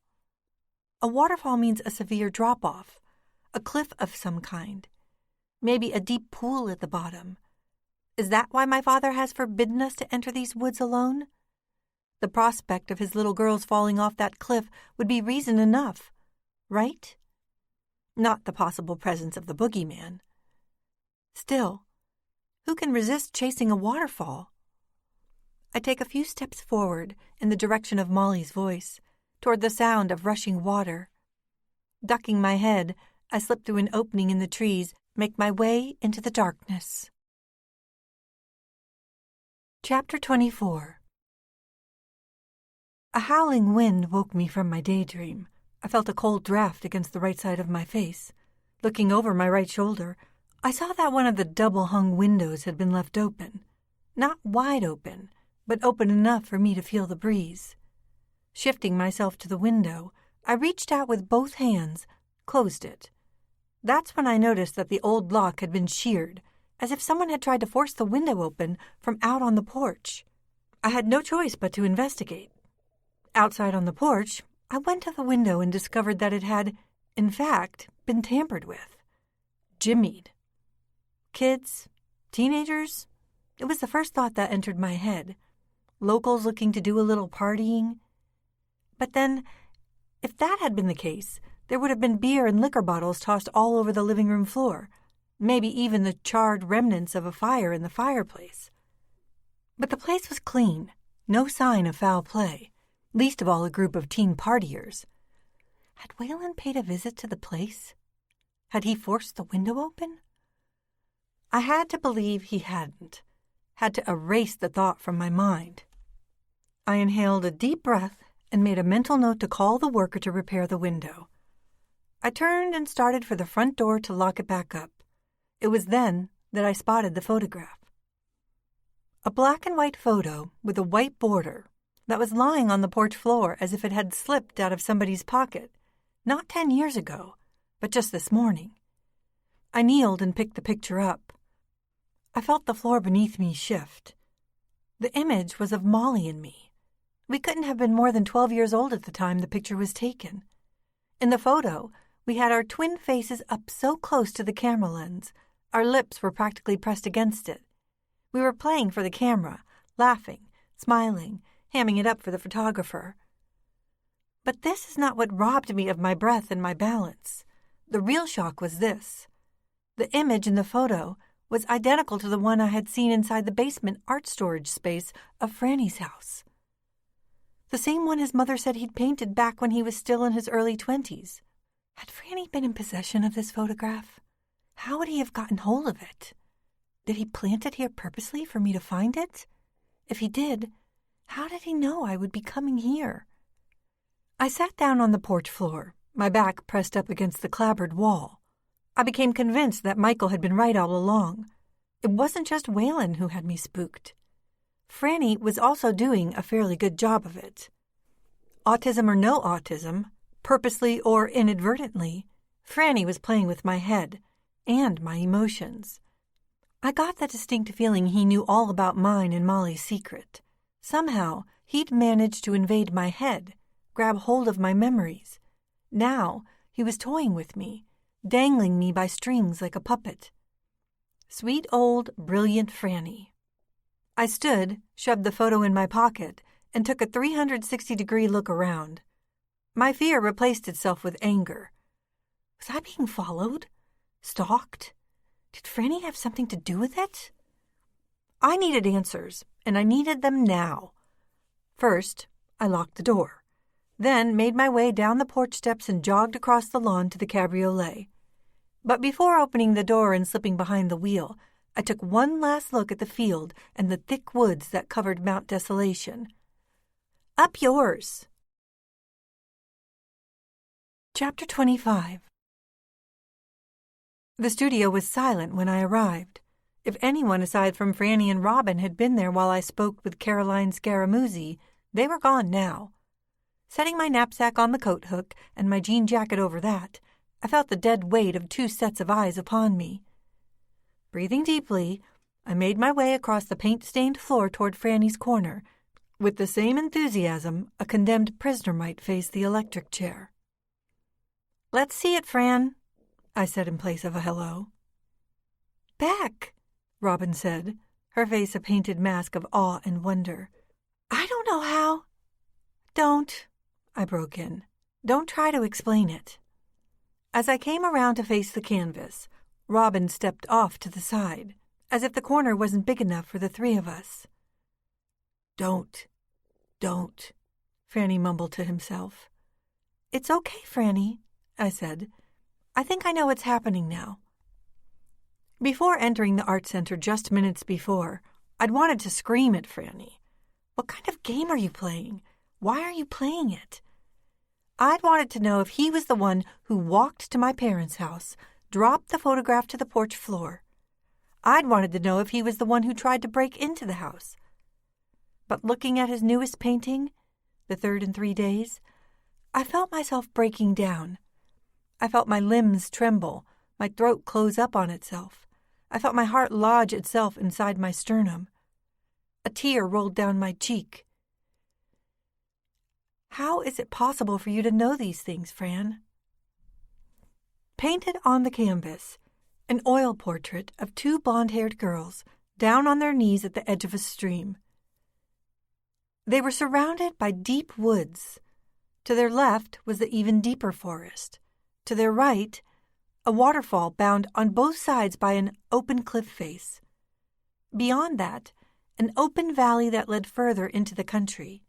A waterfall means a severe drop-off, a cliff of some kind, maybe a deep pool at the bottom. Is that why my father has forbidden us to enter these woods alone? The prospect of his little girls falling off that cliff would be reason enough, right? Not the possible presence of the boogeyman. Still, who can resist chasing a waterfall? I take a few steps forward in the direction of Molly's voice, toward the sound of rushing water. Ducking my head, I slip through an opening in the trees, make my way into the darkness. Chapter 24. A howling wind woke me from my daydream. I felt a cold draft against the right side of my face. Looking over my right shoulder, I saw that one of the double-hung windows had been left open. Not wide open, but open enough for me to feel the breeze. Shifting myself to the window, I reached out with both hands, closed it. That's when I noticed that the old lock had been sheared, as if someone had tried to force the window open from out on the porch. I had no choice but to investigate. Outside on the porch, I went to the window and discovered that it had, in fact, been tampered with. Jimmied. Kids? Teenagers? It was the first thought that entered my head. Locals looking to do a little partying? But then, if that had been the case, there would have been beer and liquor bottles tossed all over the living room floor, maybe even the charred remnants of a fire in the fireplace. But the place was clean, no sign of foul play, least of all a group of teen partiers. Had Waylon paid a visit to the place? Had he forced the window open? I had to believe he hadn't, had to erase the thought from my mind. I inhaled a deep breath and made a mental note to call the worker to repair the window. I turned and started for the front door to lock it back up. It was then that I spotted the photograph. A black and white photo with a white border that was lying on the porch floor as if it had slipped out of somebody's pocket, not 10 years ago, but just this morning. I kneeled and picked the picture up. I felt the floor beneath me shift. The image was of Molly and me. We couldn't have been more than 12 years old at the time the picture was taken. In the photo, we had our twin faces up so close to the camera lens, our lips were practically pressed against it. We were playing for the camera, laughing, smiling, hamming it up for the photographer. But this is not what robbed me of my breath and my balance. The real shock was this. The image in the photo was identical to the one I had seen inside the basement art storage space of Franny's house. The same one his mother said he'd painted back when he was still in his early 20s. Had Franny been in possession of this photograph? How would he have gotten hold of it? Did he plant it here purposely for me to find it? If he did, how did he know I would be coming here? I sat down on the porch floor, my back pressed up against the clapboard wall. I became convinced that Michael had been right all along. It wasn't just Waylon who had me spooked. Franny was also doing a fairly good job of it. Autism or no autism, purposely or inadvertently, Franny was playing with my head and my emotions. I got the distinct feeling he knew all about mine and Molly's secret. Somehow, he'd managed to invade my head, grab hold of my memories. Now, he was toying with me, dangling me by strings like a puppet. Sweet old, brilliant Franny. I stood, shoved the photo in my pocket, and took a 360-degree look around. My fear replaced itself with anger. Was I being followed? Stalked? Did Franny have something to do with it? I needed answers, and I needed them now. First, I locked the door, then made my way down the porch steps and jogged across the lawn to the cabriolet. But before opening the door and slipping behind the wheel, I took one last look at the field and the thick woods that covered Mount Desolation. Up yours! Chapter 25. The studio was silent when I arrived. If anyone aside from Franny and Robin had been there while I spoke with Caroline Scaramuzzi, they were gone now. Setting my knapsack on the coat hook and my jean jacket over that, I felt the dead weight of 2 sets of eyes upon me. Breathing deeply, I made my way across the paint-stained floor toward Franny's corner, with the same enthusiasm a condemned prisoner might face the electric chair. "Let's see it, Fran," I said in place of a hello. "Beck," Robin said, her face a painted mask of awe and wonder. "I don't know how." "Don't," I broke in. "Don't try to explain it." As I came around to face the canvas, Robin stepped off to the side, as if the corner wasn't big enough for the 3 of us. Don't, Franny mumbled to himself. "It's okay, Franny," I said. "I think I know what's happening now." Before entering the art center just minutes before, I'd wanted to scream at Franny. What kind of game are you playing? Why are you playing it? I'd wanted to know if he was the one who walked to my parents' house, dropped the photograph to the porch floor. I'd wanted to know if he was the one who tried to break into the house. But looking at his newest painting, The Third in 3 Days, I felt myself breaking down. I felt my limbs tremble, my throat close up on itself. I felt my heart lodge itself inside my sternum. A tear rolled down my cheek. "How is it possible for you to know these things, Fran?" Painted on the canvas, an oil portrait of 2 blonde-haired girls down on their knees at the edge of a stream. They were surrounded by deep woods. To their left was the even deeper forest. To their right, a waterfall bound on both sides by an open cliff face. Beyond that, an open valley that led further into the country.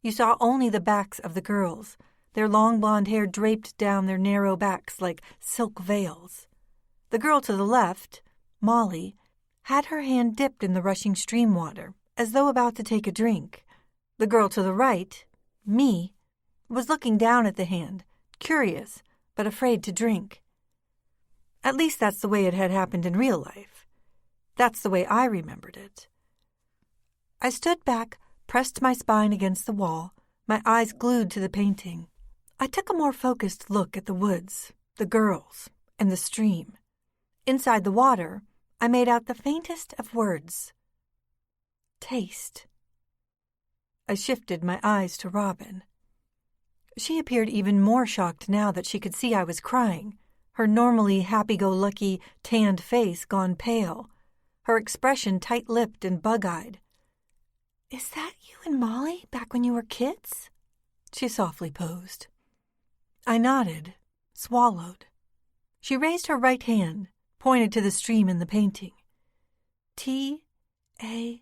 You saw only the backs of the girls, their long blonde hair draped down their narrow backs like silk veils. The girl to the left, Molly, had her hand dipped in the rushing stream water, as though about to take a drink. The girl to the right, me, was looking down at the hand, curious, but afraid to drink. At least that's the way it had happened in real life. That's the way I remembered it. I stood back, pressed my spine against the wall, my eyes glued to the painting. I took a more focused look at the woods, the girls, and the stream. Inside the water, I made out the faintest of words. Taste. I shifted my eyes to Robin. She appeared even more shocked now that she could see I was crying, her normally happy-go-lucky, tanned face gone pale, her expression tight-lipped and bug-eyed. "Is that you and Molly back when you were kids?" she softly posed. I nodded, swallowed. She raised her right hand, pointed to the stream in the painting. T-A-S-T-E,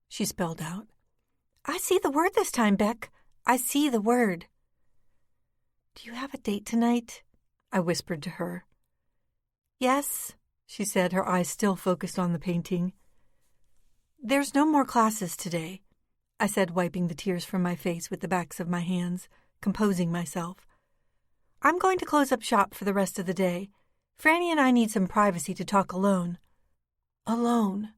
she spelled out. "I see the word this time, Beck. I see the word." "Do you have a date tonight?" I whispered to her. "Yes," she said, her eyes still focused on the painting. "There's no more classes today," I said, wiping the tears from my face with the backs of my hands, composing myself. "I'm going to close up shop for the rest of the day. Franny and I need some privacy to talk alone." "Alone,"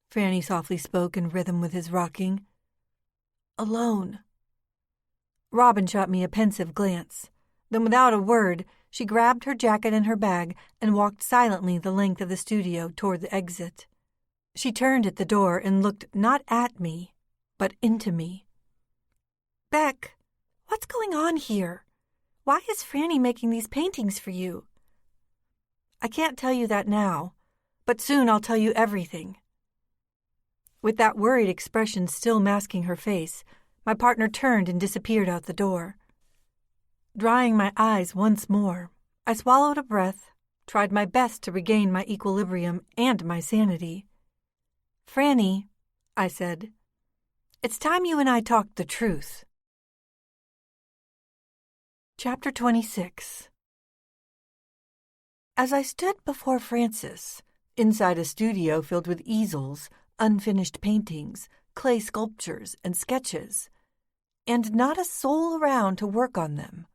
Franny softly spoke in rhythm with his rocking. "Alone." Robin shot me a pensive glance. Then without a word, she grabbed her jacket and her bag and walked silently the length of the studio toward the exit. She turned at the door and looked not at me, but into me. "Beck, what's going on here? Why is Franny making these paintings for you?" "I can't tell you that now, but soon I'll tell you everything." With that worried expression still masking her face, my partner turned and disappeared out the door. Drying my eyes once more, I swallowed a breath, tried my best to regain my equilibrium and my sanity. "Franny," I said, "it's time you and I talked the truth." Chapter 26. As I stood before Francis, inside a studio filled with easels, unfinished paintings, clay sculptures, and sketches, and not a soul around to work on them,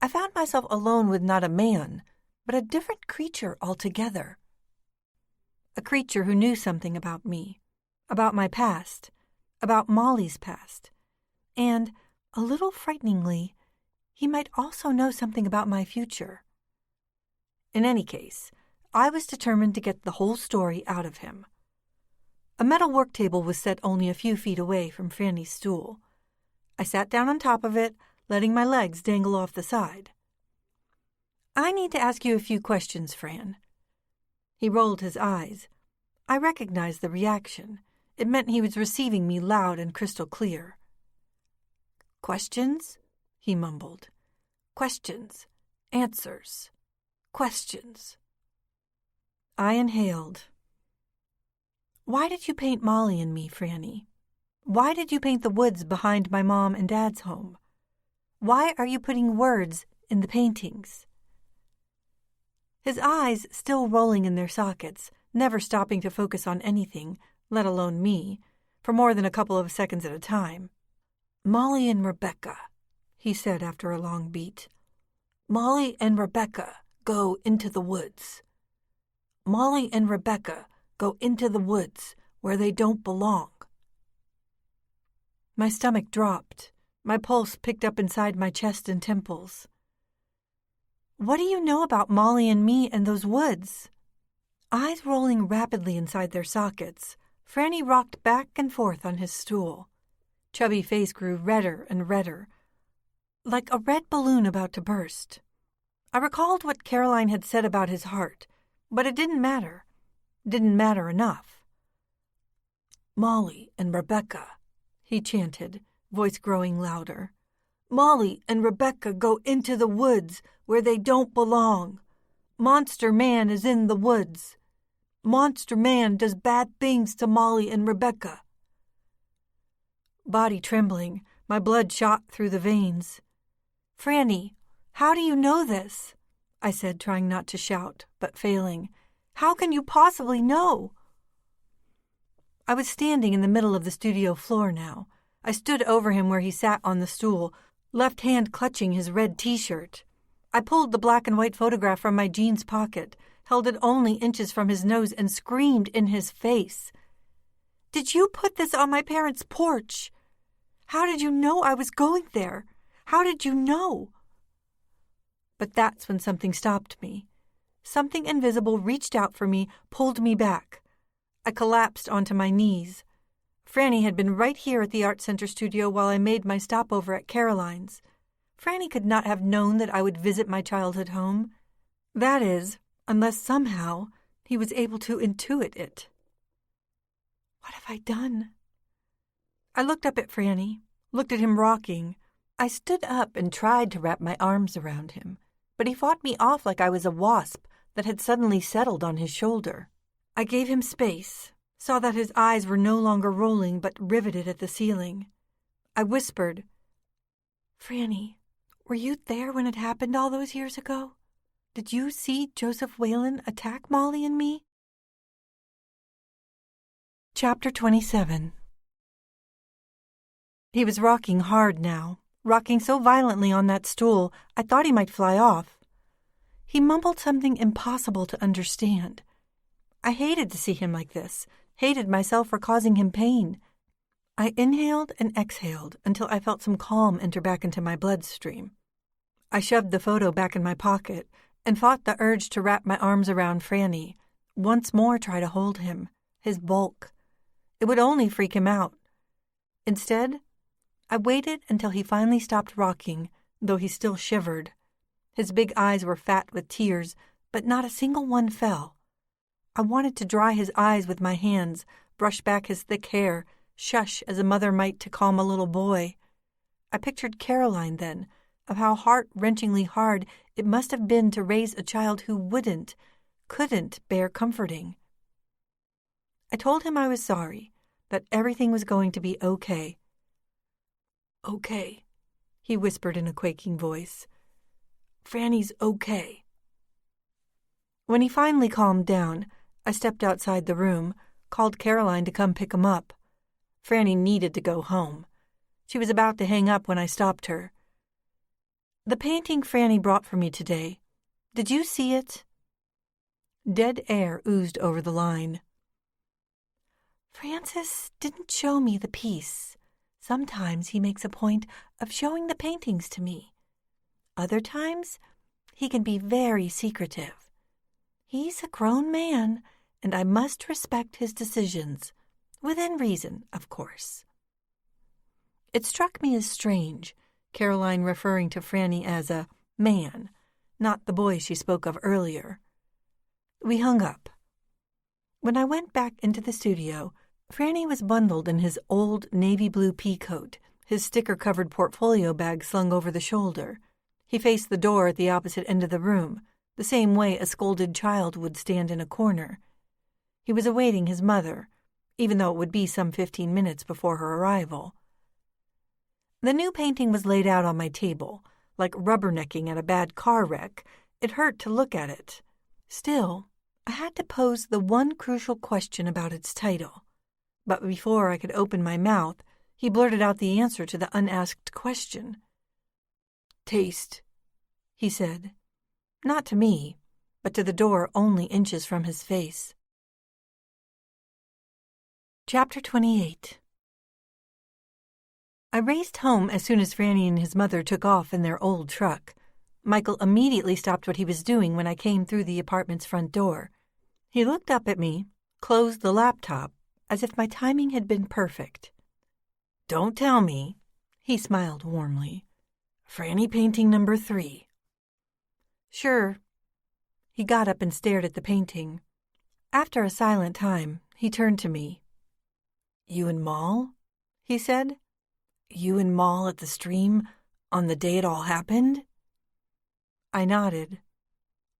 I found myself alone with not a man, but a different creature altogether. A creature who knew something about me, about my past, about Molly's past, and, a little frighteningly, he might also know something about my future. In any case, I was determined to get the whole story out of him. A metal work table was set only a few feet away from Franny's stool. I sat down on top of it, letting my legs dangle off the side. "I need to ask you a few questions, Fran." He rolled his eyes. I recognized the reaction. It meant he was receiving me loud and crystal clear. "Questions?" he mumbled. "Questions. Answers. Questions." I inhaled. "Why did you paint Molly and me, Franny? Why did you paint the woods behind my mom and dad's home? Why are you putting words in the paintings?" His eyes still rolling in their sockets, never stopping to focus on anything, let alone me, for more than a couple of seconds at a time. "Molly and Rebecca," he said after a long beat. "Molly and Rebecca go into the woods. Molly and Rebecca go into the woods where they don't belong." My stomach dropped. My pulse picked up inside my chest and temples. "What do you know about Molly and me and those woods?" Eyes rolling rapidly inside their sockets, Franny rocked back and forth on his stool. Chubby face grew redder and redder, like a red balloon about to burst. I recalled what Caroline had said about his heart, but it didn't matter. Didn't matter enough. "Molly and Rebecca," he chanted, voice growing louder. "Molly and Rebecca go into the woods where they don't belong. Monster Man is in the woods. Monster Man does bad things to Molly and Rebecca." Body trembling, my blood shot through the veins. "Franny, how do you know this?" I said, trying not to shout, but failing. "How can you possibly know?" I was standing in the middle of the studio floor now. I stood over him where he sat on the stool, left hand clutching his red T-shirt. I pulled the black and white photograph from my jeans pocket, held it only inches from his nose, and screamed in his face. "Did you put this on my parents' porch? How did you know I was going there? How did you know?" But that's when something stopped me. Something invisible reached out for me, pulled me back. I collapsed onto my knees. Franny had been right here at the Art Center studio while I made my stopover at Caroline's. Franny could not have known that I would visit my childhood home. That is, unless somehow he was able to intuit it. What have I done? I looked up at Franny, looked at him rocking. I stood up and tried to wrap my arms around him, but he fought me off like I was a wasp that had suddenly settled on his shoulder. I gave him space, saw that his eyes were no longer rolling but riveted at the ceiling. I whispered, "Franny, were you there when it happened all those years ago? Did you see Joseph Whalen attack Molly and me?" Chapter 27. He was rocking hard now, rocking so violently on that stool I thought he might fly off. He mumbled something impossible to understand. I hated to see him like this, hated myself for causing him pain. I inhaled and exhaled until I felt some calm enter back into my bloodstream. I shoved the photo back in my pocket and fought the urge to wrap my arms around Franny, once more try to hold him, his bulk. It would only freak him out. Instead, I waited until he finally stopped rocking, though he still shivered. His big eyes were fat with tears, but not a single one fell. I wanted to dry his eyes with my hands, brush back his thick hair, shush as a mother might to calm a little boy. I pictured Caroline then, of how heart-wrenchingly hard it must have been to raise a child who couldn't bear comforting. I told him I was sorry, that everything was going to be okay. "Okay," he whispered in a quaking voice. "Franny's okay." When he finally calmed down, I stepped outside the room, called Caroline to come pick him up. Franny needed to go home. She was about to hang up when I stopped her. "The painting Franny brought for me today. Did you see it?" Dead air oozed over the line. "Francis didn't show me the piece. Sometimes he makes a point of showing the paintings to me. Other times, he can be very secretive. He's a grown man, and I must respect his decisions, within reason, of course." It struck me as strange, Caroline referring to Franny as a man, not the boy she spoke of earlier. We hung up. When I went back into the studio, Franny was bundled in his old navy blue pea coat, his sticker-covered portfolio bag slung over the shoulder. He faced the door at the opposite end of the room, the same way a scolded child would stand in a corner. He was awaiting his mother, even though it would be some 15 minutes before her arrival. The new painting was laid out on my table, like rubbernecking at a bad car wreck. It hurt to look at it. Still, I had to pose the one crucial question about its title. But before I could open my mouth, he blurted out the answer to the unasked question. "Taste," he said. Not to me, but to the door only inches from his face. Chapter 28. I raced home as soon as Franny and his mother took off in their old truck. Michael immediately stopped what he was doing when I came through the apartment's front door. He looked up at me, closed the laptop, as if my timing had been perfect. "Don't tell me," he smiled warmly. "Franny painting number 3. "Sure." He got up and stared at the painting. After a silent time, he turned to me. "You and Moll?" he said. "You and Moll at the stream on the day it all happened?" I nodded.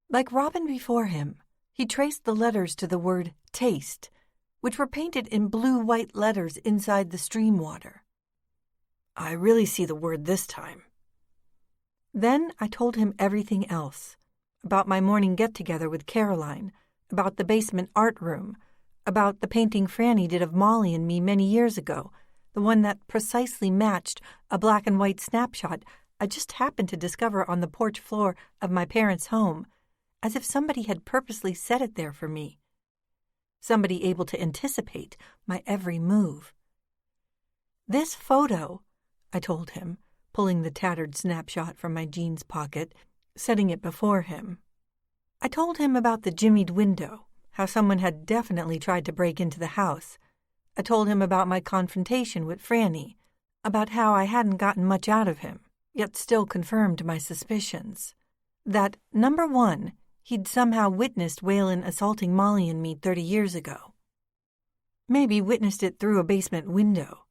Like Robin before him, he traced the letters to the word taste, which were painted in blue-white letters inside the stream water. "I really see the word this time." Then I told him everything else, about my morning get-together with Caroline, about the basement art room, about the painting Franny did of Molly and me many years ago, the one that precisely matched a black-and-white snapshot I just happened to discover on the porch floor of my parents' home, as if somebody had purposely set it there for me. Somebody able to anticipate my every move. "This photo," I told him, pulling the tattered snapshot from my jeans pocket, setting it before him. I told him about the jimmied window, how someone had definitely tried to break into the house. I told him about my confrontation with Franny, about how I hadn't gotten much out of him, yet still confirmed my suspicions. That, number 1, he'd somehow witnessed Waylon assaulting Molly and me 30 years ago. Maybe witnessed it through a basement window.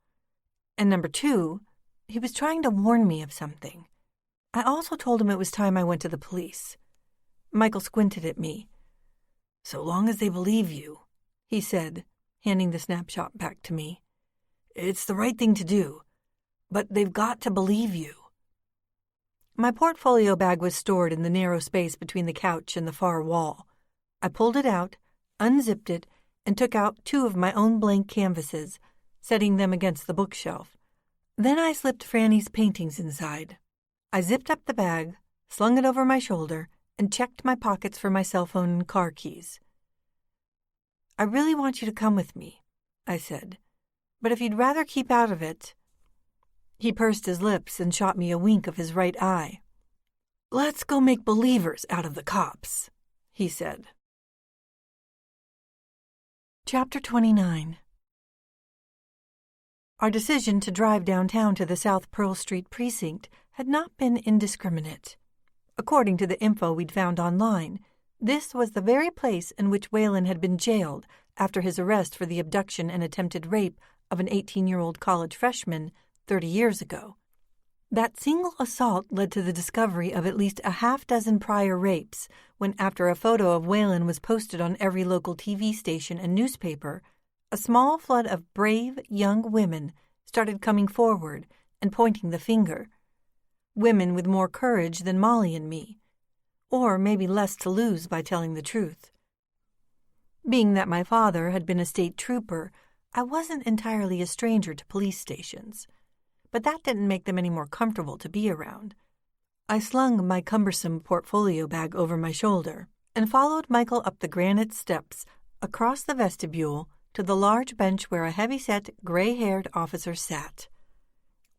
And number 2, he was trying to warn me of something. I also told him it was time I went to the police. Michael squinted at me. "So long as they believe you," he said, handing the snapshot back to me. "It's the right thing to do, but they've got to believe you." My portfolio bag was stored in the narrow space between the couch and the far wall. I pulled it out, unzipped it, and took out 2 of my own blank canvases, setting them against the bookshelf. Then I slipped Franny's paintings inside. I zipped up the bag, slung it over my shoulder, and checked my pockets for my cell phone and car keys. "I really want you to come with me," I said, "but if you'd rather keep out of it—" He pursed his lips and shot me a wink of his right eye. "Let's go make believers out of the cops," he said. Chapter 29. Our decision to drive downtown to the South Pearl Street precinct had not been indiscriminate. According to the info we'd found online, this was the very place in which Waylon had been jailed after his arrest for the abduction and attempted rape of an 18-year-old college freshman 30 years ago. That single assault led to the discovery of at least a half-dozen prior rapes when, after a photo of Whalen was posted on every local TV station and newspaper, a small flood of brave, young women started coming forward and pointing the finger. Women with more courage than Molly and me, or maybe less to lose by telling the truth. Being that my father had been a state trooper, I wasn't entirely a stranger to police stations, but that didn't make them any more comfortable to be around. I slung my cumbersome portfolio bag over my shoulder and followed Michael up the granite steps, across the vestibule, to the large bench where a heavy-set, gray-haired officer sat.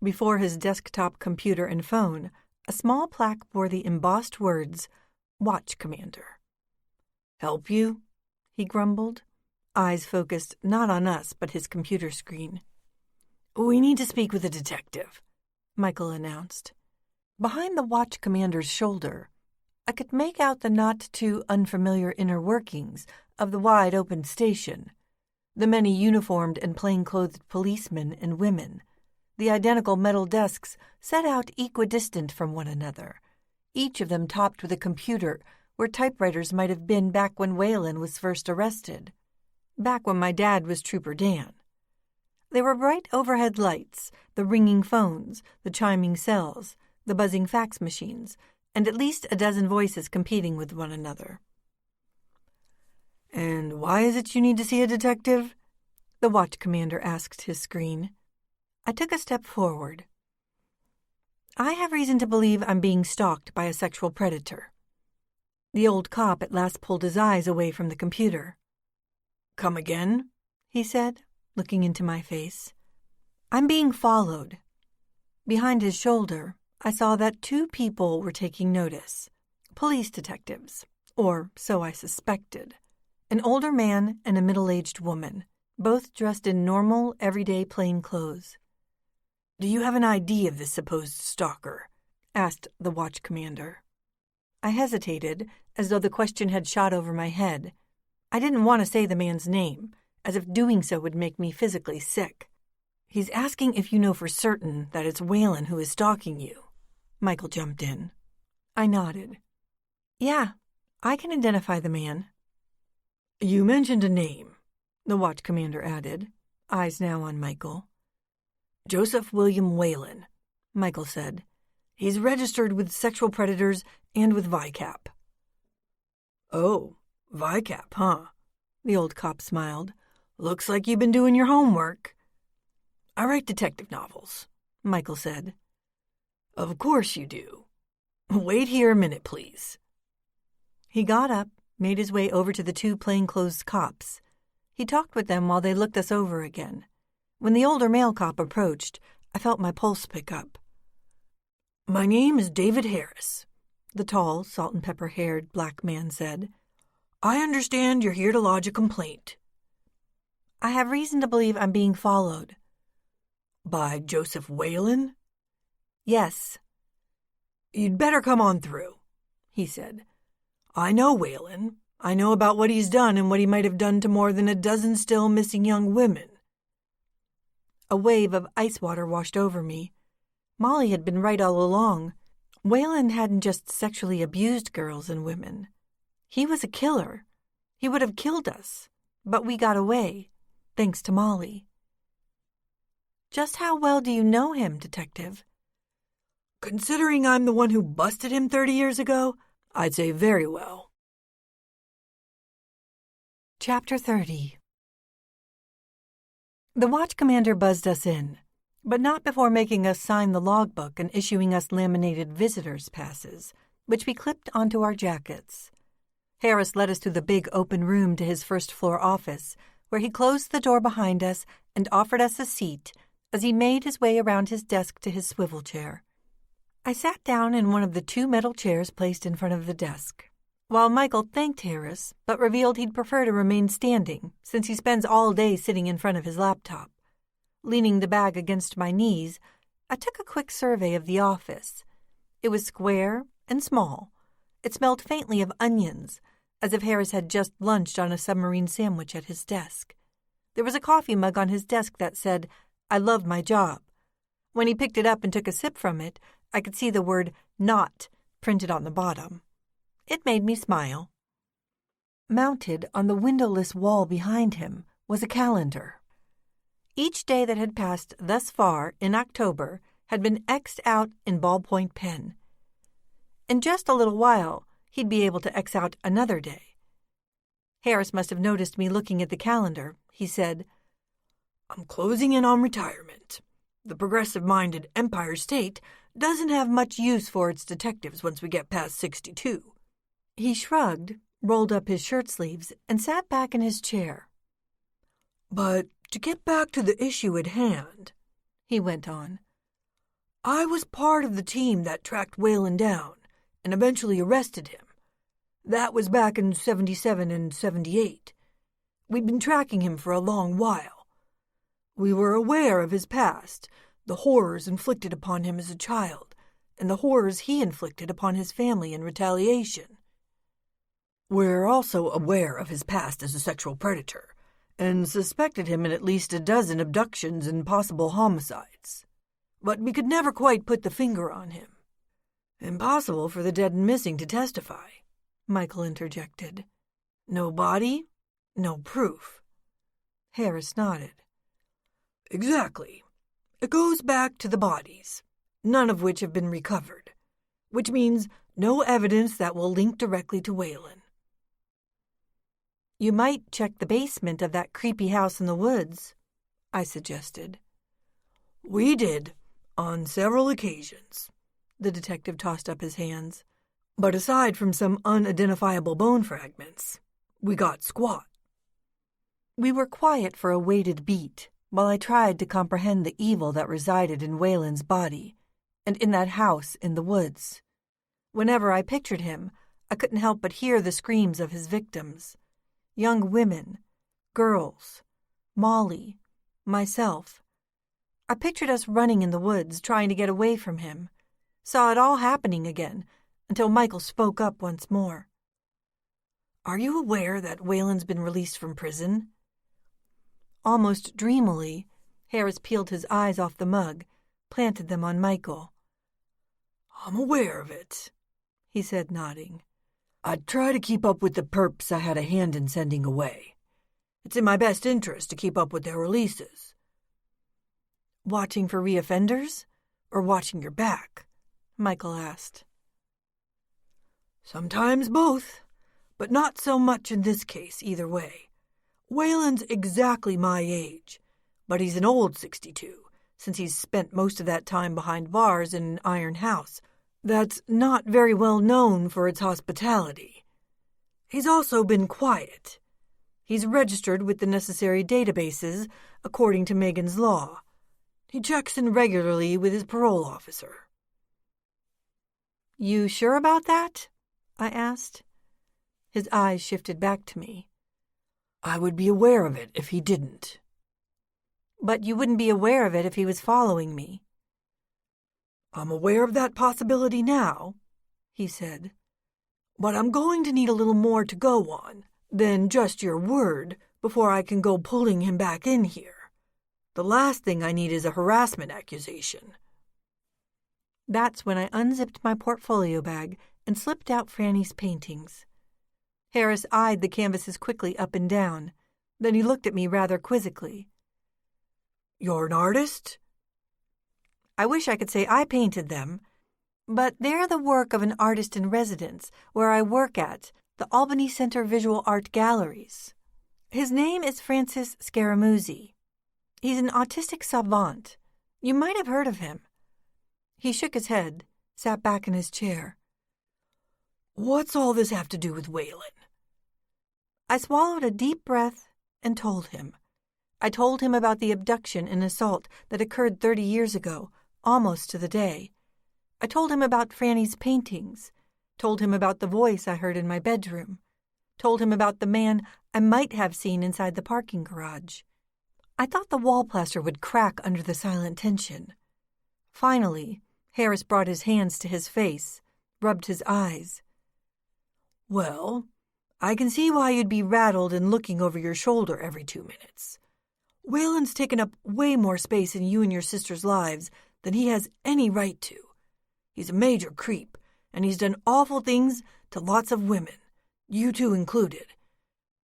Before his desktop computer and phone, a small plaque bore the embossed words, "Watch Commander." "Help you?" he grumbled, eyes focused not on us but his computer screen. "We need to speak with a detective," Michael announced. Behind the watch commander's shoulder, I could make out the not-too-unfamiliar inner workings of the wide-open station, the many uniformed and plain-clothed policemen and women, the identical metal desks set out equidistant from one another, each of them topped with a computer where typewriters might have been back when Whalen was first arrested, back when my dad was Trooper Dan. There were bright overhead lights, the ringing phones, the chiming cells, the buzzing fax machines, and at least a dozen voices competing with one another. "And why is it you need to see a detective?" the watch commander asked his screen. I took a step forward. "I have reason to believe I'm being stalked by a sexual predator." The old cop at last pulled his eyes away from the computer. "Come again?" he said, looking into my face. "I'm being followed." Behind his shoulder, I saw that two people were taking notice. Police detectives, or so I suspected. An older man and a middle-aged woman, both dressed in normal, everyday plain clothes. "Do you have an ID of this supposed stalker?" asked the watch commander. I hesitated, as though the question had shot over my head. I didn't want to say the man's name, as if doing so would make me physically sick. "He's asking if you know for certain that it's Whalen who is stalking you," Michael jumped in. I nodded. "Yeah, I can identify the man." "You mentioned a name," the watch commander added, eyes now on Michael. "Joseph William Whalen," Michael said. "He's registered with sexual predators and with VICAP." "Oh, VICAP, huh?" the old cop smiled. "Looks like you've been doing your homework." "I write detective novels," Michael said. "Of course you do. Wait here a minute, please." He got up, made his way over to the two plainclothes cops. He talked with them while they looked us over again. When the older male cop approached, I felt my pulse pick up. "My name is David Harris," the tall, salt-and-pepper-haired black man said. "I understand you're here to lodge a complaint." "I have reason to believe I'm being followed." "By Joseph Whalen?" "Yes." "You'd better come on through," he said. "I know Whalen. I know about what he's done and what he might have done to more than a dozen still missing young women." A wave of ice water washed over me. Molly had been right all along. Whalen hadn't just sexually abused girls and women. He was a killer. He would have killed us, but we got away, thanks to Molly. "Just how well do you know him, Detective?" "Considering I'm the one who busted him 30 years ago, I'd say very well." Chapter 30. The watch commander buzzed us in, but not before making us sign the logbook and issuing us laminated visitors' passes, which we clipped onto our jackets. Harris led us through the big open room to his first-floor office, where he closed the door behind us and offered us a seat as he made his way around his desk to his swivel chair. I sat down in one of the two metal chairs placed in front of the desk, while Michael thanked Harris, but revealed he'd prefer to remain standing since he spends all day sitting in front of his laptop. Leaning the bag against my knees, I took a quick survey of the office. It was square and small. It smelled faintly of onions, as if Harris had just lunched on a submarine sandwich at his desk. There was a coffee mug on his desk that said, "I love my job." When he picked it up and took a sip from it, I could see the word "not" printed on the bottom. It made me smile. Mounted on the windowless wall behind him was a calendar. Each day that had passed thus far in October had been X'd out in ballpoint pen. In just a little while, he'd be able to X out another day. Harris must have noticed me looking at the calendar. He said, "I'm closing in on retirement. The progressive-minded Empire State doesn't have much use for its detectives once we get past 62. He shrugged, rolled up his shirt sleeves, and sat back in his chair. "But to get back to the issue at hand," he went on, "I was part of the team that tracked Whalen down and eventually arrested him. That was back in 77 and 78. We'd been tracking him for a long while. We were aware of his past, the horrors inflicted upon him as a child, and the horrors he inflicted upon his family in retaliation. We're also aware of his past as a sexual predator, and suspected him in at least a dozen abductions and possible homicides. But we could never quite put the finger on him. Impossible for the dead and missing to testify," Michael interjected. "No body, no proof." Harris nodded. "Exactly. It goes back to the bodies, none of which have been recovered, which means no evidence that will link directly to Whalen." "You might check the basement of that creepy house in the woods," I suggested. "We did, on several occasions." The detective tossed up his hands. "But aside from some unidentifiable bone fragments, we got squat." We were quiet for a weighted beat while I tried to comprehend the evil that resided in Whalen's body and in that house in the woods. Whenever I pictured him, I couldn't help but hear the screams of his victims. Young women, girls, Molly, myself. I pictured us running in the woods trying to get away from him. Saw it all happening again until Michael spoke up once more. "Are you aware that Whalen's been released from prison?" Almost dreamily, Harris peeled his eyes off the mug, planted them on Michael. "I'm aware of it," he said, nodding. "I'd try to keep up with the perps I had a hand in sending away. It's in my best interest to keep up with their releases." "Watching for reoffenders, or watching your back?" Michael asked. "Sometimes both, but not so much in this case either way. Whalen's exactly my age, but he's an old 62, since he's spent most of that time behind bars in an iron house that's not very well known for its hospitality. He's also been quiet. He's registered with the necessary databases according to Megan's law. He checks in regularly with his parole officer." "You sure about that?" I asked. His eyes shifted back to me. "I would be aware of it if he didn't." "But you wouldn't be aware of it if he was following me." "I'm aware of that possibility now," he said. "But I'm going to need a little more to go on than just your word before I can go pulling him back in here. The last thing I need is a harassment accusation." That's when I unzipped my portfolio bag and slipped out Franny's paintings. Harris eyed the canvases quickly up and down. Then he looked at me rather quizzically. "You're an artist?" I wish I could say I painted them, but they're the work of an artist in residence where I work at, the Albany Center Visual Art Galleries. His name is Francis Scaramuzzi. He's an autistic savant. You might have heard of him. He shook his head, sat back in his chair. "What's all this have to do with Whalen?" I swallowed a deep breath and told him. I told him about the abduction and assault that occurred 30 years ago, almost to the day. I told him about Franny's paintings, told him about the voice I heard in my bedroom, told him about the man I might have seen inside the parking garage. I thought the wall plaster would crack under the silent tension. Finally, Harris brought his hands to his face, rubbed his eyes. "Well, I can see why you'd be rattled and looking over your shoulder every 2 minutes. Whalen's taken up way more space in you and your sister's lives than he has any right to. He's a major creep, and he's done awful things to lots of women, you two included.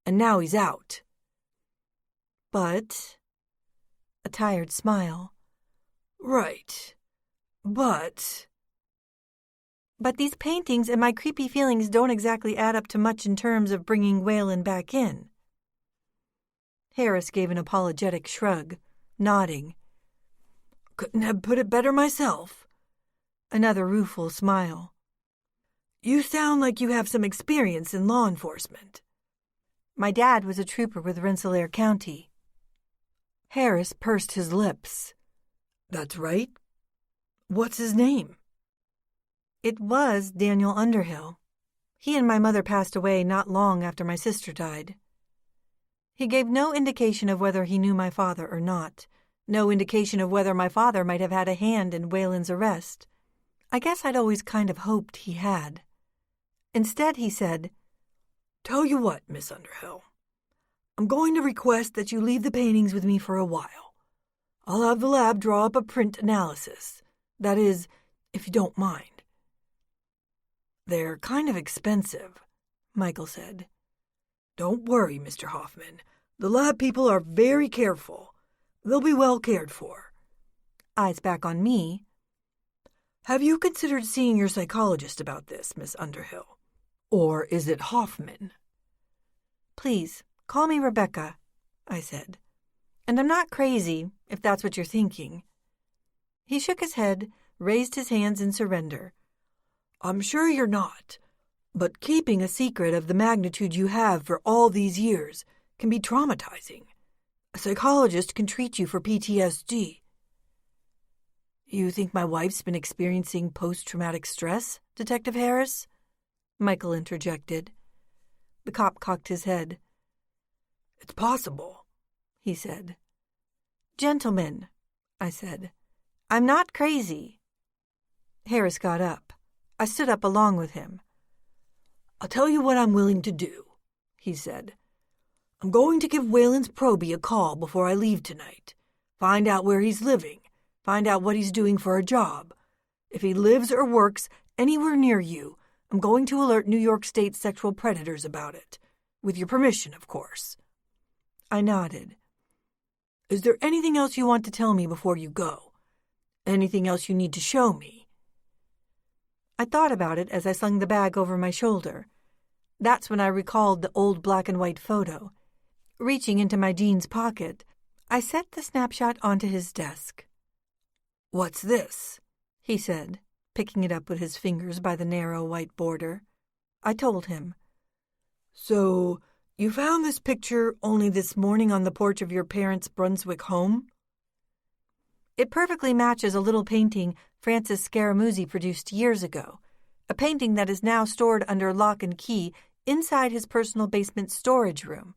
And now he's out. But... A tired smile. Right. But these paintings and my creepy feelings don't exactly add up to much in terms of bringing Whalen back in. Harris gave an apologetic shrug, nodding. Couldn't have put it better myself. Another rueful smile. You sound like you have some experience in law enforcement. My dad was a trooper with Rensselaer County. Harris pursed his lips. That's right. What's his name? It was Daniel Underhill. He and my mother passed away not long after my sister died. He gave no indication of whether he knew my father or not, no indication of whether my father might have had a hand in Whalen's arrest. I guess I'd always kind of hoped he had. Instead, he said, Tell you what, Miss Underhill. I'm going to request that you leave the paintings with me for a while. I'll have the lab draw up a print analysis. That is, if you don't mind. They're kind of expensive, Michael said. Don't worry, Mr. Hoffman. The lab people are very careful. They'll be well cared for. Eyes back on me. Have you considered seeing your psychologist about this, Miss Underhill? Or is it Hoffman? Please, call me Rebecca, I said. And I'm not crazy, if that's what you're thinking. He shook his head, raised his hands in surrender. I'm sure you're not, but keeping a secret of the magnitude you have for all these years can be traumatizing. A psychologist can treat you for PTSD. You think my wife's been experiencing post-traumatic stress, Detective Harris? Michael interjected. The cop cocked his head. It's possible, he said. Gentlemen, I said, I'm not crazy. Harris got up. I stood up along with him. I'll tell you what I'm willing to do, he said. I'm going to give Whalen's probie a call before I leave tonight. Find out where he's living. Find out what he's doing for a job. If he lives or works anywhere near you, I'm going to alert New York State sexual predators about it. With your permission, of course. I nodded. Is there anything else you want to tell me before you go? Anything else you need to show me? I thought about it as I slung the bag over my shoulder. That's when I recalled the old black and white photo. Reaching into my jeans pocket, I set the snapshot onto his desk. What's this? He said, picking it up with his fingers by the narrow white border. I told him. So, you found this picture only this morning on the porch of your parents' Brunswick home? It perfectly matches a little painting Francis Scaramucci produced years ago, a painting that is now stored under lock and key inside his personal basement storage room.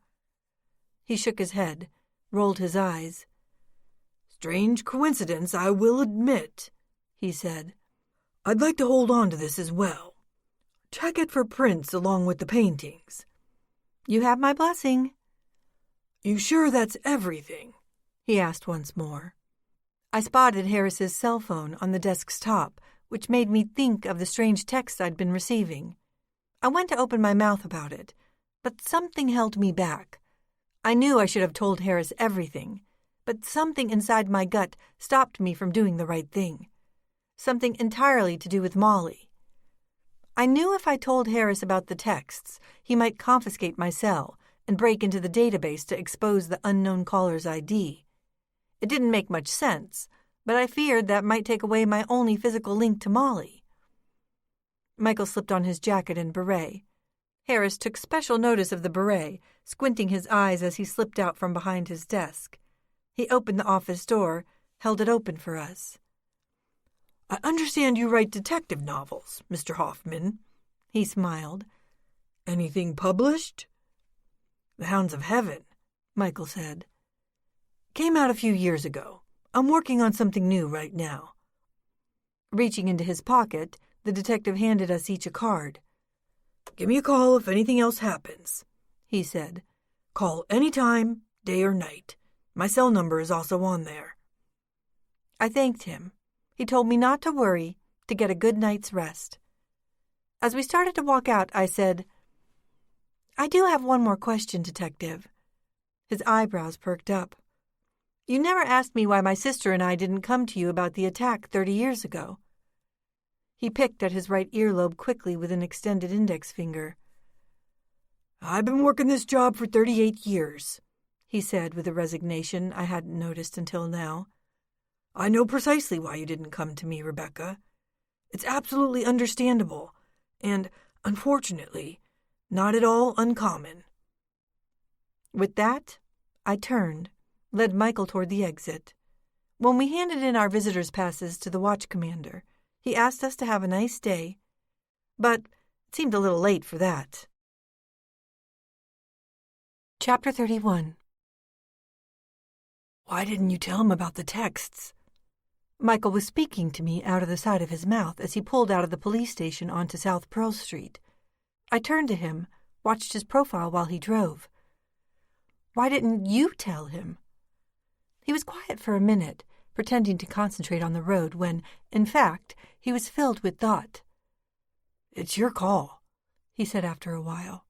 He shook his head, rolled his eyes. Strange coincidence, I will admit, he said. I'd like to hold on to this as well. Check it for prints along with the paintings. You have my blessing. You sure that's everything? He asked once more. I spotted Harris's cell phone on the desk's top, which made me think of the strange text I'd been receiving. I went to open my mouth about it, but something held me back. I knew I should have told Harris everything, but something inside my gut stopped me from doing the right thing. Something entirely to do with Molly. I knew if I told Harris about the texts, he might confiscate my cell and break into the database to expose the unknown caller's ID. It didn't make much sense, but I feared that might take away my only physical link to Molly. Michael slipped on his jacket and beret. Harris took special notice of the beret, squinting his eyes as he slipped out from behind his desk. He opened the office door, held it open for us. I understand you write detective novels, Mr. Hoffman, he smiled. Anything published? The Hounds of Heaven, Michael said. Came out a few years ago. I'm working on something new right now. Reaching into his pocket, the detective handed us each a card. Give me a call if anything else happens, he said. Call any time, day or night. My cell number is also on there. I thanked him. He told me not to worry, to get a good night's rest. As we started to walk out, I said, "I do have one more question, Detective." His eyebrows perked up. "You never asked me why my sister and I didn't come to you about the attack 30 years ago." He picked at his right earlobe quickly with an extended index finger. "I've been working this job for 38 years, he said with a resignation I hadn't noticed until now. "I know precisely why you didn't come to me, Rebecca. It's absolutely understandable, and, unfortunately, not at all uncommon." With that, I turned, led Michael toward the exit. When we handed in our visitors' passes to the watch commander, he asked us to have a nice day, but it seemed a little late for that. Chapter 31. "Why didn't you tell him about the texts?" Michael was speaking to me out of the side of his mouth as he pulled out of the police station onto South Pearl Street. I turned to him, watched his profile while he drove. "Why didn't you tell him?" He was quiet for a minute, pretending to concentrate on the road when, in fact, he was filled with thought. "It's your call," he said after a while.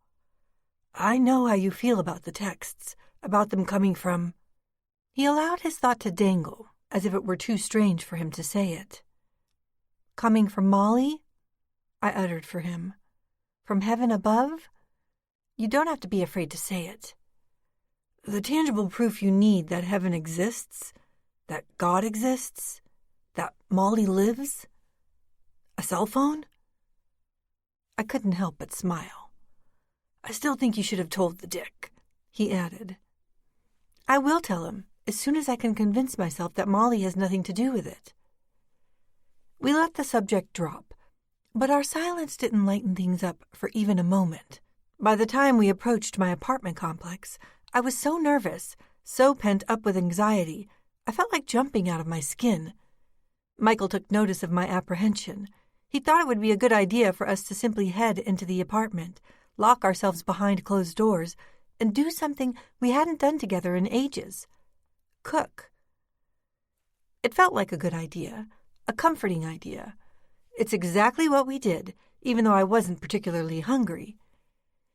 "I know how you feel about the texts, about them coming from—" He allowed his thought to dangle, as if it were too strange for him to say it. "Coming from Molly?" I uttered for him. "From heaven above? You don't have to be afraid to say it." "The tangible proof you need that heaven exists, that God exists, that Molly lives? A cell phone?" I couldn't help but smile. "I still think you should have told the Dick," he added. "I will tell him, as soon as I can convince myself that Molly has nothing to do with it." We let the subject drop, but our silence didn't lighten things up for even a moment. By the time we approached my apartment complex, I was so nervous, so pent up with anxiety, I felt like jumping out of my skin. Michael took notice of my apprehension. He thought it would be a good idea for us to simply head into the apartment, lock ourselves behind closed doors, and do something we hadn't done together in ages. Cook. It felt like a good idea, a comforting idea. It's exactly what we did, even though I wasn't particularly hungry.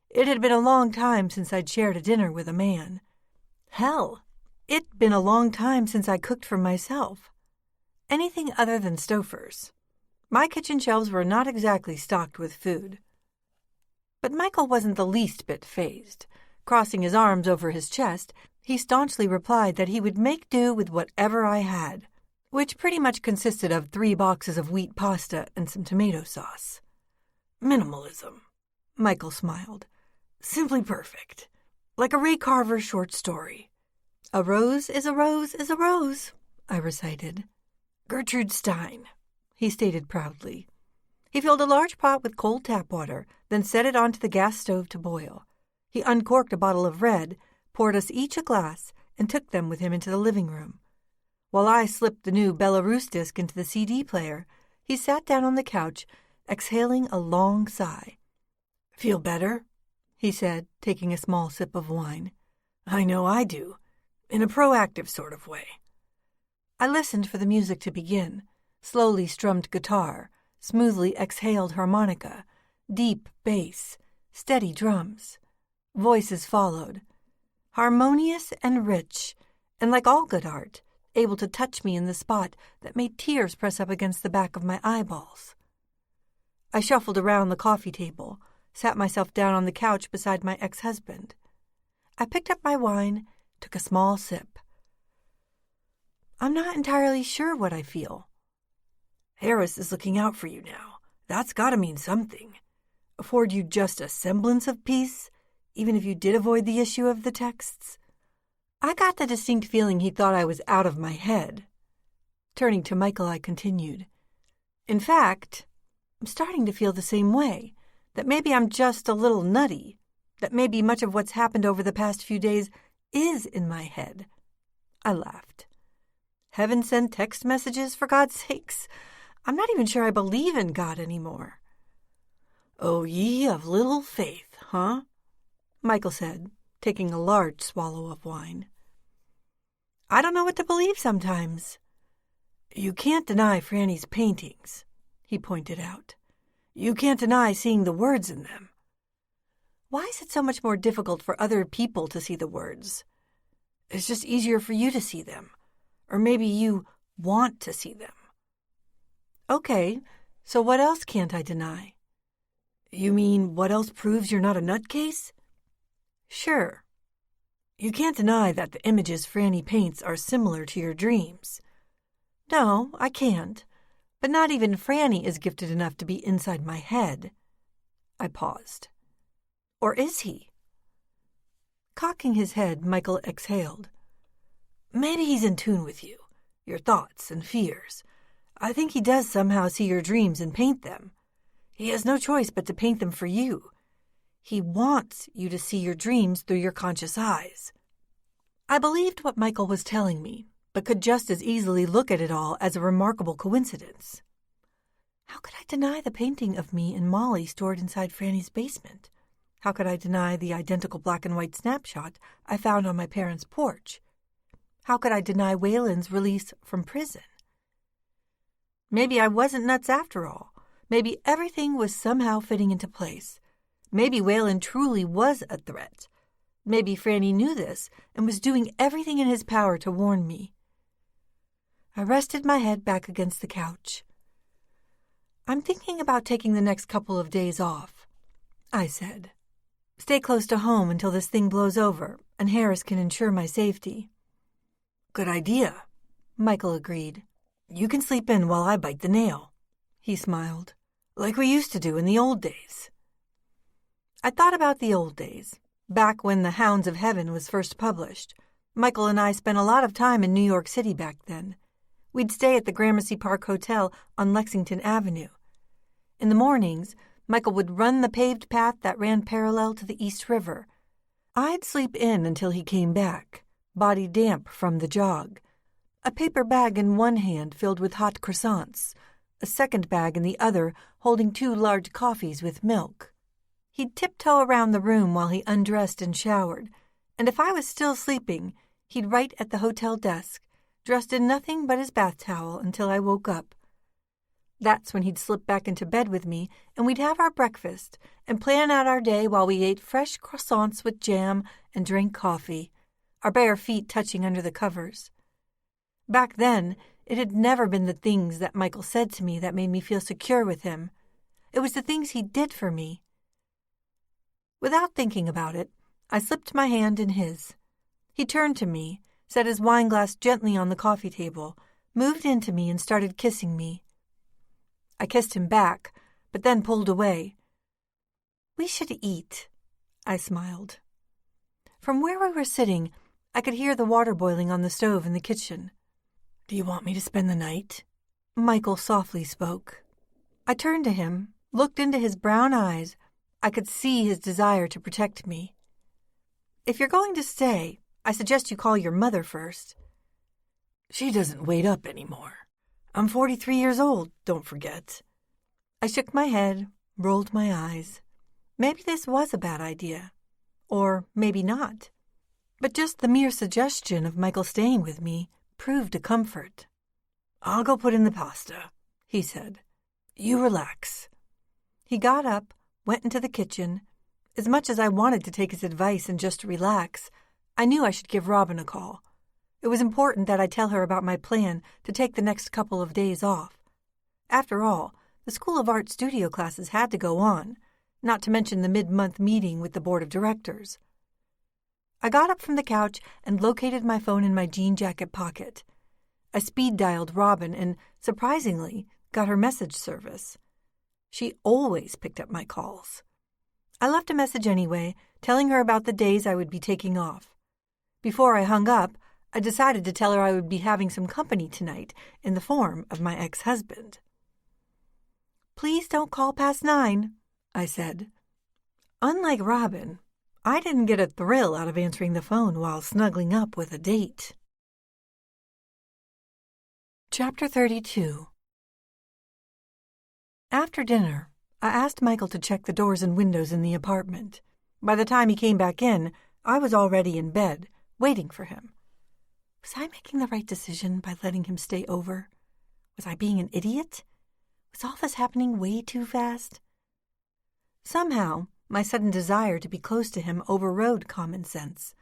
It had been a long time since I'd shared a dinner with a man. Hell, it'd been a long time since I cooked for myself. Anything other than Stouffer's. My kitchen shelves were not exactly stocked with food. But Michael wasn't the least bit fazed. Crossing his arms over his chest, he staunchly replied that he would make do with whatever I had, which pretty much consisted of 3 boxes of wheat pasta and some tomato sauce. "Minimalism," Michael smiled. "Simply perfect. Like a Ray Carver short story." "A rose is a rose is a rose," I recited. "Gertrude Stein," he stated proudly. He filled a large pot with cold tap water, then set it onto the gas stove to boil. He uncorked a bottle of red, poured us each a glass, and took them with him into the living room. While I slipped the new Belarus disc into the CD player, he sat down on the couch, exhaling a long sigh. "Feel better?" he said, taking a small sip of wine. "I know I do, in a proactive sort of way." I listened for the music to begin. Slowly strummed guitar, smoothly exhaled harmonica, deep bass, steady drums. Voices followed. Harmonious and rich, and like all good art, able to touch me in the spot that made tears press up against the back of my eyeballs. I shuffled around the coffee table, sat myself down on the couch beside my ex-husband. I picked up my wine, took a small sip. I'm not entirely sure what I feel. Harris is looking out for you now. That's got to mean something. Afford you just a semblance of peace, even if you did avoid the issue of the texts. I got the distinct feeling he thought I was out of my head. Turning to Michael, I continued. In fact, I'm starting to feel the same way, that maybe I'm just a little nutty, that maybe much of what's happened over the past few days is in my head. I laughed. Heaven sent text messages, for God's sakes. I'm not even sure I believe in God anymore. Oh, ye of little faith, huh? Michael said, taking a large swallow of wine. I don't know what to believe sometimes. You can't deny Franny's paintings, he pointed out. You can't deny seeing the words in them. Why is it so much more difficult for other people to see the words? It's just easier for you to see them. Or maybe you want to see them. Okay, so what else can't I deny? You mean what else proves you're not a nutcase? Sure. You can't deny that the images Franny paints are similar to your dreams. No, I can't. But not even Franny is gifted enough to be inside my head. I paused. Or is he? Cocking his head, Michael exhaled. Maybe he's in tune with you, your thoughts and fears. I think he does somehow see your dreams and paint them. He has no choice but to paint them for you. He wants you to see your dreams through your conscious eyes. I believed what Michael was telling me, but could just as easily look at it all as a remarkable coincidence. How could I deny the painting of me and Molly stored inside Franny's basement? How could I deny the identical black and white snapshot I found on my parents' porch? How could I deny Waylon's release from prison? Maybe I wasn't nuts after all. Maybe everything was somehow fitting into place. Maybe Waylon truly was a threat. Maybe Franny knew this and was doing everything in his power to warn me. I rested my head back against the couch. I'm thinking about taking the next couple of days off, I said. Stay close to home until this thing blows over and Harris can ensure my safety. Good idea, Michael agreed. You can sleep in while I bite the nail. He smiled. Like we used to do in the old days. I thought about the old days, back when The Hounds of Heaven was first published. Michael and I spent a lot of time in New York City back then. We'd stay at the Gramercy Park Hotel on Lexington Avenue. In the mornings, Michael would run the paved path that ran parallel to the East River. I'd sleep in until he came back, body damp from the jog. A paper bag in one hand filled with hot croissants, a second bag in the other holding 2 large coffees with milk. He'd tiptoe around the room while he undressed and showered, and if I was still sleeping, he'd write at the hotel desk, dressed in nothing but his bath towel until I woke up. That's when he'd slip back into bed with me, and we'd have our breakfast and plan out our day while we ate fresh croissants with jam and drank coffee, our bare feet touching under the covers. Back then, it had never been the things that Michael said to me that made me feel secure with him. It was the things he did for me. Without thinking about it, I slipped my hand in his. He turned to me, set his wineglass gently on the coffee table, moved into me and started kissing me. I kissed him back, but then pulled away. We should eat, I smiled. From where we were sitting, I could hear the water boiling on the stove in the kitchen. Do you want me to spend the night? Michael softly spoke. I turned to him, looked into his brown eyes. I could see his desire to protect me. If you're going to stay, I suggest you call your mother first. She doesn't wait up anymore. I'm 43 years old, don't forget. I shook my head, rolled my eyes. Maybe this was a bad idea. Or maybe not. But just the mere suggestion of Michael staying with me proved a comfort. I'll go put in the pasta, he said. You relax. He got up, went into the kitchen. As much as I wanted to take his advice and just relax, I knew I should give Robin a call. It was important that I tell her about my plan to take the next couple of days off. After all, the School of Art studio classes had to go on, not to mention the mid-month meeting with the board of directors. I got up from the couch and located my phone in my jean jacket pocket. I speed-dialed Robin and, surprisingly, got her message service. She always picked up my calls. I left a message anyway, telling her about the days I would be taking off. Before I hung up, I decided to tell her I would be having some company tonight in the form of my ex-husband. Please don't call past 9, I said. Unlike Robin, I didn't get a thrill out of answering the phone while snuggling up with a date. Chapter 32. After dinner, I asked Michael to check the doors and windows in the apartment. By the time he came back in, I was already in bed, waiting for him. Was I making the right decision by letting him stay over? Was I being an idiot? Was all this happening way too fast? Somehow, my sudden desire to be close to him overrode common sense.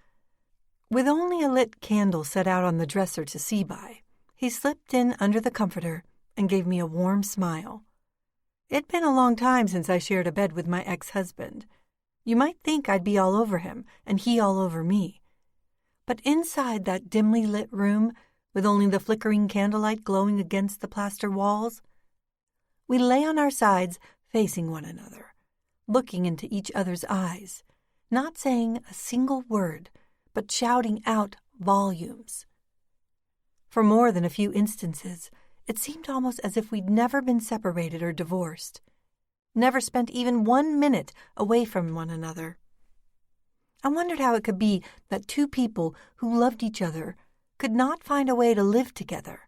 With only a lit candle set out on the dresser to see by, he slipped in under the comforter and gave me a warm smile. It'd been a long time since I shared a bed with my ex-husband. You might think I'd be all over him and he all over me. But inside that dimly lit room, with only the flickering candlelight glowing against the plaster walls, we lay on our sides facing one another, looking into each other's eyes, not saying a single word, but shouting out volumes. For more than a few instances, it seemed almost as if we'd never been separated or divorced, never spent even 1 minute away from one another. I wondered how it could be that two people who loved each other could not find a way to live together.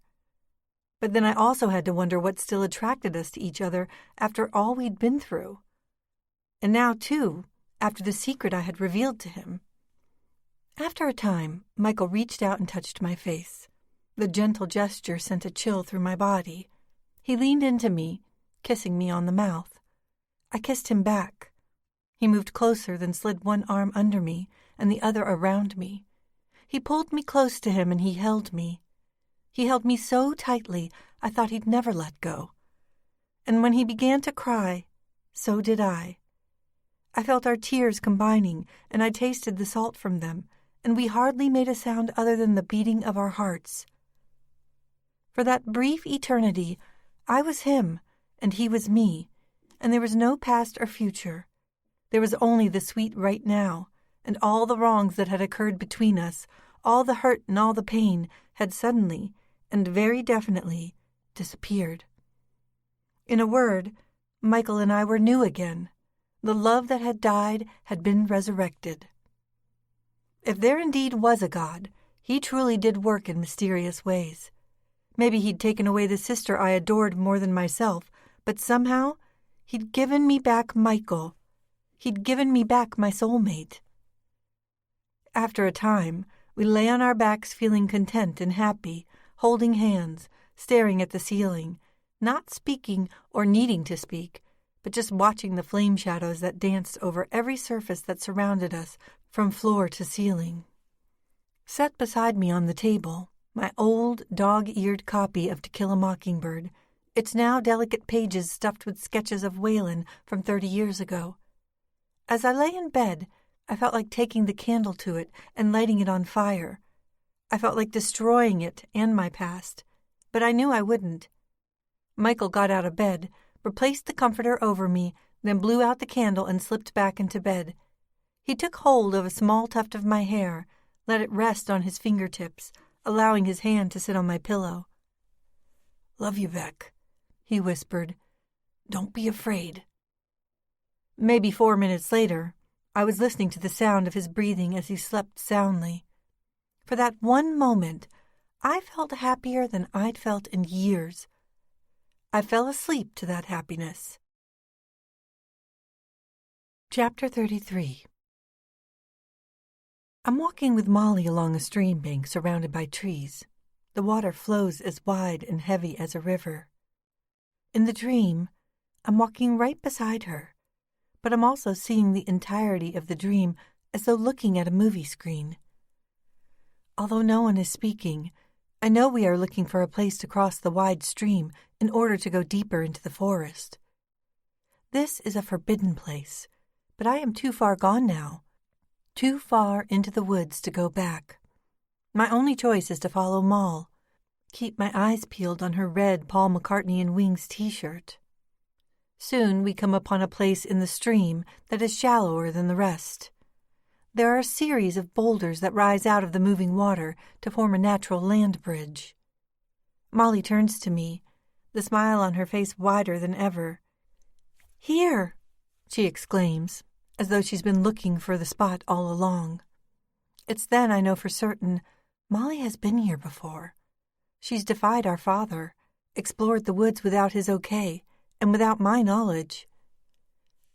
But then I also had to wonder what still attracted us to each other after all we'd been through. And now, too, after the secret I had revealed to him. After a time, Michael reached out and touched my face. The gentle gesture sent a chill through my body. He leaned into me, kissing me on the mouth. I kissed him back. He moved closer, then slid one arm under me and the other around me. He pulled me close to him and he held me. He held me so tightly I thought he'd never let go. And when he began to cry, so did I. I felt our tears combining, and I tasted the salt from them, and we hardly made a sound other than the beating of our hearts. For that brief eternity, I was him, and he was me, and there was no past or future. There was only the sweet right now, and all the wrongs that had occurred between us, all the hurt and all the pain, had suddenly, and very definitely, disappeared. In a word, Michael and I were new again. The love that had died had been resurrected. If there indeed was a God, he truly did work in mysterious ways. Maybe he'd taken away the sister I adored more than myself, but somehow he'd given me back Michael. He'd given me back my soulmate. After a time, we lay on our backs feeling content and happy, holding hands, staring at the ceiling, not speaking or needing to speak, but just watching the flame shadows that danced over every surface that surrounded us from floor to ceiling. Set beside me on the table, my old dog-eared copy of To Kill a Mockingbird, its now delicate pages stuffed with sketches of Waylon from 30 years ago. As I lay in bed, I felt like taking the candle to it and lighting it on fire. I felt like destroying it and my past, but I knew I wouldn't. Michael got out of bed, replaced the comforter over me, then blew out the candle and slipped back into bed. He took hold of a small tuft of my hair, let it rest on his fingertips, allowing his hand to sit on my pillow. "Love you, Beck," he whispered. "Don't be afraid." Maybe 4 minutes later, I was listening to the sound of his breathing as he slept soundly. For that one moment, I felt happier than I'd felt in years. I fell asleep to that happiness. Chapter 33. I'm walking with Molly along a stream bank surrounded by trees. The water flows as wide and heavy as a river. In the dream, I'm walking right beside her, but I'm also seeing the entirety of the dream as though looking at a movie screen. Although no one is speaking, I know we are looking for a place to cross the wide stream in order to go deeper into the forest. This is a forbidden place, but I am too far gone now, too far into the woods to go back. My only choice is to follow Moll, keep my eyes peeled on her red Paul McCartney and Wings t-shirt. Soon we come upon a place in the stream that is shallower than the rest. There are a series of boulders that rise out of the moving water to form a natural land bridge. Molly turns to me, the smile on her face wider than ever. "Here!" she exclaims, as though she's been looking for the spot all along. It's then I know for certain Molly has been here before. She's defied our father, explored the woods without his okay, and without my knowledge.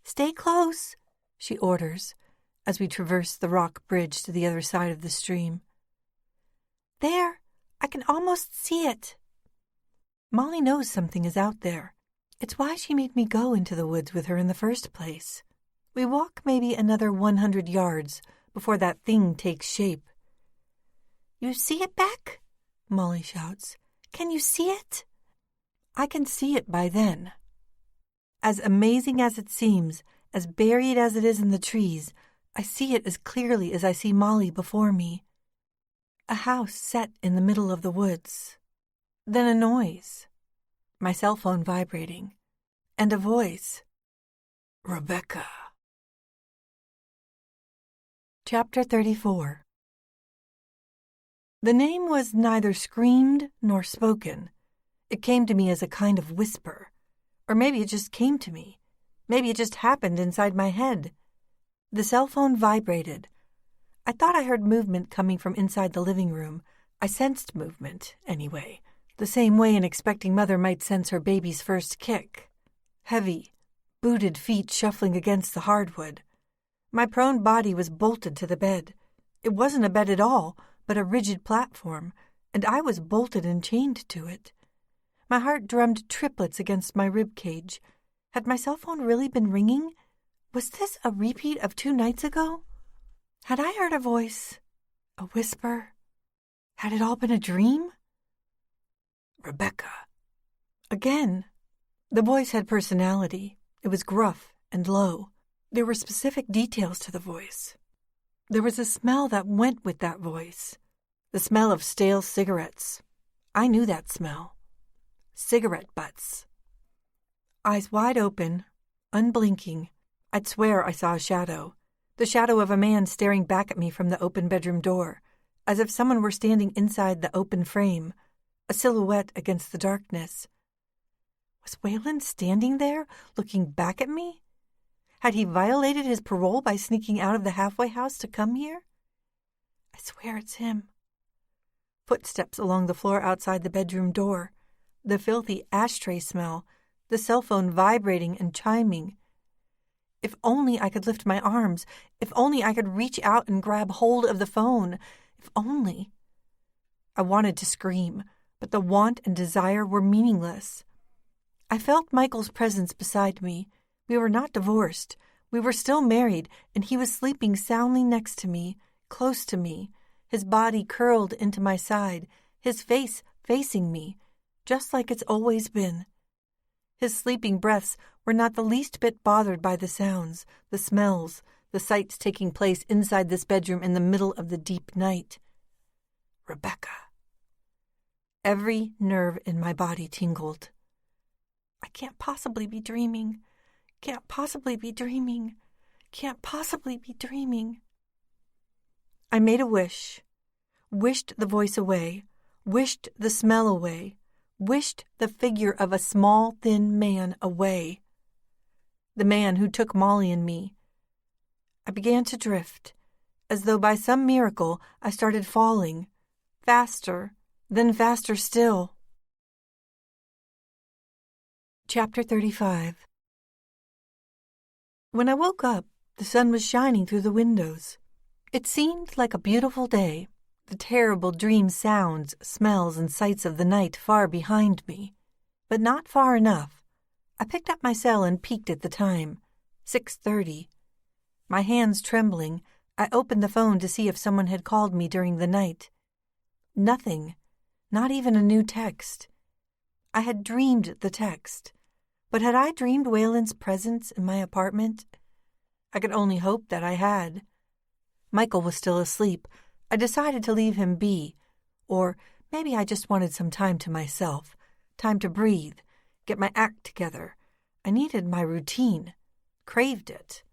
"Stay close," she orders, as we traverse the rock bridge to the other side of the stream. "There, I can almost see it." Molly knows something is out there. It's why she made me go into the woods with her in the first place. We walk maybe another 100 yards before that thing takes shape. "You see it, Beck?" Molly shouts. "Can you see it?" I can see it by then. As amazing as it seems, as buried as it is in the trees, I see it as clearly as I see Molly before me. A house set in the middle of the woods. Then a noise. My cell phone vibrating. And a voice. "Rebecca." Chapter 34. The name was neither screamed nor spoken. It came to me as a kind of whisper. Or maybe it just came to me. Maybe it just happened inside my head. The cell phone vibrated. I thought I heard movement coming from inside the living room. I sensed movement, anyway, the same way an expecting mother might sense her baby's first kick. Heavy, booted feet shuffling against the hardwood. My prone body was bolted to the bed. It wasn't a bed at all, but a rigid platform, and I was bolted and chained to it. My heart drummed triplets against my rib cage. Had my cell phone really been ringing? Was this a repeat of 2 nights ago? Had I heard a voice? A whisper? Had it all been a dream? "Rebecca." Again. The voice had personality. It was gruff and low. There were specific details to the voice. There was a smell that went with that voice. The smell of stale cigarettes. I knew that smell. Cigarette butts. Eyes wide open, unblinking, I'd swear I saw a shadow. The shadow of a man staring back at me from the open bedroom door, as if someone were standing inside the open frame, a silhouette against the darkness. Was Wayland standing there, looking back at me? Had he violated his parole by sneaking out of the halfway house to come here? I swear it's him. Footsteps along the floor outside the bedroom door, the filthy ashtray smell, the cell phone vibrating and chiming. If only I could lift my arms, if only I could reach out and grab hold of the phone, if only. I wanted to scream, but the want and desire were meaningless. I felt Michael's presence beside me. We were not divorced. We were still married, and he was sleeping soundly next to me, close to me, his body curled into my side, his face facing me, just like it's always been. His sleeping breaths were not the least bit bothered by the sounds, the smells, the sights taking place inside this bedroom in the middle of the deep night. Rebecca. Every nerve in my body tingled. I can't possibly be dreaming. Can't possibly be dreaming. Can't possibly be dreaming. I made a wish. Wished the voice away. Wished the smell away. Wished the figure of a small, thin man away. The man who took Molly and me. I began to drift, as though by some miracle I started falling, faster, then faster still. Chapter 35. When I woke up, the sun was shining through the windows. It seemed like a beautiful day, the terrible dream sounds, smells, and sights of the night far behind me, but not far enough. I picked up my cell and peeked at the time, 6:30. My hands trembling, I opened the phone to see if someone had called me during the night. Nothing, not even a new text. I had dreamed the text, but had I dreamed Wayland's presence in my apartment? I could only hope that I had. Michael was still asleep. I decided to leave him be, or maybe I just wanted some time to myself, time to breathe, get my act together. I needed my routine, craved it.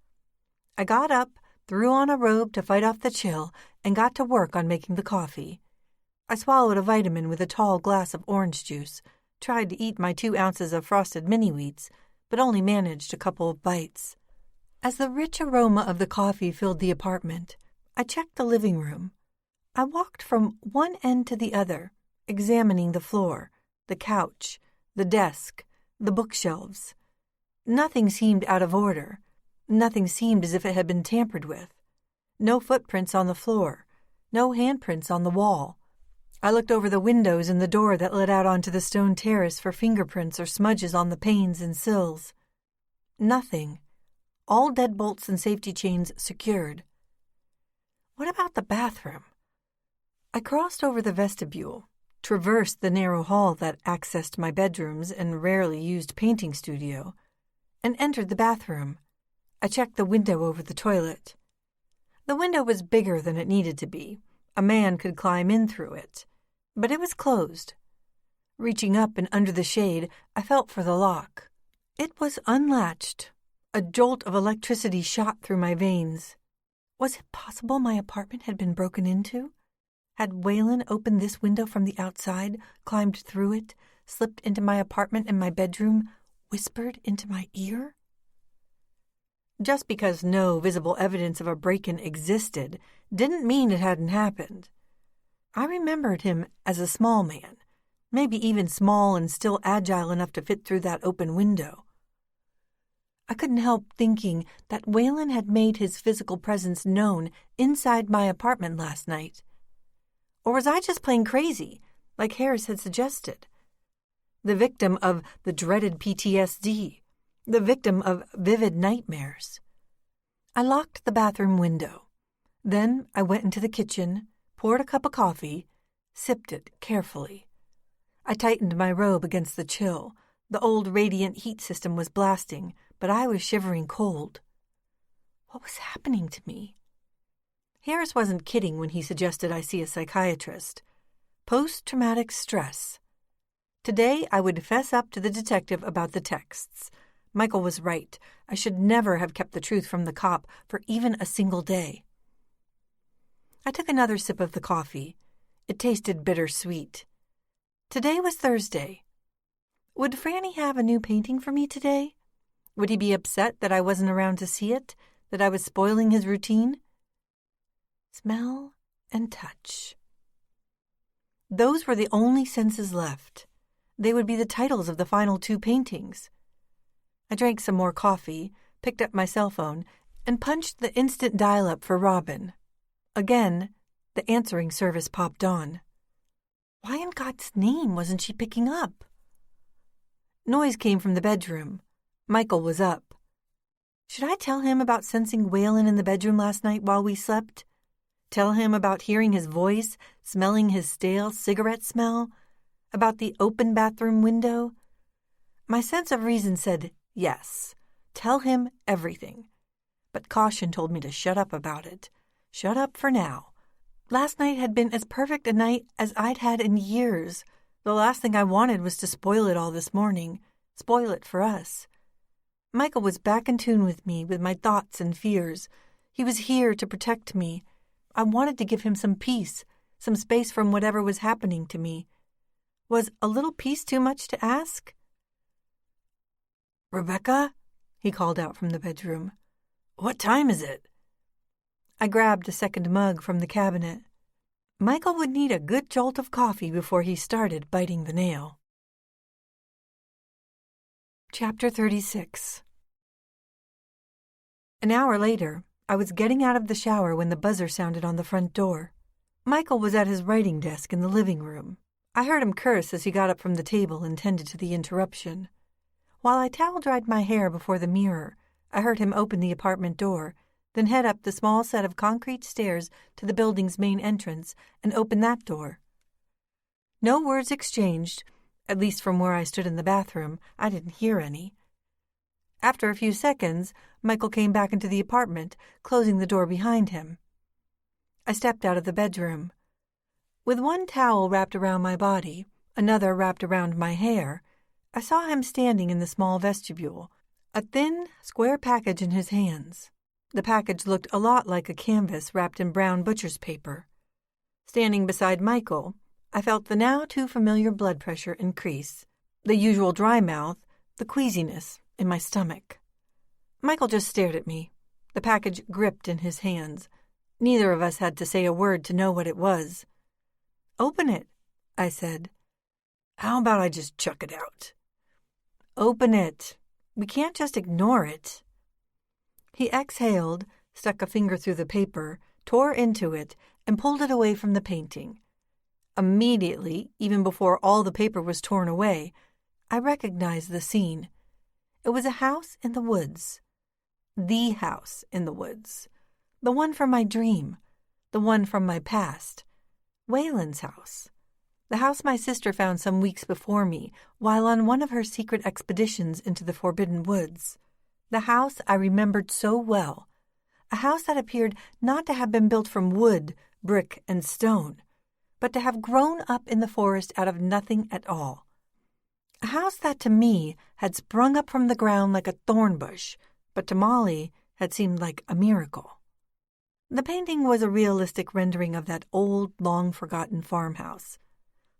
I got up, threw on a robe to fight off the chill, and got to work on making the coffee. I swallowed a vitamin with a tall glass of orange juice, tried to eat my 2 ounces of frosted mini-wheats, but only managed a couple of bites. As the rich aroma of the coffee filled the apartment, I checked the living room. I walked from one end to the other, examining the floor, the couch, the desk, the bookshelves. Nothing seemed out of order. Nothing seemed as if it had been tampered with. No footprints on the floor, no handprints on the wall. I looked over the windows and the door that led out onto the stone terrace for fingerprints or smudges on the panes and sills. Nothing. All deadbolts and safety chains secured. What about the bathroom? I crossed over the vestibule, traversed the narrow hall that accessed my bedrooms and rarely used painting studio, and entered the bathroom. I checked the window over the toilet. The window was bigger than it needed to be. A man could climb in through it, but it was closed. Reaching up and under the shade, I felt for the lock. It was unlatched. A jolt of electricity shot through my veins. Was it possible my apartment had been broken into? Had Waylon opened this window from the outside, climbed through it, slipped into my apartment and my bedroom, whispered into my ear? Just because no visible evidence of a break-in existed didn't mean it hadn't happened. I remembered him as a small man, maybe even small and still agile enough to fit through that open window. I couldn't help thinking that Waylon had made his physical presence known inside my apartment last night. Or was I just plain crazy, like Harris had suggested? The victim of the dreaded PTSD, the victim of vivid nightmares. I locked the bathroom window. Then I went into the kitchen, poured a cup of coffee, sipped it carefully. I tightened my robe against the chill. The old radiant heat system was blasting, but I was shivering cold. What was happening to me? Harris wasn't kidding when he suggested I see a psychiatrist. Post-traumatic stress. Today I would fess up to the detective about the texts. Michael was right. I should never have kept the truth from the cop for even a single day. I took another sip of the coffee. It tasted bittersweet. Today was Thursday. Would Franny have a new painting for me today? Would he be upset that I wasn't around to see it, that I was spoiling his routine? Smell and touch. Those were the only senses left. They would be the titles of the final 2 paintings. I drank some more coffee, picked up my cell phone, and punched the instant dial-up for Robin. Again, the answering service popped on. Why in God's name wasn't she picking up? Noise came from the bedroom. Michael was up. Should I tell him about sensing Waylon in the bedroom last night while we slept? Tell him about hearing his voice, smelling his stale cigarette smell? About the open bathroom window? My sense of reason said yes. Tell him everything. But caution told me to shut up about it. Shut up for now. Last night had been as perfect a night as I'd had in years. The last thing I wanted was to spoil it all this morning. Spoil it for us. Michael was back in tune with me, with my thoughts and fears. He was here to protect me. I wanted to give him some peace, some space from whatever was happening to me. Was a little peace too much to ask? "Rebecca?" he called out from the bedroom. "What time is it?" I grabbed a second mug from the cabinet. Michael would need a good jolt of coffee before he started biting the nail. Chapter 36. An hour later, I was getting out of the shower when the buzzer sounded on the front door. Michael was at his writing desk in the living room. I heard him curse as he got up from the table and tended to the interruption. While I towel-dried my hair before the mirror, I heard him open the apartment door, then head up the small set of concrete stairs to the building's main entrance and open that door. No words exchanged, at least from where I stood in the bathroom. I didn't hear any. After a few seconds, Michael came back into the apartment, closing the door behind him. I stepped out of the bedroom. With one towel wrapped around my body, another wrapped around my hair, I saw him standing in the small vestibule, a thin, square package in his hands. The package looked a lot like a canvas wrapped in brown butcher's paper. Standing beside Michael, I felt the now too familiar blood pressure increase, the usual dry mouth, the queasiness in my stomach. Michael just stared at me, the package gripped in his hands. Neither of us had to say a word to know what it was. "Open it," I said. "How about I just chuck it out?" "Open it. We can't just ignore it." He exhaled, stuck a finger through the paper, tore into it, and pulled it away from the painting. Immediately, even before all the paper was torn away, I recognized the scene. It was a house in the woods. The house in the woods. The one from my dream. The one from my past. Waylon's house. The house my sister found some weeks before me, while on one of her secret expeditions into the forbidden woods. The house I remembered so well. A house that appeared not to have been built from wood, brick, and stone, but to have grown up in the forest out of nothing at all. A house that to me had sprung up from the ground like a thorn bush, but to Molly had seemed like a miracle. The painting was a realistic rendering of that old, long-forgotten farmhouse.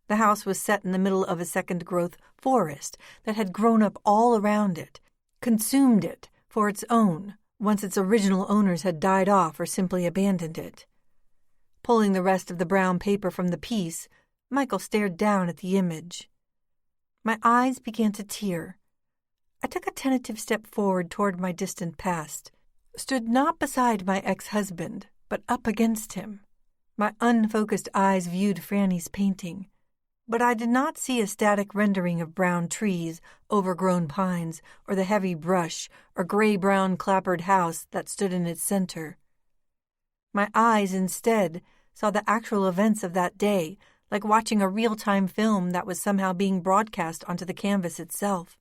The house was set in the middle of a second-growth forest that had grown up all around it, consumed it for its own, once its original owners had died off or simply abandoned it. Pulling the rest of the brown paper from the piece, Michael stared down at the image. My eyes began to tear. I took a tentative step forward toward my distant past, stood not beside my ex-husband, but up against him. My unfocused eyes viewed Franny's painting, but I did not see a static rendering of brown trees, overgrown pines, or the heavy brush or gray-brown clapboard house that stood in its center. My eyes, instead, saw the actual events of that day, like watching a real-time film that was somehow being broadcast onto the canvas itself.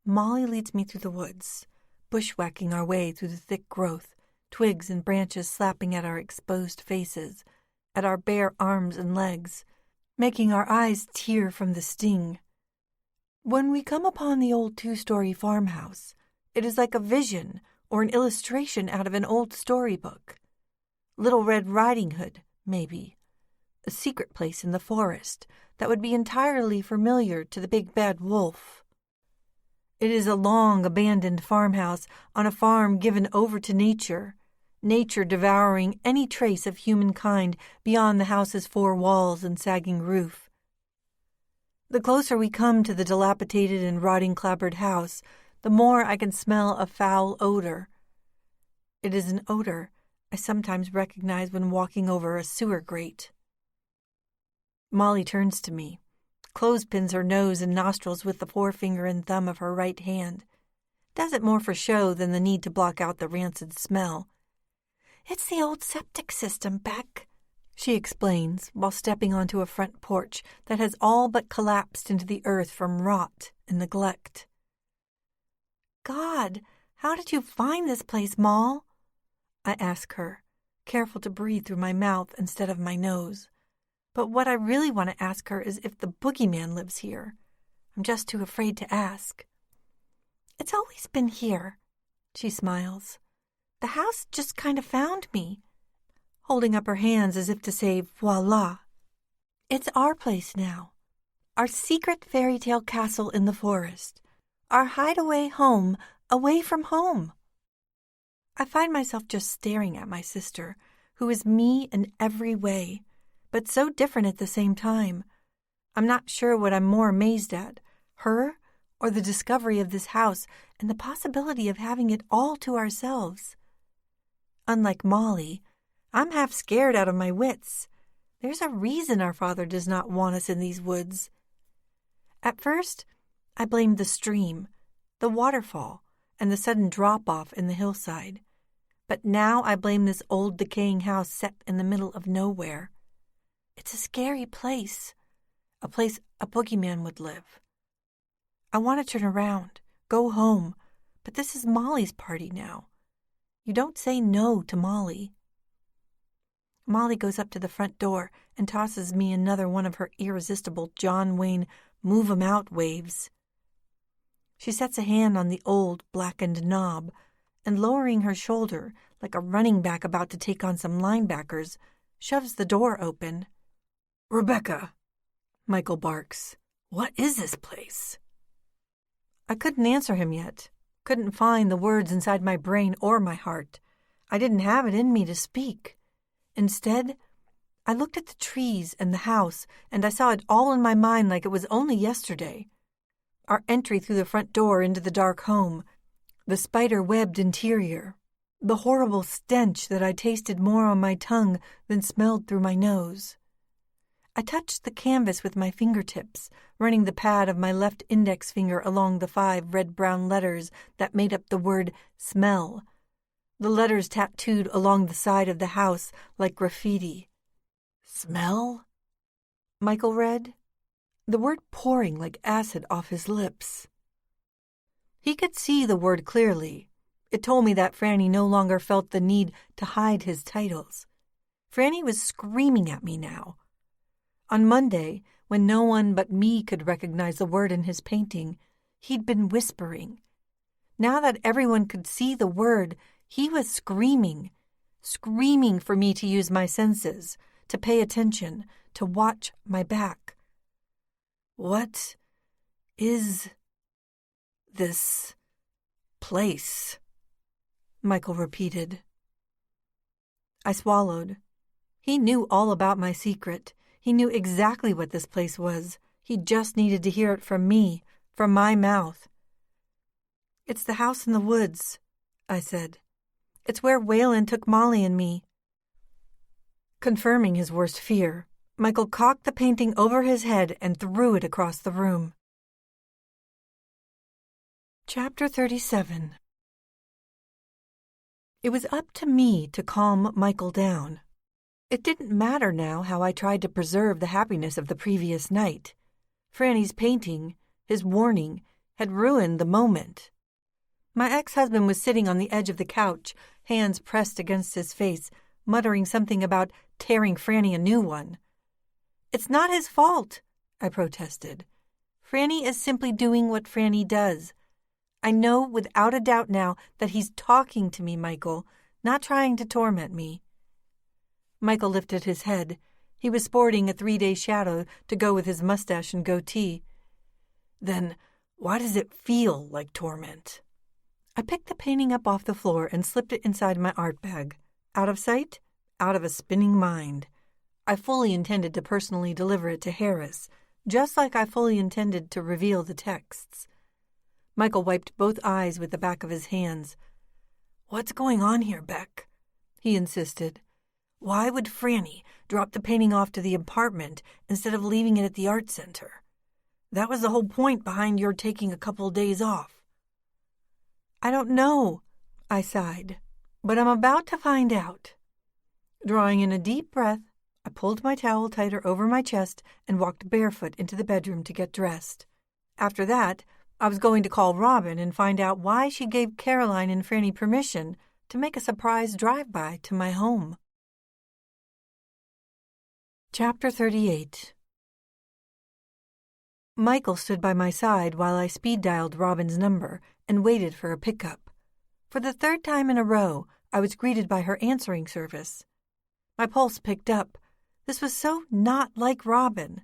Molly leads me through the woods, bushwhacking our way through the thick growth, twigs and branches slapping at our exposed faces, at our bare arms and legs, making our eyes tear from the sting. When we come upon the old 2-story farmhouse, it is like a vision or an illustration out of an old storybook. Little Red Riding Hood, maybe. A secret place in the forest that would be entirely familiar to the big bad wolf. It is a long abandoned farmhouse on a farm given over to nature, nature devouring any trace of humankind beyond the house's 4 walls and sagging roof. The closer we come to the dilapidated and rotting clapboard house, the more I can smell a foul odor. It is an odor I sometimes recognize when walking over a sewer grate. Molly turns to me, clothespins her nose and nostrils with the forefinger and thumb of her right hand. Does it more for show than the need to block out the rancid smell. "It's the old septic system, Beck," she explains, while stepping onto a front porch that has all but collapsed into the earth from rot and neglect. "God, how did you find this place, Moll?" I ask her, careful to breathe through my mouth instead of my nose. But what I really want to ask her is if the boogeyman lives here. I'm just too afraid to ask. "It's always been here," she smiles. "The house just kind of found me," holding up her hands as if to say, voila. "It's our place now. Our secret fairy tale castle in the forest. Our hideaway home away from home." I find myself just staring at my sister, who is me in every way, but so different at the same time. I'm not sure what I'm more amazed at, her or the discovery of this house and the possibility of having it all to ourselves. Unlike Molly, I'm half scared out of my wits. There's a reason our father does not want us in these woods. At first, I blamed the stream, the waterfall, and the sudden drop-off in the hillside. But now I blame this old decaying house set in the middle of nowhere. It's a scary place, a place a boogeyman would live. I want to turn around, go home, but this is Molly's party now. You don't say no to Molly. Molly goes up to the front door and tosses me another one of her irresistible John Wayne move-'em-out waves. She sets a hand on the old, blackened knob, and lowering her shoulder like a running back about to take on some linebackers, shoves the door open. "Rebecca," Michael barks, "what is this place?" I couldn't answer him yet. Couldn't find the words inside my brain or my heart. I didn't have it in me to speak. Instead, I looked at the trees and the house, and I saw it all in my mind like it was only yesterday. Our entry through the front door into the dark home, the spider-webbed interior, the horrible stench that I tasted more on my tongue than smelled through my nose. I touched the canvas with my fingertips, running the pad of my left index finger along the 5 red-brown letters that made up the word smell. The letters tattooed along the side of the house like graffiti. Smell? Michael read, the word pouring like acid off his lips. He could see the word clearly. It told me that Franny no longer felt the need to hide his titles. Franny was screaming at me now. On Monday, when no one but me could recognize the word in his painting, he'd been whispering. Now that everyone could see the word, he was screaming for me to use my senses, to pay attention, to watch my back. What is this place? Michael repeated. I swallowed. He knew all about my secret. He knew exactly what this place was. He just needed to hear it from me, from my mouth. It's the house in the woods, I said. It's where Waylon took Molly and me. Confirming his worst fear, Michael cocked the painting over his head and threw it across the room. Chapter 37. It was up to me to calm Michael down. It didn't matter now how I tried to preserve the happiness of the previous night. Franny's painting, his warning, had ruined the moment. My ex-husband was sitting on the edge of the couch, hands pressed against his face, muttering something about tearing Franny a new one. It's not his fault, I protested. Franny is simply doing what Franny does. I know without a doubt now that he's talking to me, Michael, not trying to torment me. Michael lifted his head. He was sporting a 3-day shadow to go with his mustache and goatee. Then, why does it feel like torment? I picked the painting up off the floor and slipped it inside my art bag. Out of sight, out of a spinning mind. I fully intended to personally deliver it to Harris, just like I fully intended to reveal the texts. Michael wiped both eyes with the back of his hands. What's going on here, Beck? He insisted. Why would Franny drop the painting off to the apartment instead of leaving it at the art center? That was the whole point behind your taking a couple days off. I don't know, I sighed, but I'm about to find out. Drawing in a deep breath, I pulled my towel tighter over my chest and walked barefoot into the bedroom to get dressed. After that, I was going to call Robin and find out why she gave Caroline and Franny permission to make a surprise drive-by to my home. Chapter 38. Michael stood by my side while I speed-dialed Robin's number and waited for a pickup. For the 3rd time in a row, I was greeted by her answering service. My pulse picked up. This was so not like Robin.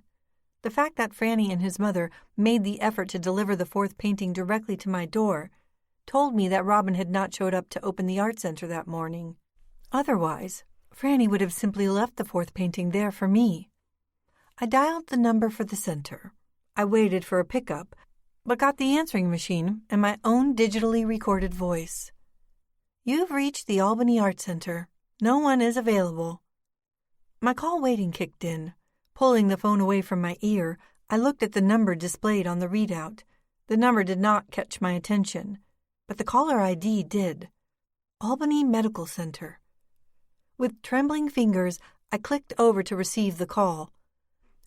The fact that Franny and his mother made the effort to deliver the 4th painting directly to my door told me that Robin had not showed up to open the art center that morning. Otherwise, Franny would have simply left the 4th painting there for me. I dialed the number for the center. I waited for a pickup, but got the answering machine and my own digitally recorded voice. You've reached the Albany Art Center. No one is available. My call waiting kicked in. Pulling the phone away from my ear, I looked at the number displayed on the readout. The number did not catch my attention, but the caller ID did. Albany Medical Center. With trembling fingers, I clicked over to receive the call.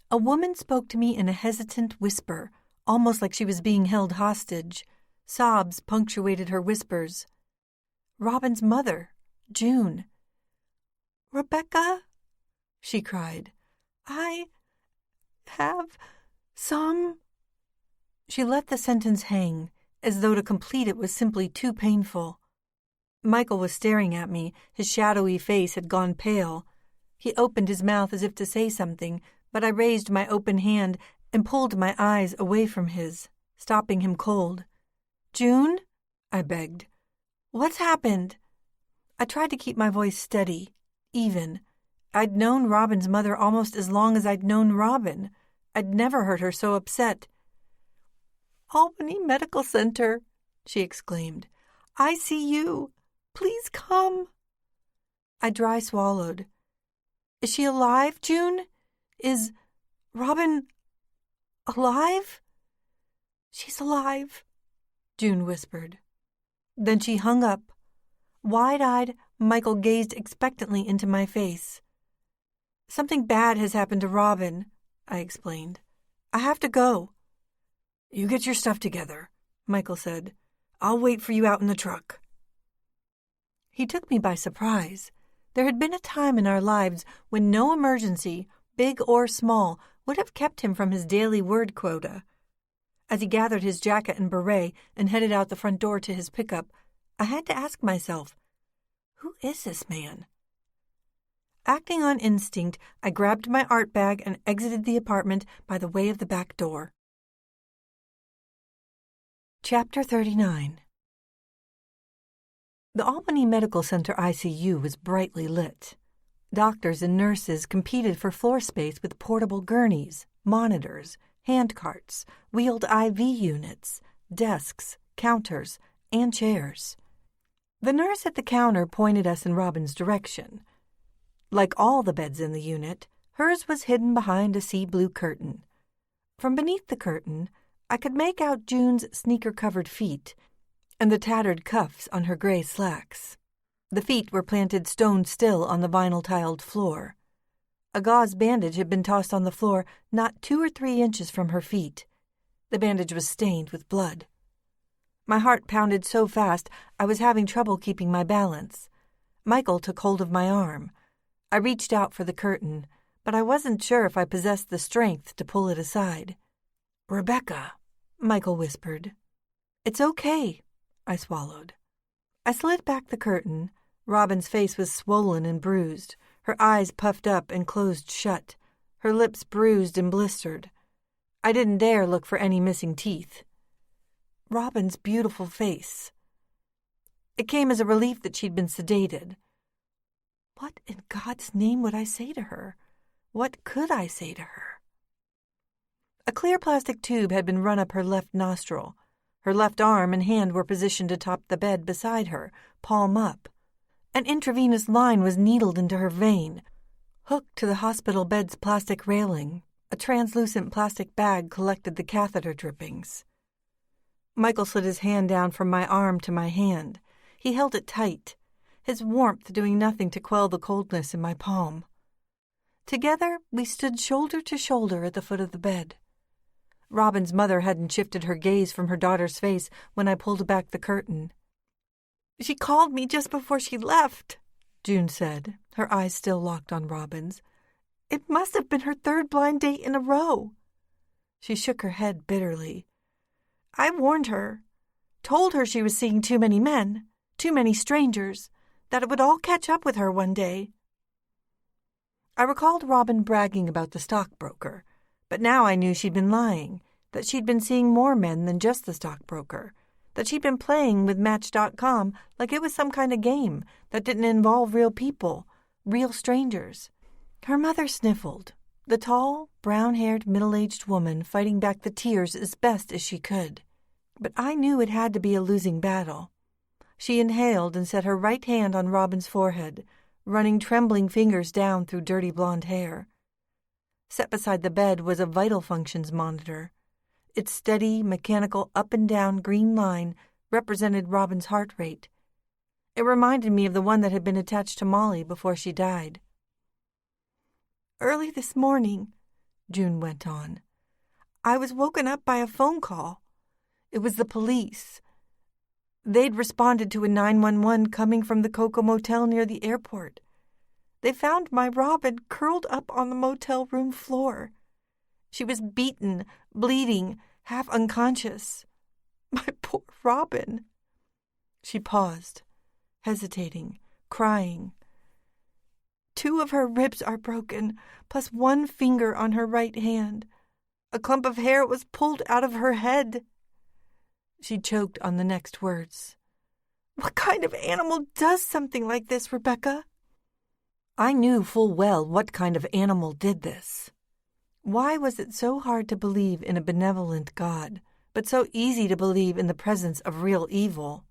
A woman spoke to me in a hesitant whisper, almost like she was being held hostage. Sobs punctuated her whispers. Robin's mother, June. Rebecca, she cried. I have some... She let the sentence hang, as though to complete it was simply too painful. Michael was staring at me. His shadowy face had gone pale. He opened his mouth as if to say something, but I raised my open hand and pulled my eyes away from his, stopping him cold. June? I begged. What's happened? I tried to keep my voice steady, even. I'd known Robin's mother almost as long as I'd known Robin. I'd never heard her so upset. Albany Medical Center, she exclaimed. I see you. Please come. I dry swallowed. Is she alive, June? Is Robin alive?" "She's alive," June whispered. Then she hung up. Wide-eyed, Michael gazed expectantly into my face. "Something bad has happened to Robin," I explained. "I have to go." "You get your stuff together," Michael said. "I'll wait for you out in the truck." He took me by surprise. There had been a time in our lives when no emergency, big or small, would have kept him from his daily word quota. As he gathered his jacket and beret and headed out the front door to his pickup, I had to ask myself, who is this man? Acting on instinct, I grabbed my art bag and exited the apartment by the way of the back door. Chapter 39. The Albany Medical Center ICU was brightly lit. Doctors and nurses competed for floor space with portable gurneys, monitors, hand carts, wheeled IV units, desks, counters, and chairs. The nurse at the counter pointed us in Robin's direction. Like all the beds in the unit, hers was hidden behind a sea-blue curtain. From beneath the curtain, I could make out June's sneaker-covered feet and the tattered cuffs on her gray slacks. The feet were planted stone still on the vinyl-tiled floor. A gauze bandage had been tossed on the floor not 2 or 3 inches from her feet. The bandage was stained with blood. My heart pounded so fast I was having trouble keeping my balance. Michael took hold of my arm. I reached out for the curtain, but I wasn't sure if I possessed the strength to pull it aside. "Rebecca," Michael whispered. "It's okay," I swallowed. I slid back the curtain. Robin's face was swollen and bruised, her eyes puffed up and closed shut, her lips bruised and blistered. I didn't dare look for any missing teeth. Robin's beautiful face. It came as a relief that she'd been sedated. What in God's name would I say to her? What could I say to her? A clear plastic tube had been run up her left nostril. Her left arm and hand were positioned atop the bed beside her, palm up. An intravenous line was needled into her vein. Hooked to the hospital bed's plastic railing, a translucent plastic bag collected the catheter drippings. Michael slid his hand down from my arm to my hand. He held it tight, his warmth doing nothing to quell the coldness in my palm. Together, we stood shoulder to shoulder at the foot of the bed. Robin's mother hadn't shifted her gaze from her daughter's face when I pulled back the curtain. "She called me just before she left," June said, her eyes still locked on Robin's. "It must have been her 3rd blind date in a row." She shook her head bitterly. "I warned her, told her she was seeing too many men, too many strangers, that it would all catch up with her one day." I recalled Robin bragging about the stockbroker, but now I knew she'd been lying, that she'd been seeing more men than just the stockbroker, that she'd been playing with Match.com like it was some kind of game that didn't involve real people, real strangers. Her mother sniffled, the tall, brown-haired, middle-aged woman fighting back the tears as best as she could. But I knew it had to be a losing battle. She inhaled and set her right hand on Robin's forehead, running trembling fingers down through dirty blonde hair. Set beside the bed was a vital functions monitor. Its steady, mechanical up-and-down green line represented Robin's heart rate. It reminded me of the one that had been attached to Molly before she died. "Early this morning," June went on, "I was woken up by a phone call. It was the police. They'd responded to a 911 coming from the Coco Motel near the airport. They found my Robin curled up on the motel room floor. She was beaten, bleeding, half unconscious. My poor Robin." She paused, hesitating, crying. "2 of her ribs are broken, plus 1 finger on her right hand. A clump of hair was pulled out of her head." She choked on the next words. "What kind of animal does something like this, Rebecca?" I knew full well what kind of animal did this. Why was it so hard to believe in a benevolent God, but so easy to believe in the presence of real evil?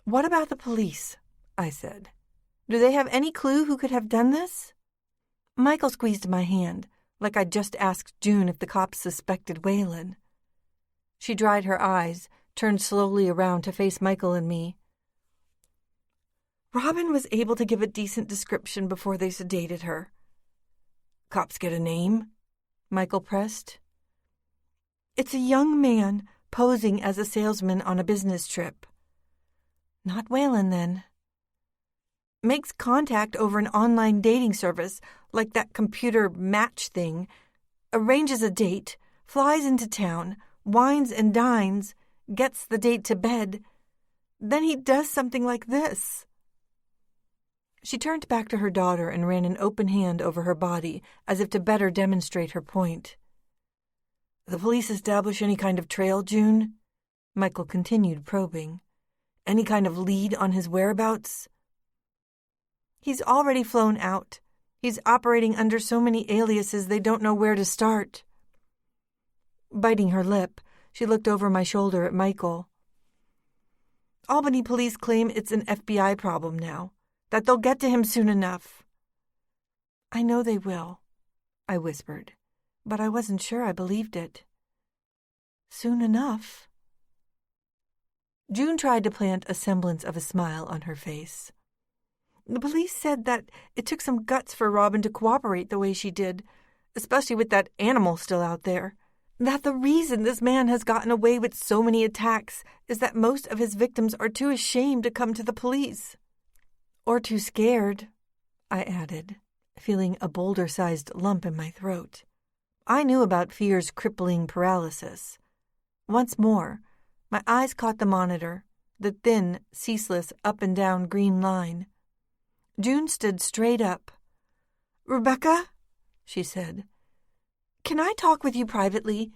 "What about the police?" I said. "Do they have any clue who could have done this?" Michael squeezed my hand, like I'd just asked June if the cops suspected Waylon. She dried her eyes, turned slowly around to face Michael and me. Robin was able to give a decent description before they sedated her. Cops get a name? Michael pressed. It's a young man posing as a salesman on a business trip. Not Waylon, then. Makes contact over an online dating service, like that computer match thing, arranges a date, flies into town, wines and dines, gets the date to bed. Then he does something like this. She turned back to her daughter and ran an open hand over her body as if to better demonstrate her point. The police establish any kind of trail, June? Michael continued probing. Any kind of lead on his whereabouts? He's already flown out. He's operating under so many aliases they don't know where to start. Biting her lip, she looked over my shoulder at Michael. Albany police claim it's an FBI problem now, that they'll get to him soon enough. I know they will, I whispered, but I wasn't sure I believed it. Soon enough? June tried to plant a semblance of a smile on her face. The police said that it took some guts for Robin to cooperate the way she did, especially with that animal still out there. That the reason this man has gotten away with so many attacks is that most of his victims are too ashamed to come to the police. Or too scared, I added, feeling a boulder-sized lump in my throat. I knew about fear's crippling paralysis. Once more, my eyes caught the monitor, the thin, ceaseless up-and-down green line. June stood straight up. Rebecca, she said, can I talk with you privately?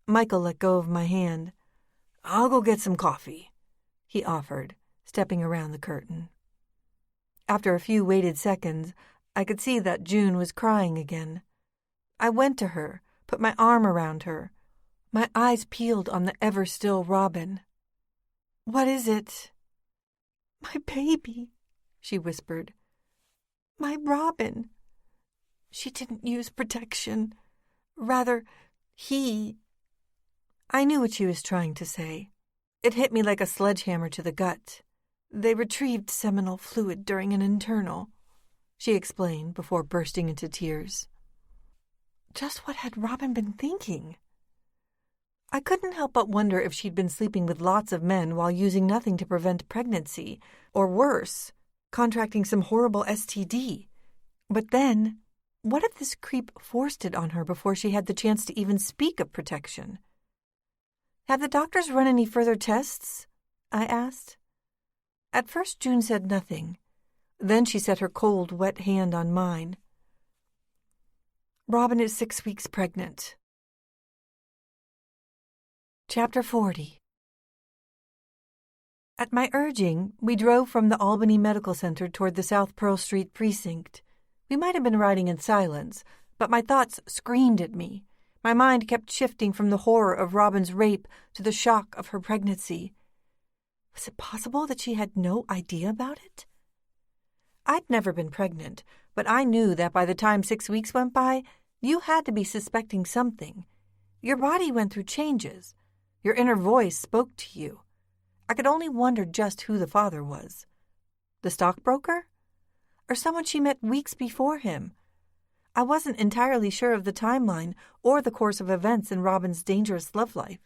Michael let go of my hand. I'll go get some coffee, he offered, stepping around the curtain. After a few waited seconds, I could see that June was crying again. I went to her, put my arm around her. My eyes peeled on the ever-still Robin. What is it? My baby, she whispered. My Robin. She didn't use protection. Rather, he... I knew what she was trying to say. It hit me like a sledgehammer to the gut. They retrieved seminal fluid during an internal, she explained before bursting into tears. Just what had Robin been thinking? I couldn't help but wonder if she'd been sleeping with lots of men while using nothing to prevent pregnancy, or worse, contracting some horrible STD. But then, what if this creep forced it on her before she had the chance to even speak of protection? Have the doctors run any further tests? I asked. At first, June said nothing. Then she set her cold, wet hand on mine. Robin is 6 weeks pregnant. Chapter 40. At my urging, we drove from the Albany Medical Center toward the South Pearl Street precinct. We might have been riding in silence, but my thoughts screamed at me. My mind kept shifting from the horror of Robin's rape to the shock of her pregnancy. Was it possible that she had no idea about it? I'd never been pregnant, but I knew that by the time 6 weeks went by, you had to be suspecting something. Your body went through changes. Your inner voice spoke to you. I could only wonder just who the father was. The stockbroker? Or someone she met weeks before him? I wasn't entirely sure of the timeline or the course of events in Robin's dangerous love life.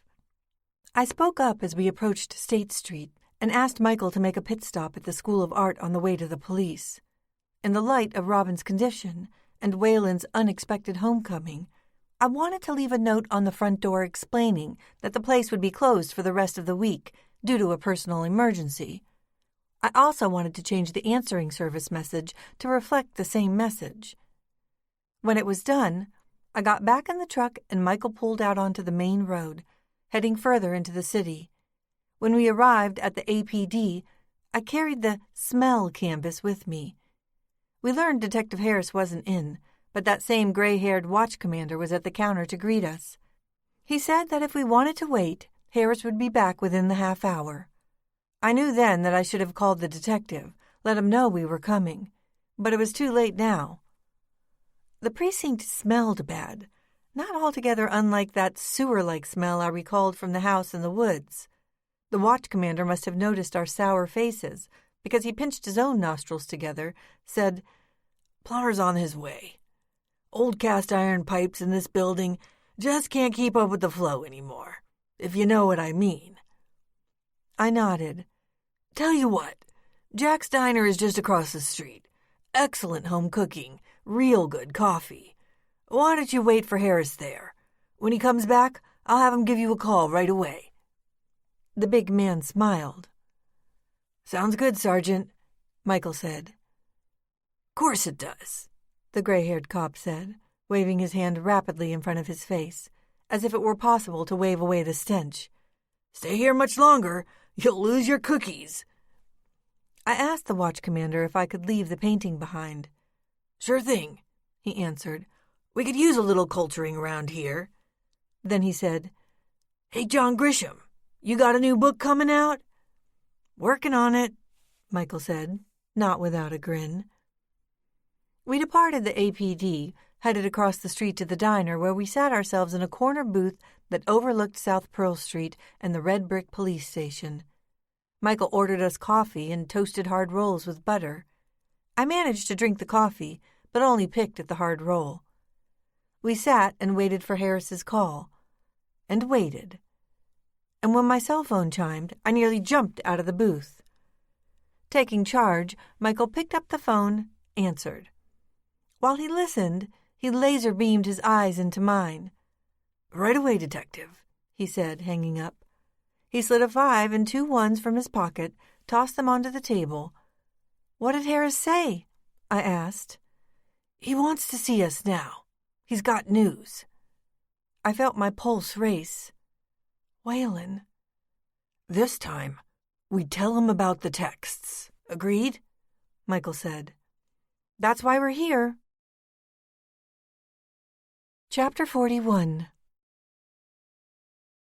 I spoke up as we approached State Street and asked Michael to make a pit stop at the School of Art on the way to the police. In the light of Robin's condition and Waylon's unexpected homecoming, I wanted to leave a note on the front door explaining that the place would be closed for the rest of the week due to a personal emergency. I also wanted to change the answering service message to reflect the same message. When it was done, I got back in the truck and Michael pulled out onto the main road, heading further into the city. When we arrived at the APD, I carried the smell canvas with me. We learned Detective Harris wasn't in, but that same gray-haired watch commander was at the counter to greet us. He said that if we wanted to wait, Harris would be back within the half hour. I knew then that I should have called the detective, let him know we were coming, but it was too late now. The precinct smelled bad, not altogether unlike that sewer-like smell I recalled from the house in the woods. The watch commander must have noticed our sour faces, because he pinched his own nostrils together, said, "Plumber's on his way. Old cast-iron pipes in this building just can't keep up with the flow anymore, if you know what I mean." I nodded. "Tell you what, Jack's Diner is just across the street. Excellent home cooking, real good coffee. Why don't you wait for Harris there? When he comes back, I'll have him give you a call right away." The big man smiled. "Sounds good, Sergeant," Michael said. "Course it does," the gray-haired cop said, waving his hand rapidly in front of his face, as if it were possible to wave away the stench. "Stay here much longer, you'll lose your cookies." I asked the watch commander if I could leave the painting behind. "Sure thing," he answered. "We could use a little culturing around here." Then he said, "Hey, John Grisham, you got a new book coming out?" "Working on it," Michael said, not without a grin. We departed the APD, headed across the street to the diner, where we sat ourselves in a corner booth that overlooked South Pearl Street and the red brick police station. Michael ordered us coffee and toasted hard rolls with butter. I managed to drink the coffee, but only picked at the hard roll. We sat and waited for Harris's call. And waited. And when my cell phone chimed, I nearly jumped out of the booth. Taking charge, Michael picked up the phone, answered. While he listened, he laser-beamed his eyes into mine. "Right away, Detective," he said, hanging up. He slid a 5 and 2 1s from his pocket, tossed them onto the table. "What did Harris say?" I asked. "He wants to see us now. He's got news." I felt my pulse race. Waylon. "This time, we tell him about the texts. Agreed?" Michael said. "That's why we're here." Chapter 41.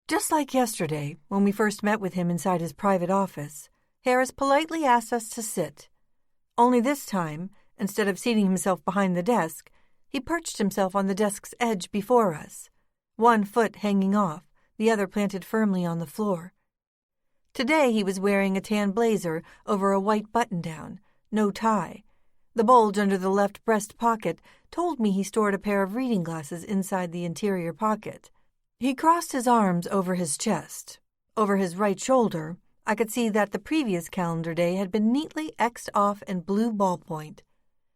Just like yesterday, when we first met with him inside his private office, Harris politely asked us to sit. Only this time, instead of seating himself behind the desk, he perched himself on the desk's edge before us, one foot hanging off, the other planted firmly on the floor. Today he was wearing a tan blazer over a white button-down, no tie. The bulge under the left breast pocket told me he stored a pair of reading glasses inside the interior pocket. He crossed his arms over his chest. Over his right shoulder, I could see that the previous calendar day had been neatly X'd off in blue ballpoint.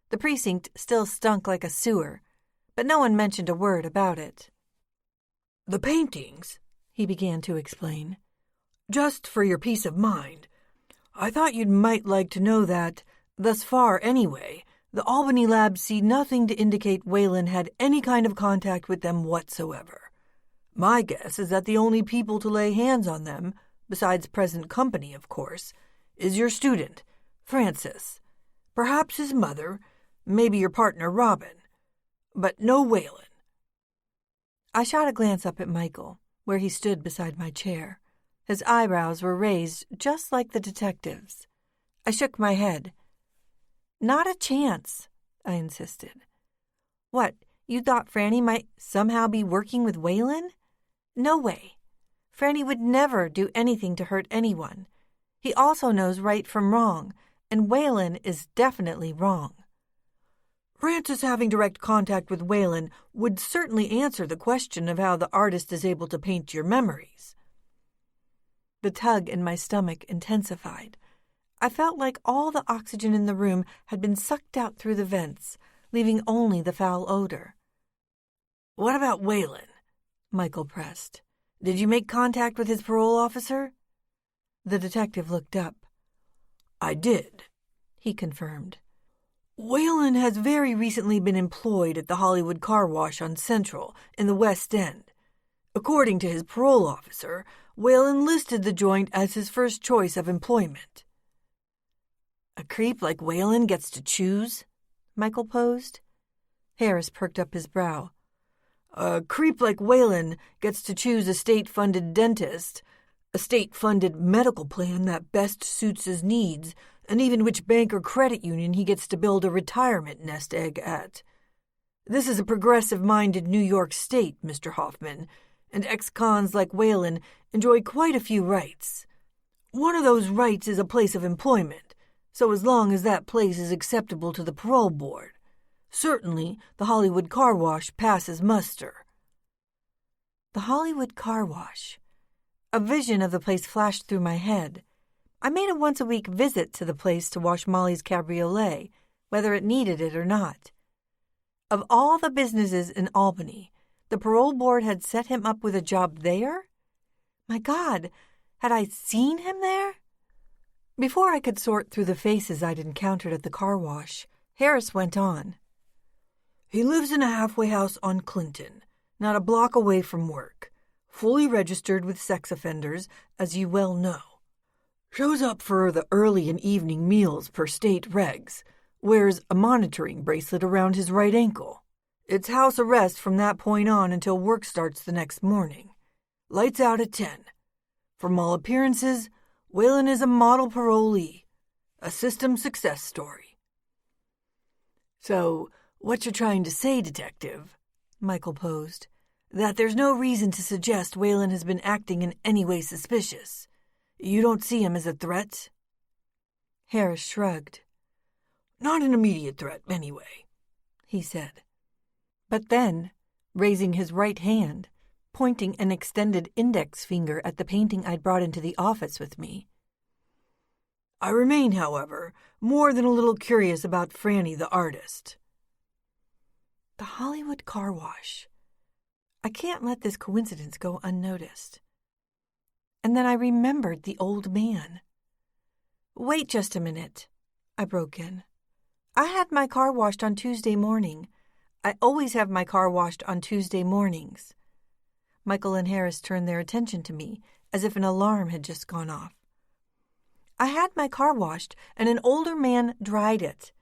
The precinct still stunk like a sewer, but no one mentioned a word about it. "The paintings," he began to explain. "Just for your peace of mind, I thought you might like to know that, thus far anyway, the Albany labs see nothing to indicate Waylon had any kind of contact with them whatsoever. My guess is that the only people to lay hands on them, besides present company, of course, is your student, Francis, perhaps his mother, maybe your partner, Robin, but no Waylon." I shot a glance up at Michael, where he stood beside my chair. His eyebrows were raised just like the detective's. I shook my head. "Not a chance," I insisted. "What, you thought Franny might somehow be working with Waylon? No way. Franny would never do anything to hurt anyone. He also knows right from wrong, and Waylon is definitely wrong." "Francis having direct contact with Waylon would certainly answer the question of how the artist is able to paint your memories." The tug in my stomach intensified. I felt like all the oxygen in the room had been sucked out through the vents, leaving only the foul odor. "What about Waylon?" Michael pressed. "Did you make contact with his parole officer?" The detective looked up. "I did," he confirmed. "Waylon has very recently been employed at the Hollywood Car Wash on Central in the West End. According to his parole officer, Waylon listed the joint as his first choice of employment." "A creep like Waylon gets to choose?" Michael posed. Harris perked up his brow. "A creep like Waylon gets to choose a state-funded dentist, a state-funded medical plan that best suits his needs, and even which bank or credit union he gets to build a retirement nest egg at. This is a progressive-minded New York state, Mr. Hoffman, and ex-cons like Whalen enjoy quite a few rights. One of those rights is a place of employment, so as long as that place is acceptable to the parole board. Certainly, the Hollywood Car Wash passes muster. The Hollywood Car Wash. A vision of the place flashed through my head. I made a once-a-week visit to the place to wash Molly's cabriolet, whether it needed it or not. Of all the businesses in Albany, the parole board had set him up with a job there? My God, had I seen him there? Before I could sort through the faces I'd encountered at the car wash, Harris went on. He lives in a halfway house on Clinton, not a block away from work, fully registered with sex offenders, as you well know. Shows up for the early and evening meals per state regs, wears a monitoring bracelet around his right ankle. It's house arrest from that point on until work starts the next morning. Lights out at 10. From all appearances, Whalen is a model parolee, a system success story. So, what you're trying to say, Detective, Michael posed, that there's no reason to suggest Whalen has been acting in any way suspicious. You don't see him as a threat? Harris shrugged. Not an immediate threat, anyway, he said. But then, raising his right hand, pointing an extended index finger at the painting I'd brought into the office with me. I remain, however, more than a little curious about Franny the artist. The Hollywood Car Wash. I can't let this coincidence go unnoticed. And then I remembered the old man. Wait just a minute, I broke in. I had my car washed on Tuesday morning. I always have my car washed on Tuesday mornings. Michael and Harris turned their attention to me, as if an alarm had just gone off. I had my car washed, and an older man dried it.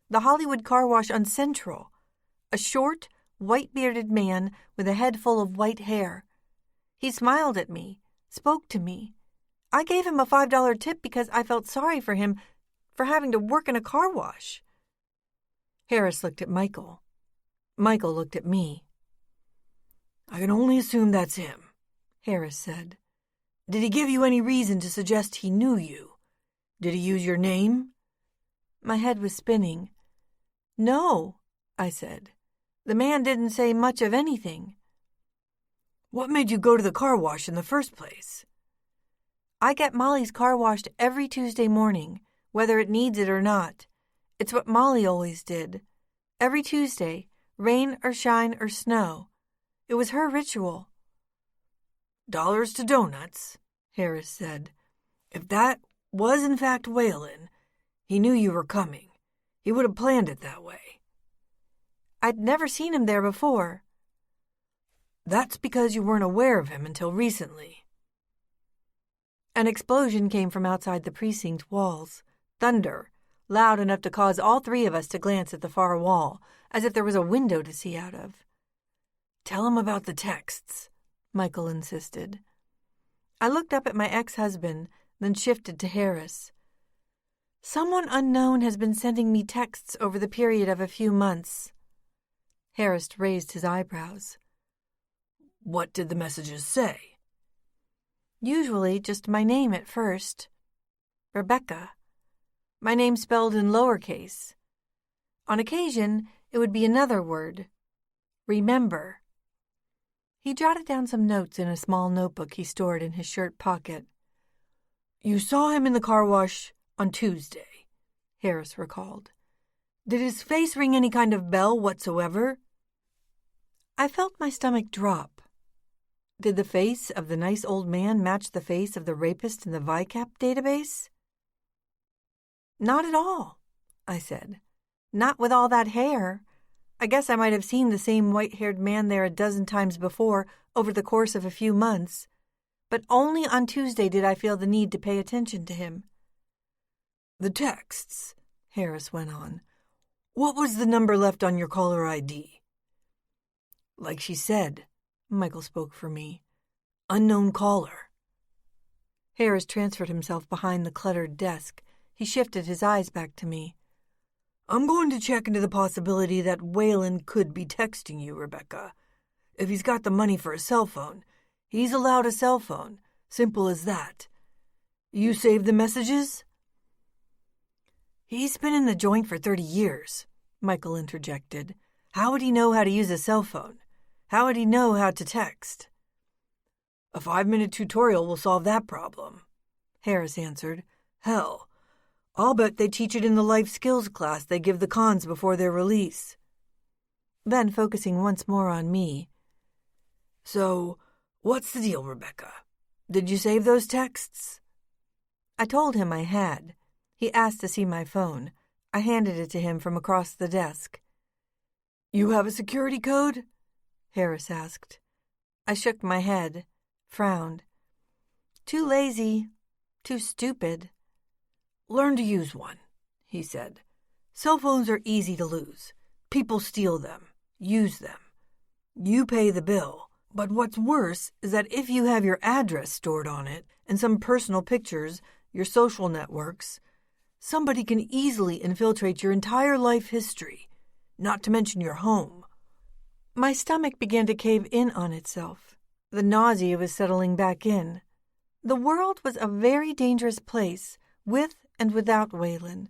The Hollywood Car Wash on Central. A short, white-bearded man with a head full of white hair. He smiled at me, spoke to me. I gave him a $5 tip because I felt sorry for him for having to work in a car wash. Harris looked at Michael. Michael looked at me. I can only assume that's him, Harris said. Did he give you any reason to suggest he knew you? Did he use your name? My head was spinning. No, I said. The man didn't say much of anything. What made you go to the car wash in the first place? I get Molly's car washed every Tuesday morning, whether it needs it or not. It's what Molly always did. Every Tuesday, rain or shine or snow. It was her ritual. $1 to donuts, Harris said. If that was in fact Whalen, he knew you were coming. He would have planned it that way. I'd never seen him there before. That's because you weren't aware of him until recently. An explosion came from outside the precinct walls. Thunder, loud enough to cause all three of us to glance at the far wall, as if there was a window to see out of. Tell him about the texts, Michael insisted. I looked up at my ex-husband, then shifted to Harris. Someone unknown has been sending me texts over the period of a few months. Harris raised his eyebrows. What did the messages say? Usually just my name at first. Rebecca. My name spelled in lowercase. On occasion, it would be another word. Remember. He jotted down some notes in a small notebook he stored in his shirt pocket. You saw him in the car wash on Tuesday, Harris recalled. Did his face ring any kind of bell whatsoever? I felt my stomach drop. Did the face of the nice old man match the face of the rapist in the VICAP database? Not at all, I said. Not with all that hair. I guess I might have seen the same white-haired man there a dozen times before over the course of a few months, but only on Tuesday did I feel the need to pay attention to him. The texts, Harris went on. What was the number left on your caller ID? Like she said, Michael spoke for me. Unknown caller. Harris transferred himself behind the cluttered desk. He shifted his eyes back to me. I'm going to check into the possibility that Wayland could be texting you, Rebecca. If he's got the money for a cell phone, he's allowed a cell phone. Simple as that. You saved the messages? He's been in the joint for 30 years, Michael interjected. How would he know how to use a cell phone? How would he know how to text? A 5-minute tutorial will solve that problem, Harris answered. Hell, I'll bet they teach it in the life skills class they give the cons before their release. Then, focusing once more on me. So, what's the deal, Rebecca? Did you save those texts? I told him I had. He asked to see my phone. I handed it to him from across the desk. You have a security code? Harris asked. I shook my head, frowned. Too lazy, too stupid. Learn to use one, he said. Cell phones are easy to lose. People steal them, use them. You pay the bill. But what's worse is that if you have your address stored on it and some personal pictures, your social networks, somebody can easily infiltrate your entire life history, not to mention your home. My stomach began to cave in on itself. The nausea was settling back in. The world was a very dangerous place, with and without Wayland.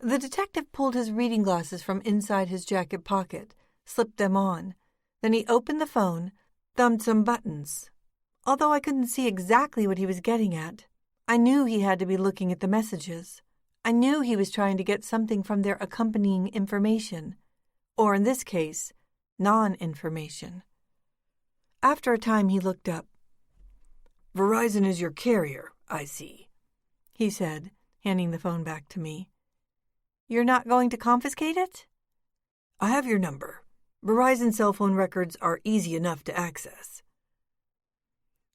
The detective pulled his reading glasses from inside his jacket pocket, slipped them on. Then he opened the phone, thumbed some buttons. Although I couldn't see exactly what he was getting at, I knew he had to be looking at the messages. I knew he was trying to get something from their accompanying information, or in this case, non-information. After a time, he looked up. Verizon is your carrier, I see, he said, handing the phone back to me. You're not going to confiscate it? I have your number. Verizon cell phone records are easy enough to access.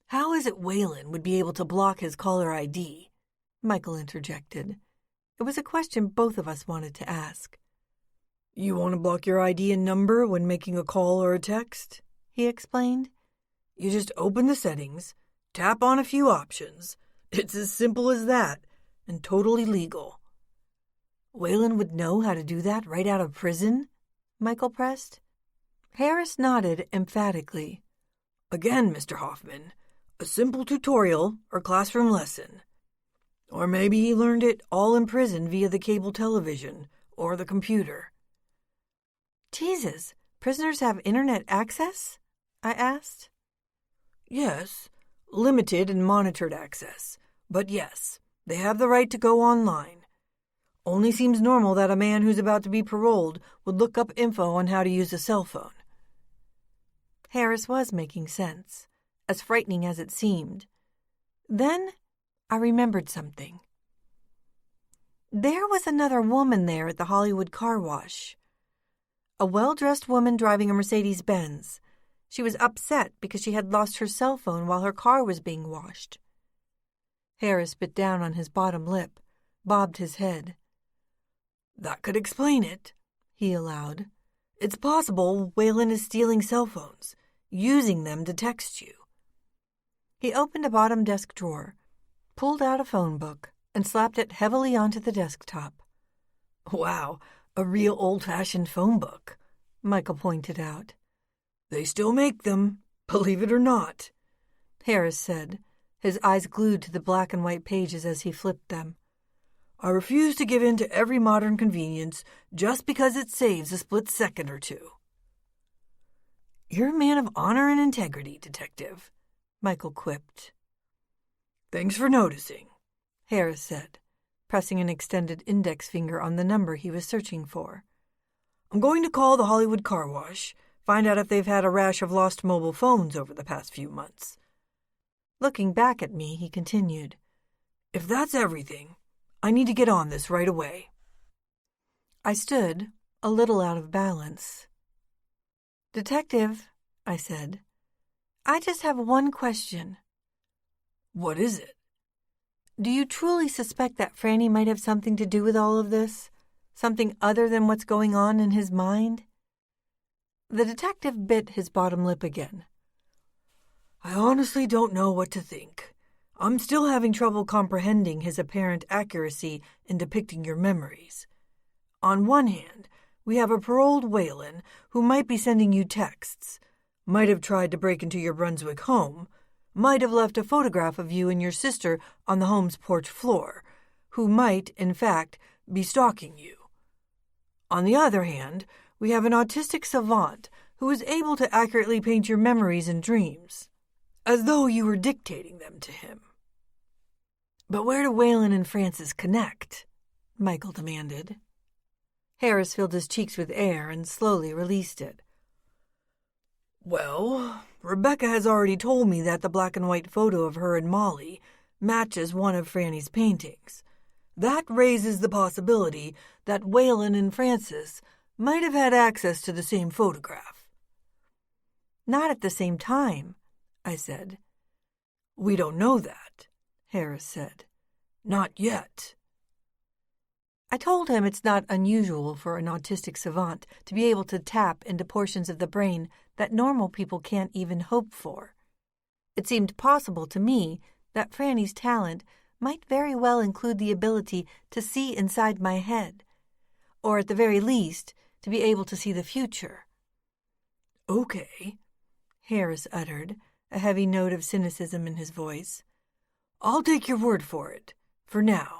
How is it Wayland would be able to block his caller ID? Michael interjected. It was a question both of us wanted to ask. You want to block your ID and number when making a call or a text? He explained. You just open the settings, tap on a few options. It's as simple as that, and totally legal. Wayland would know how to do that right out of prison? Michael pressed. Harris nodded emphatically. Again, Mr. Hoffman, a simple tutorial or classroom lesson. Or maybe he learned it all in prison via the cable television or the computer. Jesus, prisoners have internet access? I asked. Yes, limited and monitored access. But yes, they have the right to go online. Only seems normal that a man who's about to be paroled would look up info on how to use a cell phone. Harris was making sense, as frightening as it seemed. Then I remembered something. There was another woman there at the Hollywood car wash. A well-dressed woman driving a Mercedes-Benz. She was upset because she had lost her cell phone while her car was being washed. Harris bit down on his bottom lip, bobbed his head. That could explain it, he allowed. It's possible Wayland is stealing cell phones, using them to text you. He opened a bottom desk drawer, pulled out a phone book, and slapped it heavily onto the desktop. Wow, a real old-fashioned phone book, Michael pointed out. They still make them, believe it or not, Harris said, his eyes glued to the black and white pages as he flipped them. I refuse to give in to every modern convenience just because it saves a split second or two. You're a man of honor and integrity, Detective, Michael quipped. Thanks for noticing, Harris said, pressing an extended index finger on the number he was searching for. I'm going to call the Hollywood car wash, find out if they've had a rash of lost mobile phones over the past few months. Looking back at me, he continued, If that's everything, I need to get on this right away. I stood, a little out of balance. Detective, I said, I just have one question. What is it? Do you truly suspect that Franny might have something to do with all of this? Something other than what's going on in his mind? The detective bit his bottom lip again. I honestly don't know what to think. I'm still having trouble comprehending his apparent accuracy in depicting your memories. On one hand, we have a paroled Whalen who might be sending you texts, might have tried to break into your Brunswick home, might have left a photograph of you and your sister on the home's porch floor, who might, in fact, be stalking you. On the other hand, we have an autistic savant who is able to accurately paint your memories and dreams, as though you were dictating them to him. But where do Whalen and Francis connect? Michael demanded. Harris filled his cheeks with air and slowly released it. Well, Rebecca has already told me that the black and white photo of her and Molly matches one of Franny's paintings. That raises the possibility that Whalen and Francis might have had access to the same photograph. Not at the same time, I said. We don't know that, Harris said. Not yet. I told him it's not unusual for an autistic savant to be able to tap into portions of the brain that normal people can't even hope for. It seemed possible to me that Franny's talent might very well include the ability to see inside my head, or at the very least, to be able to see the future. Okay, Harris uttered, a heavy note of cynicism in his voice. I'll take your word for it, for now.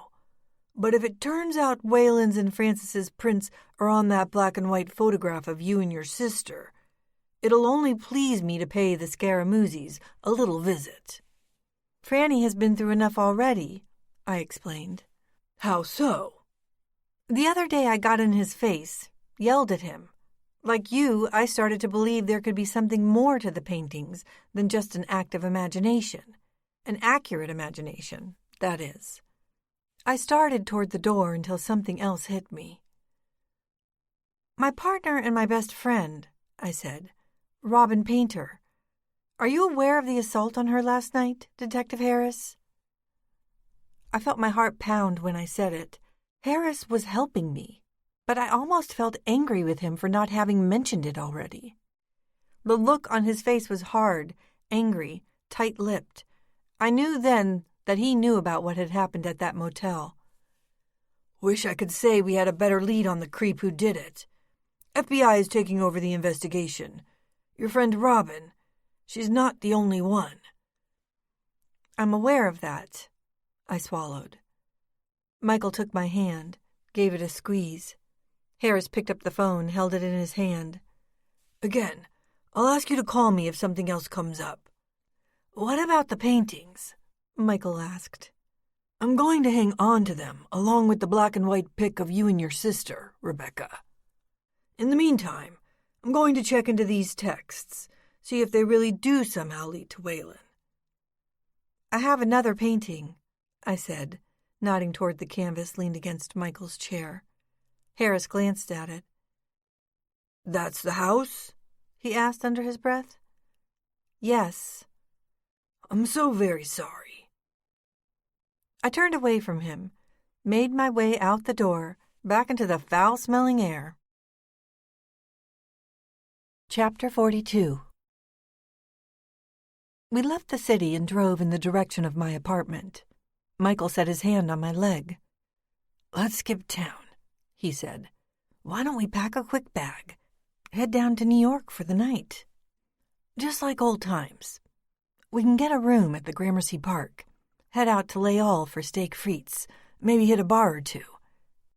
But if it turns out Whalen's and Francis's prints are on that black and white photograph of you and your sister, it'll only please me to pay the Scaramuzzis a little visit. Franny has been through enough already, I explained. How so? The other day I got in his face, yelled at him. Like you, I started to believe there could be something more to the paintings than just an act of imagination. An accurate imagination, that is. I started toward the door until something else hit me. My partner and my best friend, I said, Robin Painter. Are you aware of the assault on her last night, Detective Harris? I felt my heart pound when I said it. Harris was helping me, but I almost felt angry with him for not having mentioned it already. The look on his face was hard, angry, tight-lipped. I knew then that he knew about what had happened at that motel. Wish I could say we had a better lead on the creep who did it. FBI is taking over the investigation. Your friend Robin, she's not the only one. I'm aware of that, I swallowed. Michael took my hand, gave it a squeeze. Harris picked up the phone, held it in his hand. Again, I'll ask you to call me if something else comes up. What about the paintings? Michael asked. I'm going to hang on to them, along with the black and white pic of you and your sister, Rebecca. In the meantime, I'm going to check into these texts, see if they really do somehow lead to Whalen. I have another painting, I said, nodding toward the canvas leaned against Michael's chair. Harris glanced at it. That's the house? He asked under his breath. Yes. I'm so very sorry. I turned away from him, made my way out the door, back into the foul-smelling air. Chapter 42. We left the city and drove in the direction of my apartment. Michael set his hand on my leg. Let's skip town, he said. Why don't we pack a quick bag? Head down to New York for the night. Just like old times. We can get a room at the Gramercy Park. Head out to Les Halles for steak frites. Maybe hit a bar or two.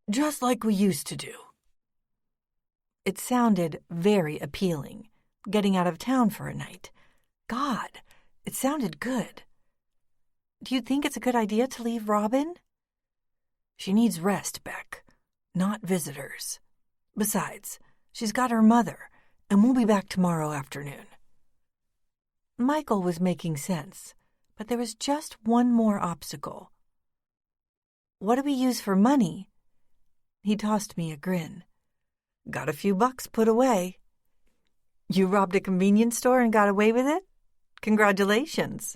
Just like we used to do. It sounded very appealing, getting out of town for a night. God, it sounded good. Do you think it's a good idea to leave Robin? She needs rest, Beck, not visitors. Besides, she's got her mother, and we'll be back tomorrow afternoon. Michael was making sense, but there was just one more obstacle. What do we use for money? He tossed me a grin. Got a few bucks put away. You robbed a convenience store and got away with it? Congratulations.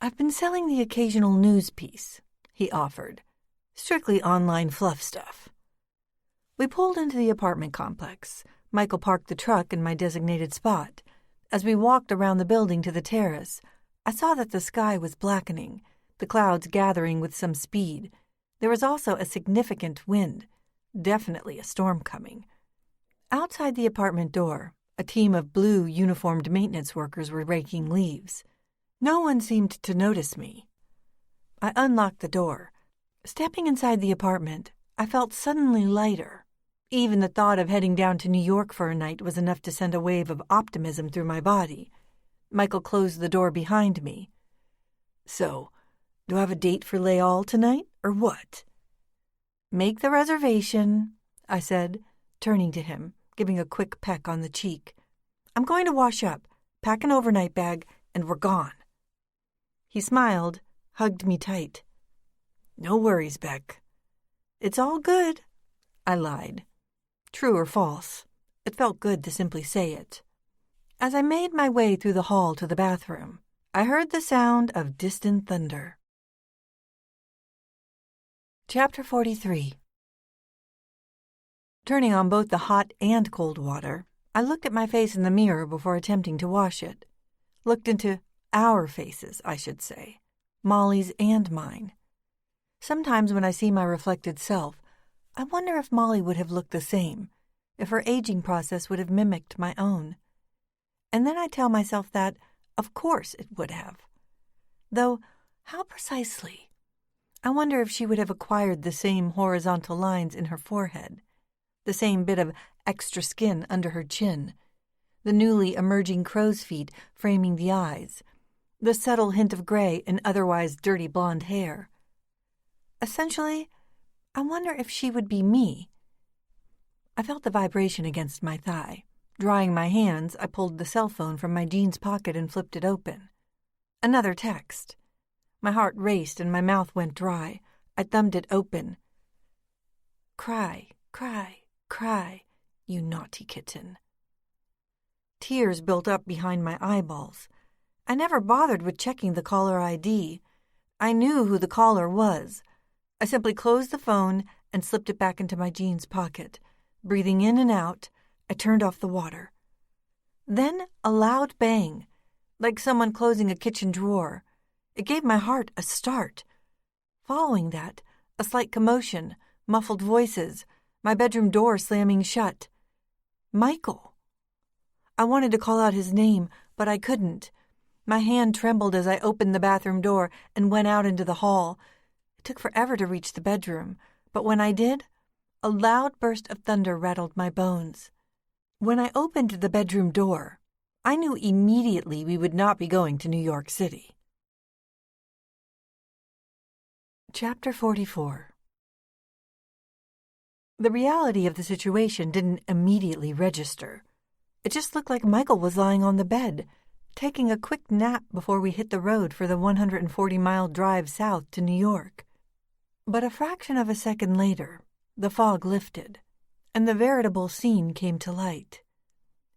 I've been selling the occasional news piece, he offered. Strictly online fluff stuff. We pulled into the apartment complex. Michael parked the truck in my designated spot. As we walked around the building to the terrace, I saw that the sky was blackening, the clouds gathering with some speed. There was also a significant wind. Definitely a storm coming. Outside the apartment door, a team of blue uniformed maintenance workers were raking leaves. No one seemed to notice me. I unlocked the door. Stepping inside the apartment, I felt suddenly lighter. Even the thought of heading down to New York for a night was enough to send a wave of optimism through my body. Michael closed the door behind me. "So, do I have a date for Lay All tonight, or what?" "Make the reservation," I said, turning to him, giving a quick peck on the cheek. "I'm going to wash up, pack an overnight bag, and we're gone." He smiled, hugged me tight. "No worries, Beck." "It's all good," I lied. True or false, it felt good to simply say it. As I made my way through the hall to the bathroom, I heard the sound of distant thunder. Chapter 43. Turning on both the hot and cold water, I looked at my face in the mirror before attempting to wash it. Looked into our faces, I should say, Molly's and mine. Sometimes when I see my reflected self, I wonder if Molly would have looked the same, if her aging process would have mimicked my own. And then I tell myself that, of course, it would have. Though, how precisely? I wonder if she would have acquired the same horizontal lines in her forehead, the same bit of extra skin under her chin, the newly emerging crow's feet framing the eyes, the subtle hint of gray in otherwise dirty blonde hair. Essentially, I wonder if she would be me. I felt the vibration against my thigh. Drying my hands, I pulled the cell phone from my jeans pocket and flipped it open. Another text. My heart raced and my mouth went dry. I thumbed it open. "Cry, cry, cry, you naughty kitten." Tears built up behind my eyeballs. I never bothered with checking the caller ID. I knew who the caller was. I simply closed the phone and slipped it back into my jeans pocket. Breathing in and out, I turned off the water. Then a loud bang, like someone closing a kitchen drawer. It gave my heart a start. Following that, a slight commotion, muffled voices, my bedroom door slamming shut. Michael. I wanted to call out his name, but I couldn't. My hand trembled as I opened the bathroom door and went out into the hall. It took forever to reach the bedroom, but when I did, a loud burst of thunder rattled my bones. When I opened the bedroom door, I knew immediately we would not be going to New York City. Chapter 44. The reality of the situation didn't immediately register. It just looked like Michael was lying on the bed, taking a quick nap before we hit the road for the 140-mile drive south to New York. But a fraction of a second later, the fog lifted, and the veritable scene came to light.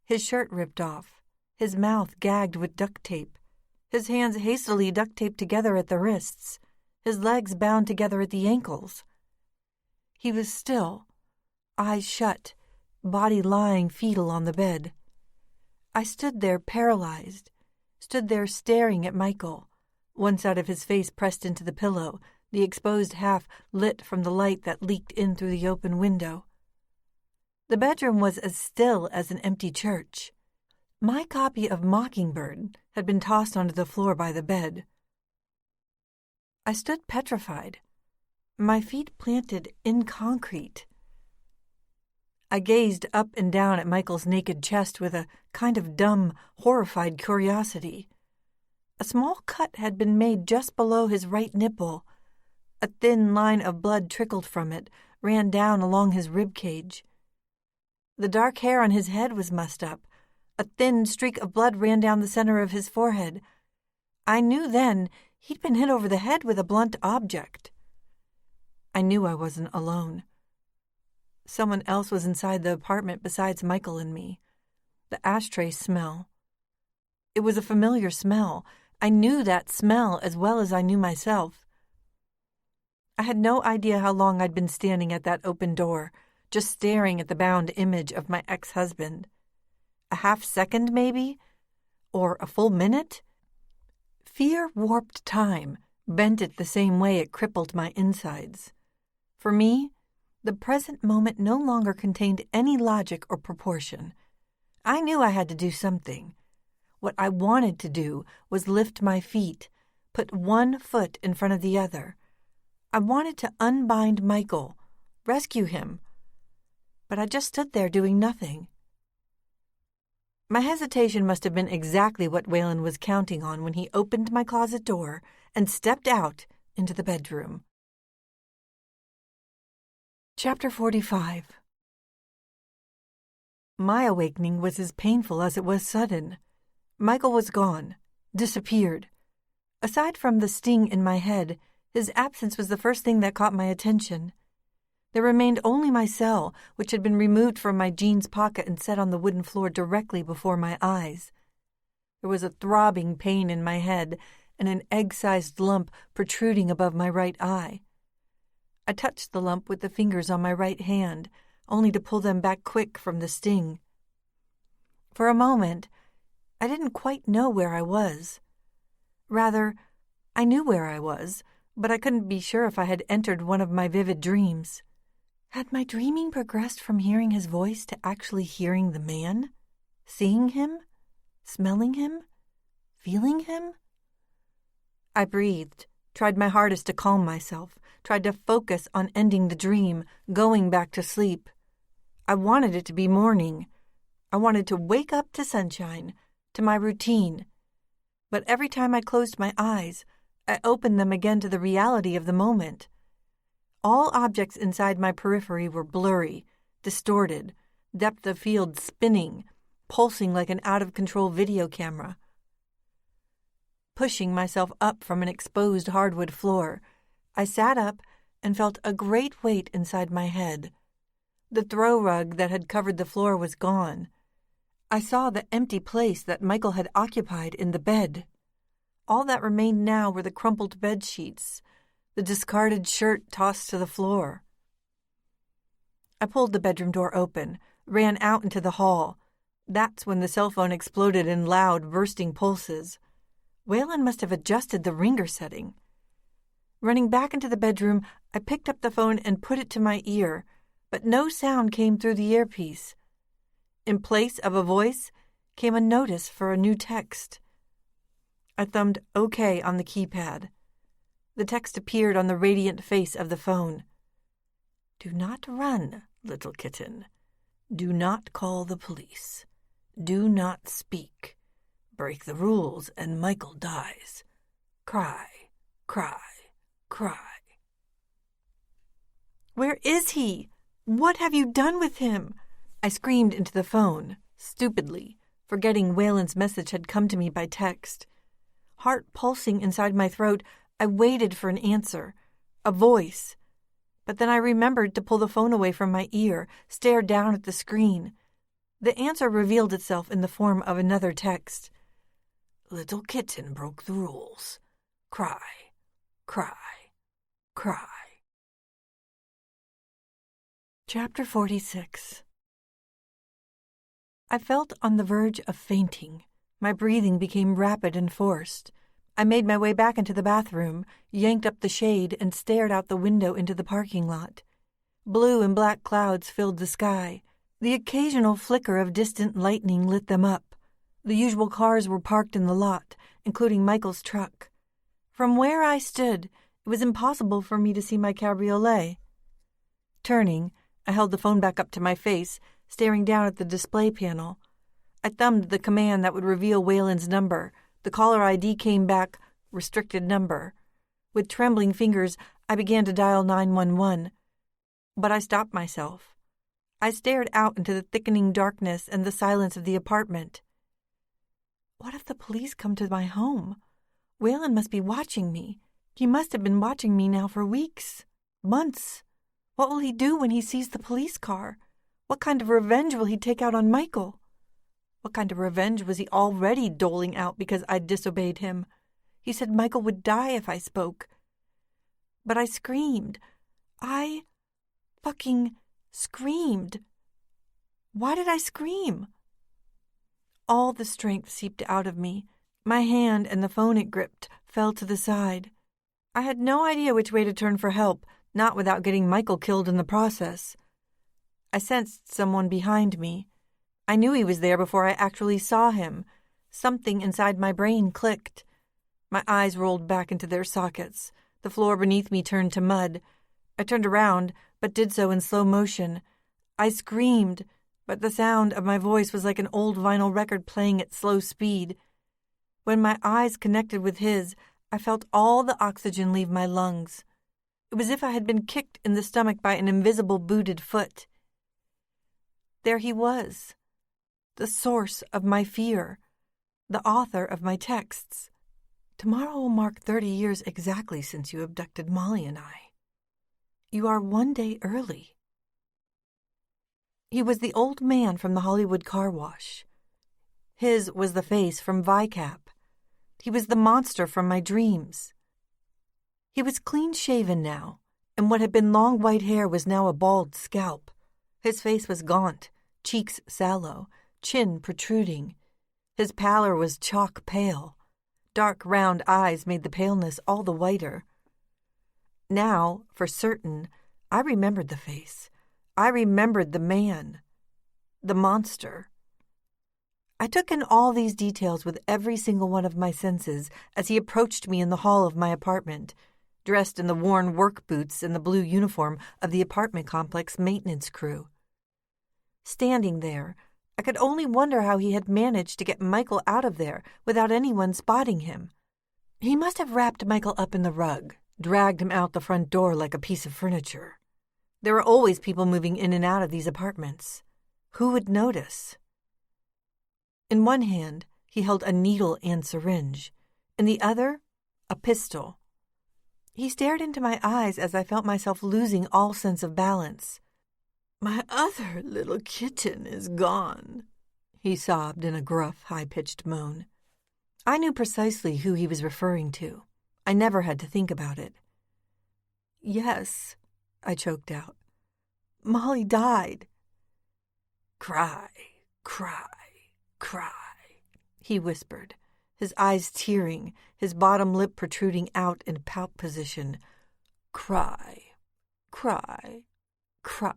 His shirt ripped off, his mouth gagged with duct tape, his hands hastily duct taped together at the wrists, his legs bound together at the ankles. He was still, eyes shut, body lying fetal on the bed. I stood there paralyzed, stood there staring at Michael, one side of his face pressed into the pillow, the exposed half lit from the light that leaked in through the open window. The bedroom was as still as an empty church. My copy of Mockingbird had been tossed onto the floor by the bed. I stood petrified, my feet planted in concrete. I gazed up and down at Michael's naked chest with a kind of dumb, horrified curiosity. A small cut had been made just below his right nipple. A thin line of blood trickled from it, ran down along his rib cage. The dark hair on his head was mussed up. A thin streak of blood ran down the center of his forehead. I knew then he'd been hit over the head with a blunt object. I knew I wasn't alone. Someone else was inside the apartment besides Michael and me. The ashtray smell. It was a familiar smell. I knew that smell as well as I knew myself. I had no idea how long I'd been standing at that open door, just staring at the bound image of my ex-husband. A half second, maybe? Or a full minute? Fear warped time, bent it the same way it crippled my insides. For me, The present moment no longer contained any logic or proportion. I knew I had to do something. What I wanted to do was lift my feet, put one foot in front of the other. I wanted to unbind Michael, rescue him. But I just stood there doing nothing. My hesitation must have been exactly what Waylon was counting on when he opened my closet door and stepped out into the bedroom. Chapter 45. My awakening was as painful as it was sudden. Michael was gone, disappeared. Aside from the sting in my head, his absence was the first thing that caught my attention. There remained only my cell, which had been removed from my jeans pocket and set on the wooden floor directly before my eyes. There was a throbbing pain in my head and an egg-sized lump protruding above my right eye. I touched the lump with the fingers on my right hand, only to pull them back quick from the sting. For a moment, I didn't quite know where I was. Rather, I knew where I was, but I couldn't be sure if I had entered one of my vivid dreams. Had my dreaming progressed from hearing his voice to actually hearing the man? Seeing him? Smelling him? Feeling him? I breathed, tried my hardest to calm myself, tried to focus on ending the dream, going back to sleep. I wanted it to be morning. I wanted to wake up to sunshine, to my routine. But every time I closed my eyes, I opened them again to the reality of the moment. All objects inside my periphery were blurry, distorted, depth of field spinning, pulsing like an out-of-control video camera. Pushing myself up from an exposed hardwood floor, I sat up and felt a great weight inside my head. The throw rug that had covered the floor was gone. I saw the empty place that Michael had occupied in the bed. All that remained now were the crumpled bed sheets, the discarded shirt tossed to the floor. I pulled the bedroom door open, ran out into the hall. That's when the cell phone exploded in loud, bursting pulses. Waylon must have adjusted the ringer setting. Running back into the bedroom, I picked up the phone and put it to my ear, but no sound came through the earpiece. In place of a voice came a notice for a new text. I thumbed OK on the keypad. The text appeared on the radiant face of the phone. Do not run, little kitten. Do not call the police. Do not speak. Break the rules and Michael dies. Cry, cry, cry. Where is he? What have you done with him? I screamed into the phone, stupidly, forgetting Waylon's message had come to me by text. Heart pulsing inside my throat, I waited for an answer, a voice. But then I remembered to pull the phone away from my ear, stare down at the screen. The answer revealed itself in the form of another text. Little kitten broke the rules. Cry, cry, cry. Chapter 46. I felt on the verge of fainting. My breathing became rapid and forced. I made my way back into the bathroom, yanked up the shade, and stared out the window into the parking lot. Blue and black clouds filled the sky. The occasional flicker of distant lightning lit them up. The usual cars were parked in the lot, including Michael's truck. From where I stood, it was impossible for me to see my cabriolet. Turning, I held the phone back up to my face, staring down at the display panel. I thumbed the command that would reveal Waylon's number. The caller ID came back, restricted number. With trembling fingers, I began to dial 911. But I stopped myself. I stared out into the thickening darkness and the silence of the apartment. What if the police come to my home? Waylon must be watching me. He must have been watching me now for weeks, months. What will he do when he sees the police car? What kind of revenge will he take out on Michael? What kind of revenge was he already doling out because I'd disobeyed him? He said Michael would die if I spoke. But I screamed. I fucking screamed. Why did I scream? All the strength seeped out of me. My hand and the phone it gripped fell to the side. I had no idea which way to turn for help, Not without getting Michael killed in the process. I sensed someone behind me. I knew he was there before I actually saw him. Something inside my brain clicked. My eyes rolled back into their sockets. The floor beneath me turned to mud. I turned around, but did so in slow motion. I screamed, but the sound of my voice was like an old vinyl record playing at slow speed. When my eyes connected with his, I felt all the oxygen leave my lungs. It was as if I had been kicked in the stomach by an invisible booted foot. There he was, the source of my fear, the author of my texts. Tomorrow will mark 30 years exactly since you abducted Molly and I. You are 1 day early. He was the old man from the Hollywood car wash. His was the face from ViCap. He was the monster from my dreams. He was clean-shaven now, and what had been long white hair was now a bald scalp. His face was gaunt, cheeks sallow, chin protruding. His pallor was chalk pale. Dark, round eyes made the paleness all the whiter. Now, for certain, I remembered the face. I remembered the man. The monster. I took in all these details with every single one of my senses as he approached me in the hall of my apartment, dressed in the worn work boots and the blue uniform of the apartment complex maintenance crew. Standing there, I could only wonder how he had managed to get Michael out of there without anyone spotting him. He must have wrapped Michael up in the rug, dragged him out the front door like a piece of furniture. There were always people moving in and out of these apartments. Who would notice? In one hand, he held a needle and syringe. In the other, a pistol. He stared into my eyes as I felt myself losing all sense of balance. "My other little kitten is gone," he sobbed in a gruff, high-pitched moan. I knew precisely who he was referring to. I never had to think about it. "Yes," I choked out. "Molly died." "Cry, cry, cry," he whispered, his eyes tearing, his bottom lip protruding out in pout position. "Cry, cry, cry."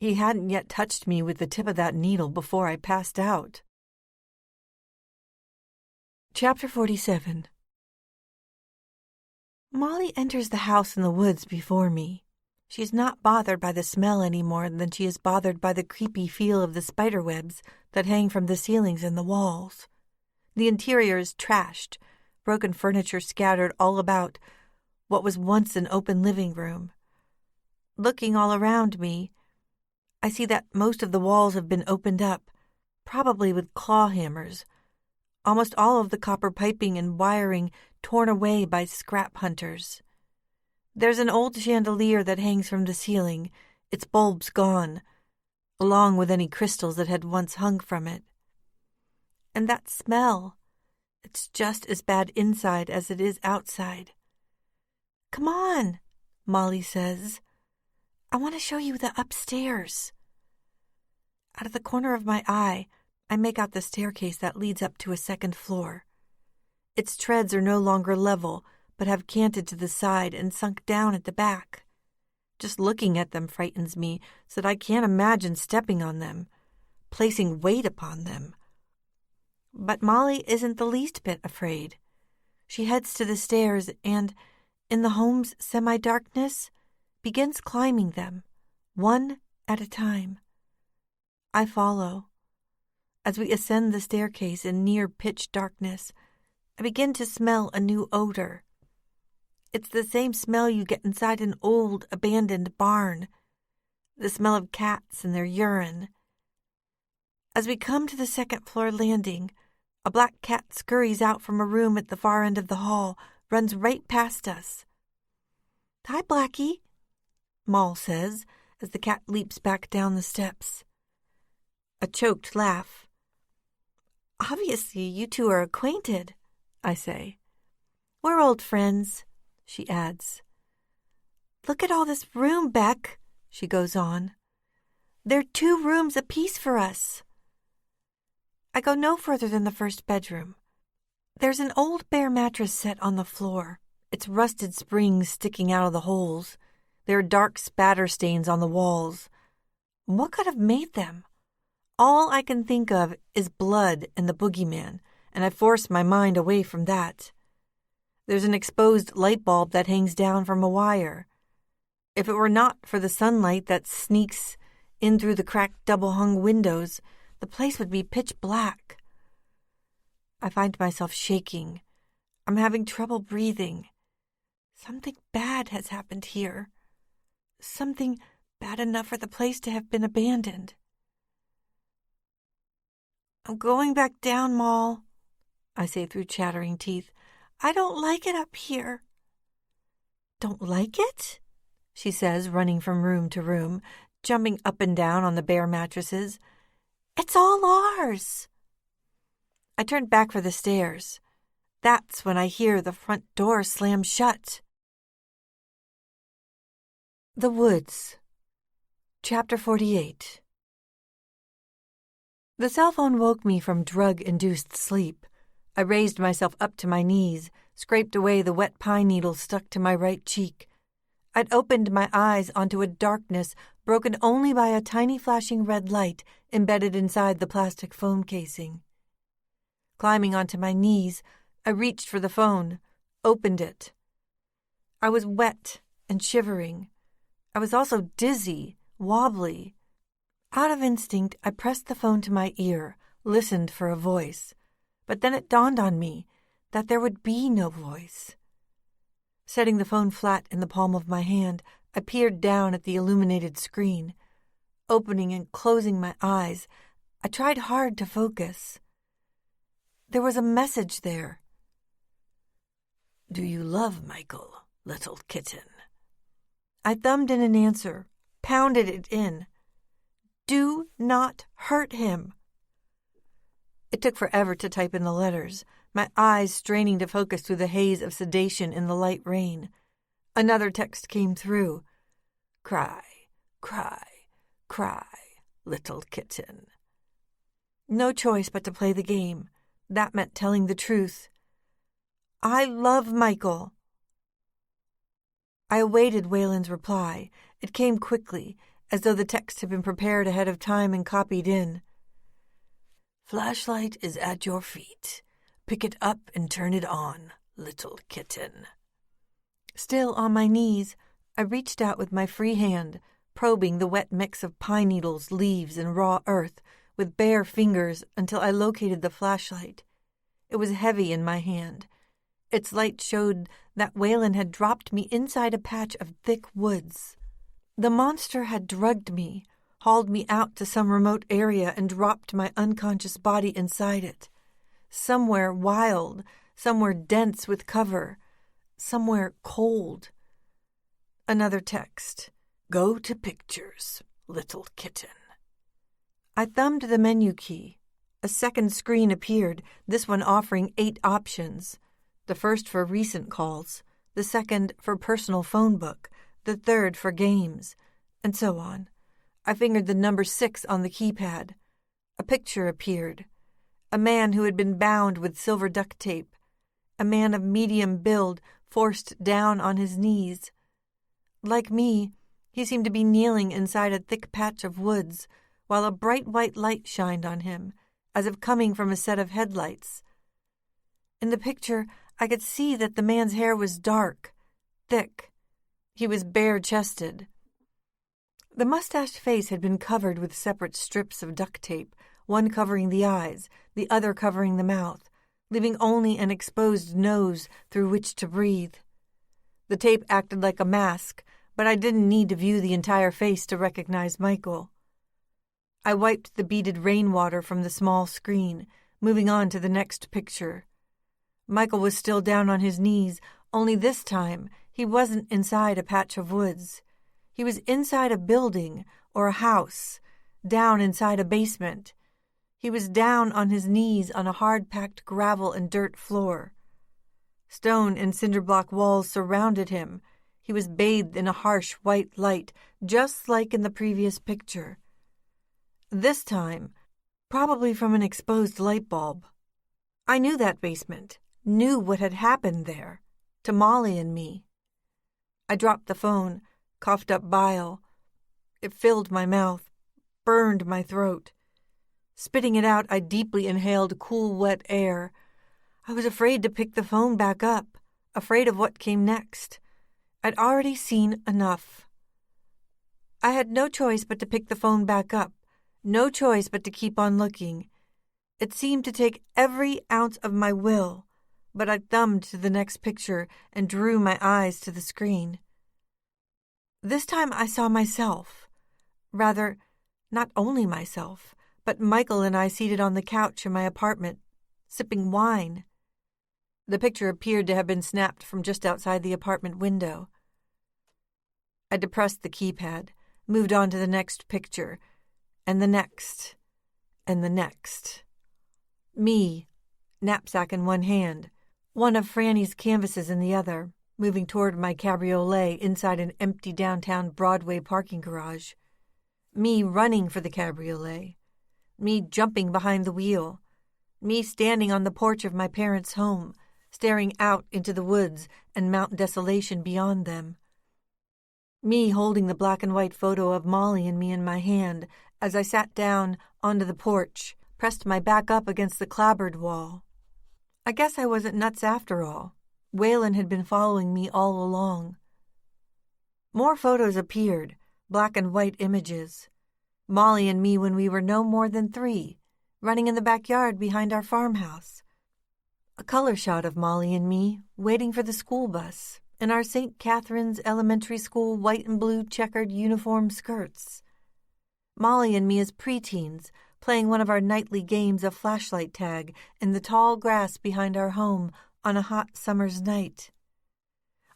He hadn't yet touched me with the tip of that needle before I passed out. Chapter 47. Molly enters the house in the woods before me. She is not bothered by the smell any more than she is bothered by the creepy feel of the spider webs that hang from the ceilings and the walls. The interior is trashed, broken furniture scattered all about what was once an open living room. Looking all around me, I see that most of the walls have been opened up, probably with claw hammers. Almost all of the copper piping and wiring torn away by scrap hunters. There's an old chandelier that hangs from the ceiling, its bulbs gone, along with any crystals that had once hung from it. And that smell, it's just as bad inside as it is outside. "Come on," Molly says. "I want to show you the upstairs." Out of the corner of my eye, I make out the staircase that leads up to a second floor. Its treads are no longer level, but have canted to the side and sunk down at the back. Just looking at them frightens me, so that I can't imagine stepping on them, placing weight upon them. But Molly isn't the least bit afraid. She heads to the stairs and, in the home's semi-darkness, begins climbing them, one at a time. I follow. As we ascend the staircase in near pitch darkness, I begin to smell a new odor. It's the same smell you get inside an old, abandoned barn, the smell of cats and their urine. As we come to the second-floor landing, a black cat scurries out from a room at the far end of the hall, runs right past us. "Hi, Blackie," Moll says, as the cat leaps back down the steps. A choked laugh. "Obviously, you two are acquainted," I say. "We're old friends," she adds. "Look at all this room, Beck," she goes on. "There are 2 rooms apiece for us." I go no further than the first bedroom. There's an old bare mattress set on the floor. its rusted springs sticking out of the holes. There are dark spatter stains on the walls. What could have made them? All I can think of is blood and the boogeyman, and I force my mind away from that. There's an exposed light bulb that hangs down from a wire. If it were not for the sunlight that sneaks in through the cracked double-hung windows, the place would be pitch black. I find myself shaking. I'm having trouble breathing. Something bad has happened here. Something bad enough for the place to have been abandoned. I'm going back down, Moll, I say through chattering teeth. I don't like it up here. Don't like it? She says, running from room to room, jumping up and down on the bare mattresses. It's all ours. I turn back for the stairs. That's when I hear the front door slam shut. The Woods. Chapter 48. The cell phone woke me from drug-induced sleep. I raised myself up to my knees, scraped away the wet pine needle stuck to my right cheek. I'd opened my eyes onto a darkness broken only by a tiny flashing red light embedded inside the plastic phone casing. Climbing onto my knees, I reached for the phone, opened it. I was wet and shivering. I was also dizzy, wobbly. Out of instinct, I pressed the phone to my ear, listened for a voice. But then it dawned on me that there would be no voice. Setting the phone flat in the palm of my hand, I peered down at the illuminated screen. Opening and closing my eyes, I tried hard to focus. There was a message there. Do you love Michael, little kitten? I thumbed in an answer, pounded it in. Do not hurt him. It took forever to type in the letters, my eyes straining to focus through the haze of sedation in the light rain. Another text came through. Cry, cry, cry, little kitten. No choice but to play the game. That meant telling the truth. I love Michael. I awaited Waylon's reply. It came quickly, as though the text had been prepared ahead of time and copied in. Flashlight is at your feet. Pick it up and turn it on, little kitten. Still on my knees, I reached out with my free hand, probing the wet mix of pine needles, leaves, and raw earth with bare fingers until I located the flashlight. It was heavy in my hand. Its light showed that Waylon had dropped me inside a patch of thick woods. The monster had drugged me, hauled me out to some remote area and dropped my unconscious body inside it. Somewhere wild, somewhere dense with cover, somewhere cold. Another text. Go to pictures, little kitten. I thumbed the menu key. A second screen appeared, this one offering 8 options. The first for recent calls, the second for personal phone book, the third for games, and so on. I fingered the number 6 on the keypad. A picture appeared. A man who had been bound with silver duct tape. A man of medium build forced down on his knees. Like me, he seemed to be kneeling inside a thick patch of woods, while a bright white light shined on him, as if coming from a set of headlights. In the picture, I could see that the man's hair was dark, thick. He was bare-chested. The mustached face had been covered with separate strips of duct tape, one covering the eyes, the other covering the mouth, leaving only an exposed nose through which to breathe. The tape acted like a mask, but I didn't need to view the entire face to recognize Michael. I wiped the beaded rainwater from the small screen, moving on to the next picture. Michael was still down on his knees, only this time he wasn't inside a patch of woods. He was inside a building or a house, down inside a basement. He was down on his knees on a hard-packed gravel and dirt floor. Stone and cinder-block walls surrounded him. He was bathed in a harsh white light, just like in the previous picture. This time, probably from an exposed light bulb. I knew that basement, knew what had happened there. to Molly and me. I dropped the phone, coughed up bile. It filled my mouth, burned my throat. Spitting it out, I deeply inhaled cool, wet air. I was afraid to pick the phone back up, afraid of what came next. I'd already seen enough. I had no choice but to pick the phone back up, no choice but to keep on looking. It seemed to take every ounce of my will, but I thumbed to the next picture and drew my eyes to the screen. This time I saw myself. Rather, not only myself, but Michael and I seated on the couch in my apartment, sipping wine. The picture appeared to have been snapped from just outside the apartment window. I depressed the keypad, moved on to the next picture, and the next, and the next. Me, knapsack in one hand, one of Franny's canvases in the other, moving toward my cabriolet inside an empty downtown Broadway parking garage. Me running for the cabriolet. Me jumping behind the wheel. Me standing on the porch of my parents' home, staring out into the woods and Mount Desolation beyond them. Me holding the black and white photo of Molly and me in my hand as I sat down onto the porch, pressed my back up against the clapboard wall. I guess I wasn't nuts after all. Waylon had been following me all along. More photos appeared, black and white images. Molly and me when we were no more than 3, running in the backyard behind our farmhouse. A color shot of Molly and me waiting for the school bus in our St. Catherine's Elementary School white and blue checkered uniform skirts. Molly and me as preteens playing one of our nightly games of flashlight tag in the tall grass behind our home on a hot summer's night.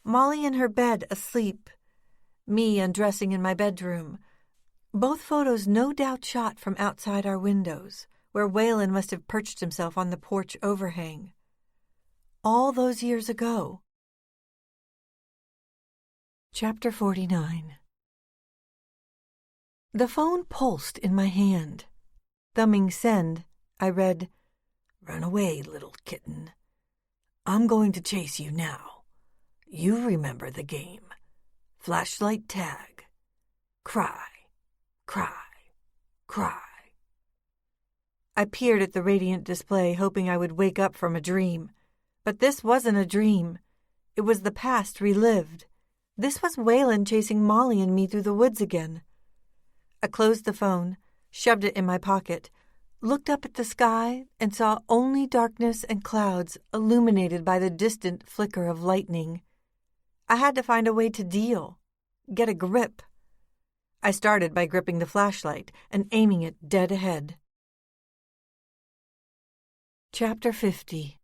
Molly in her bed asleep, me undressing in my bedroom. Both photos no doubt shot from outside our windows, where Waylon must have perched himself on the porch overhang. All those years ago. Chapter 49. The phone pulsed in my hand. Thumbing send, I read, "Run away, little kitten. I'm going to chase you now. You remember the game. Flashlight tag. Cry, cry, cry." I peered at the radiant display, hoping I would wake up from a dream. But this wasn't a dream. It was the past relived. This was Waylon chasing Molly and me through the woods again. I closed the phone, shoved it in my pocket, looked up at the sky, and saw only darkness and clouds illuminated by the distant flicker of lightning. I had to find a way to deal, get a grip. I started by gripping the flashlight and aiming it dead ahead. Chapter 50.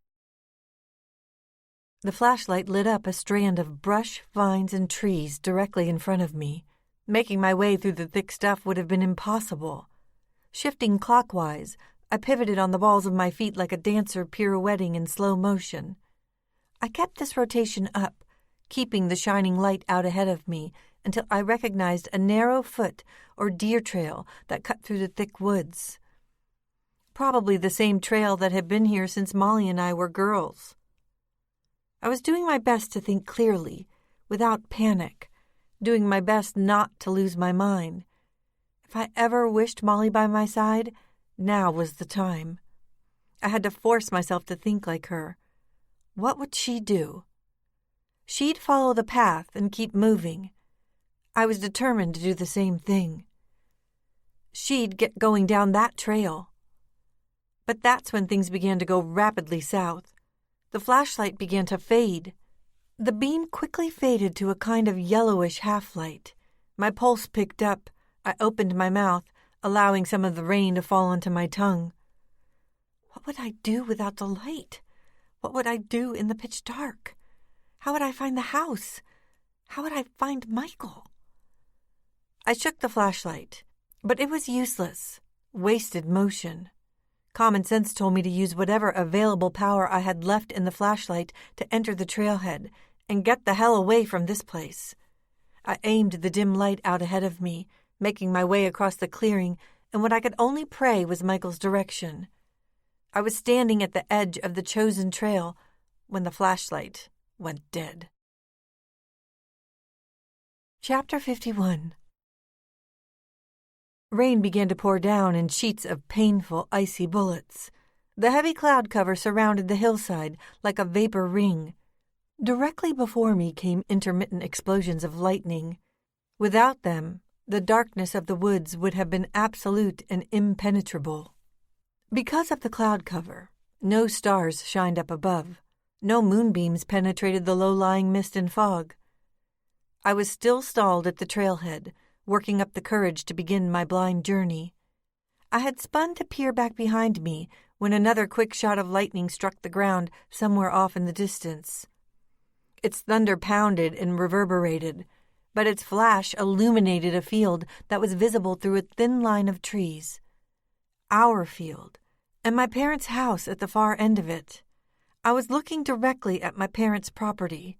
The flashlight lit up a strand of brush, vines, and trees directly in front of me. Making my way through the thick stuff would have been impossible. Shifting clockwise, I pivoted on the balls of my feet like a dancer pirouetting in slow motion. I kept this rotation up, keeping the shining light out ahead of me until I recognized a narrow foot or deer trail that cut through the thick woods. Probably the same trail that had been here since Molly and I were girls. I was doing my best to think clearly, without panic, doing my best not to lose my mind. If I ever wished Molly by my side, now was the time. I had to force myself to think like her. What would she do? She'd follow the path and keep moving. I was determined to do the same thing. She'd get going down that trail. But that's when things began to go rapidly south. The flashlight began to fade. The beam quickly faded to a kind of yellowish half-light. My pulse picked up. I opened my mouth, allowing some of the rain to fall onto my tongue. What would I do without the light? What would I do in the pitch dark? How would I find the house? How would I find Michael? I shook the flashlight, but it was useless. Wasted motion. Common sense told me to use whatever available power I had left in the flashlight to enter the trailhead and get the hell away from this place. I aimed the dim light out ahead of me, making my way across the clearing, and what I could only pray was Michael's direction. I was standing at the edge of the chosen trail when the flashlight went dead. Chapter 51. Rain began to pour down in sheets of painful, icy bullets. The heavy cloud cover surrounded the hillside like a vapor ring. Directly before me came intermittent explosions of lightning. Without them, the darkness of the woods would have been absolute and impenetrable. Because of the cloud cover, no stars shined up above. No moonbeams penetrated the low-lying mist and fog. I was still stalled at the trailhead, working up the courage to begin my blind journey. I had spun to peer back behind me when another quick shot of lightning struck the ground somewhere off in the distance. Its thunder pounded and reverberated, but its flash illuminated a field that was visible through a thin line of trees. Our field, and my parents' house at the far end of it. I was looking directly at my parents' property.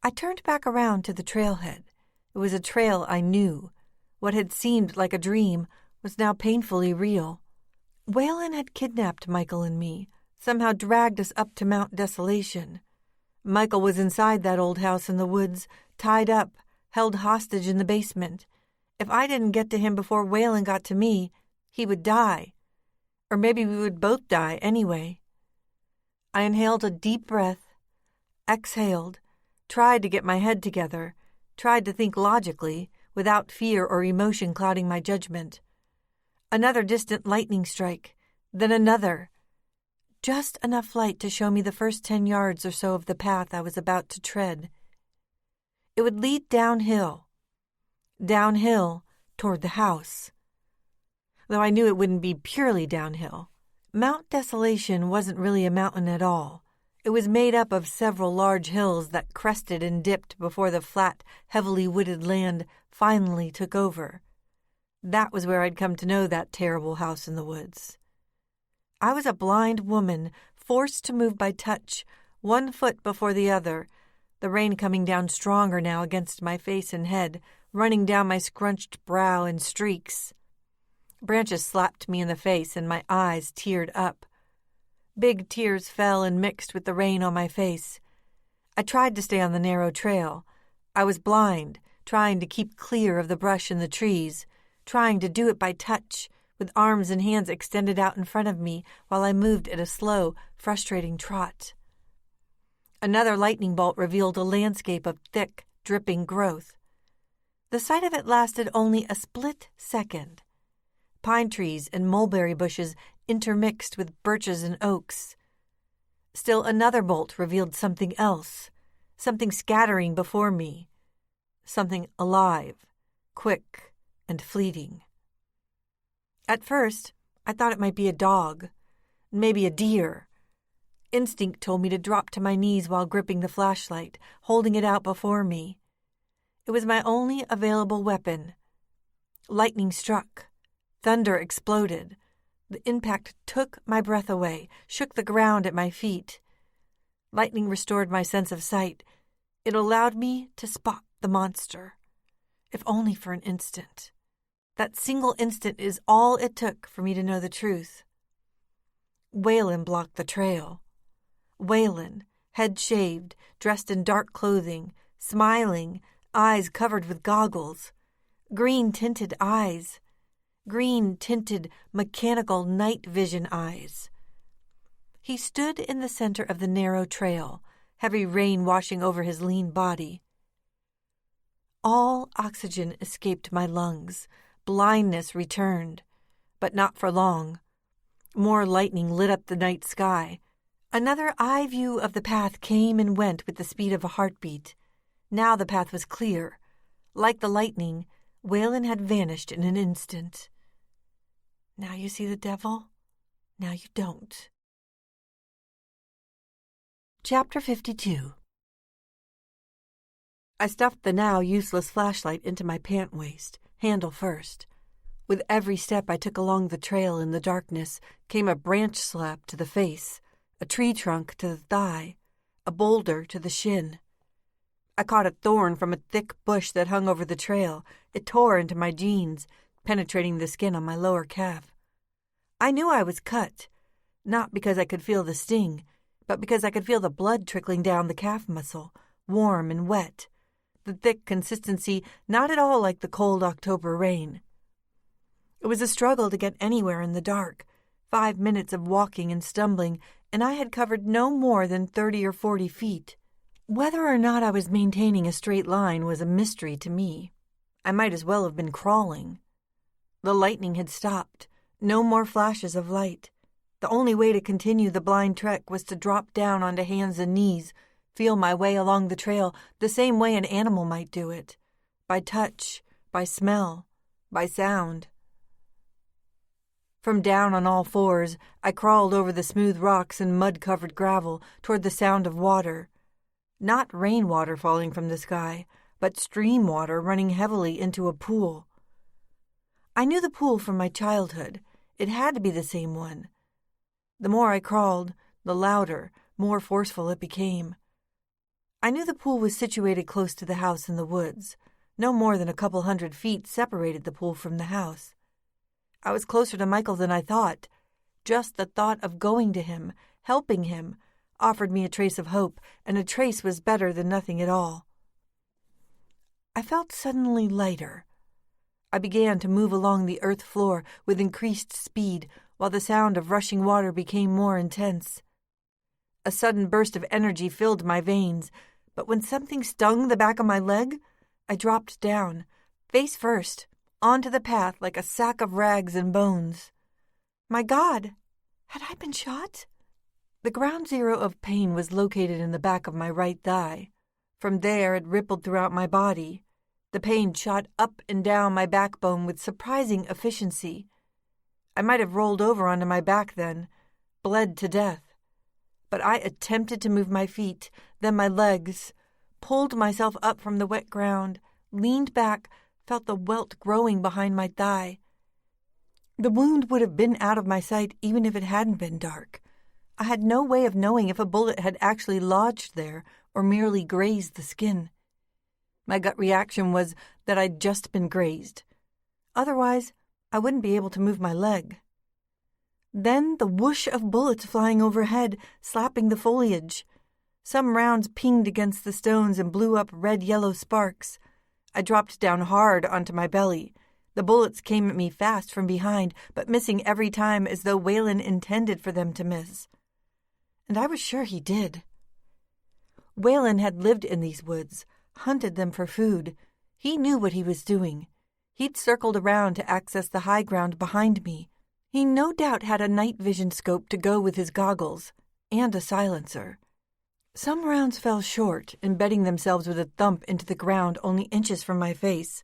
I turned back around to the trailhead. It was a trail I knew. What had seemed like a dream was now painfully real. Waylon had kidnapped Michael and me, somehow dragged us up to Mount Desolation. Michael was inside that old house in the woods, tied up, held hostage in the basement. If I didn't get to him before Waylon got to me, he would die. Or maybe we would both die anyway. I inhaled a deep breath, exhaled, tried to get my head together, tried to think logically, without fear or emotion clouding my judgment. Another distant lightning strike, then another. Just enough light to show me the first 10 yards or so of the path I was about to tread. It would lead downhill toward the house. Though I knew it wouldn't be purely downhill. Mount Desolation wasn't really a mountain at all. It was made up of several large hills that crested and dipped before the flat, heavily wooded land finally took over. That was where I'd come to know that terrible house in the woods. I was a blind woman, forced to move by touch, one foot before the other, the rain coming down stronger now against my face and head, running down my scrunched brow in streaks. Branches slapped me in the face and my eyes teared up. Big tears fell and mixed with the rain on my face. I tried to stay on the narrow trail. I was blind, trying to keep clear of the brush and the trees, trying to do it by touch, with arms and hands extended out in front of me while I moved at a slow, frustrating trot. Another lightning bolt revealed a landscape of thick, dripping growth. The sight of it lasted only a split second. Pine trees and mulberry bushes intermixed with birches and oaks. Still another bolt revealed something else, something scattering before me, something alive, quick, and fleeting. At first, I thought it might be a dog, maybe a deer. Instinct told me to drop to my knees while gripping the flashlight, holding it out before me. It was my only available weapon. Lightning struck. Thunder exploded. The impact took my breath away, shook the ground at my feet. Lightning restored my sense of sight. It allowed me to spot the monster, if only for an instant. That single instant is all it took for me to know the truth. Waylon blocked the trail. Waylon, head shaved, dressed in dark clothing, smiling, eyes covered with goggles. Green-tinted eyes. Green-tinted, mechanical night vision eyes. He stood in the center of the narrow trail, heavy rain washing over his lean body. All oxygen escaped my lungs. Blindness returned, but not for long. More lightning lit up the night sky. Another eye view of the path came and went with the speed of a heartbeat. Now the path was clear. Like the lightning, Waylon had vanished in an instant. Now you see the devil, now you don't. Chapter 52. I stuffed the now useless flashlight into my pant waist, handle first. With every step I took along the trail in the darkness came a branch slap to the face, a tree trunk to the thigh, a boulder to the shin. I caught a thorn from a thick bush that hung over the trail. It tore into my jeans, penetrating the skin on my lower calf. I knew I was cut, not because I could feel the sting, but because I could feel the blood trickling down the calf muscle, warm and wet, the thick consistency not at all like the cold October rain. It was a struggle to get anywhere in the dark, 5 minutes of walking and stumbling, and I had covered no more than 30 or 40 feet. Whether or not I was maintaining a straight line was a mystery to me. I might as well have been crawling. The lightning had stopped. No more flashes of light. The only way to continue the blind trek was to drop down onto hands and knees, feel my way along the trail the same way an animal might do it, by touch, by smell, by sound. From down on all fours, I crawled over the smooth rocks and mud-covered gravel toward the sound of water. Not rainwater falling from the sky, but stream water running heavily into a pool. I knew the pool from my childhood. It had to be the same one. The more I crawled, the louder, more forceful it became. I knew the pool was situated close to the house in the woods. No more than a couple 100 feet separated the pool from the house. I was closer to Michael than I thought. Just the thought of going to him, helping him, offered me a trace of hope, and a trace was better than nothing at all. I felt suddenly lighter. I began to move along the earth floor with increased speed, while the sound of rushing water became more intense. A sudden burst of energy filled my veins, but when something stung the back of my leg, I dropped down, face first, onto the path like a sack of rags and bones. My God! Had I been shot? The ground zero of pain was located in the back of my right thigh. From there it rippled throughout my body. The pain shot up and down my backbone with surprising efficiency. I might have rolled over onto my back then, bled to death. But I attempted to move my feet, then my legs, pulled myself up from the wet ground, leaned back, felt the welt growing behind my thigh. The wound would have been out of my sight even if it hadn't been dark. I had no way of knowing if a bullet had actually lodged there or merely grazed the skin. My gut reaction was that I'd just been grazed. Otherwise, I wouldn't be able to move my leg. Then the whoosh of bullets flying overhead, slapping the foliage. Some rounds pinged against the stones and blew up red-yellow sparks. I dropped down hard onto my belly. The bullets came at me fast from behind, but missing every time as though Waylon intended for them to miss. And I was sure he did. Waylon had lived in these woods, hunted them for food. He knew what he was doing. He'd circled around to access the high ground behind me. He no doubt had a night vision scope to go with his goggles, and a silencer. Some rounds fell short, embedding themselves with a thump into the ground only inches from my face.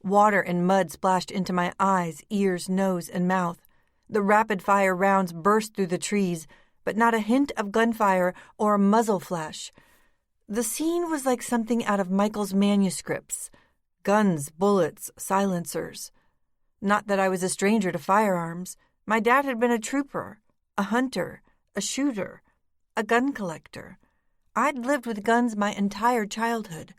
Water and mud splashed into my eyes, ears, nose, and mouth. The rapid-fire rounds burst through the trees, but not a hint of gunfire or a muzzle flash. The scene was like something out of Michael's manuscripts. Guns, bullets, silencers. Not that I was a stranger to firearms. My dad had been a trooper, a hunter, a shooter, a gun collector. I'd lived with guns my entire childhood.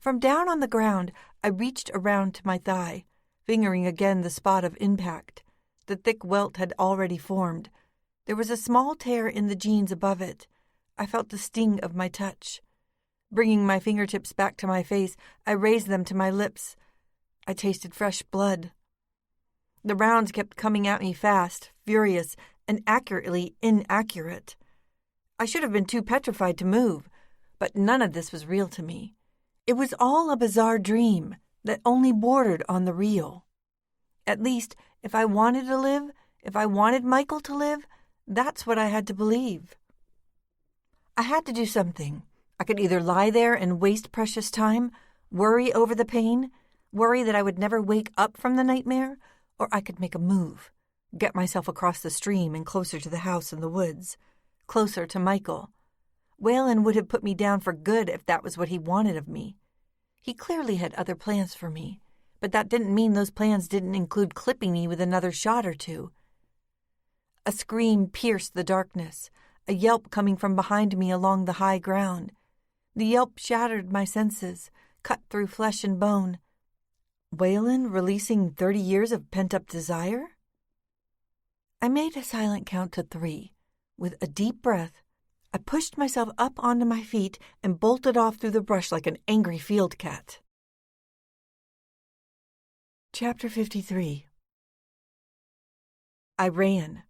From down on the ground, I reached around to my thigh, fingering again the spot of impact. The thick welt had already formed. There was a small tear in the jeans above it. I felt the sting of my touch. Bringing my fingertips back to my face, I raised them to my lips. I tasted fresh blood. The rounds kept coming at me fast, furious, and accurately inaccurate. I should have been too petrified to move, but none of this was real to me. It was all a bizarre dream that only bordered on the real. At least, if I wanted to live, if I wanted Michael to live, that's what I had to believe. I had to do something. I could either lie there and waste precious time, worry over the pain, worry that I would never wake up from the nightmare, or I could make a move, get myself across the stream and closer to the house in the woods, closer to Michael. Waylon would have put me down for good if that was what he wanted of me. He clearly had other plans for me, but that didn't mean those plans didn't include clipping me with another shot or two. A scream pierced the darkness, a yelp coming from behind me along the high ground. The yelp shattered my senses, cut through flesh and bone. Waylon releasing 30 years of pent-up desire? I made a silent count to 3, with a deep breath I pushed myself up onto my feet and bolted off through the brush like an angry field cat. Chapter 53. I ran.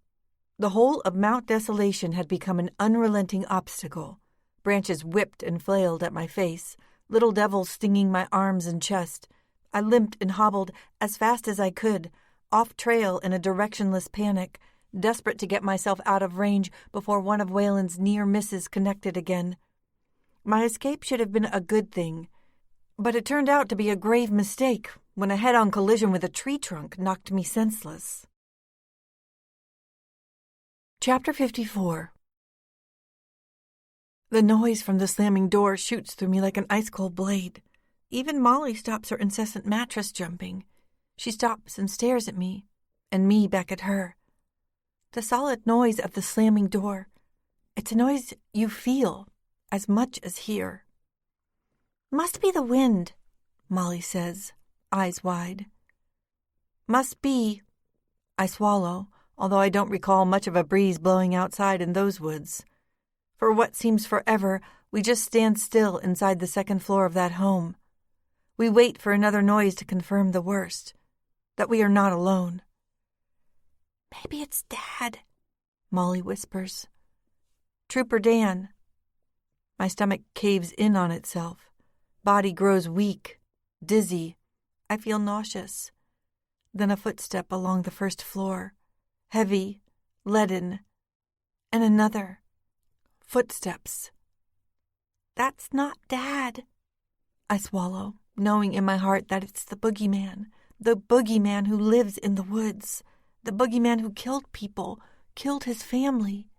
The whole of Mount Desolation had become an unrelenting obstacle. Branches whipped and flailed at my face, little devils stinging my arms and chest. I limped and hobbled as fast as I could, off trail in a directionless panic, desperate to get myself out of range before one of Waylon's near misses connected again. My escape should have been a good thing, but it turned out to be a grave mistake when a head-on collision with a tree trunk knocked me senseless. Chapter 54. The noise from the slamming door shoots through me like an ice-cold blade. Even Molly stops her incessant mattress jumping. She stops and stares at me, and me back at her. The solid noise of the slamming door. It's a noise you feel as much as hear. "Must be the wind," Molly says, eyes wide. "Must be." I swallow, although I don't recall much of a breeze blowing outside in those woods. For what seems forever, we just stand still inside the second floor of that home. We wait for another noise to confirm the worst, that we are not alone. "Maybe it's Dad," Molly whispers. "Trooper Dan." My stomach caves in on itself. Body grows weak, dizzy. I feel nauseous. Then a footstep along the first floor. Heavy, leaden. And another. Footsteps. "That's not Dad." I swallow, knowing in my heart that it's the boogeyman who lives in the woods, the boogeyman who killed people, killed his family.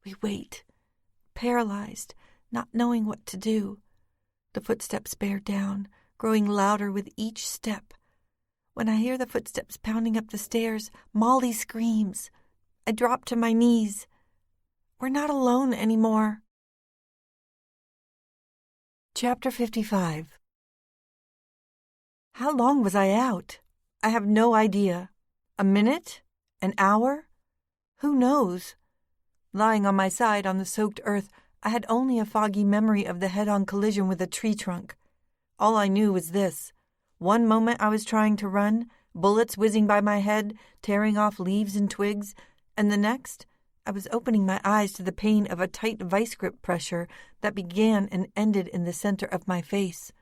We wait, paralyzed, not knowing what to do. The footsteps bear down, growing louder with each step. When I hear the footsteps pounding up the stairs, Molly screams. I drop to my knees. We're not alone anymore. Chapter 55. How long was I out? I have no idea. A minute? An hour? Who knows? Lying on my side on the soaked earth, I had only a foggy memory of the head-on collision with a tree trunk. All I knew was this. One moment I was trying to run, bullets whizzing by my head, tearing off leaves and twigs, and the next, I was opening my eyes to the pain of a tight vice grip pressure that began and ended in the center of my face.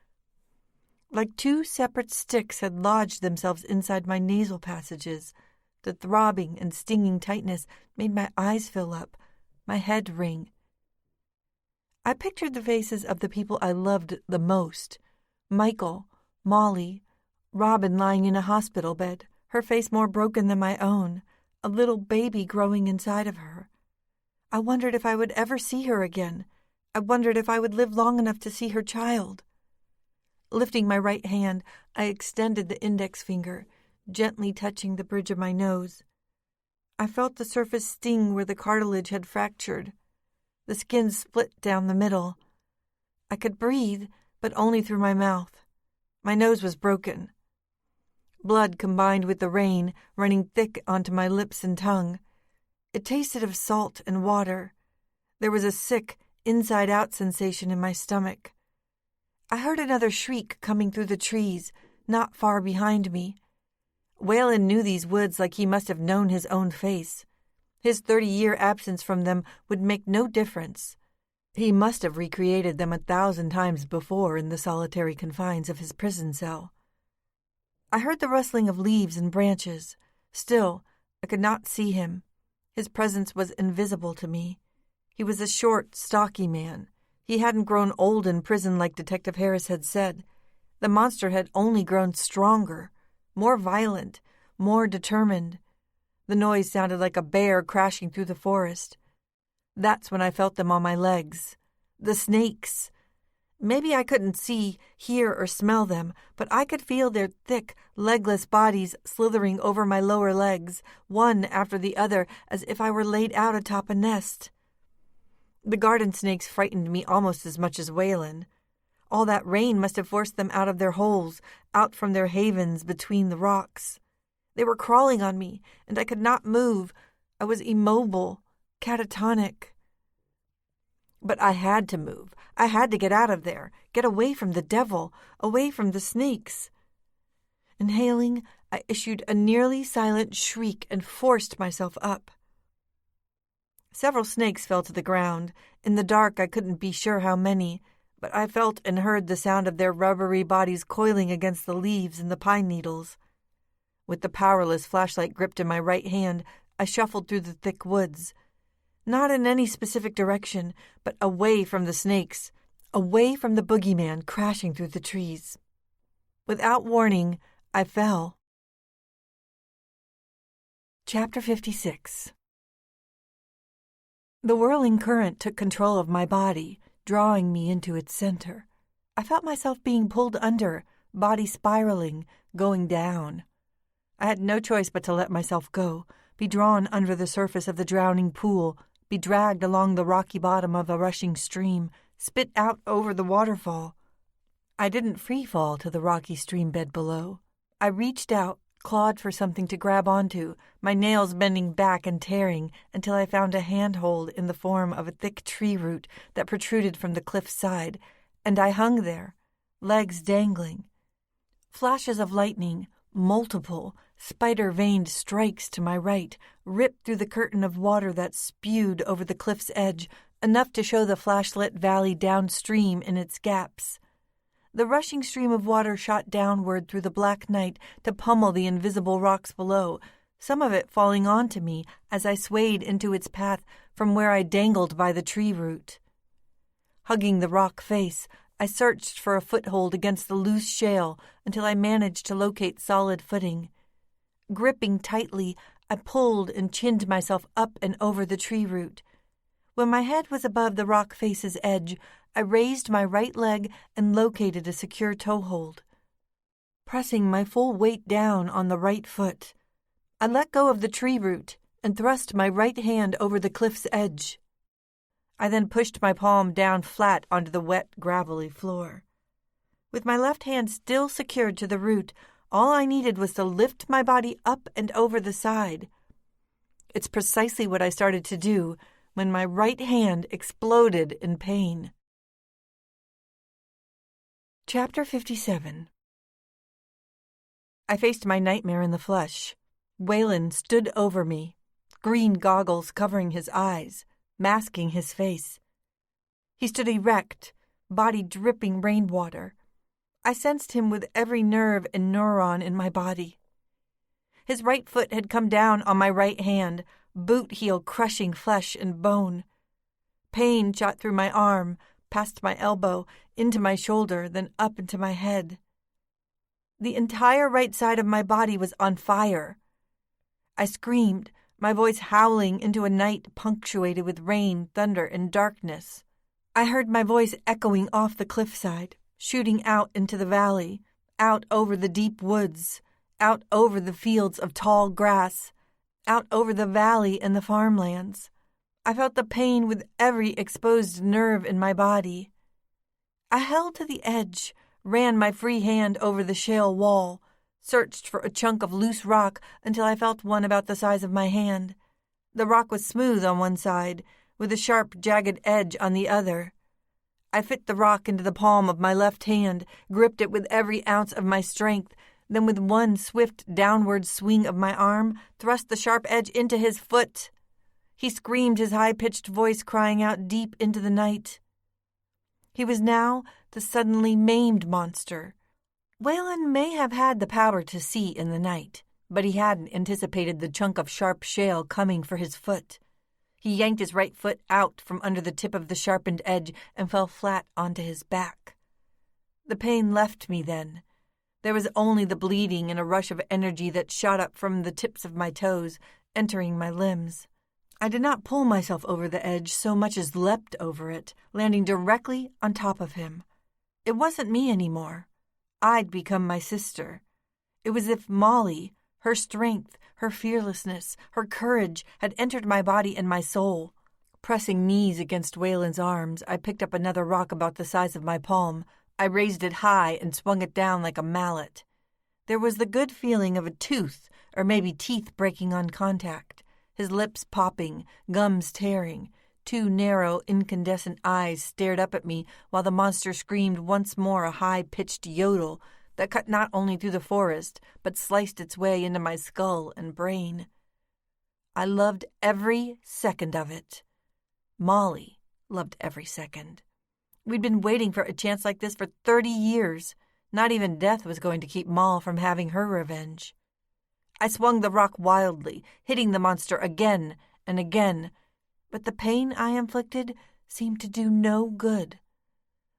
Like two separate sticks had lodged themselves inside my nasal passages. The throbbing and stinging tightness made my eyes fill up, my head ring. I pictured the faces of the people I loved the most. Michael, Molly, Robin lying in a hospital bed, her face more broken than my own, a little baby growing inside of her. I wondered if I would ever see her again. I wondered if I would live long enough to see her child. Lifting my right hand, I extended the index finger, gently touching the bridge of my nose. I felt the surface sting where the cartilage had fractured. The skin split down the middle. I could breathe, but only through my mouth. My nose was broken. Blood combined with the rain, running thick onto my lips and tongue. It tasted of salt and water. There was a sick, inside-out sensation in my stomach. I heard another shriek coming through the trees, not far behind me. Waylon knew these woods like he must have known his own face. His 30-year absence from them would make no difference. He must have recreated them 1,000 times before in the solitary confines of his prison cell. I heard the rustling of leaves and branches. Still, I could not see him. His presence was invisible to me. He was a short, stocky man. He hadn't grown old in prison like Detective Harris had said. The monster had only grown stronger, more violent, more determined. The noise sounded like a bear crashing through the forest. That's when I felt them on my legs. The snakes. Maybe I couldn't see, hear, or smell them, but I could feel their thick, legless bodies slithering over my lower legs, one after the other, as if I were laid out atop a nest. The garden snakes frightened me almost as much as Waylon. All that rain must have forced them out of their holes, out from their havens between the rocks. They were crawling on me, and I could not move. I was immobile, catatonic. But I had to move. I had to get out of there, get away from the devil, away from the snakes. Inhaling, I issued a nearly silent shriek and forced myself up. Several snakes fell to the ground. In the dark, I couldn't be sure how many, but I felt and heard the sound of their rubbery bodies coiling against the leaves and the pine needles. With the powerless flashlight gripped in my right hand, I shuffled through the thick woods. Not in any specific direction, but away from the snakes, away from the boogeyman crashing through the trees. Without warning, I fell. Chapter 56. The whirling current took control of my body, drawing me into its center. I felt myself being pulled under, body spiraling, going down. I had no choice but to let myself go, be drawn under the surface of the drowning pool, be dragged along the rocky bottom of a rushing stream, spit out over the waterfall. I didn't free fall to the rocky stream bed below. I reached out, clawed for something to grab onto, my nails bending back and tearing until I found a handhold in the form of a thick tree root that protruded from the cliff's side, and I hung there, legs dangling. Flashes of lightning, multiple, spider-veined strikes to my right, ripped through the curtain of water that spewed over the cliff's edge, enough to show the flashlit valley downstream in its gaps. The rushing stream of water shot downward through the black night to pummel the invisible rocks below, some of it falling onto me as I swayed into its path from where I dangled by the tree root. Hugging the rock face, I searched for a foothold against the loose shale until I managed to locate solid footing. Gripping tightly, I pulled and chinned myself up and over the tree root. When my head was above the rock face's edge, I raised my right leg and located a secure toehold. Pressing my full weight down on the right foot, I let go of the tree root and thrust my right hand over the cliff's edge. I then pushed my palm down flat onto the wet, gravelly floor. With my left hand still secured to the root, all I needed was to lift my body up and over the side. It's precisely what I started to do when my right hand exploded in pain. Chapter 57. I faced my nightmare in the flesh. Waylon stood over me, green goggles covering his eyes, masking his face. He stood erect, body dripping rainwater. I sensed him with every nerve and neuron in my body. His right foot had come down on my right hand, boot heel crushing flesh and bone. Pain shot through my arm, past my elbow, into my shoulder, then up into my head. The entire right side of my body was on fire. I screamed, my voice howling into a night punctuated with rain, thunder, and darkness. I heard my voice echoing off the cliffside, shooting out into the valley, out over the deep woods, out over the fields of tall grass, out over the valley and the farmlands. I felt the pain with every exposed nerve in my body. I held to the edge, ran my free hand over the shale wall, searched for a chunk of loose rock until I felt one about the size of my hand. The rock was smooth on one side, with a sharp, jagged edge on the other. I fit the rock into the palm of my left hand, gripped it with every ounce of my strength, then with one swift downward swing of my arm, thrust the sharp edge into his foot. He screamed, his high-pitched voice crying out deep into the night. He was now the suddenly maimed monster. Waylon may have had the power to see in the night, but he hadn't anticipated the chunk of sharp shale coming for his foot. He yanked his right foot out from under the tip of the sharpened edge and fell flat onto his back. The pain left me then. There was only the bleeding and a rush of energy that shot up from the tips of my toes, entering my limbs. I did not pull myself over the edge so much as leapt over it, landing directly on top of him. It wasn't me anymore. I'd become my sister. It was as if Molly, her strength, her fearlessness, her courage had entered my body and my soul. Pressing knees against Waylon's arms, I picked up another rock about the size of my palm. I raised it high and swung it down like a mallet. There was the good feeling of a tooth, or maybe teeth breaking on contact, his lips popping, gums tearing, Two narrow, incandescent eyes stared up at me while the monster screamed once more a high-pitched yodel that cut not only through the forest, but sliced its way into my skull and brain. I loved every second of it. Molly loved every second. We'd been waiting for a chance like this for 30 years. Not even death was going to keep Moll from having her revenge. I swung the rock wildly, hitting the monster again and again, but the pain I inflicted seemed to do no good.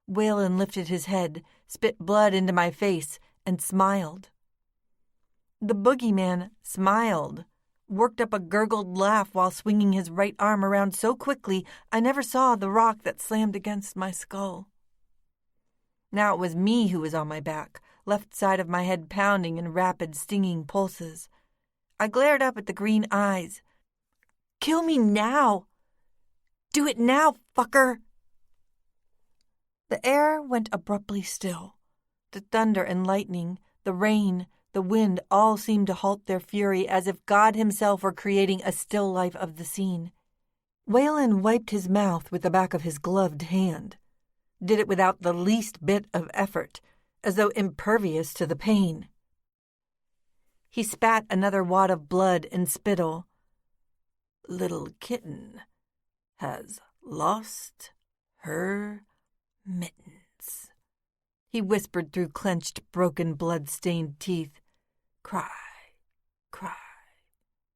Waylon lifted his head, spit blood into my face, and smiled. The boogeyman smiled, worked up a gurgled laugh while swinging his right arm around so quickly I never saw the rock that slammed against my skull. Now it was me who was on my back, left side of my head pounding in rapid, stinging pulses. I glared up at the green eyes. "Kill me now! Do it now, fucker!" The air went abruptly still. The thunder and lightning, the rain, the wind all seemed to halt their fury as if God himself were creating a still life of the scene. Waylon wiped his mouth with the back of his gloved hand. Did it without the least bit of effort, as though impervious to the pain. He spat another wad of blood and spittle. "Little kitten has lost her mittens," he whispered through clenched, broken, blood-stained teeth. "Cry, cry,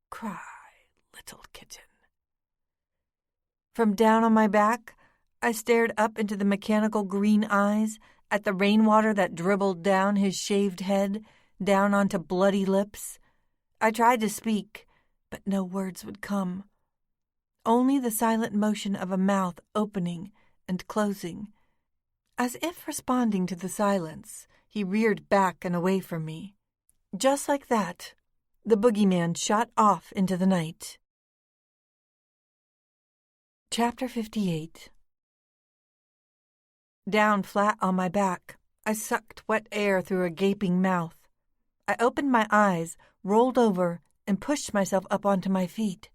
cry, little kitten." From down on my back, I stared up into the mechanical green eyes, at the rainwater that dribbled down his shaved head, down onto bloody lips. I tried to speak, but no words would come. Only the silent motion of a mouth opening and closing. As if responding to the silence, he reared back and away from me. Just like that, the boogeyman shot off into the night. Chapter 58. Down flat on my back, I sucked wet air through a gaping mouth. I opened my eyes, rolled over, and pushed myself up onto my feet.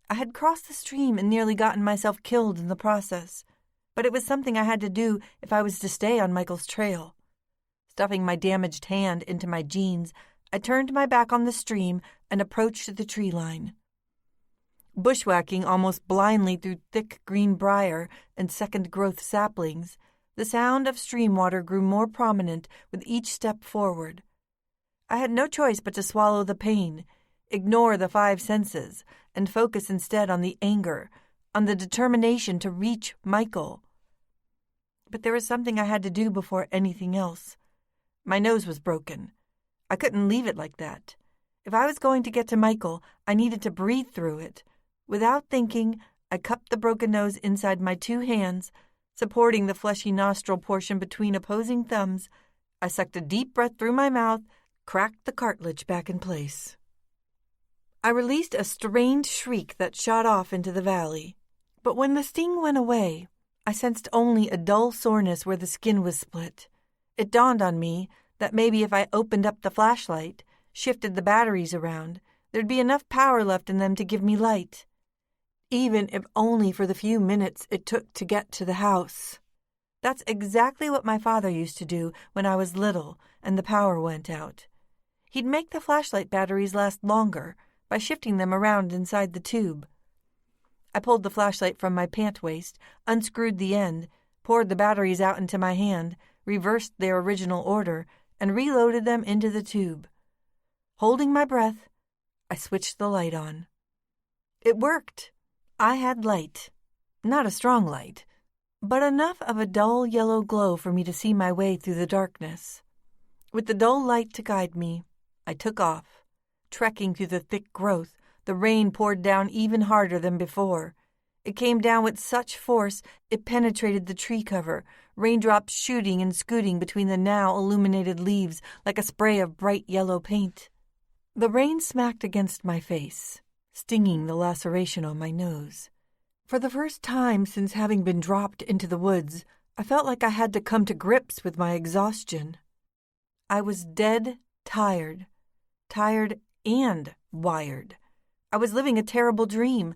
I had crossed the stream and nearly gotten myself killed in the process, but it was something I had to do if I was to stay on Michael's trail. Stuffing my damaged hand into my jeans, I turned my back on the stream and approached the tree line. Bushwhacking almost blindly through thick green briar and second-growth saplings, the sound of stream water grew more prominent with each step forward. I had no choice but to swallow the pain, ignore the five senses, and focus instead on the anger, on the determination to reach Michael. But there was something I had to do before anything else. My nose was broken. I couldn't leave it like that. If I was going to get to Michael, I needed to breathe through it. Without thinking, I cupped the broken nose inside my two hands, supporting the fleshy nostril portion between opposing thumbs. I sucked a deep breath through my mouth, cracked the cartilage back in place. I released a strained shriek that shot off into the valley. But when the sting went away, I sensed only a dull soreness where the skin was split. It dawned on me that maybe if I opened up the flashlight, shifted the batteries around, there'd be enough power left in them to give me light. Even if only for the few minutes it took to get to the house. That's exactly what my father used to do when I was little and the power went out. He'd make the flashlight batteries last longer by shifting them around inside the tube. I pulled the flashlight from my pant waist, unscrewed the end, poured the batteries out into my hand, reversed their original order, and reloaded them into the tube. Holding my breath, I switched the light on. It worked. I had light. Not a strong light, but enough of a dull yellow glow for me to see my way through the darkness. With the dull light to guide me, I took off. Trekking through the thick growth, the rain poured down even harder than before. It came down with such force it penetrated the tree cover, raindrops shooting and scooting between the now illuminated leaves like a spray of bright yellow paint. The rain smacked against my face, stinging the laceration on my nose. For the first time since having been dropped into the woods, I felt like I had to come to grips with my exhaustion. I was dead tired and wired. I was living a terrible dream,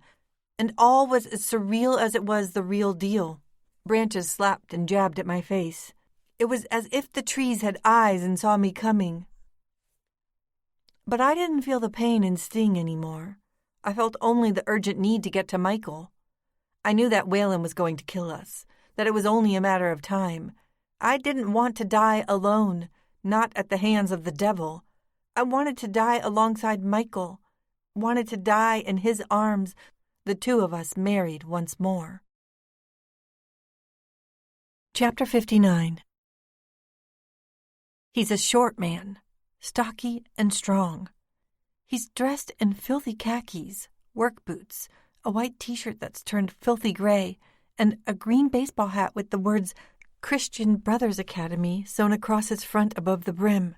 and all was as surreal as it was the real deal. Branches slapped and jabbed at my face. It was as if the trees had eyes and saw me coming. But I didn't feel the pain and sting anymore. I felt only the urgent need to get to Michael. I knew that Waylon was going to kill us, that it was only a matter of time. I didn't want to die alone, not at the hands of the devil. I wanted to die alongside Michael, wanted to die in his arms, the two of us married once more. Chapter 59. He's a short man, stocky and strong. He's dressed in filthy khakis, work boots, a white t-shirt that's turned filthy gray, and a green baseball hat with the words Christian Brothers Academy sewn across his front above the brim.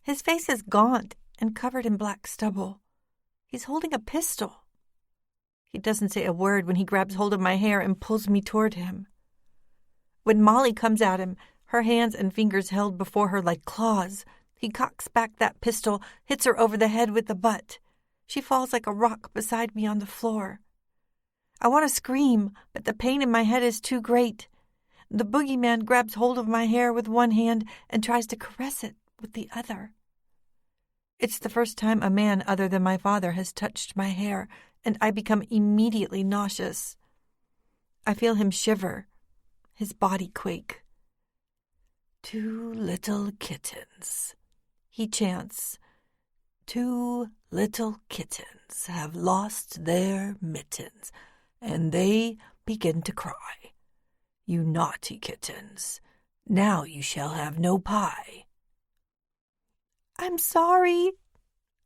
His face is gaunt and covered in black stubble. He's holding a pistol. He doesn't say a word when he grabs hold of my hair and pulls me toward him. When Molly comes at him, her hands and fingers held before her like claws, he cocks back that pistol, hits her over the head with the butt. She falls like a rock beside me on the floor. I want to scream, but the pain in my head is too great. The boogeyman grabs hold of my hair with one hand and tries to caress it with the other. It's the first time a man other than my father has touched my hair, and I become immediately nauseous. I feel him shiver, his body quake. 2 little kittens, he chants. 2 little kittens have lost their mittens, and they begin to cry. You naughty kittens, now you shall have no pie. I'm sorry,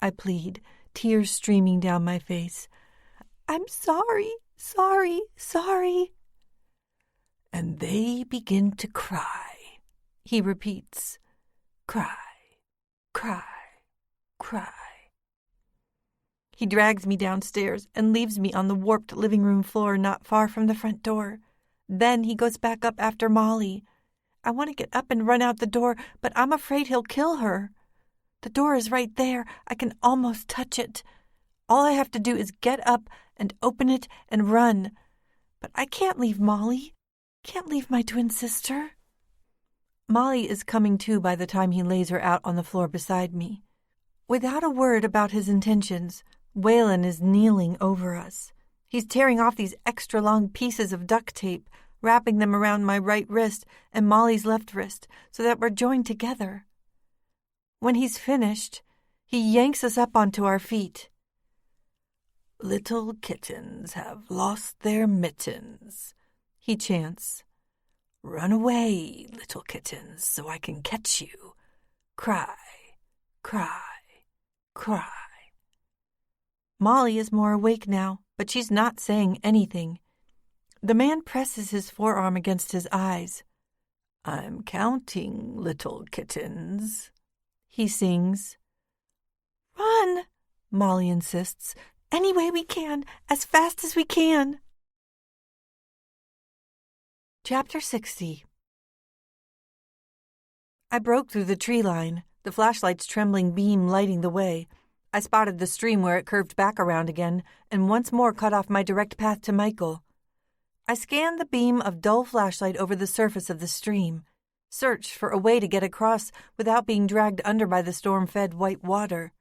I plead, tears streaming down my face. I'm sorry, sorry. And they begin to cry, he repeats. Cry, cry, cry. He drags me downstairs and leaves me on the warped living room floor not far from the front door. Then he goes back up after Molly. I want to get up and run out the door, but I'm afraid he'll kill her. The door is right there. I can almost touch it. All I have to do is get up and open it and run. But I can't leave Molly. Can't leave my twin sister. Molly is coming to by the time he lays her out on the floor beside me. Without a word about his intentions, Waylon is kneeling over us. He's tearing off these extra long pieces of duct tape, wrapping them around my right wrist and Molly's left wrist so that we're joined together. When he's finished, he yanks us up onto our feet. Little kittens have lost their mittens, he chants. Run away, little kittens, so I can catch you. Cry, cry, cry. Molly is more awake now, but she's not saying anything. The man presses his forearm against his eyes. I'm counting, little kittens, he sings. Run, Molly insists. Any way we can, as fast as we can. Chapter 60. I broke through the tree line, the flashlight's trembling beam lighting the way. I spotted the stream where it curved back around again, and once more cut off my direct path to Michael. I scanned the beam of dull flashlight over the surface of the stream, searched for a way to get across without being dragged under by the storm-fed white water.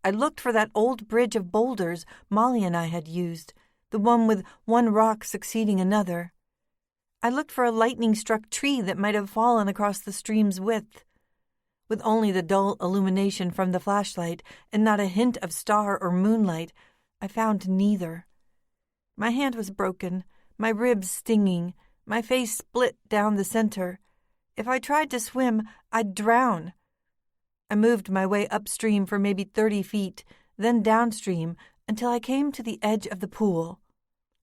I looked for that old bridge of boulders Molly and I had used, the one with one rock succeeding another. I looked for a lightning-struck tree that might have fallen across the stream's width. With only the dull illumination from the flashlight and not a hint of star or moonlight, I found neither. My hand was broken, my ribs stinging, my face split down the center. If I tried to swim, I'd drown. I moved my way upstream for maybe 30 feet, then downstream until I came to the edge of the pool.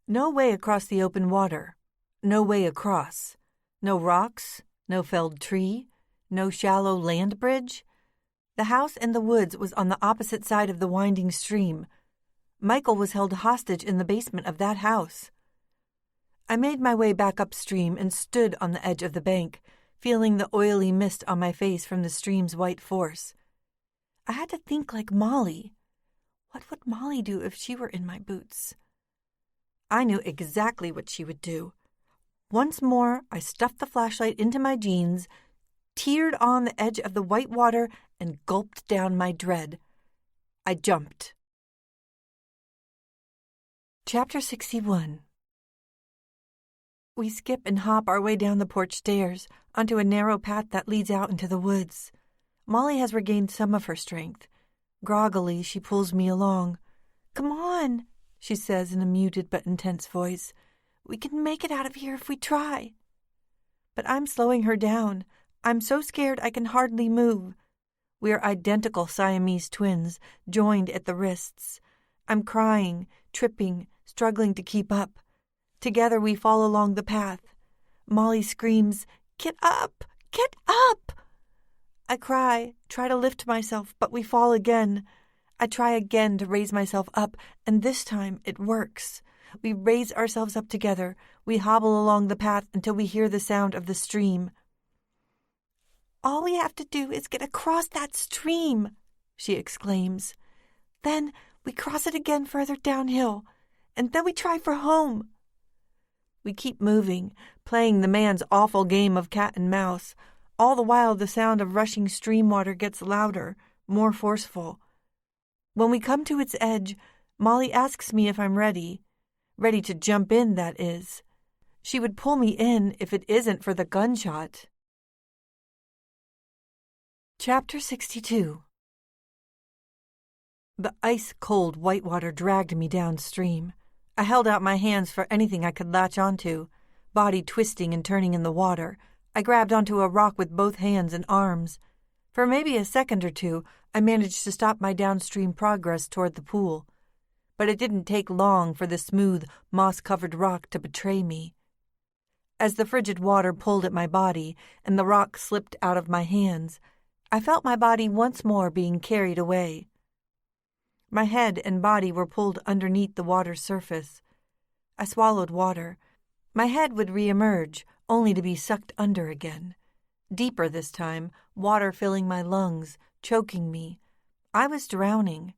No way across the open water. No way across. No rocks, no felled tree, no shallow land bridge. The house in the woods was on the opposite side of the winding stream. Michael was held hostage in the basement of that house. I made my way back upstream and stood on the edge of the bank, feeling the oily mist on my face from the stream's white force. I had to think like Molly. What would Molly do if she were in my boots? I knew exactly what she would do. Once more, I stuffed the flashlight into my jeans, teered on the edge of the white water, and gulped down my dread. I jumped. Chapter 61. We skip and hop our way down the porch stairs, onto a narrow path that leads out into the woods. Molly has regained some of her strength. Groggily, she pulls me along. "Come on," she says in a muted but intense voice. "We can make it out of here if we try." But I'm slowing her down. I'm so scared I can hardly move. We are identical Siamese twins, joined at the wrists. I'm crying, tripping, struggling to keep up. Together we fall along the path. Molly screams, "Get up! Get up!" I cry, try to lift myself, but we fall again. I try again to raise myself up, and this time it works. We raise ourselves up together. We hobble along the path until we hear the sound of the stream. "All we have to do is get across that stream," she exclaims. "Then we cross it again further downhill, and then we try for home." We keep moving, playing the man's awful game of cat and mouse. All the while the sound of rushing stream water gets louder, more forceful. When we come to its edge, Molly asks me if I'm ready. Ready to jump in, that is. She would pull me in if it isn't for the gunshot. Chapter 62. The ice-cold whitewater dragged me downstream. I held out my hands for anything I could latch onto. Body twisting and turning in the water, I grabbed onto a rock with both hands and arms. For maybe a second or two, I managed to stop my downstream progress toward the pool. But it didn't take long for the smooth, moss-covered rock to betray me. As the frigid water pulled at my body and the rock slipped out of my hands, I felt my body once more being carried away. My head and body were pulled underneath the water's surface. I swallowed water. My head would reemerge, only to be sucked under again. Deeper this time, water filling my lungs, choking me. I was drowning.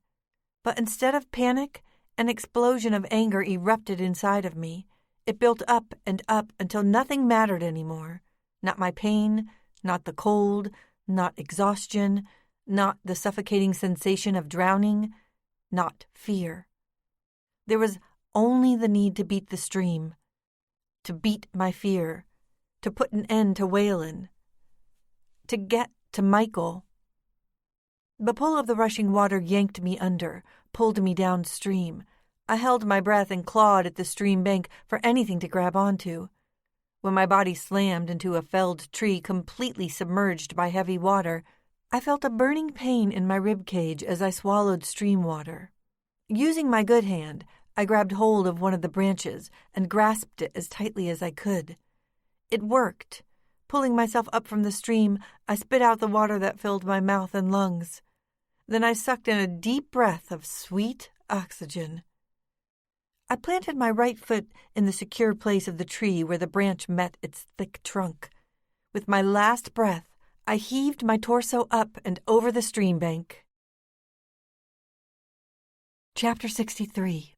But instead of panic, an explosion of anger erupted inside of me. It built up and up until nothing mattered anymore. Not my pain, not the cold, not exhaustion, not the suffocating sensation of drowning, not fear. There was only the need to beat the stream, to beat my fear, to put an end to Waylon, to get to Michael. The pull of the rushing water yanked me under, pulled me downstream. I held my breath and clawed at the stream bank for anything to grab onto. When my body slammed into a felled tree completely submerged by heavy water, I felt a burning pain in my rib cage as I swallowed stream water. Using my good hand, I grabbed hold of one of the branches and grasped it as tightly as I could. It worked. Pulling myself up from the stream, I spit out the water that filled my mouth and lungs. Then I sucked in a deep breath of sweet oxygen. I planted my right foot in the secure place of the tree where the branch met its thick trunk. With my last breath, I heaved my torso up and over the stream bank. Chapter 63.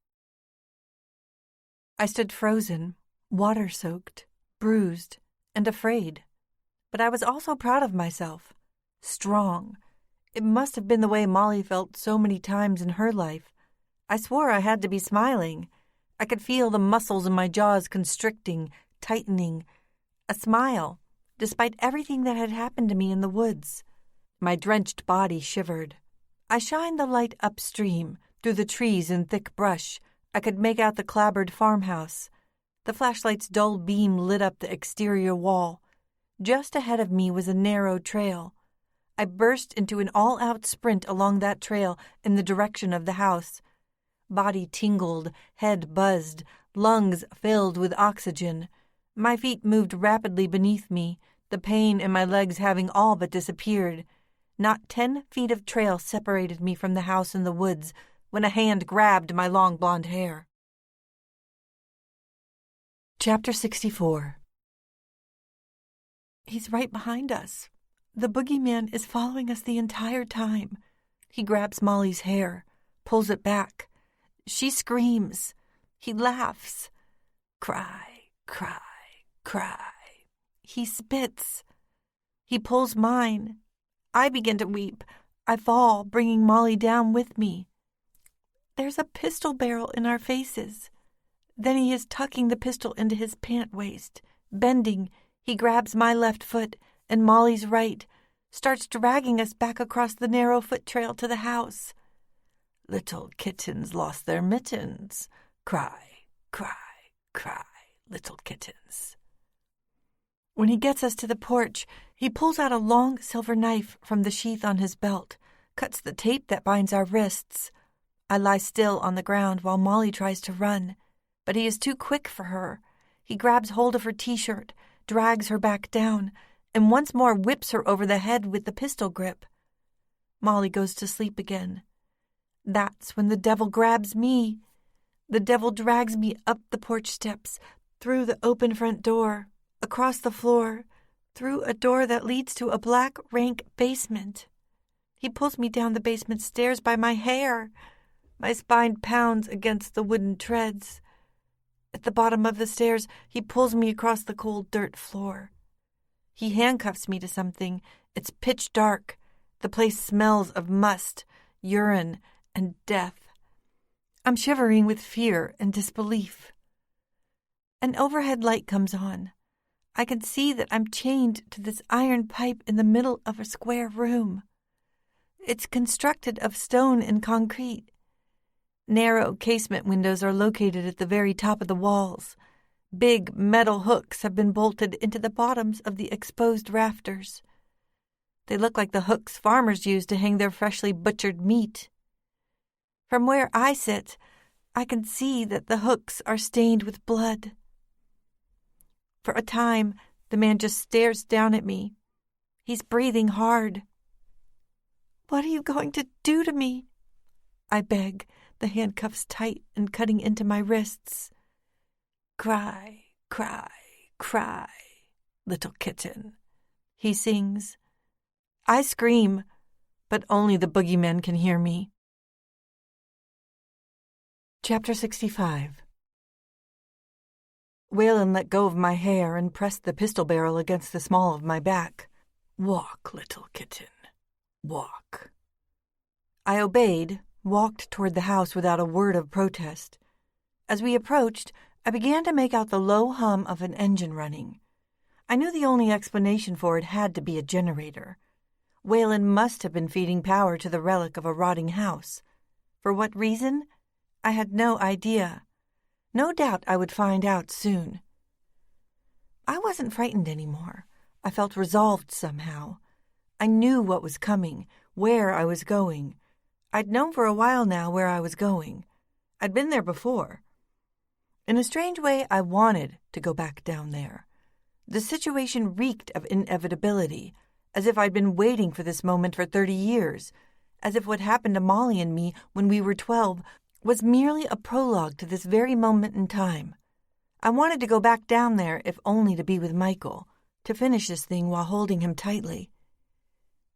I stood frozen, water-soaked, bruised, and afraid. But I was also proud of myself. Strong. It must have been the way Molly felt so many times in her life. I swore I had to be smiling. I could feel the muscles in my jaws constricting, tightening. A smile, despite everything that had happened to me in the woods. My drenched body shivered. I shined the light upstream, through the trees and thick brush. I could make out the clapboard farmhouse. The flashlight's dull beam lit up the exterior wall. Just ahead of me was a narrow trail. I burst into an all-out sprint along that trail in the direction of the house. Body tingled, head buzzed, lungs filled with oxygen. My feet moved rapidly beneath me, the pain in my legs having all but disappeared. Not 10 feet of trail separated me from the house in the woods when a hand grabbed my long blonde hair. Chapter 64. He's right behind us. The boogeyman is following us the entire time. He grabs Molly's hair, pulls it back. She screams. He laughs. Cry, cry, cry. He spits. He pulls mine. I begin to weep. I fall, bringing Molly down with me. There's a pistol barrel in our faces. Then he is tucking the pistol into his pant waist. Bending, he grabs my left foot and Molly's right, starts dragging us back across the narrow foot trail to the house. Little kittens lost their mittens. Cry, cry, cry, little kittens. When he gets us to the porch, he pulls out a long silver knife from the sheath on his belt, cuts the tape that binds our wrists. I lie still on the ground while Molly tries to run, but he is too quick for her. He grabs hold of her t-shirt, drags her back down, and once more whips her over the head with the pistol grip. Molly goes to sleep again. That's when the devil grabs me. The devil drags me up the porch steps, through the open front door, across the floor, through a door that leads to a black, rank basement. He pulls me down the basement stairs by my hair. My spine pounds against the wooden treads. At the bottom of the stairs, he pulls me across the cold dirt floor. He handcuffs me to something. It's pitch dark. The place smells of must, urine, and death. I'm shivering with fear and disbelief. An overhead light comes on. I can see that I'm chained to this iron pipe in the middle of a square room. It's constructed of stone and concrete. Narrow casement windows are located at the very top of the walls. Big metal hooks have been bolted into the bottoms of the exposed rafters. They look like the hooks farmers use to hang their freshly butchered meat. From where I sit, I can see that the hooks are stained with blood. For a time, the man just stares down at me. He's breathing hard. "What are you going to do to me?" I beg, the handcuffs tight and cutting into my wrists. "Cry, cry, cry, little kitten," he sings. I scream, but only the boogeymen can hear me. Chapter 65. Waylon let go of my hair and pressed the pistol barrel against the small of my back. "Walk, little kitten, walk." I obeyed, walked toward the house without a word of protest. As we approached, I began to make out the low hum of an engine running. I knew the only explanation for it had to be a generator. Waylon must have been feeding power to the relic of a rotting house. For what reason? I had no idea. No doubt I would find out soon. I wasn't frightened anymore. I felt resolved somehow. I knew what was coming, where I was going. I'd known for a while now where I was going. I'd been there before. In a strange way, I wanted to go back down there. The situation reeked of inevitability, as if I'd been waiting for this moment for 30 years, as if what happened to Molly and me when we were 12 was merely a prologue to this very moment in time. I wanted to go back down there if only to be with Michael, to finish this thing while holding him tightly.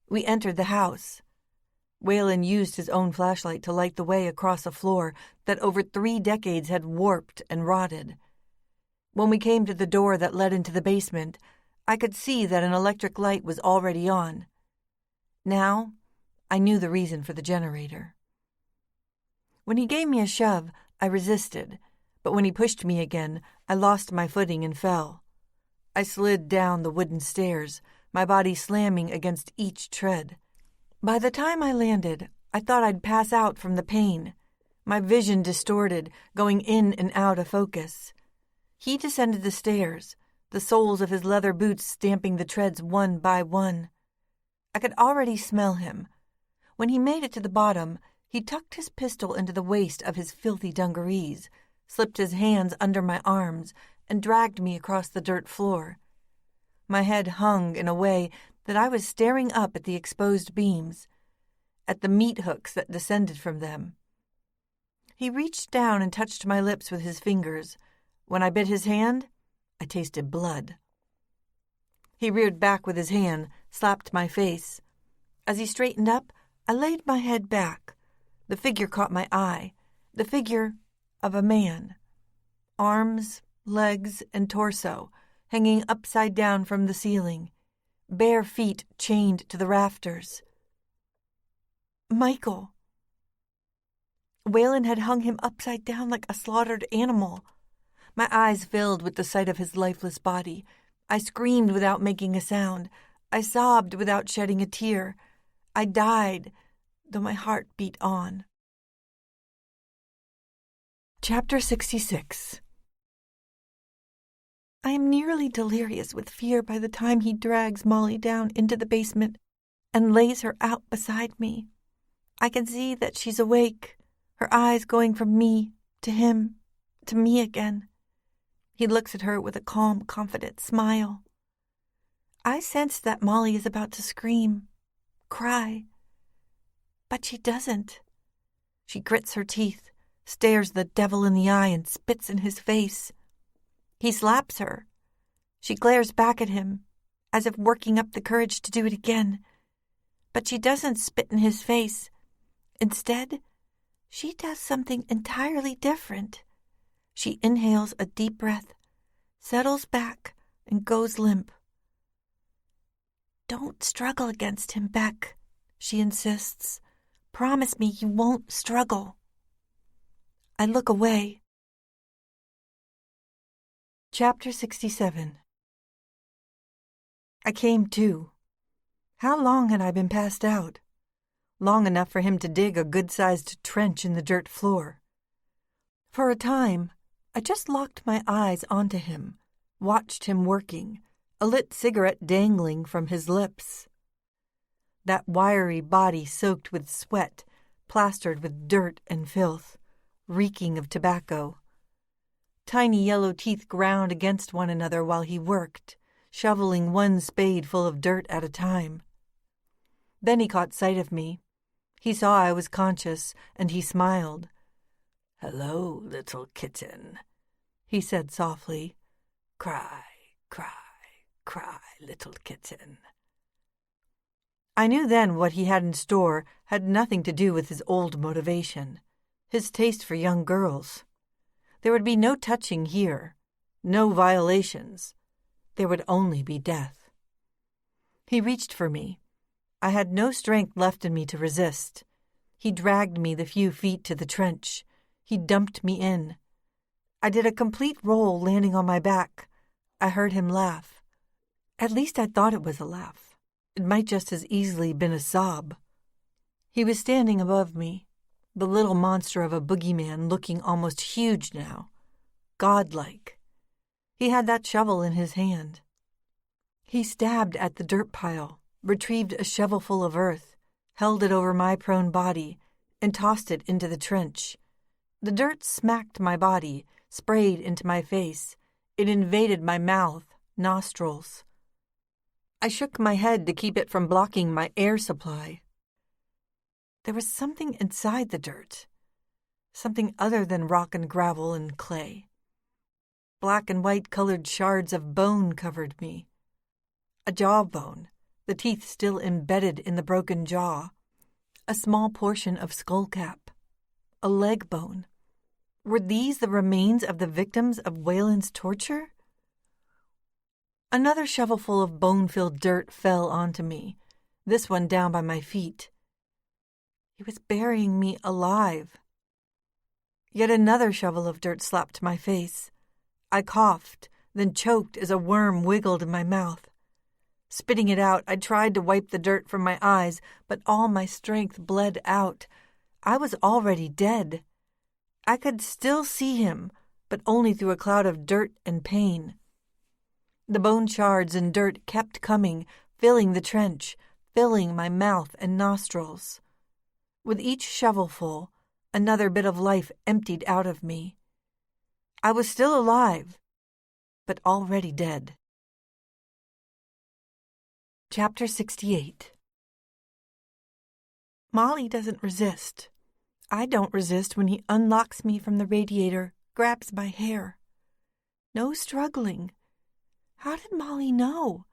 We entered the house. Waylon used his own flashlight to light the way across a floor that over 3 decades had warped and rotted. When we came to the door that led into the basement, I could see that an electric light was already on. Now, I knew the reason for the generator. When he gave me a shove, I resisted, but when he pushed me again, I lost my footing and fell. I slid down the wooden stairs, my body slamming against each tread. By the time I landed, I thought I'd pass out from the pain, my vision distorted, going in and out of focus. He descended the stairs, the soles of his leather boots stamping the treads one by one. I could already smell him. When he made it to the bottom, he tucked his pistol into the waist of his filthy dungarees, slipped his hands under my arms, and dragged me across the dirt floor. My head hung in a way that I was staring up at the exposed beams, at the meat hooks that descended from them. He reached down and touched my lips with his fingers. When I bit his hand, I tasted blood. He reared back with his hand, slapped my face. As he straightened up, I laid my head back. The figure caught my eye, the figure of a man. arms, legs, and torso hanging upside down from the ceiling, bare feet chained to the rafters. Michael. Waylon had hung him upside down like a slaughtered animal. My eyes filled with the sight of his lifeless body. I screamed without making a sound. I sobbed without shedding a tear. I died, though my heart beat on. Chapter 66. I am nearly delirious with fear by the time he drags Molly down into the basement and lays her out beside me. I can see that she's awake, her eyes going from me to him, to me again. He looks at her with a calm, confident smile. I sense that Molly is about to scream, cry, but she doesn't. She grits her teeth, stares the devil in the eye, and spits in his face. He slaps her. She glares back at him, as if working up the courage to do it again. But she doesn't spit in his face. Instead, she does something entirely different. She inhales a deep breath, settles back, and goes limp. Don't struggle against him, Beck, she insists. Promise me you won't struggle. I look away. Chapter 67. I came to. How long had I been passed out? Long enough for him to dig a good-sized trench in the dirt floor. For a time, I just locked my eyes onto him, watched him working, a lit cigarette dangling from his lips. That wiry body soaked with sweat, plastered with dirt and filth, reeking of tobacco. Tiny yellow teeth ground against one another while he worked, shoveling one spade full of dirt at a time. Then he caught sight of me. He saw I was conscious, and he smiled. "Hello, little kitten," he said softly. "Cry, cry, cry, little kitten." I knew then what he had in store had nothing to do with his old motivation, his taste for young girls. There would be no touching here, no violations. There would only be death. He reached for me. I had no strength left in me to resist. He dragged me the few feet to the trench. He dumped me in. I did a complete roll, landing on my back. I heard him laugh. At least I thought it was a laugh. It might just as easily been a sob. He was standing above me, the little monster of a boogeyman looking almost huge now, godlike. He had that shovel in his hand. He stabbed at the dirt pile, retrieved a shovelful of earth, held it over my prone body, and tossed it into the trench. The dirt smacked my body, sprayed into my face. It invaded my mouth, nostrils. I shook my head to keep it from blocking my air supply. There was something inside the dirt, something other than rock and gravel and clay. Black and white colored shards of bone covered me. A jawbone, the teeth still embedded in the broken jaw. A small portion of skullcap. A leg bone. Were these the remains of the victims of Waylon's torture? Another shovelful of bone-filled dirt fell onto me, this one down by my feet. He was burying me alive. Yet another shovel of dirt slapped my face. I coughed, then choked as a worm wiggled in my mouth. Spitting it out, I tried to wipe the dirt from my eyes, but all my strength bled out. I was already dead. I could still see him, but only through a cloud of dirt and pain. The bone shards and dirt kept coming, filling the trench, filling my mouth and nostrils. With each shovelful, another bit of life emptied out of me. I was still alive, but already dead. Chapter 68. Molly doesn't resist. I don't resist when he unlocks me from the radiator, grabs my hair. No struggling. How did Molly know?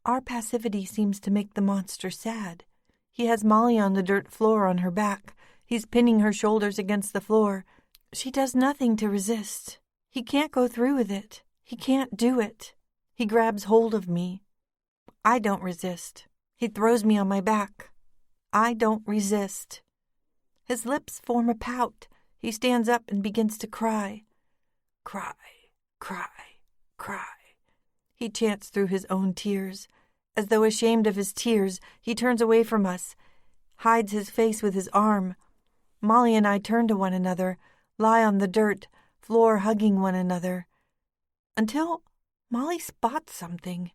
Our passivity seems to make the monster sad. He has Molly on the dirt floor on her back. He's pinning her shoulders against the floor. She does nothing to resist. He can't go through with it. He can't do it. He grabs hold of me. I don't resist. He throws me on my back. I don't resist. His lips form a pout. He stands up and begins to cry. Cry, cry, cry. He chants through his own tears. As though ashamed of his tears, he turns away from us, hides his face with his arm. Molly and I turn to one another, lie on the dirt, floor hugging one another, until Molly spots something.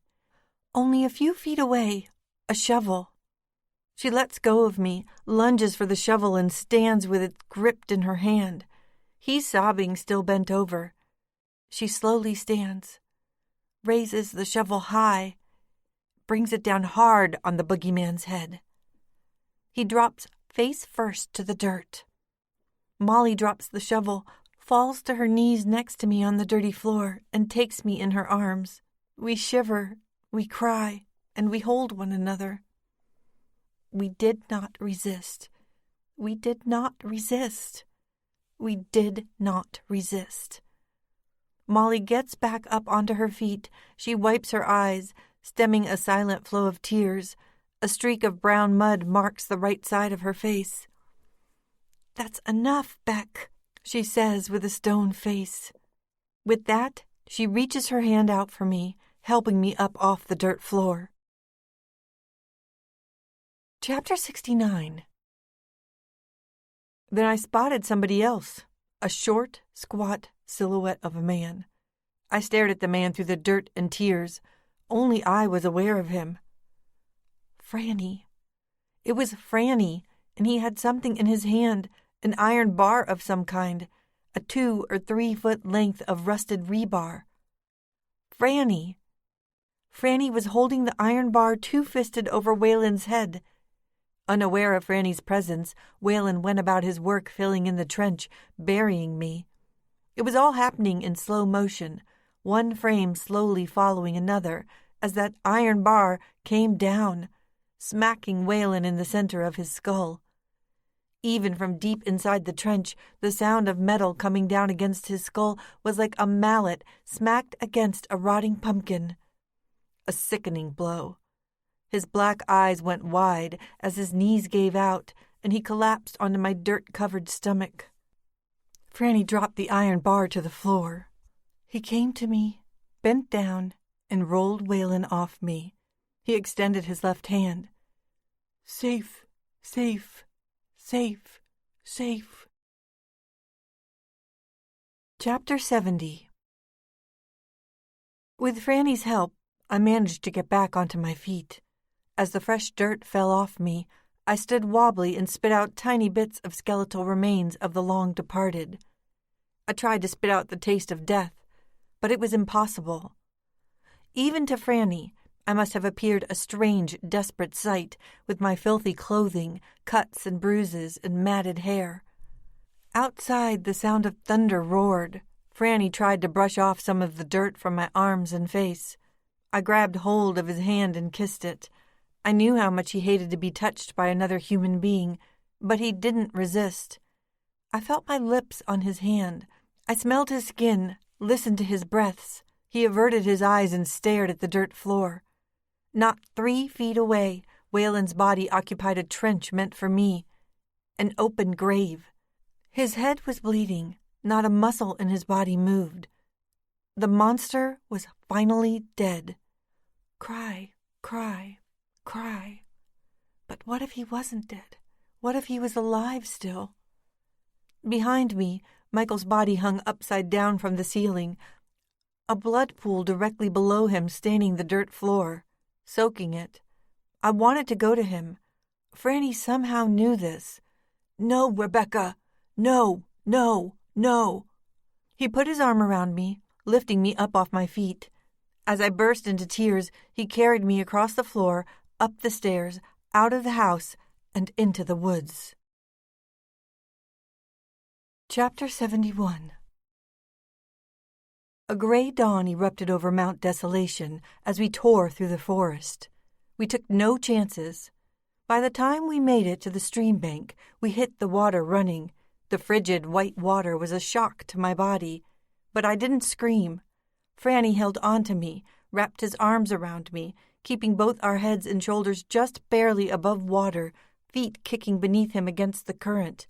Only a few feet away, a shovel. She lets go of me, lunges for the shovel, and stands with it gripped in her hand. He's sobbing, still bent over. She slowly stands, raises the shovel high, brings it down hard on the boogeyman's head. He drops face first to the dirt. Molly drops the shovel, falls to her knees next to me on the dirty floor, and takes me in her arms. We shiver, we cry, and we hold one another. We did not resist. We did not resist. We did not resist. Molly gets back up onto her feet. She wipes her eyes, stemming a silent flow of tears. A streak of brown mud marks the right side of her face. "That's enough, Beck," she says with a stone face. With that, she reaches her hand out for me, helping me up off the dirt floor. Chapter 69. Then I spotted somebody else, a short, squat silhouette of a man. I stared at the man through the dirt and tears. Only I was aware of him. Franny. It was Franny, and he had something in his hand, an iron bar of some kind, a 2 or 3 foot length of rusted rebar. Franny. Franny was holding the iron bar two-fisted over Waylon's head. Unaware of Franny's presence, Waylon went about his work filling in the trench, burying me. It was all happening in slow motion, one frame slowly following another, as that iron bar came down, smacking Waylon in the center of his skull. Even from deep inside the trench, the sound of metal coming down against his skull was like a mallet smacked against a rotting pumpkin. A sickening blow. His black eyes went wide as his knees gave out, and he collapsed onto my dirt-covered stomach. Franny dropped the iron bar to the floor. He came to me, bent down, and rolled Waylon off me. He extended his left hand. Safe, safe, safe, safe. Chapter 70. With Franny's help, I managed to get back onto my feet. As the fresh dirt fell off me, I stood wobbly and spit out tiny bits of skeletal remains of the long-departed. I tried to spit out the taste of death, but it was impossible. Even to Franny, I must have appeared a strange, desperate sight, with my filthy clothing, cuts and bruises, and matted hair. Outside, the sound of thunder roared. Franny tried to brush off some of the dirt from my arms and face. I grabbed hold of his hand and kissed it. I knew how much he hated to be touched by another human being, but he didn't resist. I felt my lips on his hand. I smelled his skin, listened to his breaths. He averted his eyes and stared at the dirt floor. Not 3 feet away, Waylon's body occupied a trench meant for me, an open grave. His head was bleeding. Not a muscle in his body moved. The monster was finally dead. Cry, cry, cry. But what if he wasn't dead? What if he was alive still? Behind me, Michael's body hung upside down from the ceiling, a blood pool directly below him staining the dirt floor, soaking it. I wanted to go to him. Franny somehow knew this. No, Rebecca. No, no, no. He put his arm around me, lifting me up off my feet. As I burst into tears, he carried me across the floor, up the stairs, out of the house, and into the woods. Chapter 71. A gray dawn erupted over Mount Desolation as we tore through the forest. We took no chances. By the time we made it to the stream bank, we hit the water running. The frigid white water was a shock to my body. but I didn't scream. Franny held on to me, wrapped his arms around me, keeping both our heads and shoulders just barely above water, feet kicking beneath him against the current.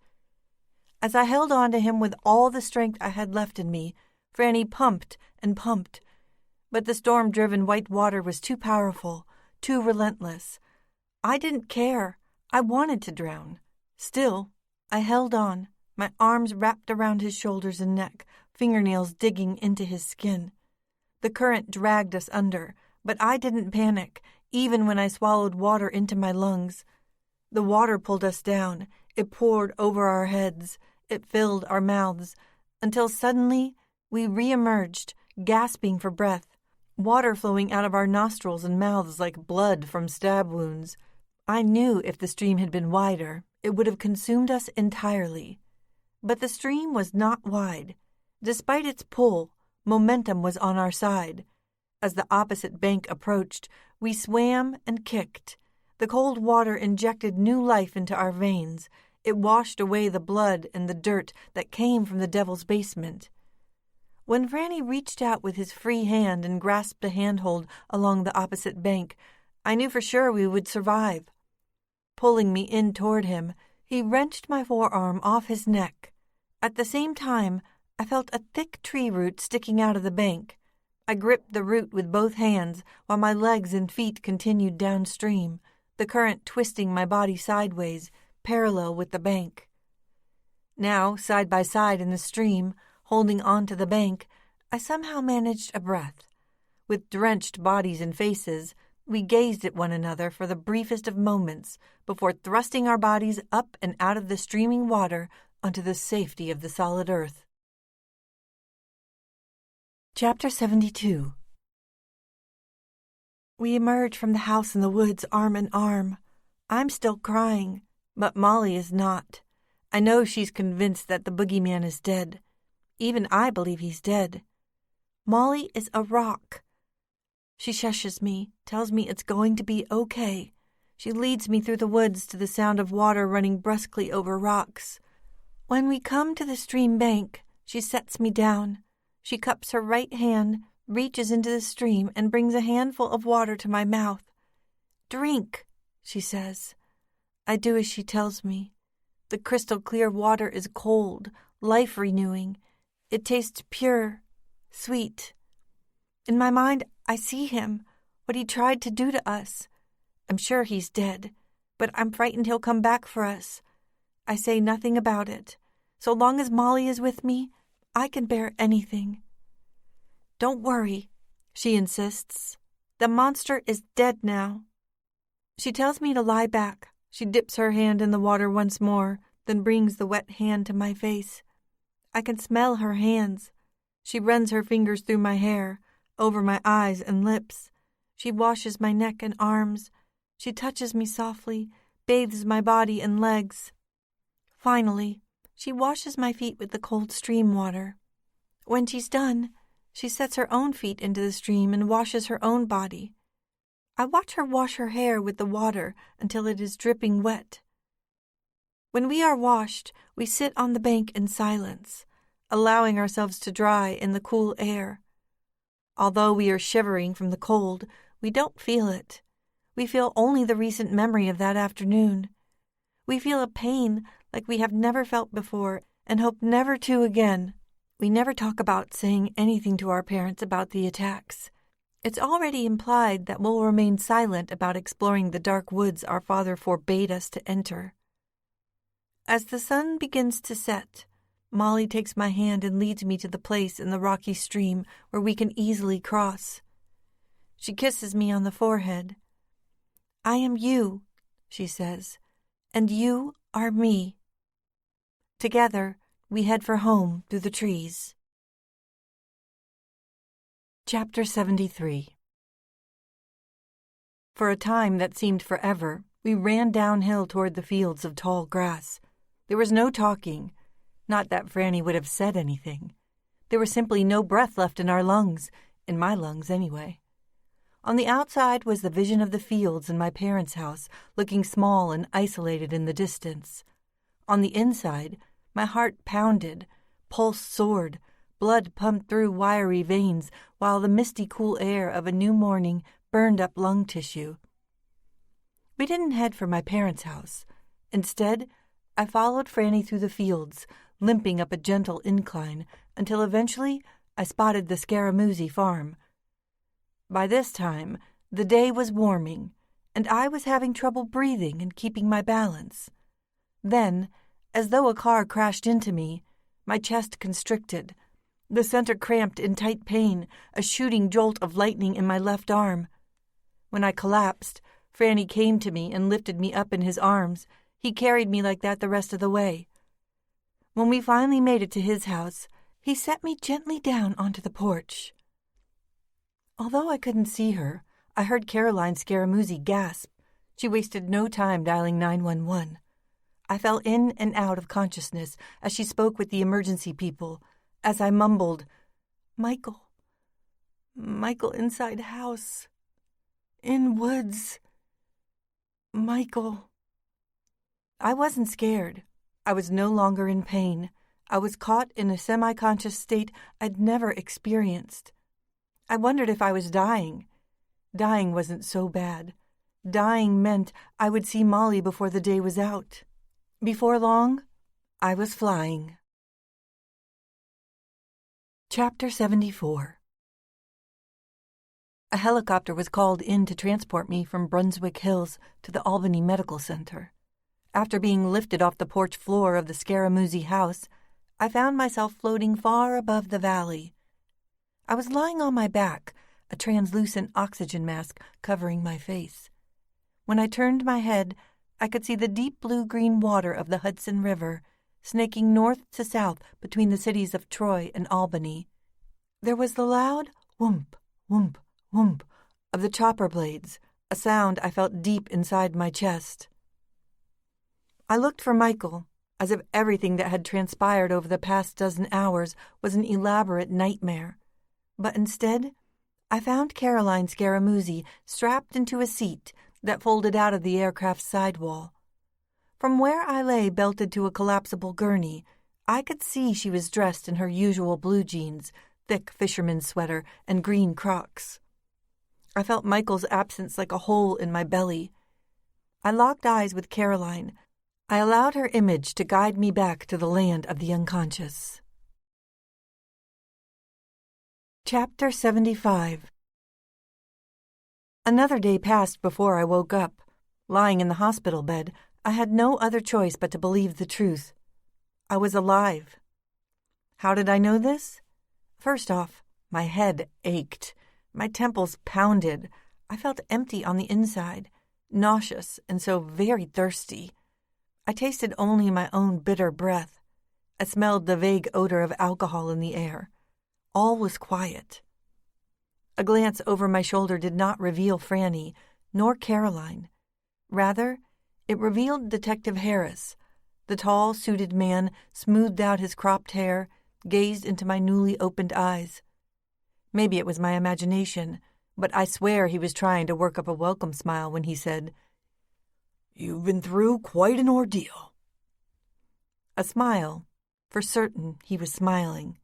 As I held on to him with all the strength I had left in me, Franny pumped and pumped. But the storm-driven white water was too powerful, too relentless. I didn't care. I wanted to drown. Still, I held on, my arms wrapped around his shoulders and neck, fingernails digging into his skin. The current dragged us under, but I didn't panic, even when I swallowed water into my lungs. The water pulled us down. It poured over our heads. It filled our mouths, until suddenly we re-emerged, gasping for breath, water flowing out of our nostrils and mouths like blood from stab wounds. I knew if the stream had been wider, it would have consumed us entirely. But the stream was not wide. Despite its pull, momentum was on our side. As the opposite bank approached, we swam and kicked. The cold water injected new life into our veins. It washed away the blood and the dirt that came from the devil's basement. When Franny reached out with his free hand and grasped a handhold along the opposite bank, I knew for sure we would survive. Pulling me in toward him, he wrenched my forearm off his neck. At the same time, I felt a thick tree root sticking out of the bank. I gripped the root with both hands while my legs and feet continued downstream, the current twisting my body sideways, parallel with the bank. Now, side by side in the stream, holding on to the bank, I somehow managed a breath. With drenched bodies and faces, we gazed at one another for the briefest of moments before thrusting our bodies up and out of the streaming water onto the safety of the solid earth. Chapter 72. We emerge from the house in the woods arm in arm. I'm still crying, but Molly is not. I know she's convinced that the boogeyman is dead. Even I believe he's dead. Molly is a rock. She shushes me, tells me it's going to be okay. She leads me through the woods to the sound of water running brusquely over rocks. When we come to the stream bank, she sets me down. She cups her right hand, reaches into the stream, and brings a handful of water to my mouth. "Drink," she says. I do as she tells me. The crystal-clear water is cold, life-renewing. It tastes pure, sweet. In my mind, I see him, what he tried to do to us. I'm sure he's dead, but I'm frightened he'll come back for us. I say nothing about it. So long as Molly is with me, I can bear anything. "Don't worry," she insists. "The monster is dead now." She tells me to lie back. She dips her hand in the water once more, then brings the wet hand to my face. I can smell her hands. She runs her fingers through my hair, over my eyes and lips. She washes my neck and arms. She touches me softly, bathes my body and legs. Finally, she washes my feet with the cold stream water. When she's done, she sets her own feet into the stream and washes her own body. I watch her wash her hair with the water until it is dripping wet. When we are washed, we sit on the bank in silence, allowing ourselves to dry in the cool air. Although we are shivering from the cold, we don't feel it. We feel only the recent memory of that afternoon. We feel a pain like we have never felt before and hope never to again. We never talk about saying anything to our parents about the attacks. It's already implied that we'll remain silent about exploring the dark woods our father forbade us to enter. As the sun begins to set, Molly takes my hand and leads me to the place in the rocky stream where we can easily cross. She kisses me on the forehead. "I am you," she says, "and you are me." Together, we head for home through the trees. Chapter 73. For a time that seemed forever, we ran downhill toward the fields of tall grass. There was no talking. Not that Franny would have said anything. There was simply no breath left in our lungs, in my lungs anyway. On the outside was the vision of the fields and my parents' house, looking small and isolated in the distance. On the inside, my heart pounded, pulse soared, Blood pumped through wiry veins while the misty cool air of a new morning burned up lung tissue. We didn't head for my parents' house. Instead, I followed Franny through the fields, limping up a gentle incline, until eventually I spotted the Scaramucci farm. By this time, the day was warming, and I was having trouble breathing and keeping my balance. Then, as though a car crashed into me, my chest constricted. The center cramped in tight pain, a shooting jolt of lightning in my left arm. When I collapsed, Franny came to me and lifted me up in his arms. He carried me like that the rest of the way. When we finally made it to his house, he set me gently down onto the porch. Although I couldn't see her, I heard Caroline Scaramucci gasp. She wasted no time dialing 911. I fell in and out of consciousness as she spoke with the emergency people, as I mumbled, Michael inside house. In woods. Michael. I wasn't scared. I was no longer in pain. I was caught in a semi-conscious state I'd never experienced. I wondered if I was dying. Dying wasn't so bad. Dying meant I would see Molly before the day was out. Before long, I was flying. Chapter 74. A helicopter was called in to transport me from Brunswick Hills to the Albany Medical Center. After being lifted off the porch floor of the Scaramucci house, I found myself floating far above the valley. I was lying on my back, a translucent oxygen mask covering my face. When I turned my head, I could see the deep blue-green water of the Hudson River, snaking north to south between the cities of Troy and Albany. There was the loud whoomp, whoomp, whoomp of the chopper blades, a sound I felt deep inside my chest. I looked for Michael, as if everything that had transpired over the past dozen hours was an elaborate nightmare. But instead, I found Caroline Scaramucci strapped into a seat that folded out of the aircraft's sidewall. From where I lay belted to a collapsible gurney, I could see she was dressed in her usual blue jeans, thick fisherman's sweater, and green Crocs. I felt Michael's absence like a hole in my belly. I locked eyes with Caroline. I allowed her image to guide me back to the land of the unconscious. Chapter 75. Another day passed before I woke up. Lying in the hospital bed, I had no other choice but to believe the truth. I was alive. How did I know this? First off, my head ached. My temples pounded. I felt empty on the inside, nauseous and so very thirsty. I tasted only my own bitter breath. I smelled the vague odor of alcohol in the air. All was quiet. A glance over my shoulder did not reveal Franny, nor Caroline. Rather, it revealed Detective Harris. The tall, suited man smoothed out his cropped hair, gazed into my newly opened eyes. Maybe it was my imagination, but I swear he was trying to work up a welcome smile when he said, "You've been through quite an ordeal." A smile. For certain, he was smiling.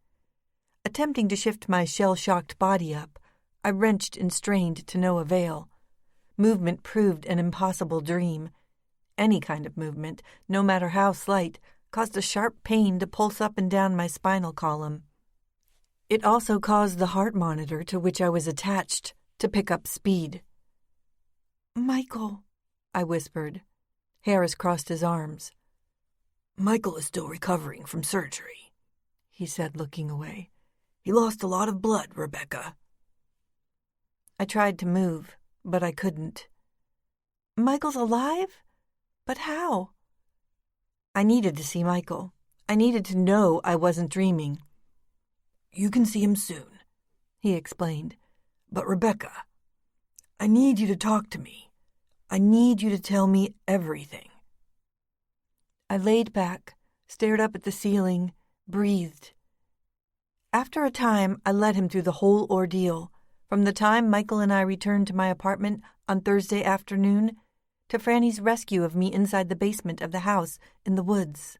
Attempting to shift my shell-shocked body up, I wrenched and strained to no avail. Movement proved an impossible dream. Any kind of movement, no matter how slight, caused a sharp pain to pulse up and down my spinal column. It also caused the heart monitor to which I was attached to pick up speed. "Michael," I whispered. Harris crossed his arms. "Michael is still recovering from surgery," he said, looking away. "He lost a lot of blood, Rebecca." I tried to move, but I couldn't. "Michael's alive? But how?" I needed to see Michael. I needed to know I wasn't dreaming. "You can see him soon," he explained. "But Rebecca, I need you to talk to me. I need you to tell me everything." I laid back, stared up at the ceiling, breathed. After a time, I led him through the whole ordeal, from the time Michael and I returned to my apartment on Thursday afternoon to Franny's rescue of me inside the basement of the house in the woods.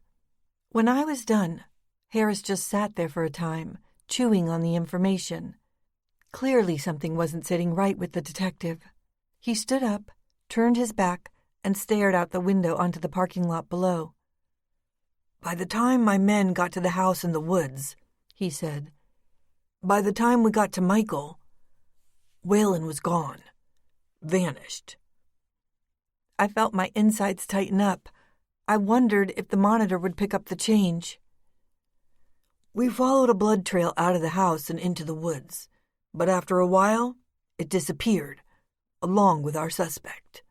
When I was done, Harris just sat there for a time, chewing on the information. Clearly something wasn't sitting right with the detective. He stood up, turned his back, and stared out the window onto the parking lot below. "By the time my men got to the house in the woods," he said, "by the time we got to Michael, Waylon was gone. Vanished." I felt my insides tighten up. I wondered if the monitor would pick up the change. "We followed a blood trail out of the house and into the woods, but after a while, it disappeared, along with our suspect."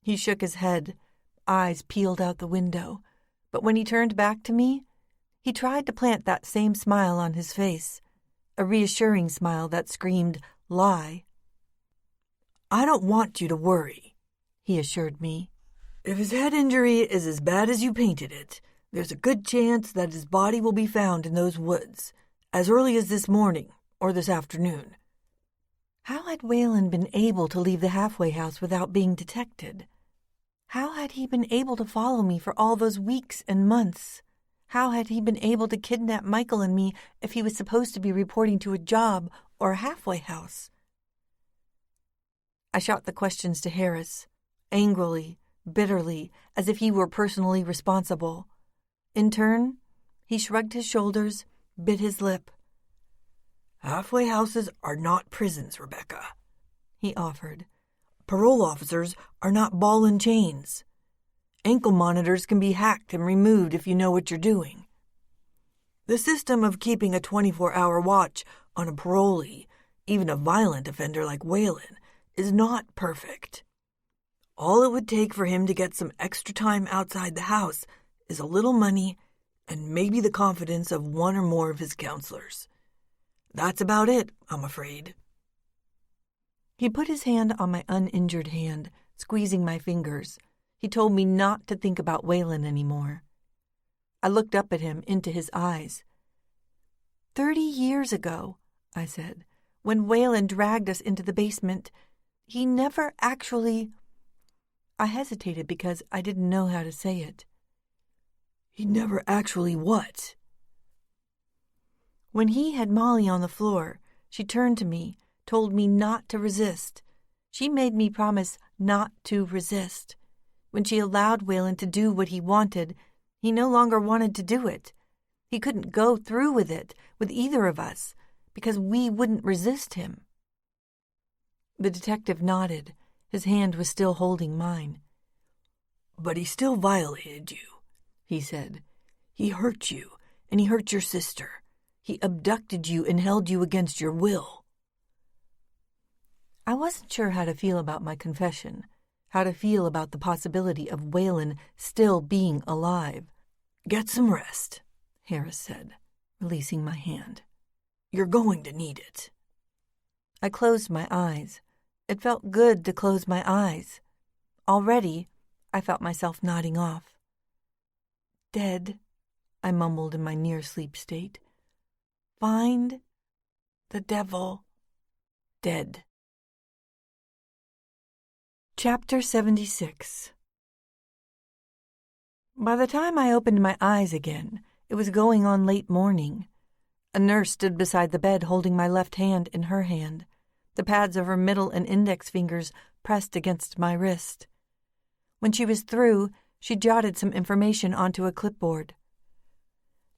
He shook his head, eyes peeled out the window, but when he turned back to me, he tried to plant that same smile on his face, a reassuring smile that screamed, "Lie." "I don't want you to worry," he assured me. "If his head injury is as bad as you painted it, there's a good chance that his body will be found in those woods, as early as this morning or this afternoon." How had Waylon been able to leave the halfway house without being detected? How had he been able to follow me for all those weeks and months? How had he been able to kidnap Michael and me if he was supposed to be reporting to a job or a halfway house? I shot the questions to Harris, angrily, bitterly, as if he were personally responsible. In turn, he shrugged his shoulders, bit his lip. "Halfway houses are not prisons, Rebecca," he offered. "Parole officers are not ball and chains. Ankle monitors can be hacked and removed if you know what you're doing. The system of keeping a 24-hour watch on a parolee, even a violent offender like Waylon, is not perfect. All it would take for him to get some extra time outside the house is a little money and maybe the confidence of one or more of his counselors. That's about it, I'm afraid." He put his hand on my uninjured hand, squeezing my fingers. He told me not to think about Waylon anymore. I looked up at him, into his eyes. 30 years ago, I said, when Waylon dragged us into the basement, he never actually... I hesitated because I didn't know how to say it. "He never actually what?" When he had Molly on the floor, she turned to me, told me not to resist. She made me promise not to resist. When she allowed Waylon to do what he wanted, he no longer wanted to do it. He couldn't go through with it, with either of us, because we wouldn't resist him. The detective nodded. His hand was still holding mine. "But he still violated you," he said. "He hurt you, and he hurt your sister. He abducted you and held you against your will." I wasn't sure how to feel about my confession, how to feel about the possibility of Waylon still being alive. "Get some rest," Harris said, releasing my hand. "You're going to need it." I closed my eyes. It felt good to close my eyes. Already, I felt myself nodding off. "Dead," I mumbled in my near-sleep state. "Find the devil dead." Chapter 76. By the time I opened my eyes again, it was going on late morning. A nurse stood beside the bed holding my left hand in her hand, the pads of her middle and index fingers pressed against my wrist. When she was through, she jotted some information onto a clipboard.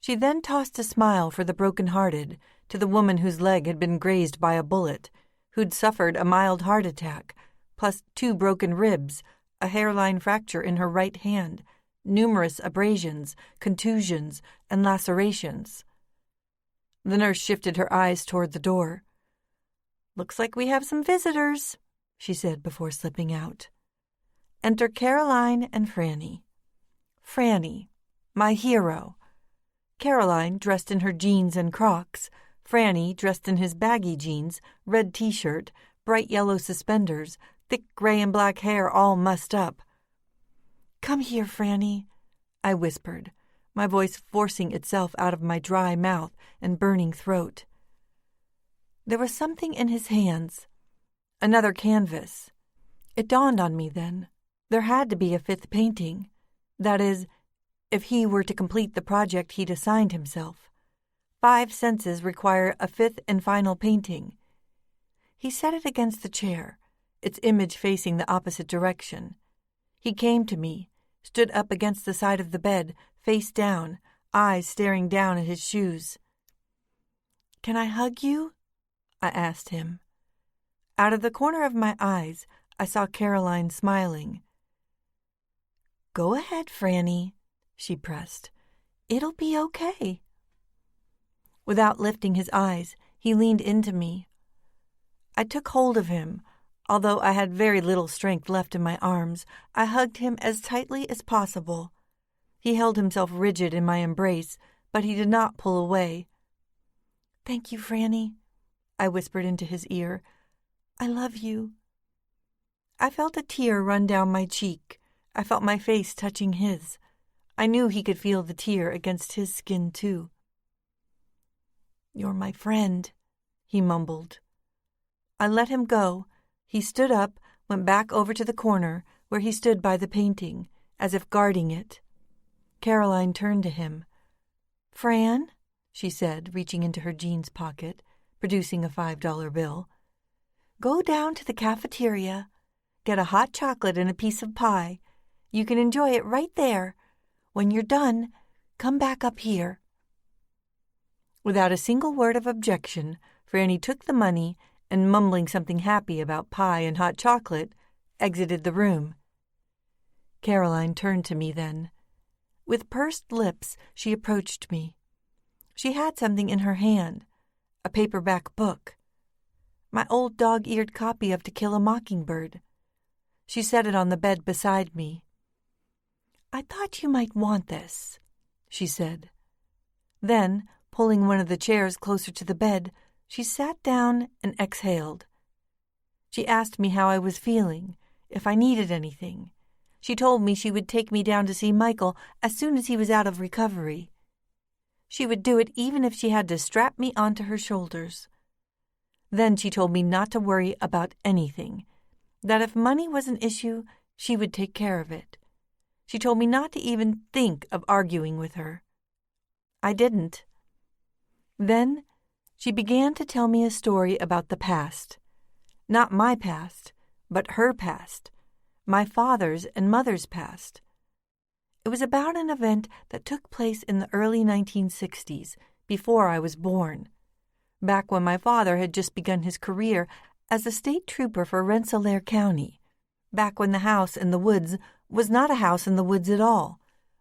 She then tossed a smile for the broken-hearted to the woman whose leg had been grazed by a bullet, who'd suffered a mild heart attack, plus 2 broken ribs, a hairline fracture in her right hand, numerous abrasions, contusions, and lacerations. The nurse shifted her eyes toward the door. "Looks like we have some visitors," she said before slipping out. "Enter Caroline and Franny." Franny, my hero. Caroline, dressed in her jeans and Crocs. Franny, dressed in his baggy jeans, red t-shirt, bright yellow suspenders, thick gray and black hair all mussed up. "Come here, Franny," I whispered, my voice forcing itself out of my dry mouth and burning throat. There was something in his hands. Another canvas. It dawned on me then. There had to be a 5th painting. That is, if he were to complete the project he'd assigned himself. 5 senses require a 5th and final painting. He set it against the chair, its image facing the opposite direction. He came to me, stood up against the side of the bed, face down, eyes staring down at his shoes. "Can I hug you?" I asked him. Out of the corner of my eyes, I saw Caroline smiling. "Go ahead, Franny," she pressed. "It'll be okay." Without lifting his eyes, he leaned into me. I took hold of him. Although I had very little strength left in my arms, I hugged him as tightly as possible. He held himself rigid in my embrace, but he did not pull away. "Thank you, Franny," I whispered into his ear. "I love you." I felt a tear run down my cheek. I felt my face touching his. I knew he could feel the tear against his skin, too. "You're my friend," he mumbled. I let him go. He stood up, went back over to the corner, where he stood by the painting, as if guarding it. Caroline turned to him. "Fran," she said, reaching into her jeans pocket, producing a $5 bill. "Go down to the cafeteria. Get a hot chocolate and a piece of pie. You can enjoy it right there. When you're done, come back up here." Without a single word of objection, Franny took the money and, mumbling something happy about pie and hot chocolate, exited the room. Caroline turned to me then. With pursed lips, she approached me. She had something in her hand, a paperback book. My old dog-eared copy of To Kill a Mockingbird. She set it on the bed beside me. "I thought you might want this," she said. Then, pulling one of the chairs closer to the bed, she sat down and exhaled. She asked me how I was feeling, if I needed anything. She told me she would take me down to see Michael as soon as he was out of recovery. She would do it even if she had to strap me onto her shoulders. Then she told me not to worry about anything, that if money was an issue, she would take care of it. She told me not to even think of arguing with her. I didn't. Then she began to tell me a story about the past. Not my past, but her past. My father's and mother's past. It was about an event that took place in the early 1960s, before I was born. Back when my father had just begun his career as a state trooper for Rensselaer County. Back when the house in the woods was not a house in the woods at all,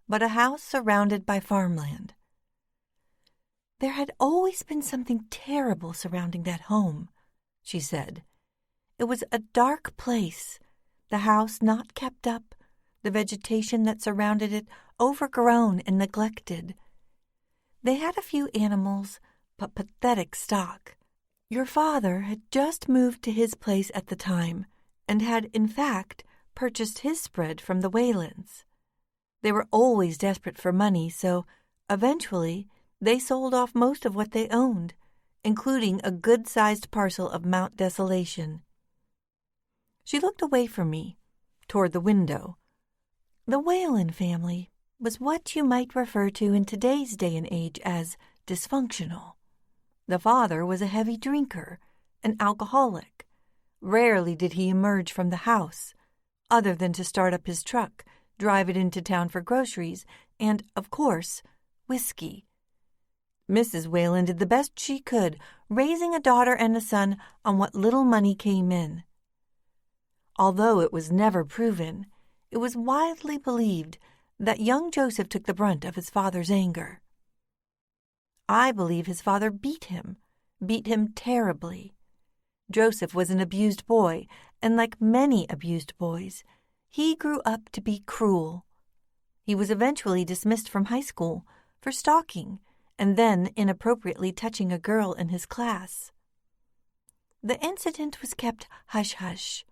but a house surrounded by farmland. "There had always been something terrible surrounding that home," she said. "It was a dark place, the house not kept up, the vegetation that surrounded it overgrown and neglected. They had a few animals, but pathetic stock. Your father had just moved to his place at the time, and had, in fact, purchased his spread from the Whalens. They were always desperate for money, so, eventually, they sold off most of what they owned, including a good-sized parcel of Mount Desolation." She looked away from me, toward the window. "The Whalen family was what you might refer to in today's day and age as dysfunctional. The father was a heavy drinker, an alcoholic. Rarely did he emerge from the house, other than to start up his truck, drive it into town for groceries, and, of course, whiskey. Mrs. Whalen did the best she could, raising a daughter and a son on what little money came in. Although it was never proven, it was widely believed that young Joseph took the brunt of his father's anger. I believe his father beat him terribly. Joseph was an abused boy, and like many abused boys, he grew up to be cruel. He was eventually dismissed from high school for stalking and then inappropriately touching a girl in his class. The incident was kept hush-hush.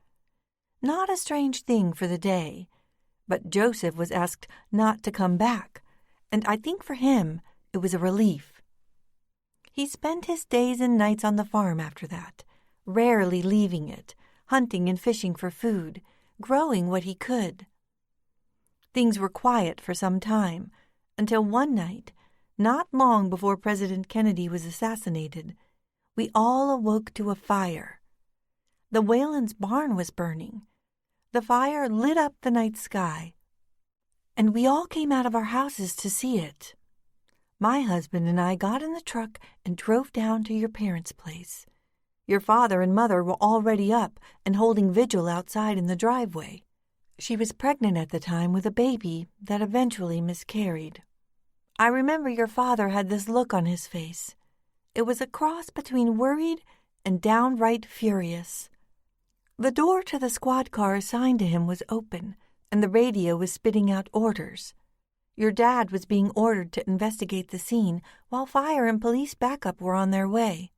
Not a strange thing for the day, but Joseph was asked not to come back, and I think for him it was a relief. He spent his days and nights on the farm after that, rarely leaving it, hunting and fishing for food, growing what he could. Things were quiet for some time, until one night not long before President Kennedy was assassinated, we all awoke to a fire. The Whalens' barn was burning. The fire lit up the night sky, and we all came out of our houses to see it. My husband and I got in the truck and drove down to your parents' place. Your father and mother were already up and holding vigil outside in the driveway. She was pregnant at the time with a baby that eventually miscarried. I remember your father had this look on his face. It was a cross between worried and downright furious. The door to the squad car assigned to him was open, and the radio was spitting out orders. Your dad was being ordered to investigate the scene while fire and police backup were on their way.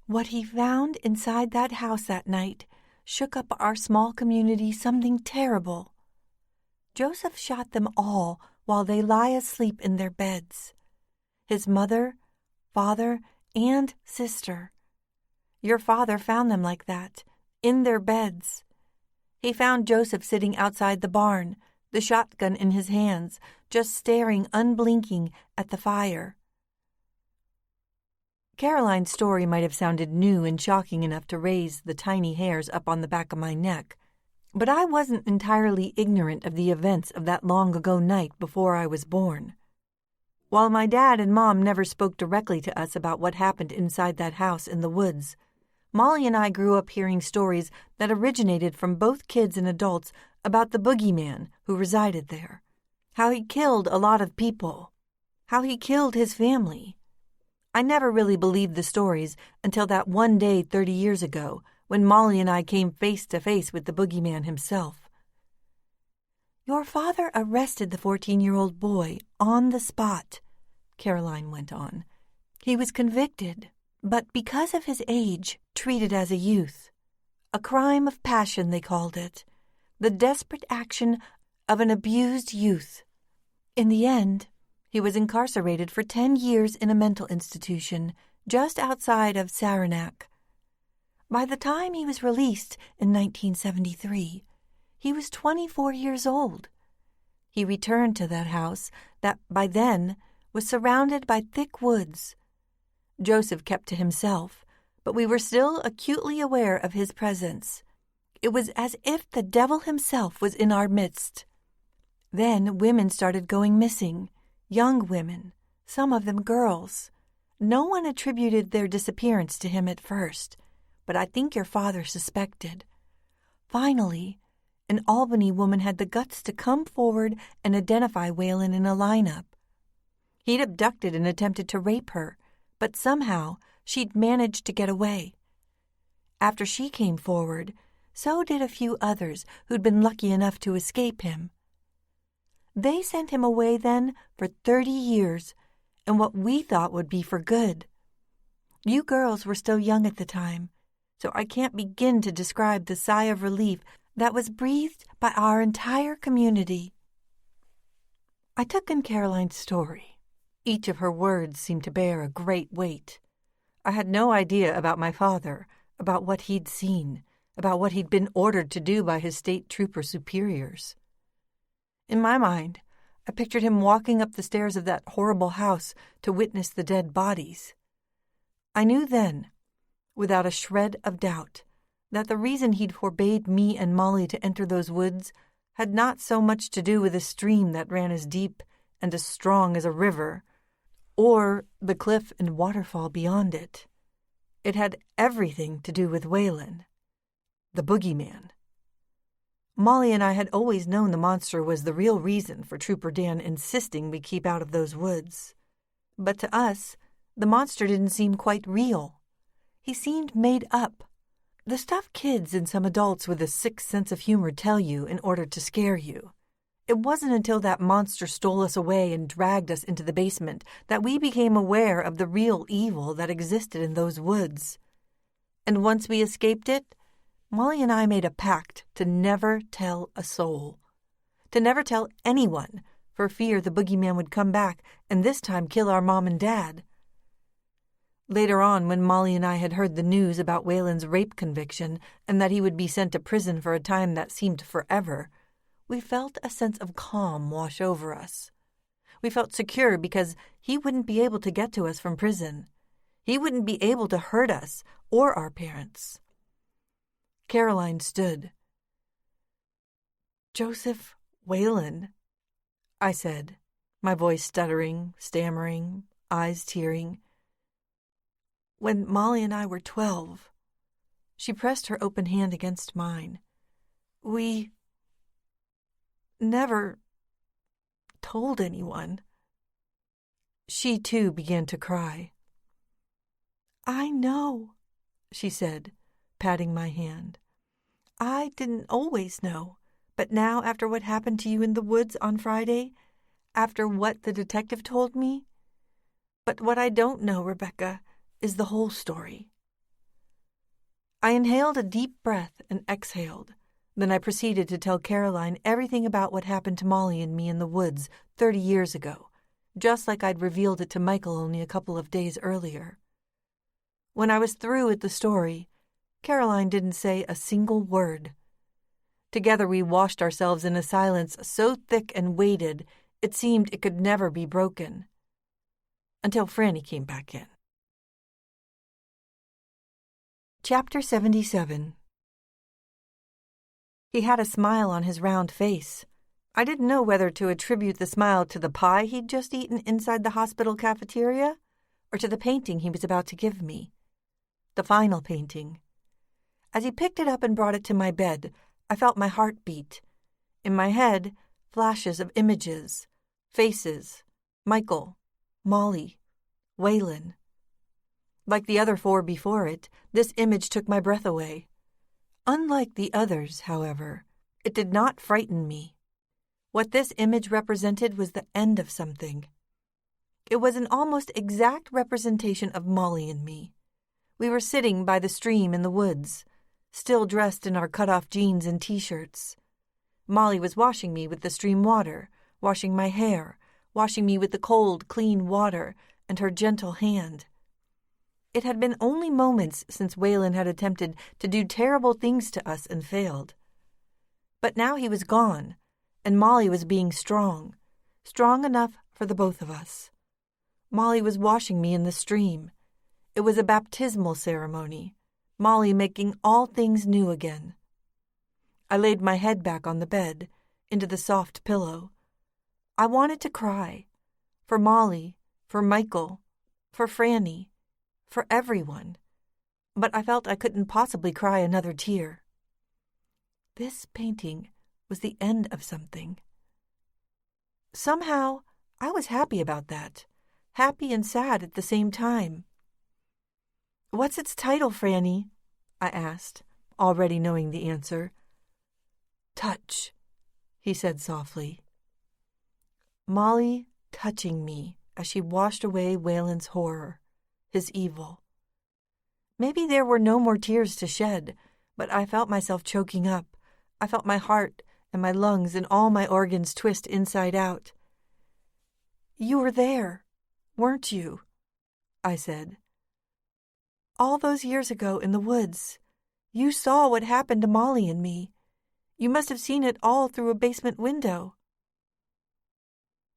What he found inside that house that night shook up our small community something terrible. Joseph shot them all while they lie asleep in their beds. His mother, father, and sister. Your father found them like that, in their beds. He found Joseph sitting outside the barn, the shotgun in his hands, just staring unblinking at the fire. Caroline's story might have sounded new and shocking enough to raise the tiny hairs up on the back of my neck, but I wasn't entirely ignorant of the events of that long-ago night before I was born. While my dad and Mom never spoke directly to us about what happened inside that house in the woods, Molly and I grew up hearing stories that originated from both kids and adults about the boogeyman who resided there, how he killed a lot of people, how he killed his family. I never really believed the stories until that one day 30 years ago when Molly and I came face to face with the boogeyman himself. Your father arrested the 14-year-old boy on the spot, Caroline went on. He was convicted, but because of his age, treated as a youth. A crime of passion, they called it. The desperate action of an abused youth. In the end, he was incarcerated for 10 years in a mental institution just outside of Saranac. By the time he was released in 1973, he was 24 years old. He returned to that house that, by then, was surrounded by thick woods. Joseph kept to himself, but we were still acutely aware of his presence. It was as if the devil himself was in our midst. Then women started going missing, young women, some of them girls. No one attributed their disappearance to him at first, but I think your father suspected. Finally, an Albany woman had the guts to come forward and identify Whalen in a lineup. He'd abducted and attempted to rape her, but somehow she'd managed to get away. After she came forward, so did a few others who'd been lucky enough to escape him. They sent him away then for 30 years, and what we thought would be for good. You girls were still young at the time, so I can't begin to describe the sigh of relief that was breathed by our entire community. I took in Caroline's story. Each of her words seemed to bear a great weight. I had no idea about my father, about what he'd seen, about what he'd been ordered to do by his state trooper superiors. In my mind, I pictured him walking up the stairs of that horrible house to witness the dead bodies. I knew then, without a shred of doubt, that the reason he'd forbade me and Molly to enter those woods had not so much to do with a stream that ran as deep and as strong as a river, or the cliff and waterfall beyond it. It had everything to do with Whalen, the boogeyman. Molly and I had always known the monster was the real reason for Trooper Dan insisting we keep out of those woods. But to us, the monster didn't seem quite real. He seemed made up. The stuff kids and some adults with a sick sense of humor tell you in order to scare you. It wasn't until that monster stole us away and dragged us into the basement that we became aware of the real evil that existed in those woods. And once we escaped it, Molly and I made a pact to never tell a soul. To never tell anyone, for fear the boogeyman would come back and this time kill our mom and dad. Later on, when Molly and I had heard the news about Whalen's rape conviction and that he would be sent to prison for a time that seemed forever, we felt a sense of calm wash over us. We felt secure because he wouldn't be able to get to us from prison. He wouldn't be able to hurt us or our parents. Caroline stood. "Joseph Whalen," I said, my voice stuttering, stammering, eyes tearing. "When Molly and I were 12, she pressed her open hand against mine. We never told anyone." She, too, began to cry. "I know," she said, patting my hand. "I didn't always know, but now after what happened to you in the woods on Friday, after what the detective told me. But what I don't know, Rebecca, is the whole story." I inhaled a deep breath and exhaled. Then I proceeded to tell Caroline everything about what happened to Molly and me in the woods 30 years ago, just like I'd revealed it to Michael only a couple of days earlier. When I was through with the story, Caroline didn't say a single word. Together we washed ourselves in a silence so thick and weighted it seemed it could never be broken. Until Franny came back in. Chapter 77. He had a smile on his round face. I didn't know whether to attribute the smile to the pie he'd just eaten inside the hospital cafeteria or to the painting he was about to give me. The final painting. As he picked it up and brought it to my bed, I felt my heart beat. In my head, flashes of images, faces, Michael, Molly, Whalen. Like the other 4 before it, this image took my breath away. Unlike the others, however, it did not frighten me. What this image represented was the end of something. It was an almost exact representation of Molly and me. We were sitting by the stream in the woods, still dressed in our cut-off jeans and T-shirts. Molly was washing me with the stream water, washing my hair, washing me with the cold, clean water, and her gentle hand. It had been only moments since Whalen had attempted to do terrible things to us and failed. But now he was gone, and Molly was being strong enough for the both of us. Molly was washing me in the stream. It was a baptismal ceremony, Molly making all things new again. I laid my head back on the bed, into the soft pillow. I wanted to cry. For Molly, for Michael, for Franny, for everyone. But I felt I couldn't possibly cry another tear. This painting was the end of something. Somehow, I was happy about that. Happy and sad at the same time. "What's its title, Franny?" I asked, already knowing the answer. "Touch," he said softly. Molly touching me as she washed away Whalen's horror, his evil. Maybe there were no more tears to shed, but I felt myself choking up. I felt my heart and my lungs and all my organs twist inside out. "You were there, weren't you?" I said. "All those years ago in the woods, you saw what happened to Molly and me. You must have seen it all through a basement window."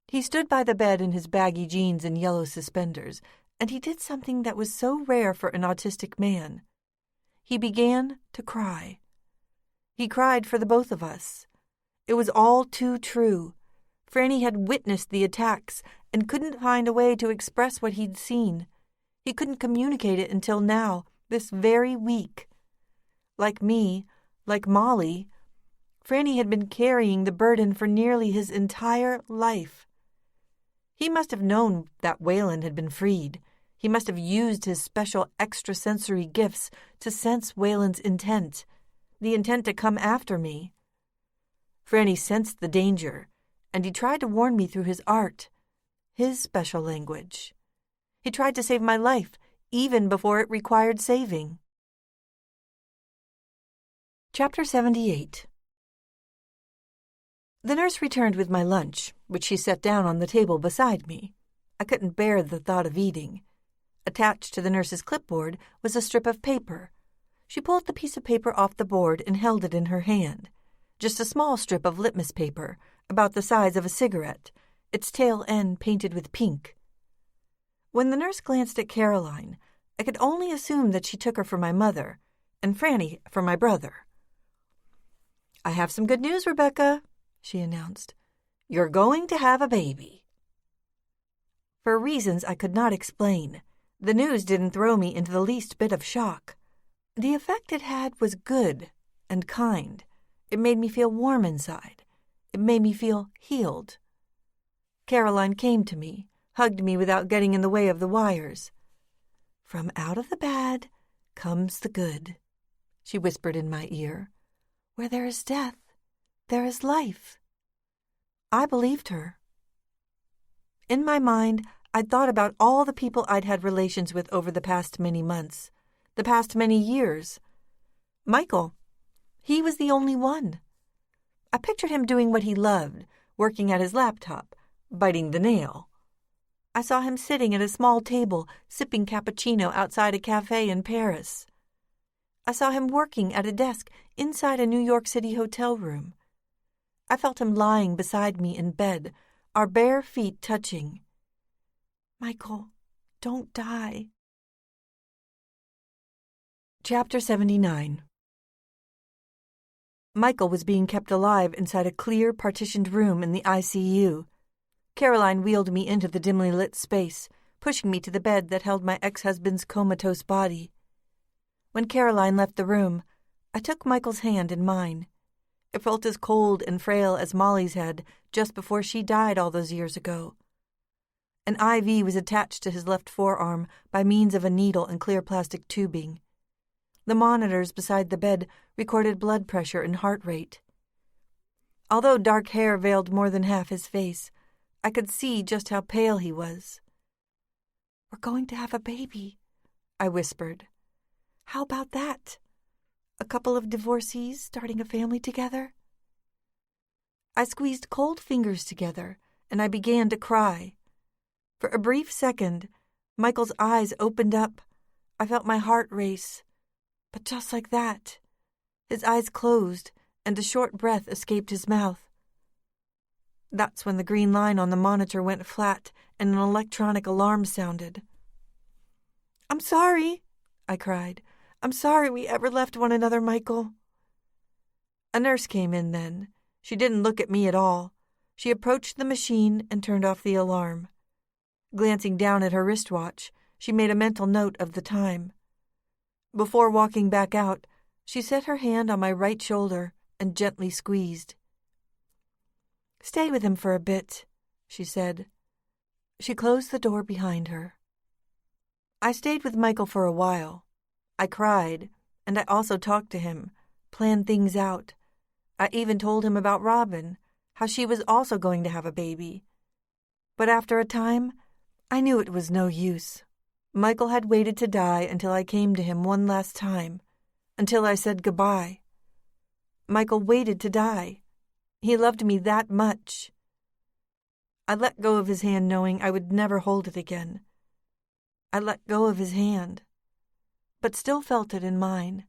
He stood by the bed in his baggy jeans and yellow suspenders, and he did something that was so rare for an autistic man. He began to cry. He cried for the both of us. It was all too true. Franny had witnessed the attacks and couldn't find a way to express what he'd seen. He couldn't communicate it until now, this very week. Like me, like Molly, Franny had been carrying the burden for nearly his entire life. He must have known that Whalen had been freed. He must have used his special extrasensory gifts to sense Whalen's intent, the intent to come after me. Franny sensed the danger, and he tried to warn me through his art, his special language. He tried to save my life, even before it required saving. Chapter 78. The nurse returned with my lunch, which she set down on the table beside me. I couldn't bear the thought of eating. Attached to the nurse's clipboard was a strip of paper. She pulled the piece of paper off the board and held it in her hand. Just a small strip of litmus paper, about the size of a cigarette. its tail end painted with pink. When the nurse glanced at Caroline, I could only assume that she took her for my mother, and Franny for my brother. "I have some good news, Rebecca," she announced. "You're going to have a baby." For reasons I could not explain, the news didn't throw me into the least bit of shock. The effect it had was good and kind. It made me feel warm inside. It made me feel healed. Caroline came to me, hugged me without getting in the way of the wires. "From out of the bad comes the good," she whispered in my ear. "Where there is death, there is life." I believed her. In my mind, I'd thought about all the people I'd had relations with over the past many months, the past many years. Michael, he was the only one. I pictured him doing what he loved, working at his laptop, biting the nail. I saw him sitting at a small table, sipping cappuccino outside a cafe in Paris. I saw him working at a desk inside a New York City hotel room. I felt him lying beside me in bed, our bare feet touching. "Michael, don't die." Chapter 79. Michael was being kept alive inside a clear, partitioned room in the ICU. Caroline wheeled me into the dimly lit space, pushing me to the bed that held my ex-husband's comatose body. When Caroline left the room, I took Michael's hand in mine. It felt as cold and frail as Molly's had just before she died all those years ago. An IV was attached to his left forearm by means of a needle and clear plastic tubing. The monitors beside the bed recorded blood pressure and heart rate. Although dark hair veiled more than half his face, I could see just how pale he was. "We're going to have a baby," I whispered. "How about that? A couple of divorcees starting a family together?" I squeezed cold fingers together, and I began to cry. For a brief second, Michael's eyes opened up. I felt my heart race. But just like that, his eyes closed, and a short breath escaped his mouth. That's when the green line on the monitor went flat and an electronic alarm sounded. "I'm sorry," I cried. "I'm sorry we ever left one another, Michael." A nurse came in then. She didn't look at me at all. She approached the machine and turned off the alarm. Glancing down at her wristwatch, she made a mental note of the time. Before walking back out, she set her hand on my right shoulder and gently squeezed. "Stay with him for a bit," she said. She closed the door behind her. I stayed with Michael for a while. I cried, and I also talked to him, planned things out. I even told him about Robin, how she was also going to have a baby. But after a time, I knew it was no use. Michael had waited to die until I came to him one last time, until I said goodbye. Michael waited to die. He loved me that much. I let go of his hand knowing I would never hold it again. I let go of his hand, but still felt it in mine.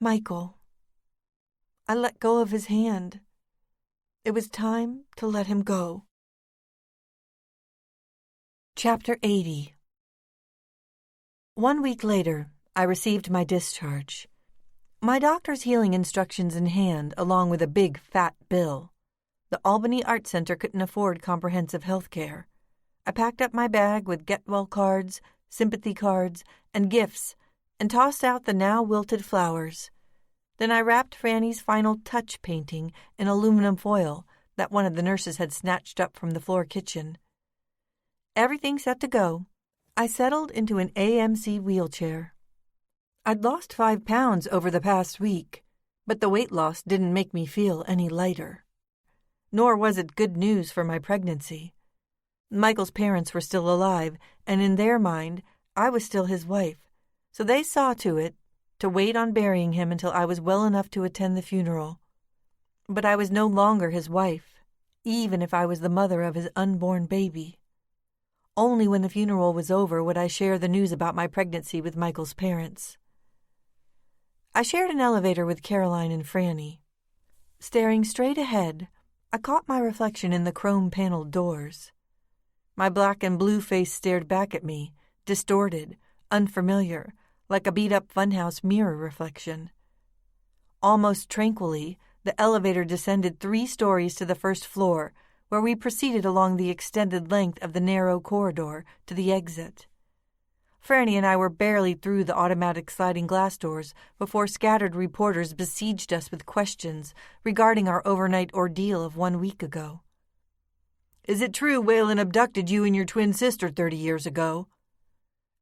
Michael. I let go of his hand. It was time to let him go. Chapter 80. 1 week later, I received my discharge. My doctor's healing instructions in hand, along with a big, fat bill. The Albany Art Center couldn't afford comprehensive health care. I packed up my bag with get-well cards, sympathy cards, and gifts, and tossed out the now wilted flowers. Then I wrapped Franny's final touch painting in aluminum foil that one of the nurses had snatched up from the floor kitchen. Everything set to go. I settled into an AMC wheelchair. I'd lost 5 pounds over the past week, but the weight loss didn't make me feel any lighter. Nor was it good news for my pregnancy. Michael's parents were still alive, and in their mind, I was still his wife, so they saw to it to wait on burying him until I was well enough to attend the funeral. But I was no longer his wife, even if I was the mother of his unborn baby. Only when the funeral was over would I share the news about my pregnancy with Michael's parents. I shared an elevator with Caroline and Franny. Staring straight ahead, I caught my reflection in the chrome-paneled doors. My black and blue face stared back at me, distorted, unfamiliar, like a beat-up funhouse mirror reflection. Almost tranquilly, the elevator descended 3 stories to the first floor, where we proceeded along the extended length of the narrow corridor to the exit. Franny and I were barely through the automatic sliding glass doors before scattered reporters besieged us with questions regarding our overnight ordeal of 1 week ago. "Is it true Waylon abducted you and your twin sister 30 years ago?"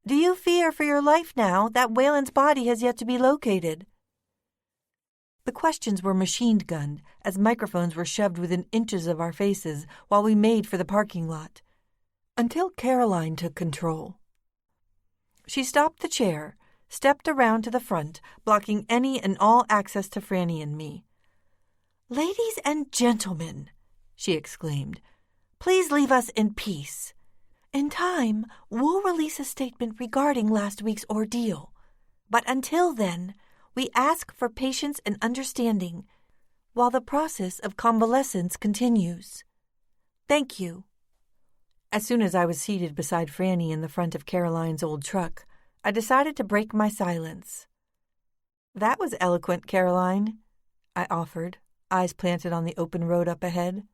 "Do you fear for your life now that Waylon's body has yet to be located?" The questions were machine-gunned as microphones were shoved within inches of our faces while we made for the parking lot, until Caroline took control. She stopped the chair, stepped around to the front, blocking any and all access to Franny and me. "Ladies and gentlemen," she exclaimed, "please leave us in peace. In time, we'll release a statement regarding last week's ordeal. But until then, we ask for patience and understanding while the process of convalescence continues. Thank you." As soon as I was seated beside Franny in the front of Caroline's old truck, I decided to break my silence. "That was eloquent, Caroline," I offered, eyes planted on the open road up ahead.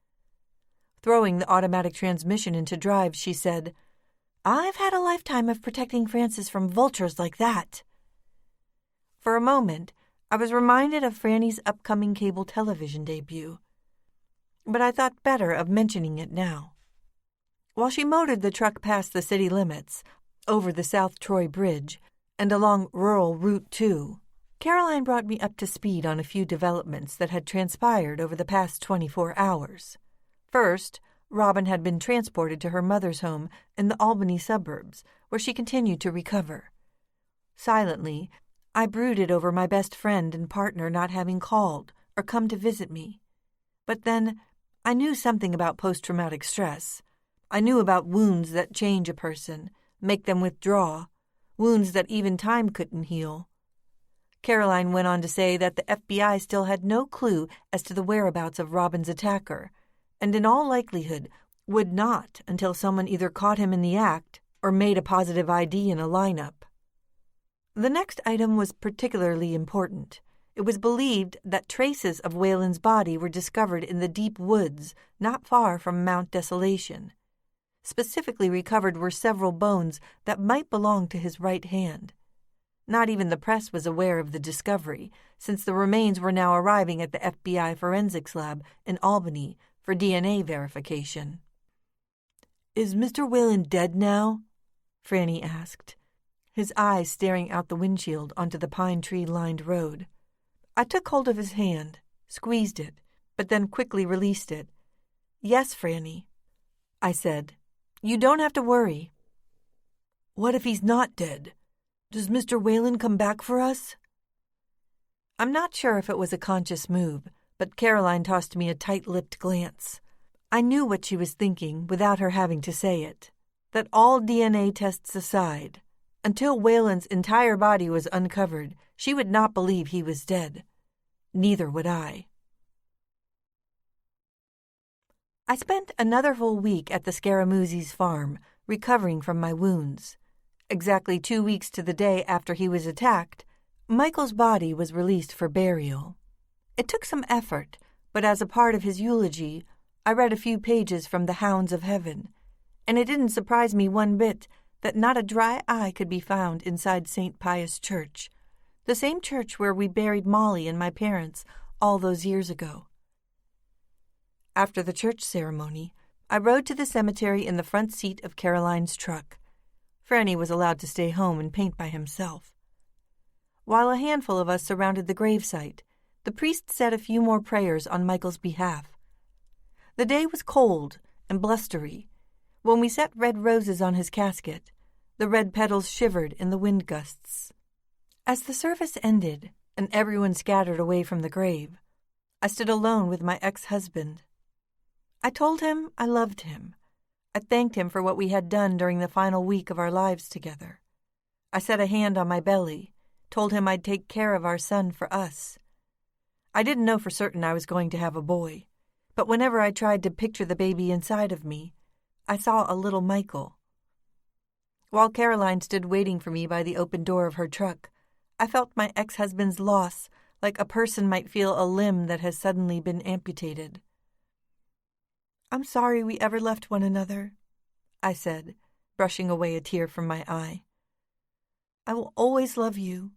Throwing the automatic transmission into drive, she said, "I've had a lifetime of protecting Francis from vultures like that." For a moment, I was reminded of Franny's upcoming cable television debut, but I thought better of mentioning it now. While she motored the truck past the city limits, over the South Troy Bridge, and along rural Route 2, Caroline brought me up to speed on a few developments that had transpired over the past 24 hours. First, Robin had been transported to her mother's home in the Albany suburbs, where she continued to recover. Silently, I brooded over my best friend and partner not having called or come to visit me. But then, I knew something about post-traumatic stress. I knew about wounds that change a person, make them withdraw, wounds that even time couldn't heal. Caroline went on to say that the FBI still had no clue as to the whereabouts of Robin's attacker, and in all likelihood would not until someone either caught him in the act or made a positive ID in a lineup. The next item was particularly important. It was believed that traces of Waylon's body were discovered in the deep woods not far from Mount Desolation. Specifically recovered were several bones that might belong to his right hand. Not even the press was aware of the discovery, since the remains were now arriving at the FBI forensics lab in Albany for DNA verification. "Is Mr. Waylon dead now?" Franny asked, his eyes staring out the windshield onto the pine tree-lined road. I took hold of his hand, squeezed it, but then quickly released it. "Yes, Franny," I said. "You don't have to worry." "What if he's not dead? Does Mr. Waylon come back for us?" I'm not sure if it was a conscious move, but Caroline tossed me a tight-lipped glance. I knew what she was thinking without her having to say it, that all DNA tests aside, until Waylon's entire body was uncovered, she would not believe he was dead. Neither would I. I spent another full week at the Scaramuzzis' farm, recovering from my wounds. Exactly 2 weeks to the day after he was attacked, Michael's body was released for burial. It took some effort, but as a part of his eulogy, I read a few pages from The Hounds of Heaven, and it didn't surprise me one bit that not a dry eye could be found inside St. Pius Church, the same church where we buried Molly and my parents all those years ago. After the church ceremony, I rode to the cemetery in the front seat of Caroline's truck. Franny was allowed to stay home and paint by himself. While a handful of us surrounded the gravesite, the priest said a few more prayers on Michael's behalf. The day was cold and blustery. When we set red roses on his casket, the red petals shivered in the wind gusts. As the service ended and everyone scattered away from the grave, I stood alone with my ex-husband. I told him I loved him. I thanked him for what we had done during the final week of our lives together. I set a hand on my belly, told him I'd take care of our son for us. I didn't know for certain I was going to have a boy, But whenever I tried to picture the baby inside of me, I saw a little Michael. While Caroline stood waiting for me by the open door of her truck, I felt my ex-husband's loss, like a person might feel a limb that has suddenly been amputated. "I'm sorry we ever left one another," I said, brushing away a tear from my eye. "I will always love you,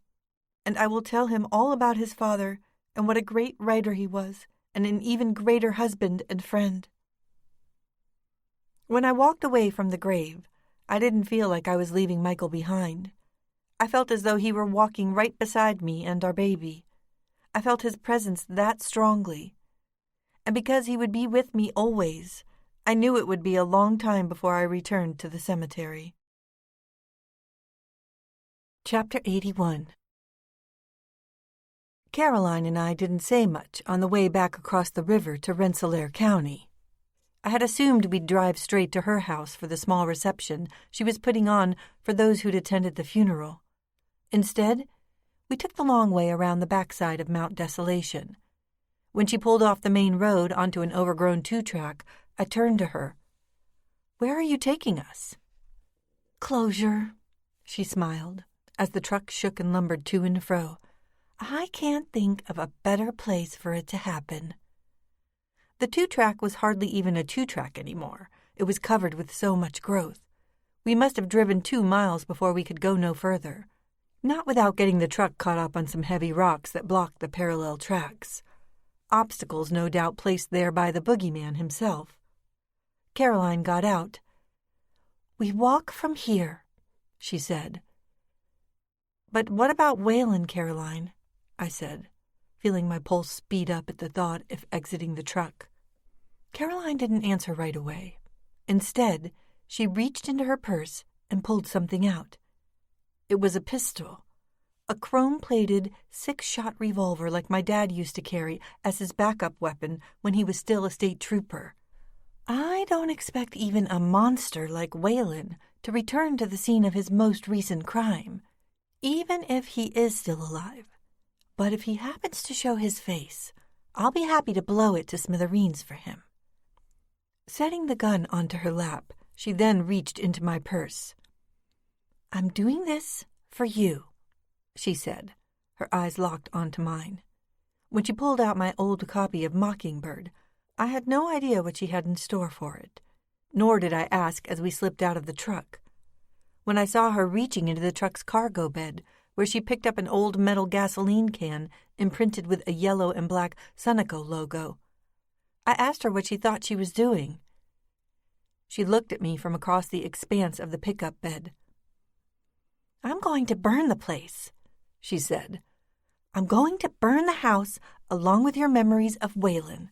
and I will tell him all about his father and what a great writer he was, and an even greater husband and friend." When I walked away from the grave, I didn't feel like I was leaving Michael behind. I felt as though he were walking right beside me and our baby. I felt his presence that strongly. And because he would be with me always, I knew it would be a long time before I returned to the cemetery. Chapter 81. Caroline and I didn't say much on the way back across the river to Rensselaer County. I had assumed we'd drive straight to her house for the small reception she was putting on for those who'd attended the funeral. Instead, we took the long way around the backside of Mount Desolation. When she pulled off the main road onto an overgrown 2-track, I turned to her. "Where are you taking us?" "Closure," she smiled, as the truck shook and lumbered to and fro. "I can't think of a better place for it to happen." The 2-track was hardly even a 2-track anymore. It was covered with so much growth. We must have driven 2 miles before we could go no further. Not without getting the truck caught up on some heavy rocks that blocked the parallel tracks. Obstacles no doubt placed there by the boogeyman himself. Caroline got out. "We walk from here," she said. "But what about Waylon, Caroline?" I said, feeling my pulse speed up at the thought of exiting the truck. Caroline didn't answer right away. Instead, she reached into her purse and pulled something out. It was a pistol, a chrome-plated 6-shot revolver like my dad used to carry as his backup weapon when he was still a state trooper. I don't expect even a monster like Waylon to return to the scene of his most recent crime, even if he is still alive. But if he happens to show his face, I'll be happy to blow it to smithereens for him. Setting the gun onto her lap, she then reached into my purse. "I'm doing this for you," she said, her eyes locked onto mine. When she pulled out my old copy of Mockingbird, I had no idea what she had in store for it, nor did I ask as we slipped out of the truck. When I saw her reaching into the truck's cargo bed, where she picked up an old metal gasoline can imprinted with a yellow and black Sunoco logo, I asked her what she thought she was doing. She looked at me from across the expanse of the pickup bed. "I'm going to burn the place," she said. "I'm going to burn the house along with your memories of Waylon."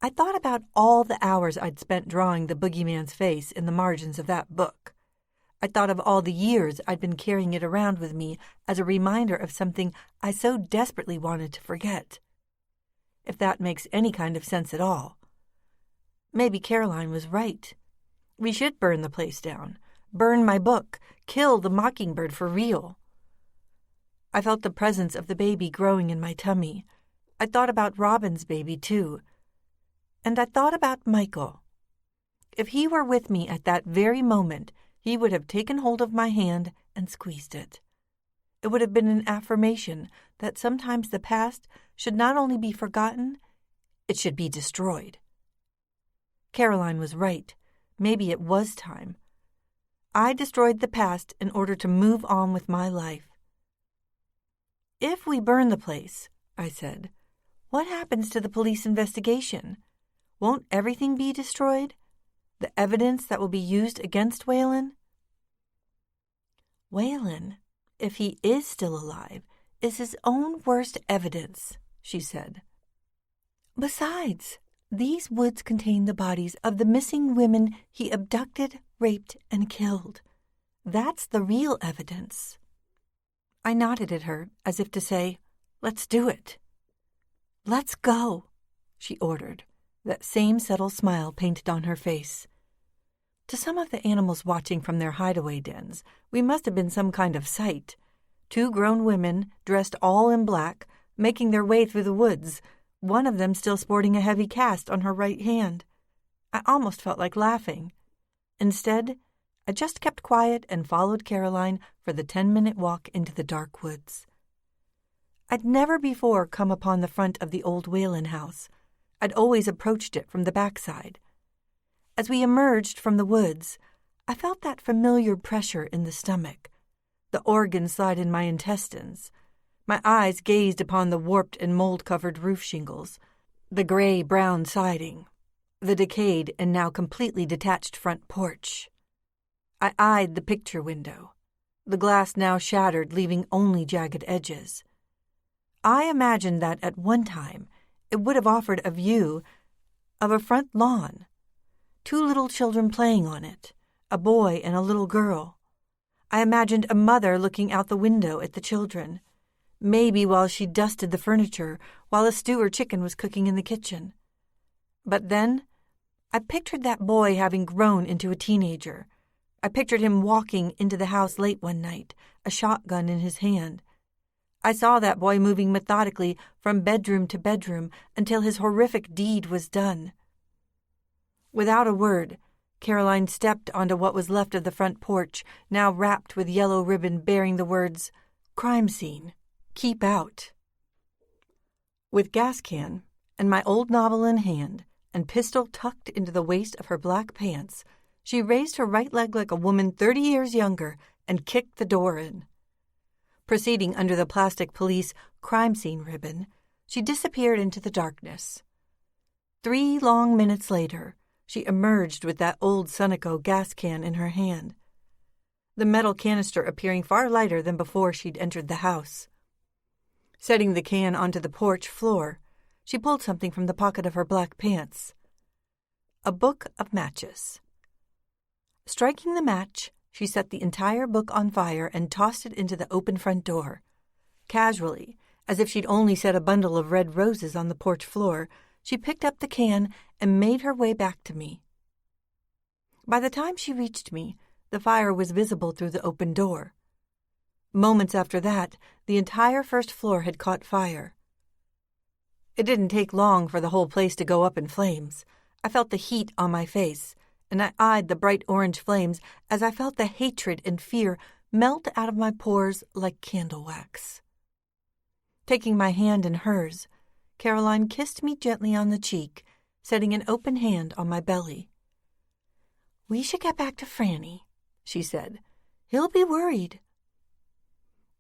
I thought about all the hours I'd spent drawing the boogeyman's face in the margins of that book. I thought of all the years I'd been carrying it around with me as a reminder of something I so desperately wanted to forget. If that makes any kind of sense at all. Maybe Caroline was right. We should burn the place down, burn my book, kill the mockingbird for real. I felt the presence of the baby growing in my tummy. I thought about Robin's baby, too. And I thought about Michael. If he were with me at that very moment, he would have taken hold of my hand and squeezed it. It would have been an affirmation that sometimes the past should not only be forgotten, it should be destroyed. Caroline was right. Maybe it was time. I destroyed the past in order to move on with my life. "If we burn the place," I said, "what happens to the police investigation? Won't everything be destroyed? The evidence that will be used against Waylon?" "Waylon, if he is still alive, is his own worst evidence," she said. "Besides, these woods contain the bodies of the missing women he abducted, raped, and killed. That's the real evidence." I nodded at her as if to say, "Let's do it." "Let's go," she ordered, that same subtle smile painted on her face. To some of the animals watching from their hideaway dens, we must have been some kind of sight. 2 grown women, dressed all in black, making their way through the woods, one of them still sporting a heavy cast on her right hand. I almost felt like laughing. Instead, I just kept quiet and followed Caroline for the 10-minute walk into the dark woods. I'd never before come upon the front of the old Whalen house. I'd always approached it from the backside. As we emerged from the woods, I felt that familiar pressure in the stomach, the organ slide in my intestines. My eyes gazed upon the warped and mold-covered roof shingles, the gray-brown siding, the decayed and now completely detached front porch. I eyed the picture window, the glass now shattered, leaving only jagged edges. I imagined that at one time it would have offered a view of a front lawn, 2 little children playing on it, a boy and a little girl. I imagined a mother looking out the window at the children, maybe while she dusted the furniture while a stew or chicken was cooking in the kitchen. But then, I pictured that boy having grown into a teenager. I pictured him walking into the house late one night, a shotgun in his hand. I saw that boy moving methodically from bedroom to bedroom until his horrific deed was done. Without a word, Caroline stepped onto what was left of the front porch, now wrapped with yellow ribbon bearing the words, "Crime scene. Keep out." With gas can and my old novel in hand and pistol tucked into the waist of her black pants, she raised her right leg like a woman 30 years younger and kicked the door in. Proceeding under the plastic police crime scene ribbon, she disappeared into the darkness. 3 long minutes later, she emerged with that old Sunoco gas can in her hand, the metal canister appearing far lighter than before she'd entered the house. Setting the can onto the porch floor, she pulled something from the pocket of her black pants. A book of matches. Striking the match, she set the entire book on fire and tossed it into the open front door. Casually, as if she'd only set a bundle of red roses on the porch floor, she picked up the can and made her way back to me. By the time she reached me, the fire was visible through the open door. Moments after that, the entire first floor had caught fire. It didn't take long for the whole place to go up in flames. I felt the heat on my face, and I eyed the bright orange flames as I felt the hatred and fear melt out of my pores like candle wax. Taking my hand in hers, Caroline kissed me gently on the cheek, setting an open hand on my belly. "We should get back to Franny," she said. "He'll be worried."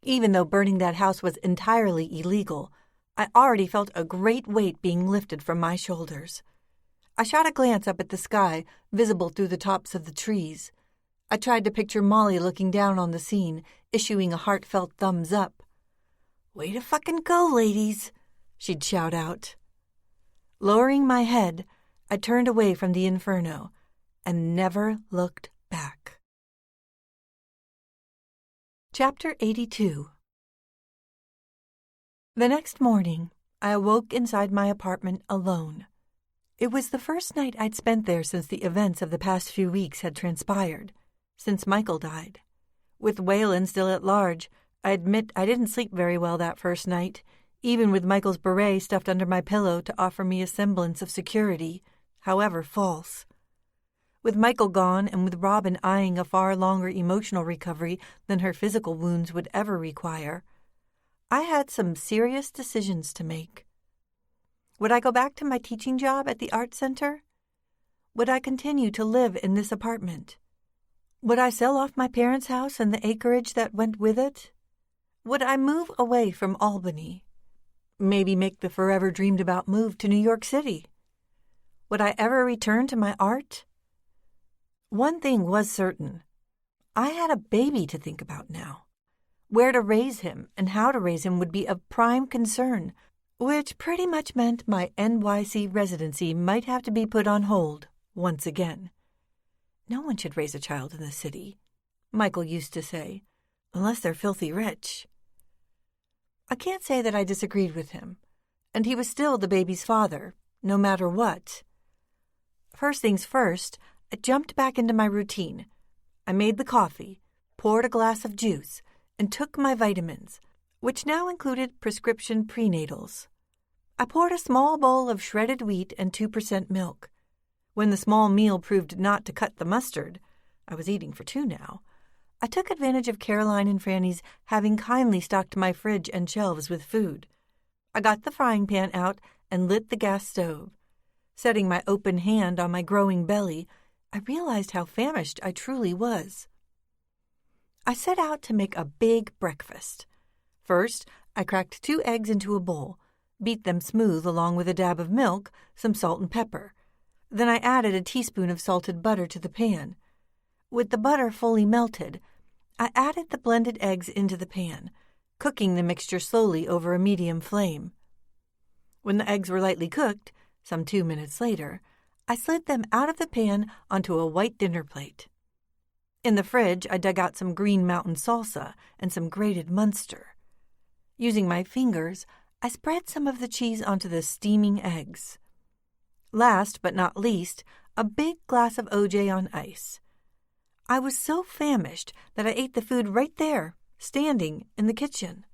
Even though burning that house was entirely illegal, I already felt a great weight being lifted from my shoulders. I shot a glance up at the sky, visible through the tops of the trees. I tried to picture Molly looking down on the scene, issuing a heartfelt thumbs up. "Way to fucking go, ladies," she'd shout out. Lowering my head, I turned away from the inferno and never looked back. Chapter 82. The next morning, I awoke inside my apartment alone. It was the first night I'd spent there since the events of the past few weeks had transpired, since Michael died. With Whalen still at large, I admit I didn't sleep very well that first night, even with Michael's beret stuffed under my pillow to offer me a semblance of security, however false. With Michael gone and with Robin eyeing a far longer emotional recovery than her physical wounds would ever require, I had some serious decisions to make. Would I go back to my teaching job at the art center? Would I continue to live in this apartment? Would I sell off my parents' house and the acreage that went with it? Would I move away from Albany? Maybe make the forever dreamed about move to New York City? Would I ever return to my art? One thing was certain. I had a baby to think about now. Where to raise him and how to raise him would be of prime concern, which pretty much meant my NYC residency might have to be put on hold once again. No one should raise a child in the city, Michael used to say, unless they're filthy rich. I can't say that I disagreed with him, and he was still the baby's father, no matter what. First things first, I jumped back into my routine. I made the coffee, poured a glass of juice, and took my vitamins, which now included prescription prenatals. I poured a small bowl of shredded wheat and 2% milk. When the small meal proved not to cut the mustard, I was eating for 2 now, I took advantage of Caroline and Franny's having kindly stocked my fridge and shelves with food. I got the frying pan out and lit the gas stove. Setting my open hand on my growing belly, I realized how famished I truly was. I set out to make a big breakfast. First, I cracked 2 eggs into a bowl, beat them smooth along with a dab of milk, some salt and pepper. Then I added a teaspoon of salted butter to the pan. With the butter fully melted, I added the blended eggs into the pan, cooking the mixture slowly over a medium flame. When the eggs were lightly cooked, some 2 minutes later, I slid them out of the pan onto a white dinner plate. In the fridge, I dug out some Green Mountain salsa and some grated Munster. Using my fingers, I spread some of the cheese onto the steaming eggs. Last but not least, a big glass of OJ on ice. I was so famished that I ate the food right there, standing in the kitchen.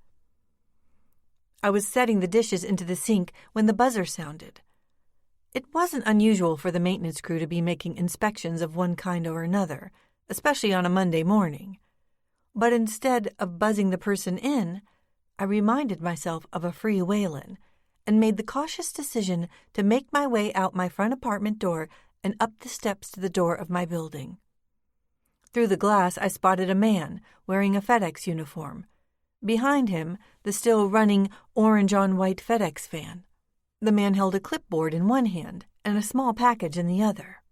I was setting the dishes into the sink when the buzzer sounded. It wasn't unusual for the maintenance crew to be making inspections of one kind or another, especially on a Monday morning. But instead of buzzing the person in, I reminded myself of a free Waylon and made the cautious decision to make my way out my front apartment door and up the steps to the door of my building. Through the glass, I spotted a man wearing a FedEx uniform. Behind him, the still running orange-on-white FedEx van. The man held a clipboard in one hand and a small package in the other.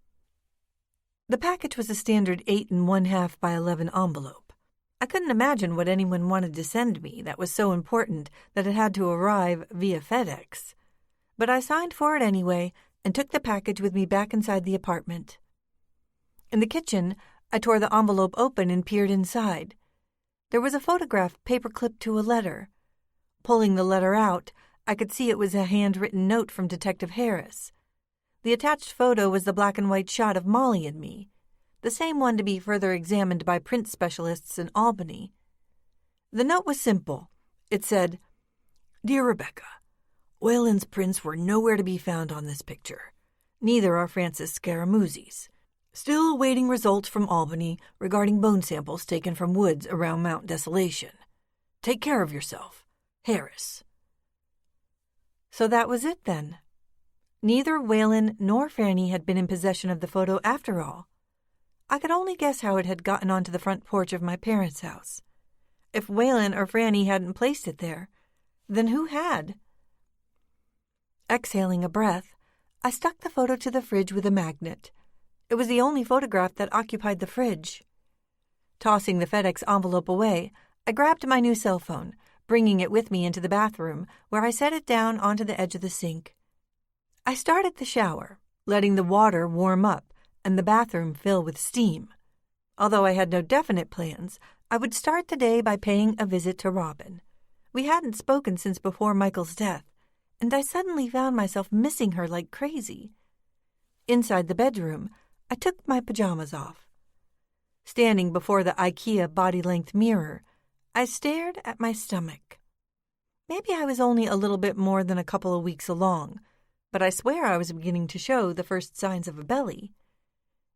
The package was a standard 8 1/2 by 11 envelope. I couldn't imagine what anyone wanted to send me that was so important that it had to arrive via FedEx. But I signed for it anyway and took the package with me back inside the apartment. In the kitchen, I tore the envelope open and peered inside. There was a photograph paper-clipped to a letter. Pulling the letter out, I could see it was a handwritten note from Detective Harris. The attached photo was the black and white shot of Molly and me, the same one to be further examined by print specialists in Albany. The note was simple. It said, "Dear Rebecca, Waylon's prints were nowhere to be found on this picture. Neither are Francis Scaramuzzi's. Still awaiting results from Albany regarding bone samples taken from woods around Mount Desolation. Take care of yourself. Harris." So that was it then. Neither Waylon nor Franny had been in possession of the photo after all. I could only guess how it had gotten onto the front porch of my parents' house. If Waylon or Franny hadn't placed it there, then who had? Exhaling a breath, I stuck the photo to the fridge with a magnet. It was the only photograph that occupied the fridge. Tossing the FedEx envelope away, I grabbed my new cell phone, bringing it with me into the bathroom, where I set it down onto the edge of the sink. I started the shower, letting the water warm up and the bathroom fill with steam. Although I had no definite plans, I would start the day by paying a visit to Robin. We hadn't spoken since before Michael's death, and I suddenly found myself missing her like crazy. Inside the bedroom, I took my pajamas off. Standing before the IKEA body-length mirror, I stared at my stomach. Maybe I was only a little bit more than a couple of weeks along, but I swear I was beginning to show the first signs of a belly.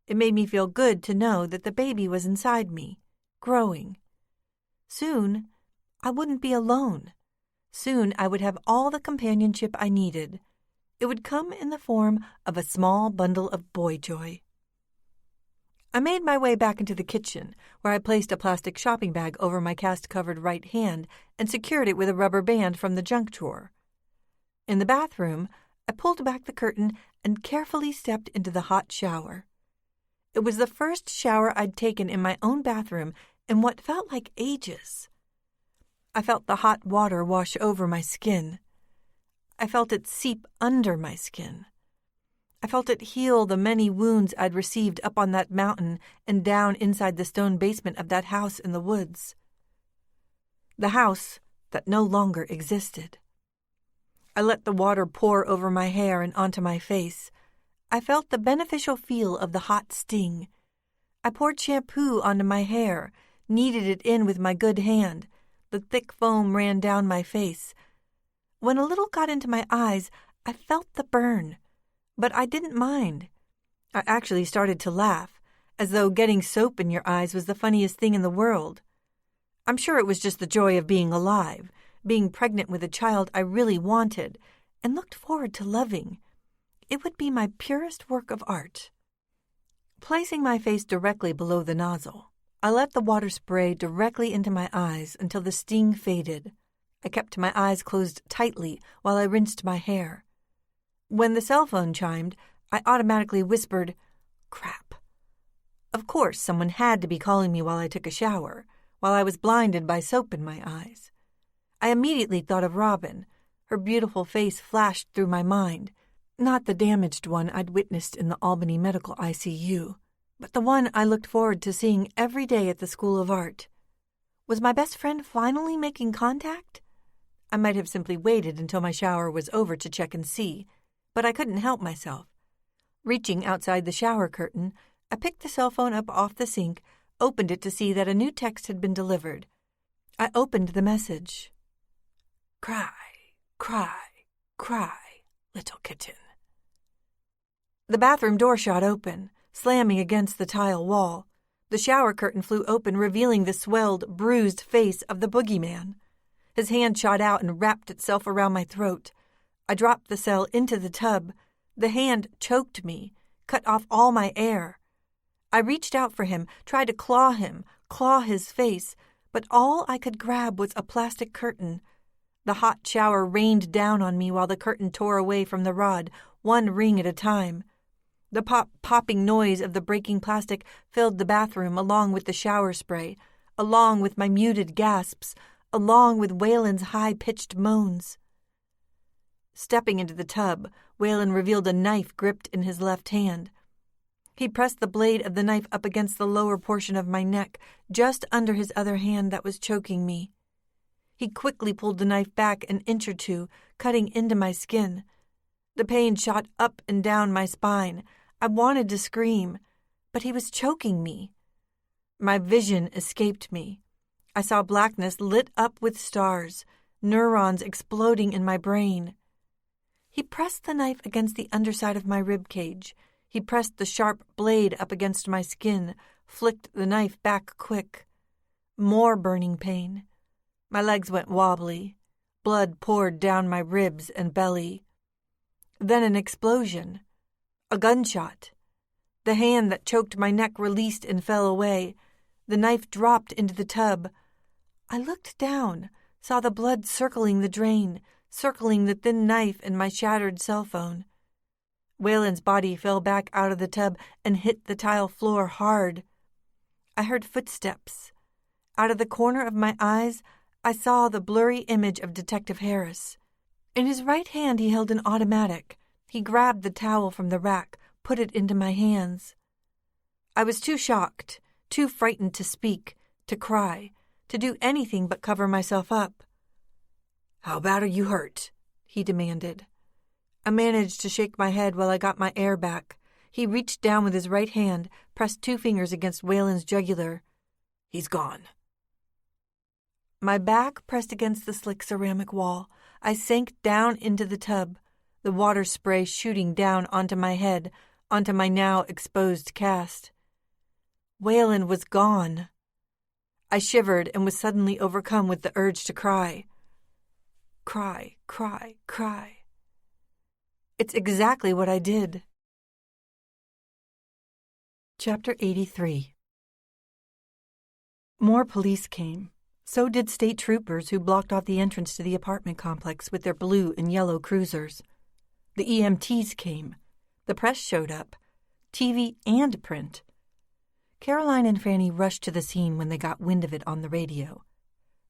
It made me feel good to know that the baby was inside me, growing. Soon, I wouldn't be alone. Soon, I would have all the companionship I needed. It would come in the form of a small bundle of boy joy. I made my way back into the kitchen, where I placed a plastic shopping bag over my cast-covered right hand and secured it with a rubber band from the junk drawer. In the bathroom, I pulled back the curtain and carefully stepped into the hot shower. It was the first shower I'd taken in my own bathroom in what felt like ages. I felt the hot water wash over my skin. I felt it seep under my skin. I felt it heal the many wounds I'd received up on that mountain and down inside the stone basement of that house in the woods. The house that no longer existed. I let the water pour over my hair and onto my face. I felt the beneficial feel of the hot sting. I poured shampoo onto my hair, kneaded it in with my good hand. The thick foam ran down my face. When a little got into my eyes, I felt the burn, but I didn't mind. I actually started to laugh, as though getting soap in your eyes was the funniest thing in the world. I'm sure it was just the joy of being alive, being pregnant with a child I really wanted and looked forward to loving. It would be my purest work of art. Placing my face directly below the nozzle, I let the water spray directly into my eyes until the sting faded. I kept my eyes closed tightly while I rinsed my hair. When the cell phone chimed, I automatically whispered, "Crap." Of course, someone had to be calling me while I took a shower, while I was blinded by soap in my eyes. I immediately thought of Robin. Her beautiful face flashed through my mind, not the damaged one I'd witnessed in the Albany Medical ICU, but the one I looked forward to seeing every day at the School of Art. Was my best friend finally making contact? I might have simply waited until my shower was over to check and see, but I couldn't help myself. Reaching outside the shower curtain, I picked the cell phone up off the sink, opened it to see that a new text had been delivered. I opened the message. "Cry, cry, cry, little kitten." The bathroom door shot open, slamming against the tile wall. The shower curtain flew open, revealing the swelled, bruised face of the boogeyman. His hand shot out and wrapped itself around my throat. I dropped the cell into the tub. The hand choked me, cut off all my air. I reached out for him, tried to claw him, claw his face, but all I could grab was a plastic curtain. The hot shower rained down on me while the curtain tore away from the rod, one ring at a time. The popping noise of the breaking plastic filled the bathroom along with the shower spray, along with my muted gasps, along with Waylon's high-pitched moans. Stepping into the tub, Waylon revealed a knife gripped in his left hand. He pressed the blade of the knife up against the lower portion of my neck, just under his other hand that was choking me. He quickly pulled the knife back an inch or two, cutting into my skin. The pain shot up and down my spine. I wanted to scream, but he was choking me. My vision escaped me. I saw blackness lit up with stars, neurons exploding in my brain. He pressed the knife against the underside of my rib cage. He pressed the sharp blade up against my skin, flicked the knife back quick. More burning pain. My legs went wobbly. Blood poured down my ribs and belly. Then an explosion. A gunshot. The hand that choked my neck released and fell away. The knife dropped into the tub. I looked down, saw the blood circling the drain, circling the thin knife and my shattered cell phone. Waylon's body fell back out of the tub and hit the tile floor hard. I heard footsteps. Out of the corner of my eyes, I saw the blurry image of Detective Harris. In his right hand he held an automatic. He grabbed the towel from the rack, put it into my hands. I was too shocked, too frightened to speak, to cry, to do anything but cover myself up. "How bad are you hurt?" he demanded. I managed to shake my head while I got my air back. He reached down with his right hand, pressed 2 fingers against Waylon's jugular. "He's gone." My back pressed against the slick ceramic wall. I sank down into the tub, the water spray shooting down onto my head, onto my now exposed cast. Waylon was gone. I shivered and was suddenly overcome with the urge to cry. Cry, cry, cry. It's exactly what I did. Chapter 83. More police came. So did state troopers who blocked off the entrance to the apartment complex with their blue and yellow cruisers. The EMTs came. The press showed up. TV and print. Caroline and Franny rushed to the scene when they got wind of it on the radio.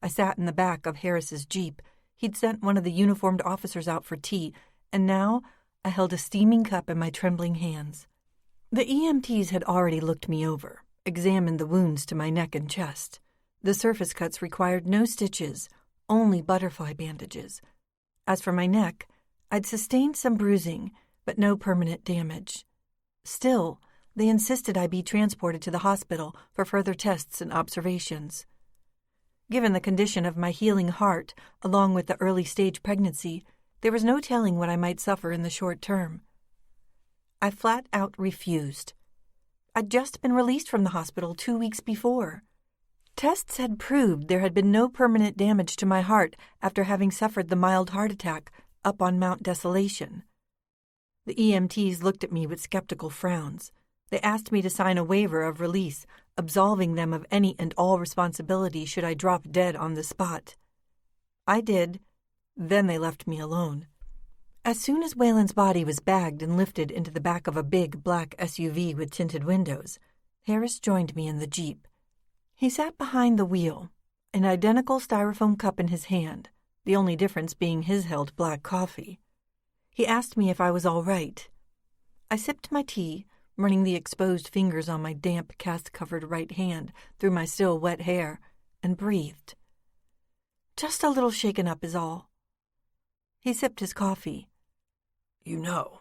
I sat in the back of Harris's Jeep. He'd sent one of the uniformed officers out for tea, and now I held a steaming cup in my trembling hands. The EMTs had already looked me over, examined the wounds to my neck and chest. The surface cuts required no stitches, only butterfly bandages. As for my neck, I'd sustained some bruising, but no permanent damage. Still, they insisted I be transported to the hospital for further tests and observations. Given the condition of my healing heart, along with the early-stage pregnancy, there was no telling what I might suffer in the short term. I flat out refused. I'd just been released from the hospital 2 weeks before. Tests had proved there had been no permanent damage to my heart after having suffered the mild heart attack up on Mount Desolation. The EMTs looked at me with skeptical frowns. They asked me to sign a waiver of release, absolving them of any and all responsibility should I drop dead on the spot. I did. Then they left me alone. As soon as Waylon's body was bagged and lifted into the back of a big black SUV with tinted windows, Harris joined me in the Jeep. He sat behind the wheel, an identical styrofoam cup in his hand, the only difference being his held black coffee. He asked me if I was all right. I sipped my tea, running the exposed fingers on my damp, cast-covered right hand through my still wet hair, and breathed. Just a little shaken up is all. He sipped his coffee. You know,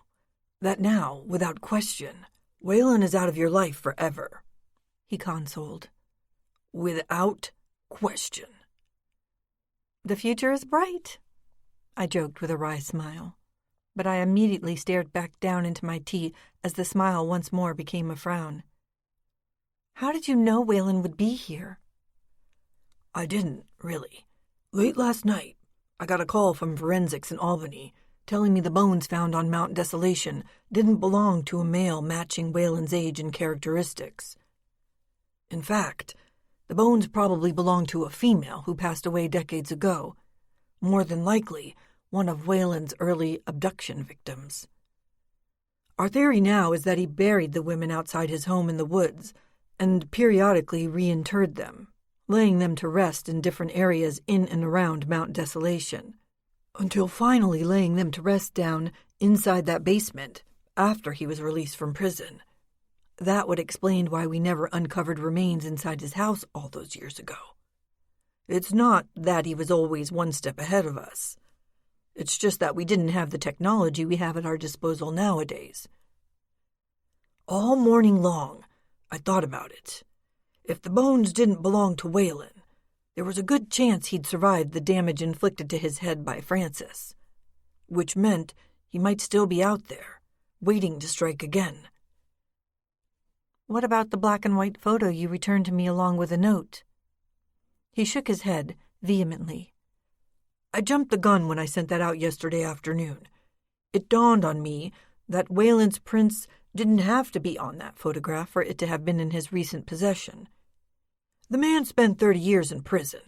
that now, without question, Waylon is out of your life forever, he consoled. Without question. The future is bright, I joked with a wry smile. But I immediately stared back down into my tea as the smile once more became a frown. How did you know Waylon would be here? I didn't, really. Late last night, I got a call from forensics in Albany telling me the bones found on Mount Desolation didn't belong to a male matching Waylon's age and characteristics. In fact, the bones probably belonged to a female who passed away decades ago, more than likely one of Waylon's early abduction victims. Our theory now is that he buried the women outside his home in the woods and periodically reinterred them, laying them to rest in different areas in and around Mount Desolation, until finally laying them to rest down inside that basement after he was released from prison. That would explain why we never uncovered remains inside his house all those years ago. It's not that he was always one step ahead of us. It's just that we didn't have the technology we have at our disposal nowadays. All morning long, I thought about it. If the bones didn't belong to Waylon, there was a good chance he'd survived the damage inflicted to his head by Francis, which meant he might still be out there, waiting to strike again. What about the black and white photo you returned to me along with a note? He shook his head vehemently. I jumped the gun when I sent that out yesterday afternoon. It dawned on me that Waylon's prints didn't have to be on that photograph for it to have been in his recent possession. The man spent 30 years in prison.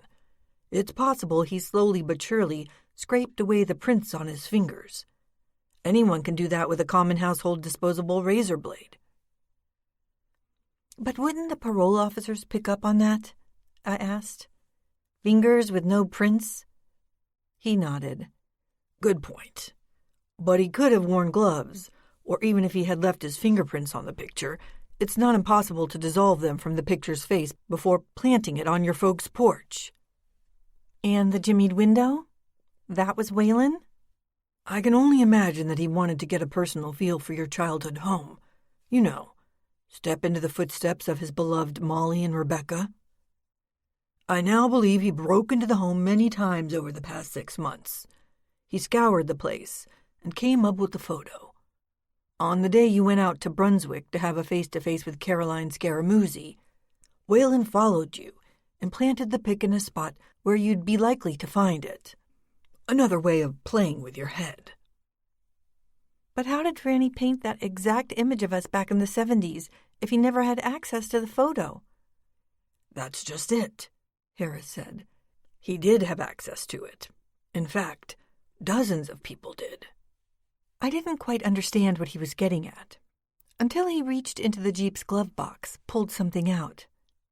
It's possible he slowly but surely scraped away the prints on his fingers. Anyone can do that with a common household disposable razor blade. But wouldn't the parole officers pick up on that? I asked. Fingers with no prints? He nodded. Good point. But he could have worn gloves, or even if he had left his fingerprints on the picture, it's not impossible to dissolve them from the picture's face before planting it on your folks' porch. And the jimmied window? That was Waylon? I can only imagine that he wanted to get a personal feel for your childhood home. You know, step into the footsteps of his beloved Molly and Rebecca. I now believe he broke into the home many times over the past 6 months. He scoured the place and came up with the photo. On the day you went out to Brunswick to have a face-to-face with Caroline Scaramuzzi, Waylon followed you and planted the pic in a spot where you'd be likely to find it. Another way of playing with your head. But how did Franny paint that exact image of us back in the 70s if he never had access to the photo? That's just it, Harris said. He did have access to it. In fact, dozens of people did. I didn't quite understand what he was getting at, until he reached into the Jeep's glove box, pulled something out.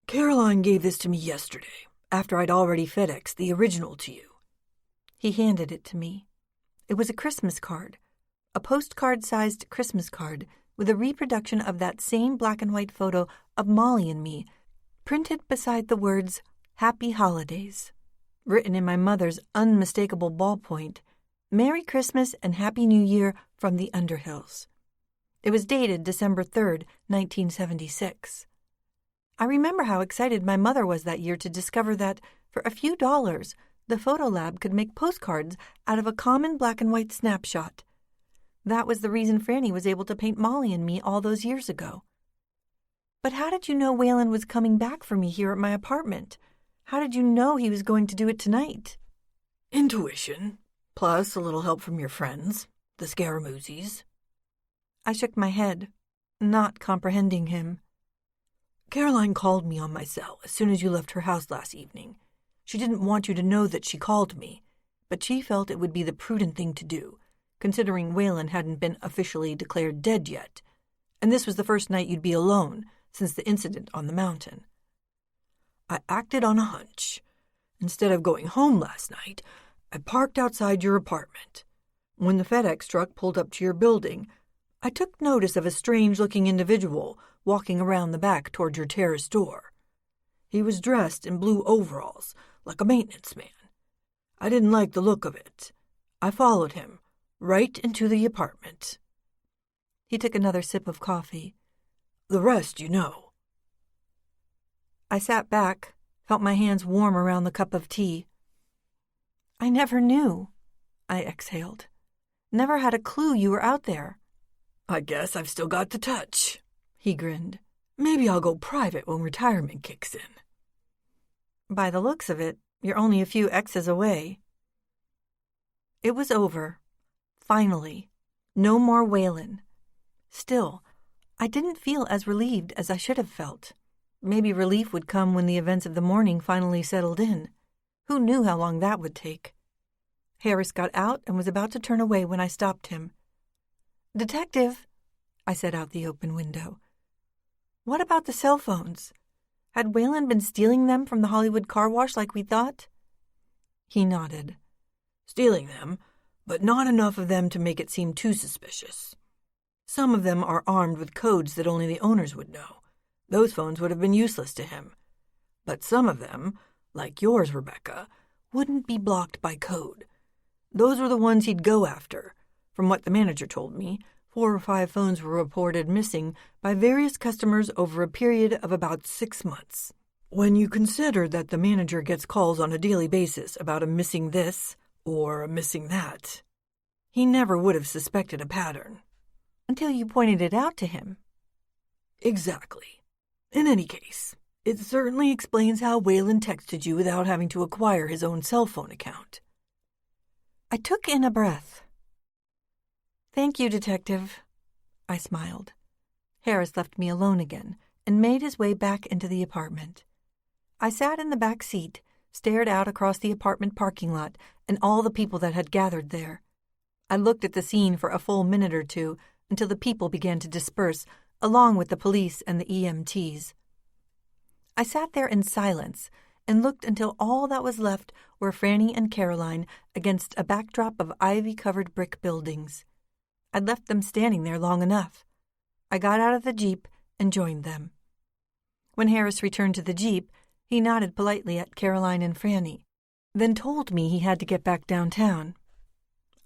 Caroline gave this to me yesterday, after I'd already FedExed the original to you. He handed it to me. It was a Christmas card, a postcard-sized Christmas card with a reproduction of that same black and white photo of Molly and me, printed beside the words, Happy Holidays, written in my mother's unmistakable ballpoint, Merry Christmas and Happy New Year from the Underhills. It was dated December 3rd, 1976. I remember how excited my mother was that year to discover that, for a few dollars, the photo lab could make postcards out of a common black and white snapshot. That was the reason Franny was able to paint Molly and me all those years ago. But how did you know Waylon was coming back for me here at my apartment? How did you know he was going to do it tonight? Intuition, plus a little help from your friends, the Scaramoozes. I shook my head, not comprehending him. Caroline called me on my cell as soon as you left her house last evening. She didn't want you to know that she called me, but she felt it would be the prudent thing to do, considering Waylon hadn't been officially declared dead yet, and this was the first night you'd be alone since the incident on the mountain. I acted on a hunch. Instead of going home last night, I parked outside your apartment. When the FedEx truck pulled up to your building, I took notice of a strange-looking individual walking around the back toward your terrace door. He was dressed in blue overalls, like a maintenance man. I didn't like the look of it. I followed him, right into the apartment. He took another sip of coffee. The rest you know. I sat back, felt my hands warm around the cup of tea. I never knew, I exhaled. Never had a clue you were out there. I guess I've still got the touch, he grinned. Maybe I'll go private when retirement kicks in. By the looks of it, you're only a few X's away. It was over. Finally. No more Waylon. Still, I didn't feel as relieved as I should have felt. Maybe relief would come when the events of the morning finally settled in. Who knew how long that would take? Harris got out and was about to turn away when I stopped him. "Detective," I said out the open window. "What about the cell phones? Had Waylon been stealing them from the Hollywood car wash like we thought?" He nodded. "Stealing them, but not enough of them to make it seem too suspicious. Some of them are armed with codes that only the owners would know. Those phones would have been useless to him. But some of them, like yours, Rebecca, wouldn't be blocked by code. Those were the ones he'd go after. From what the manager told me, 4 or 5 phones were reported missing by various customers over a period of about 6 months. When you consider that the manager gets calls on a daily basis about a missing this or a missing that, he never would have suspected a pattern." "Until you pointed it out to him." "Exactly. In any case, it certainly explains how Waylon texted you without having to acquire his own cell phone account." I took in a breath. "Thank you, Detective," I smiled. Harris left me alone again and made his way back into the apartment. I sat in the back seat, stared out across the apartment parking lot and all the people that had gathered there. I looked at the scene for a full minute or two until the people began to disperse, along with the police and the EMTs. I sat there in silence and looked until all that was left were Franny and Caroline against a backdrop of ivy-covered brick buildings. I'd left them standing there long enough. I got out of the Jeep and joined them. When Harris returned to the Jeep, he nodded politely at Caroline and Franny, then told me he had to get back downtown.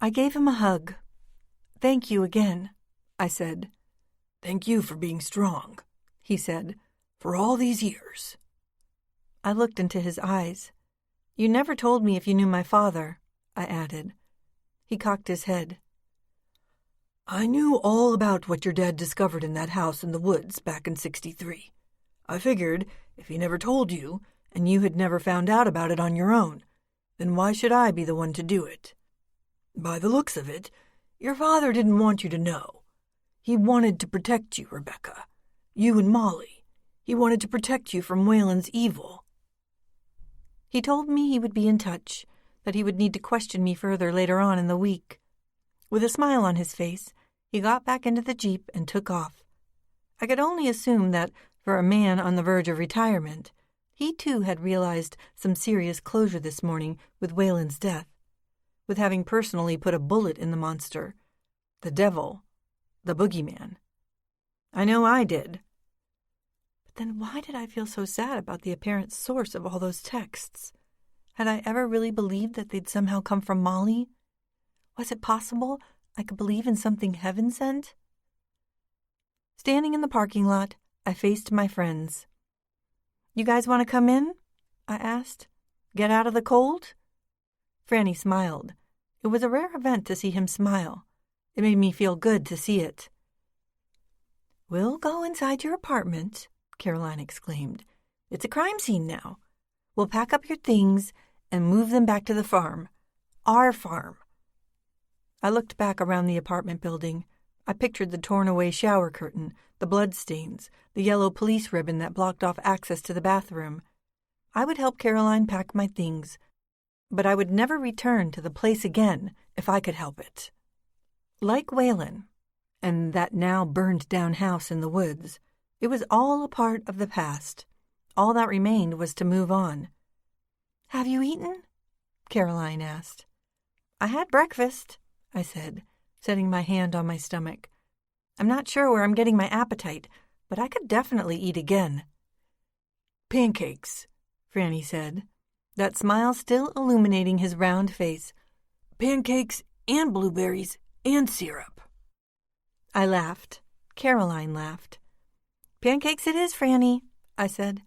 I gave him a hug. "Thank you again," I said. "Thank you for being strong," he said, "for all these years." I looked into his eyes. "You never told me if you knew my father," I added. He cocked his head. "I knew all about what your dad discovered in that house in the woods back in '63. I figured if he never told you, and you had never found out about it on your own, then why should I be the one to do it? By the looks of it, your father didn't want you to know. He wanted to protect you, Rebecca. You and Molly. He wanted to protect you from Waylon's evil." He told me he would be in touch, that he would need to question me further later on in the week. With a smile on his face, he got back into the Jeep and took off. I could only assume that, for a man on the verge of retirement, he too had realized some serious closure this morning with Waylon's death, with having personally put a bullet in the monster, the devil, the boogeyman. I know I did. But then why did I feel so sad about the apparent source of all those texts? Had I ever really believed that they'd somehow come from Molly? Was it possible I could believe in something heaven sent? Standing in the parking lot, I faced my friends. You guys want to come in? I asked. Get out of the cold? Franny smiled. It was a rare event to see him smile. It made me feel good to see it. We'll go inside your apartment, Caroline exclaimed. It's a crime scene now. We'll pack up your things and move them back to the farm. Our farm. I looked back around the apartment building. I pictured the torn-away shower curtain, the bloodstains, the yellow police ribbon that blocked off access to the bathroom. I would help Caroline pack my things, but I would never return to the place again if I could help it. Like Whalen, and that now burned-down house in the woods, it was all a part of the past. All that remained was to move on. Have you eaten? Caroline asked. I had breakfast, I said, setting my hand on my stomach. I'm not sure where I'm getting my appetite, but I could definitely eat again. Pancakes, Franny said, that smile still illuminating his round face. Pancakes and blueberries and syrup. I laughed. Caroline laughed. Pancakes it is, Franny, I said.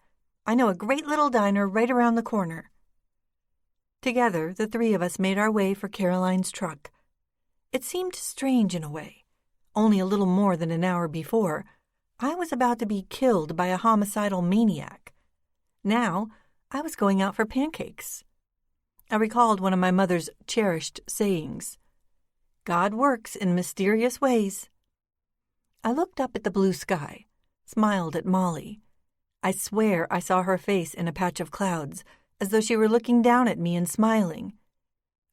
I know a great little diner right around the corner. Together, the three of us made our way for Caroline's truck. It seemed strange in a way. Only a little more than an hour before, I was about to be killed by a homicidal maniac. Now, I was going out for pancakes. I recalled one of my mother's cherished sayings. God works in mysterious ways. I looked up at the blue sky, smiled at Molly. I swear I saw her face in a patch of clouds, as though she were looking down at me and smiling.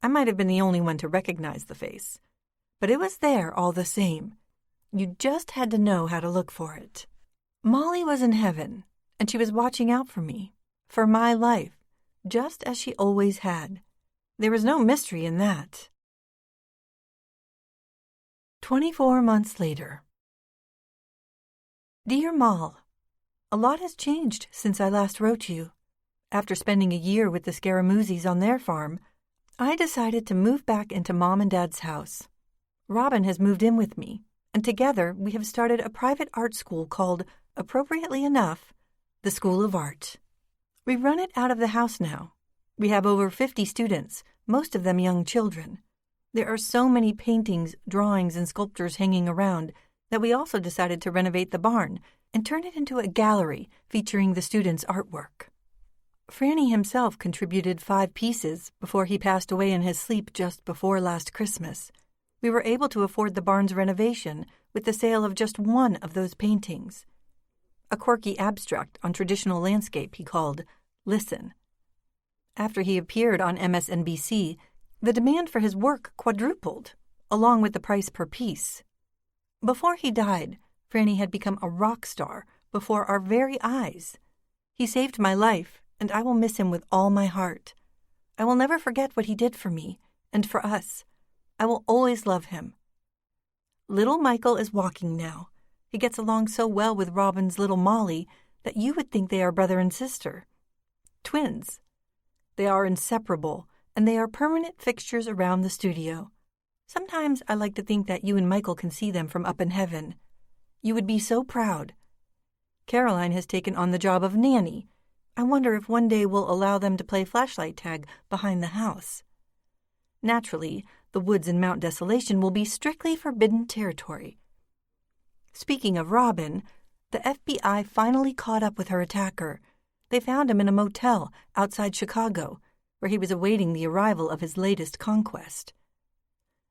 I might have been the only one to recognize the face, but it was there all the same. You just had to know how to look for it. Molly was in heaven, and she was watching out for me, for my life, just as she always had. There was no mystery in that. 24 months later. Dear Moll, a lot has changed since I last wrote you. After spending a year with the Scaramuzzis on their farm, I decided to move back into Mom and Dad's house. Robin has moved in with me, and together we have started a private art school called, appropriately enough, the School of Art. We run it out of the house now. We have over 50 students, most of them young children. There are so many paintings, drawings, and sculptures hanging around that we also decided to renovate the barn and turn it into a gallery featuring the students' artwork. Franny himself contributed 5 pieces before he passed away in his sleep just before last Christmas. We were able to afford the barn's renovation with the sale of just one of those paintings. A quirky abstract on traditional landscape he called Listen. After he appeared on MSNBC, the demand for his work quadrupled, along with the price per piece. Before he died, Franny had become a rock star before our very eyes. He saved my life, and I will miss him with all my heart. I will never forget what he did for me, and for us. I will always love him. Little Michael is walking now. He gets along so well with Robin's little Molly that you would think they are brother and sister. Twins. They are inseparable, and they are permanent fixtures around the studio. Sometimes I like to think that you and Michael can see them from up in heaven. You would be so proud. Caroline has taken on the job of nanny. I wonder if one day we'll allow them to play flashlight tag behind the house. Naturally, the woods in Mount Desolation will be strictly forbidden territory. Speaking of Robin, the FBI finally caught up with her attacker. They found him in a motel outside Chicago, where he was awaiting the arrival of his latest conquest.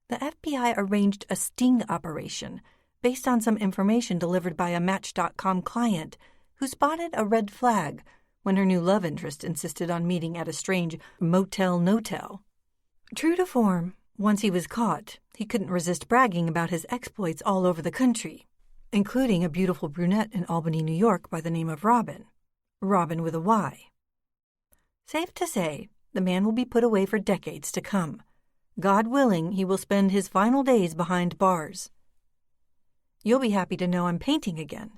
The FBI arranged a sting operation based on some information delivered by a Match.com client who spotted a red flag when her new love interest insisted on meeting at a strange motel-no-tell. True to form, once he was caught, he couldn't resist bragging about his exploits all over the country, including a beautiful brunette in Albany, New York by the name of Robin. Robin with a Y. Safe to say, the man will be put away for decades to come. God willing, he will spend his final days behind bars. You'll be happy to know I'm painting again.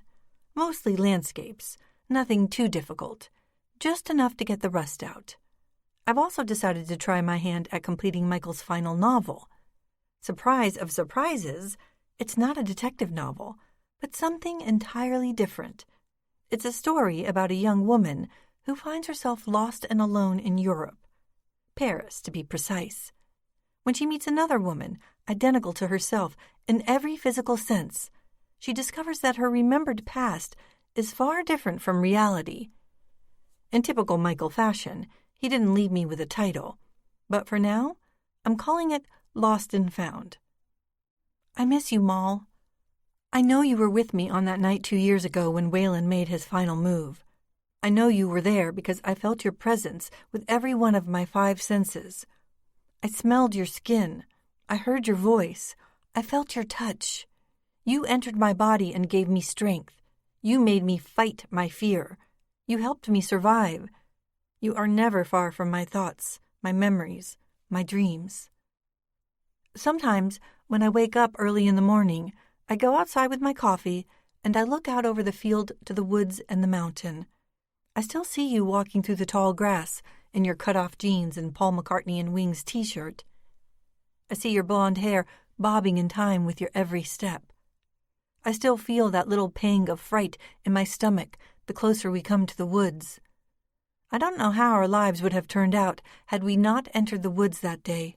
Mostly landscapes, nothing too difficult, just enough to get the rust out. I've also decided to try my hand at completing Michael's final novel. Surprise of surprises, it's not a detective novel, but something entirely different. It's a story about a young woman who finds herself lost and alone in Europe, Paris to be precise, when she meets another woman identical to herself in every physical sense. She discovers that her remembered past is far different from reality. In typical Michael fashion, he didn't leave me with a title, but for now, I'm calling it Lost and Found. I miss you, Moll. I know you were with me on that night 2 years ago when Waylon made his final move. I know you were there because I felt your presence with every one of my 5 senses. I smelled your skin. I heard your voice. I felt your touch. You entered my body and gave me strength. You made me fight my fear. You helped me survive. You are never far from my thoughts, my memories, my dreams. Sometimes, when I wake up early in the morning, I go outside with my coffee and I look out over the field to the woods and the mountain. I still see you walking through the tall grass in your cut-off jeans and Paul McCartney and Wings t-shirt. I see your blonde hair bobbing in time with your every step. I still feel that little pang of fright in my stomach the closer we come to the woods. I don't know how our lives would have turned out had we not entered the woods that day,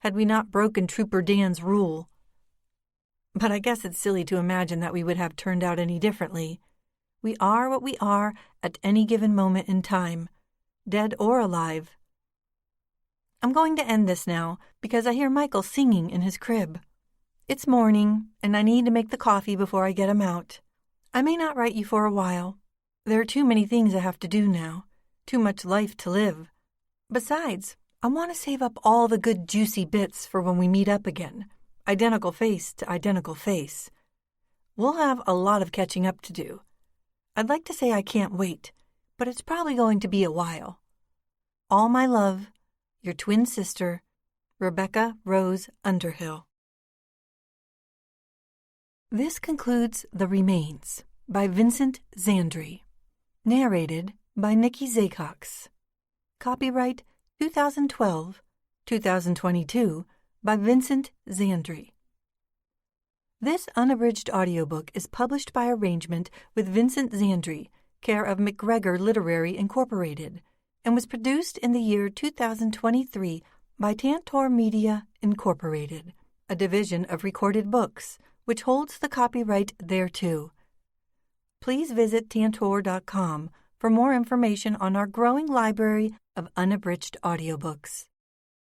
had we not broken Trooper Dan's rule. But I guess it's silly to imagine that we would have turned out any differently. We are what we are at any given moment in time, dead or alive. I'm going to end this now because I hear Michael singing in his crib. It's morning, and I need to make the coffee before I get him out. I may not write you for a while. There are too many things I have to do now, too much life to live. Besides, I want to save up all the good juicy bits for when we meet up again, identical face to identical face. We'll have a lot of catching up to do. I'd like to say I can't wait, but it's probably going to be a while. All my love, your twin sister, Rebecca Rose Underhill. This concludes The Remains by Vincent Zandri. Narrated by Nikki Zacox. Copyright 2012-2022 by Vincent Zandri. This unabridged audiobook is published by arrangement with Vincent Zandri, care of McGregor Literary Incorporated, and was produced in the year 2023 by Tantor Media Incorporated, a division of Recorded Books, which holds the copyright thereto. Please visit tantor.com for more information on our growing library of unabridged audiobooks.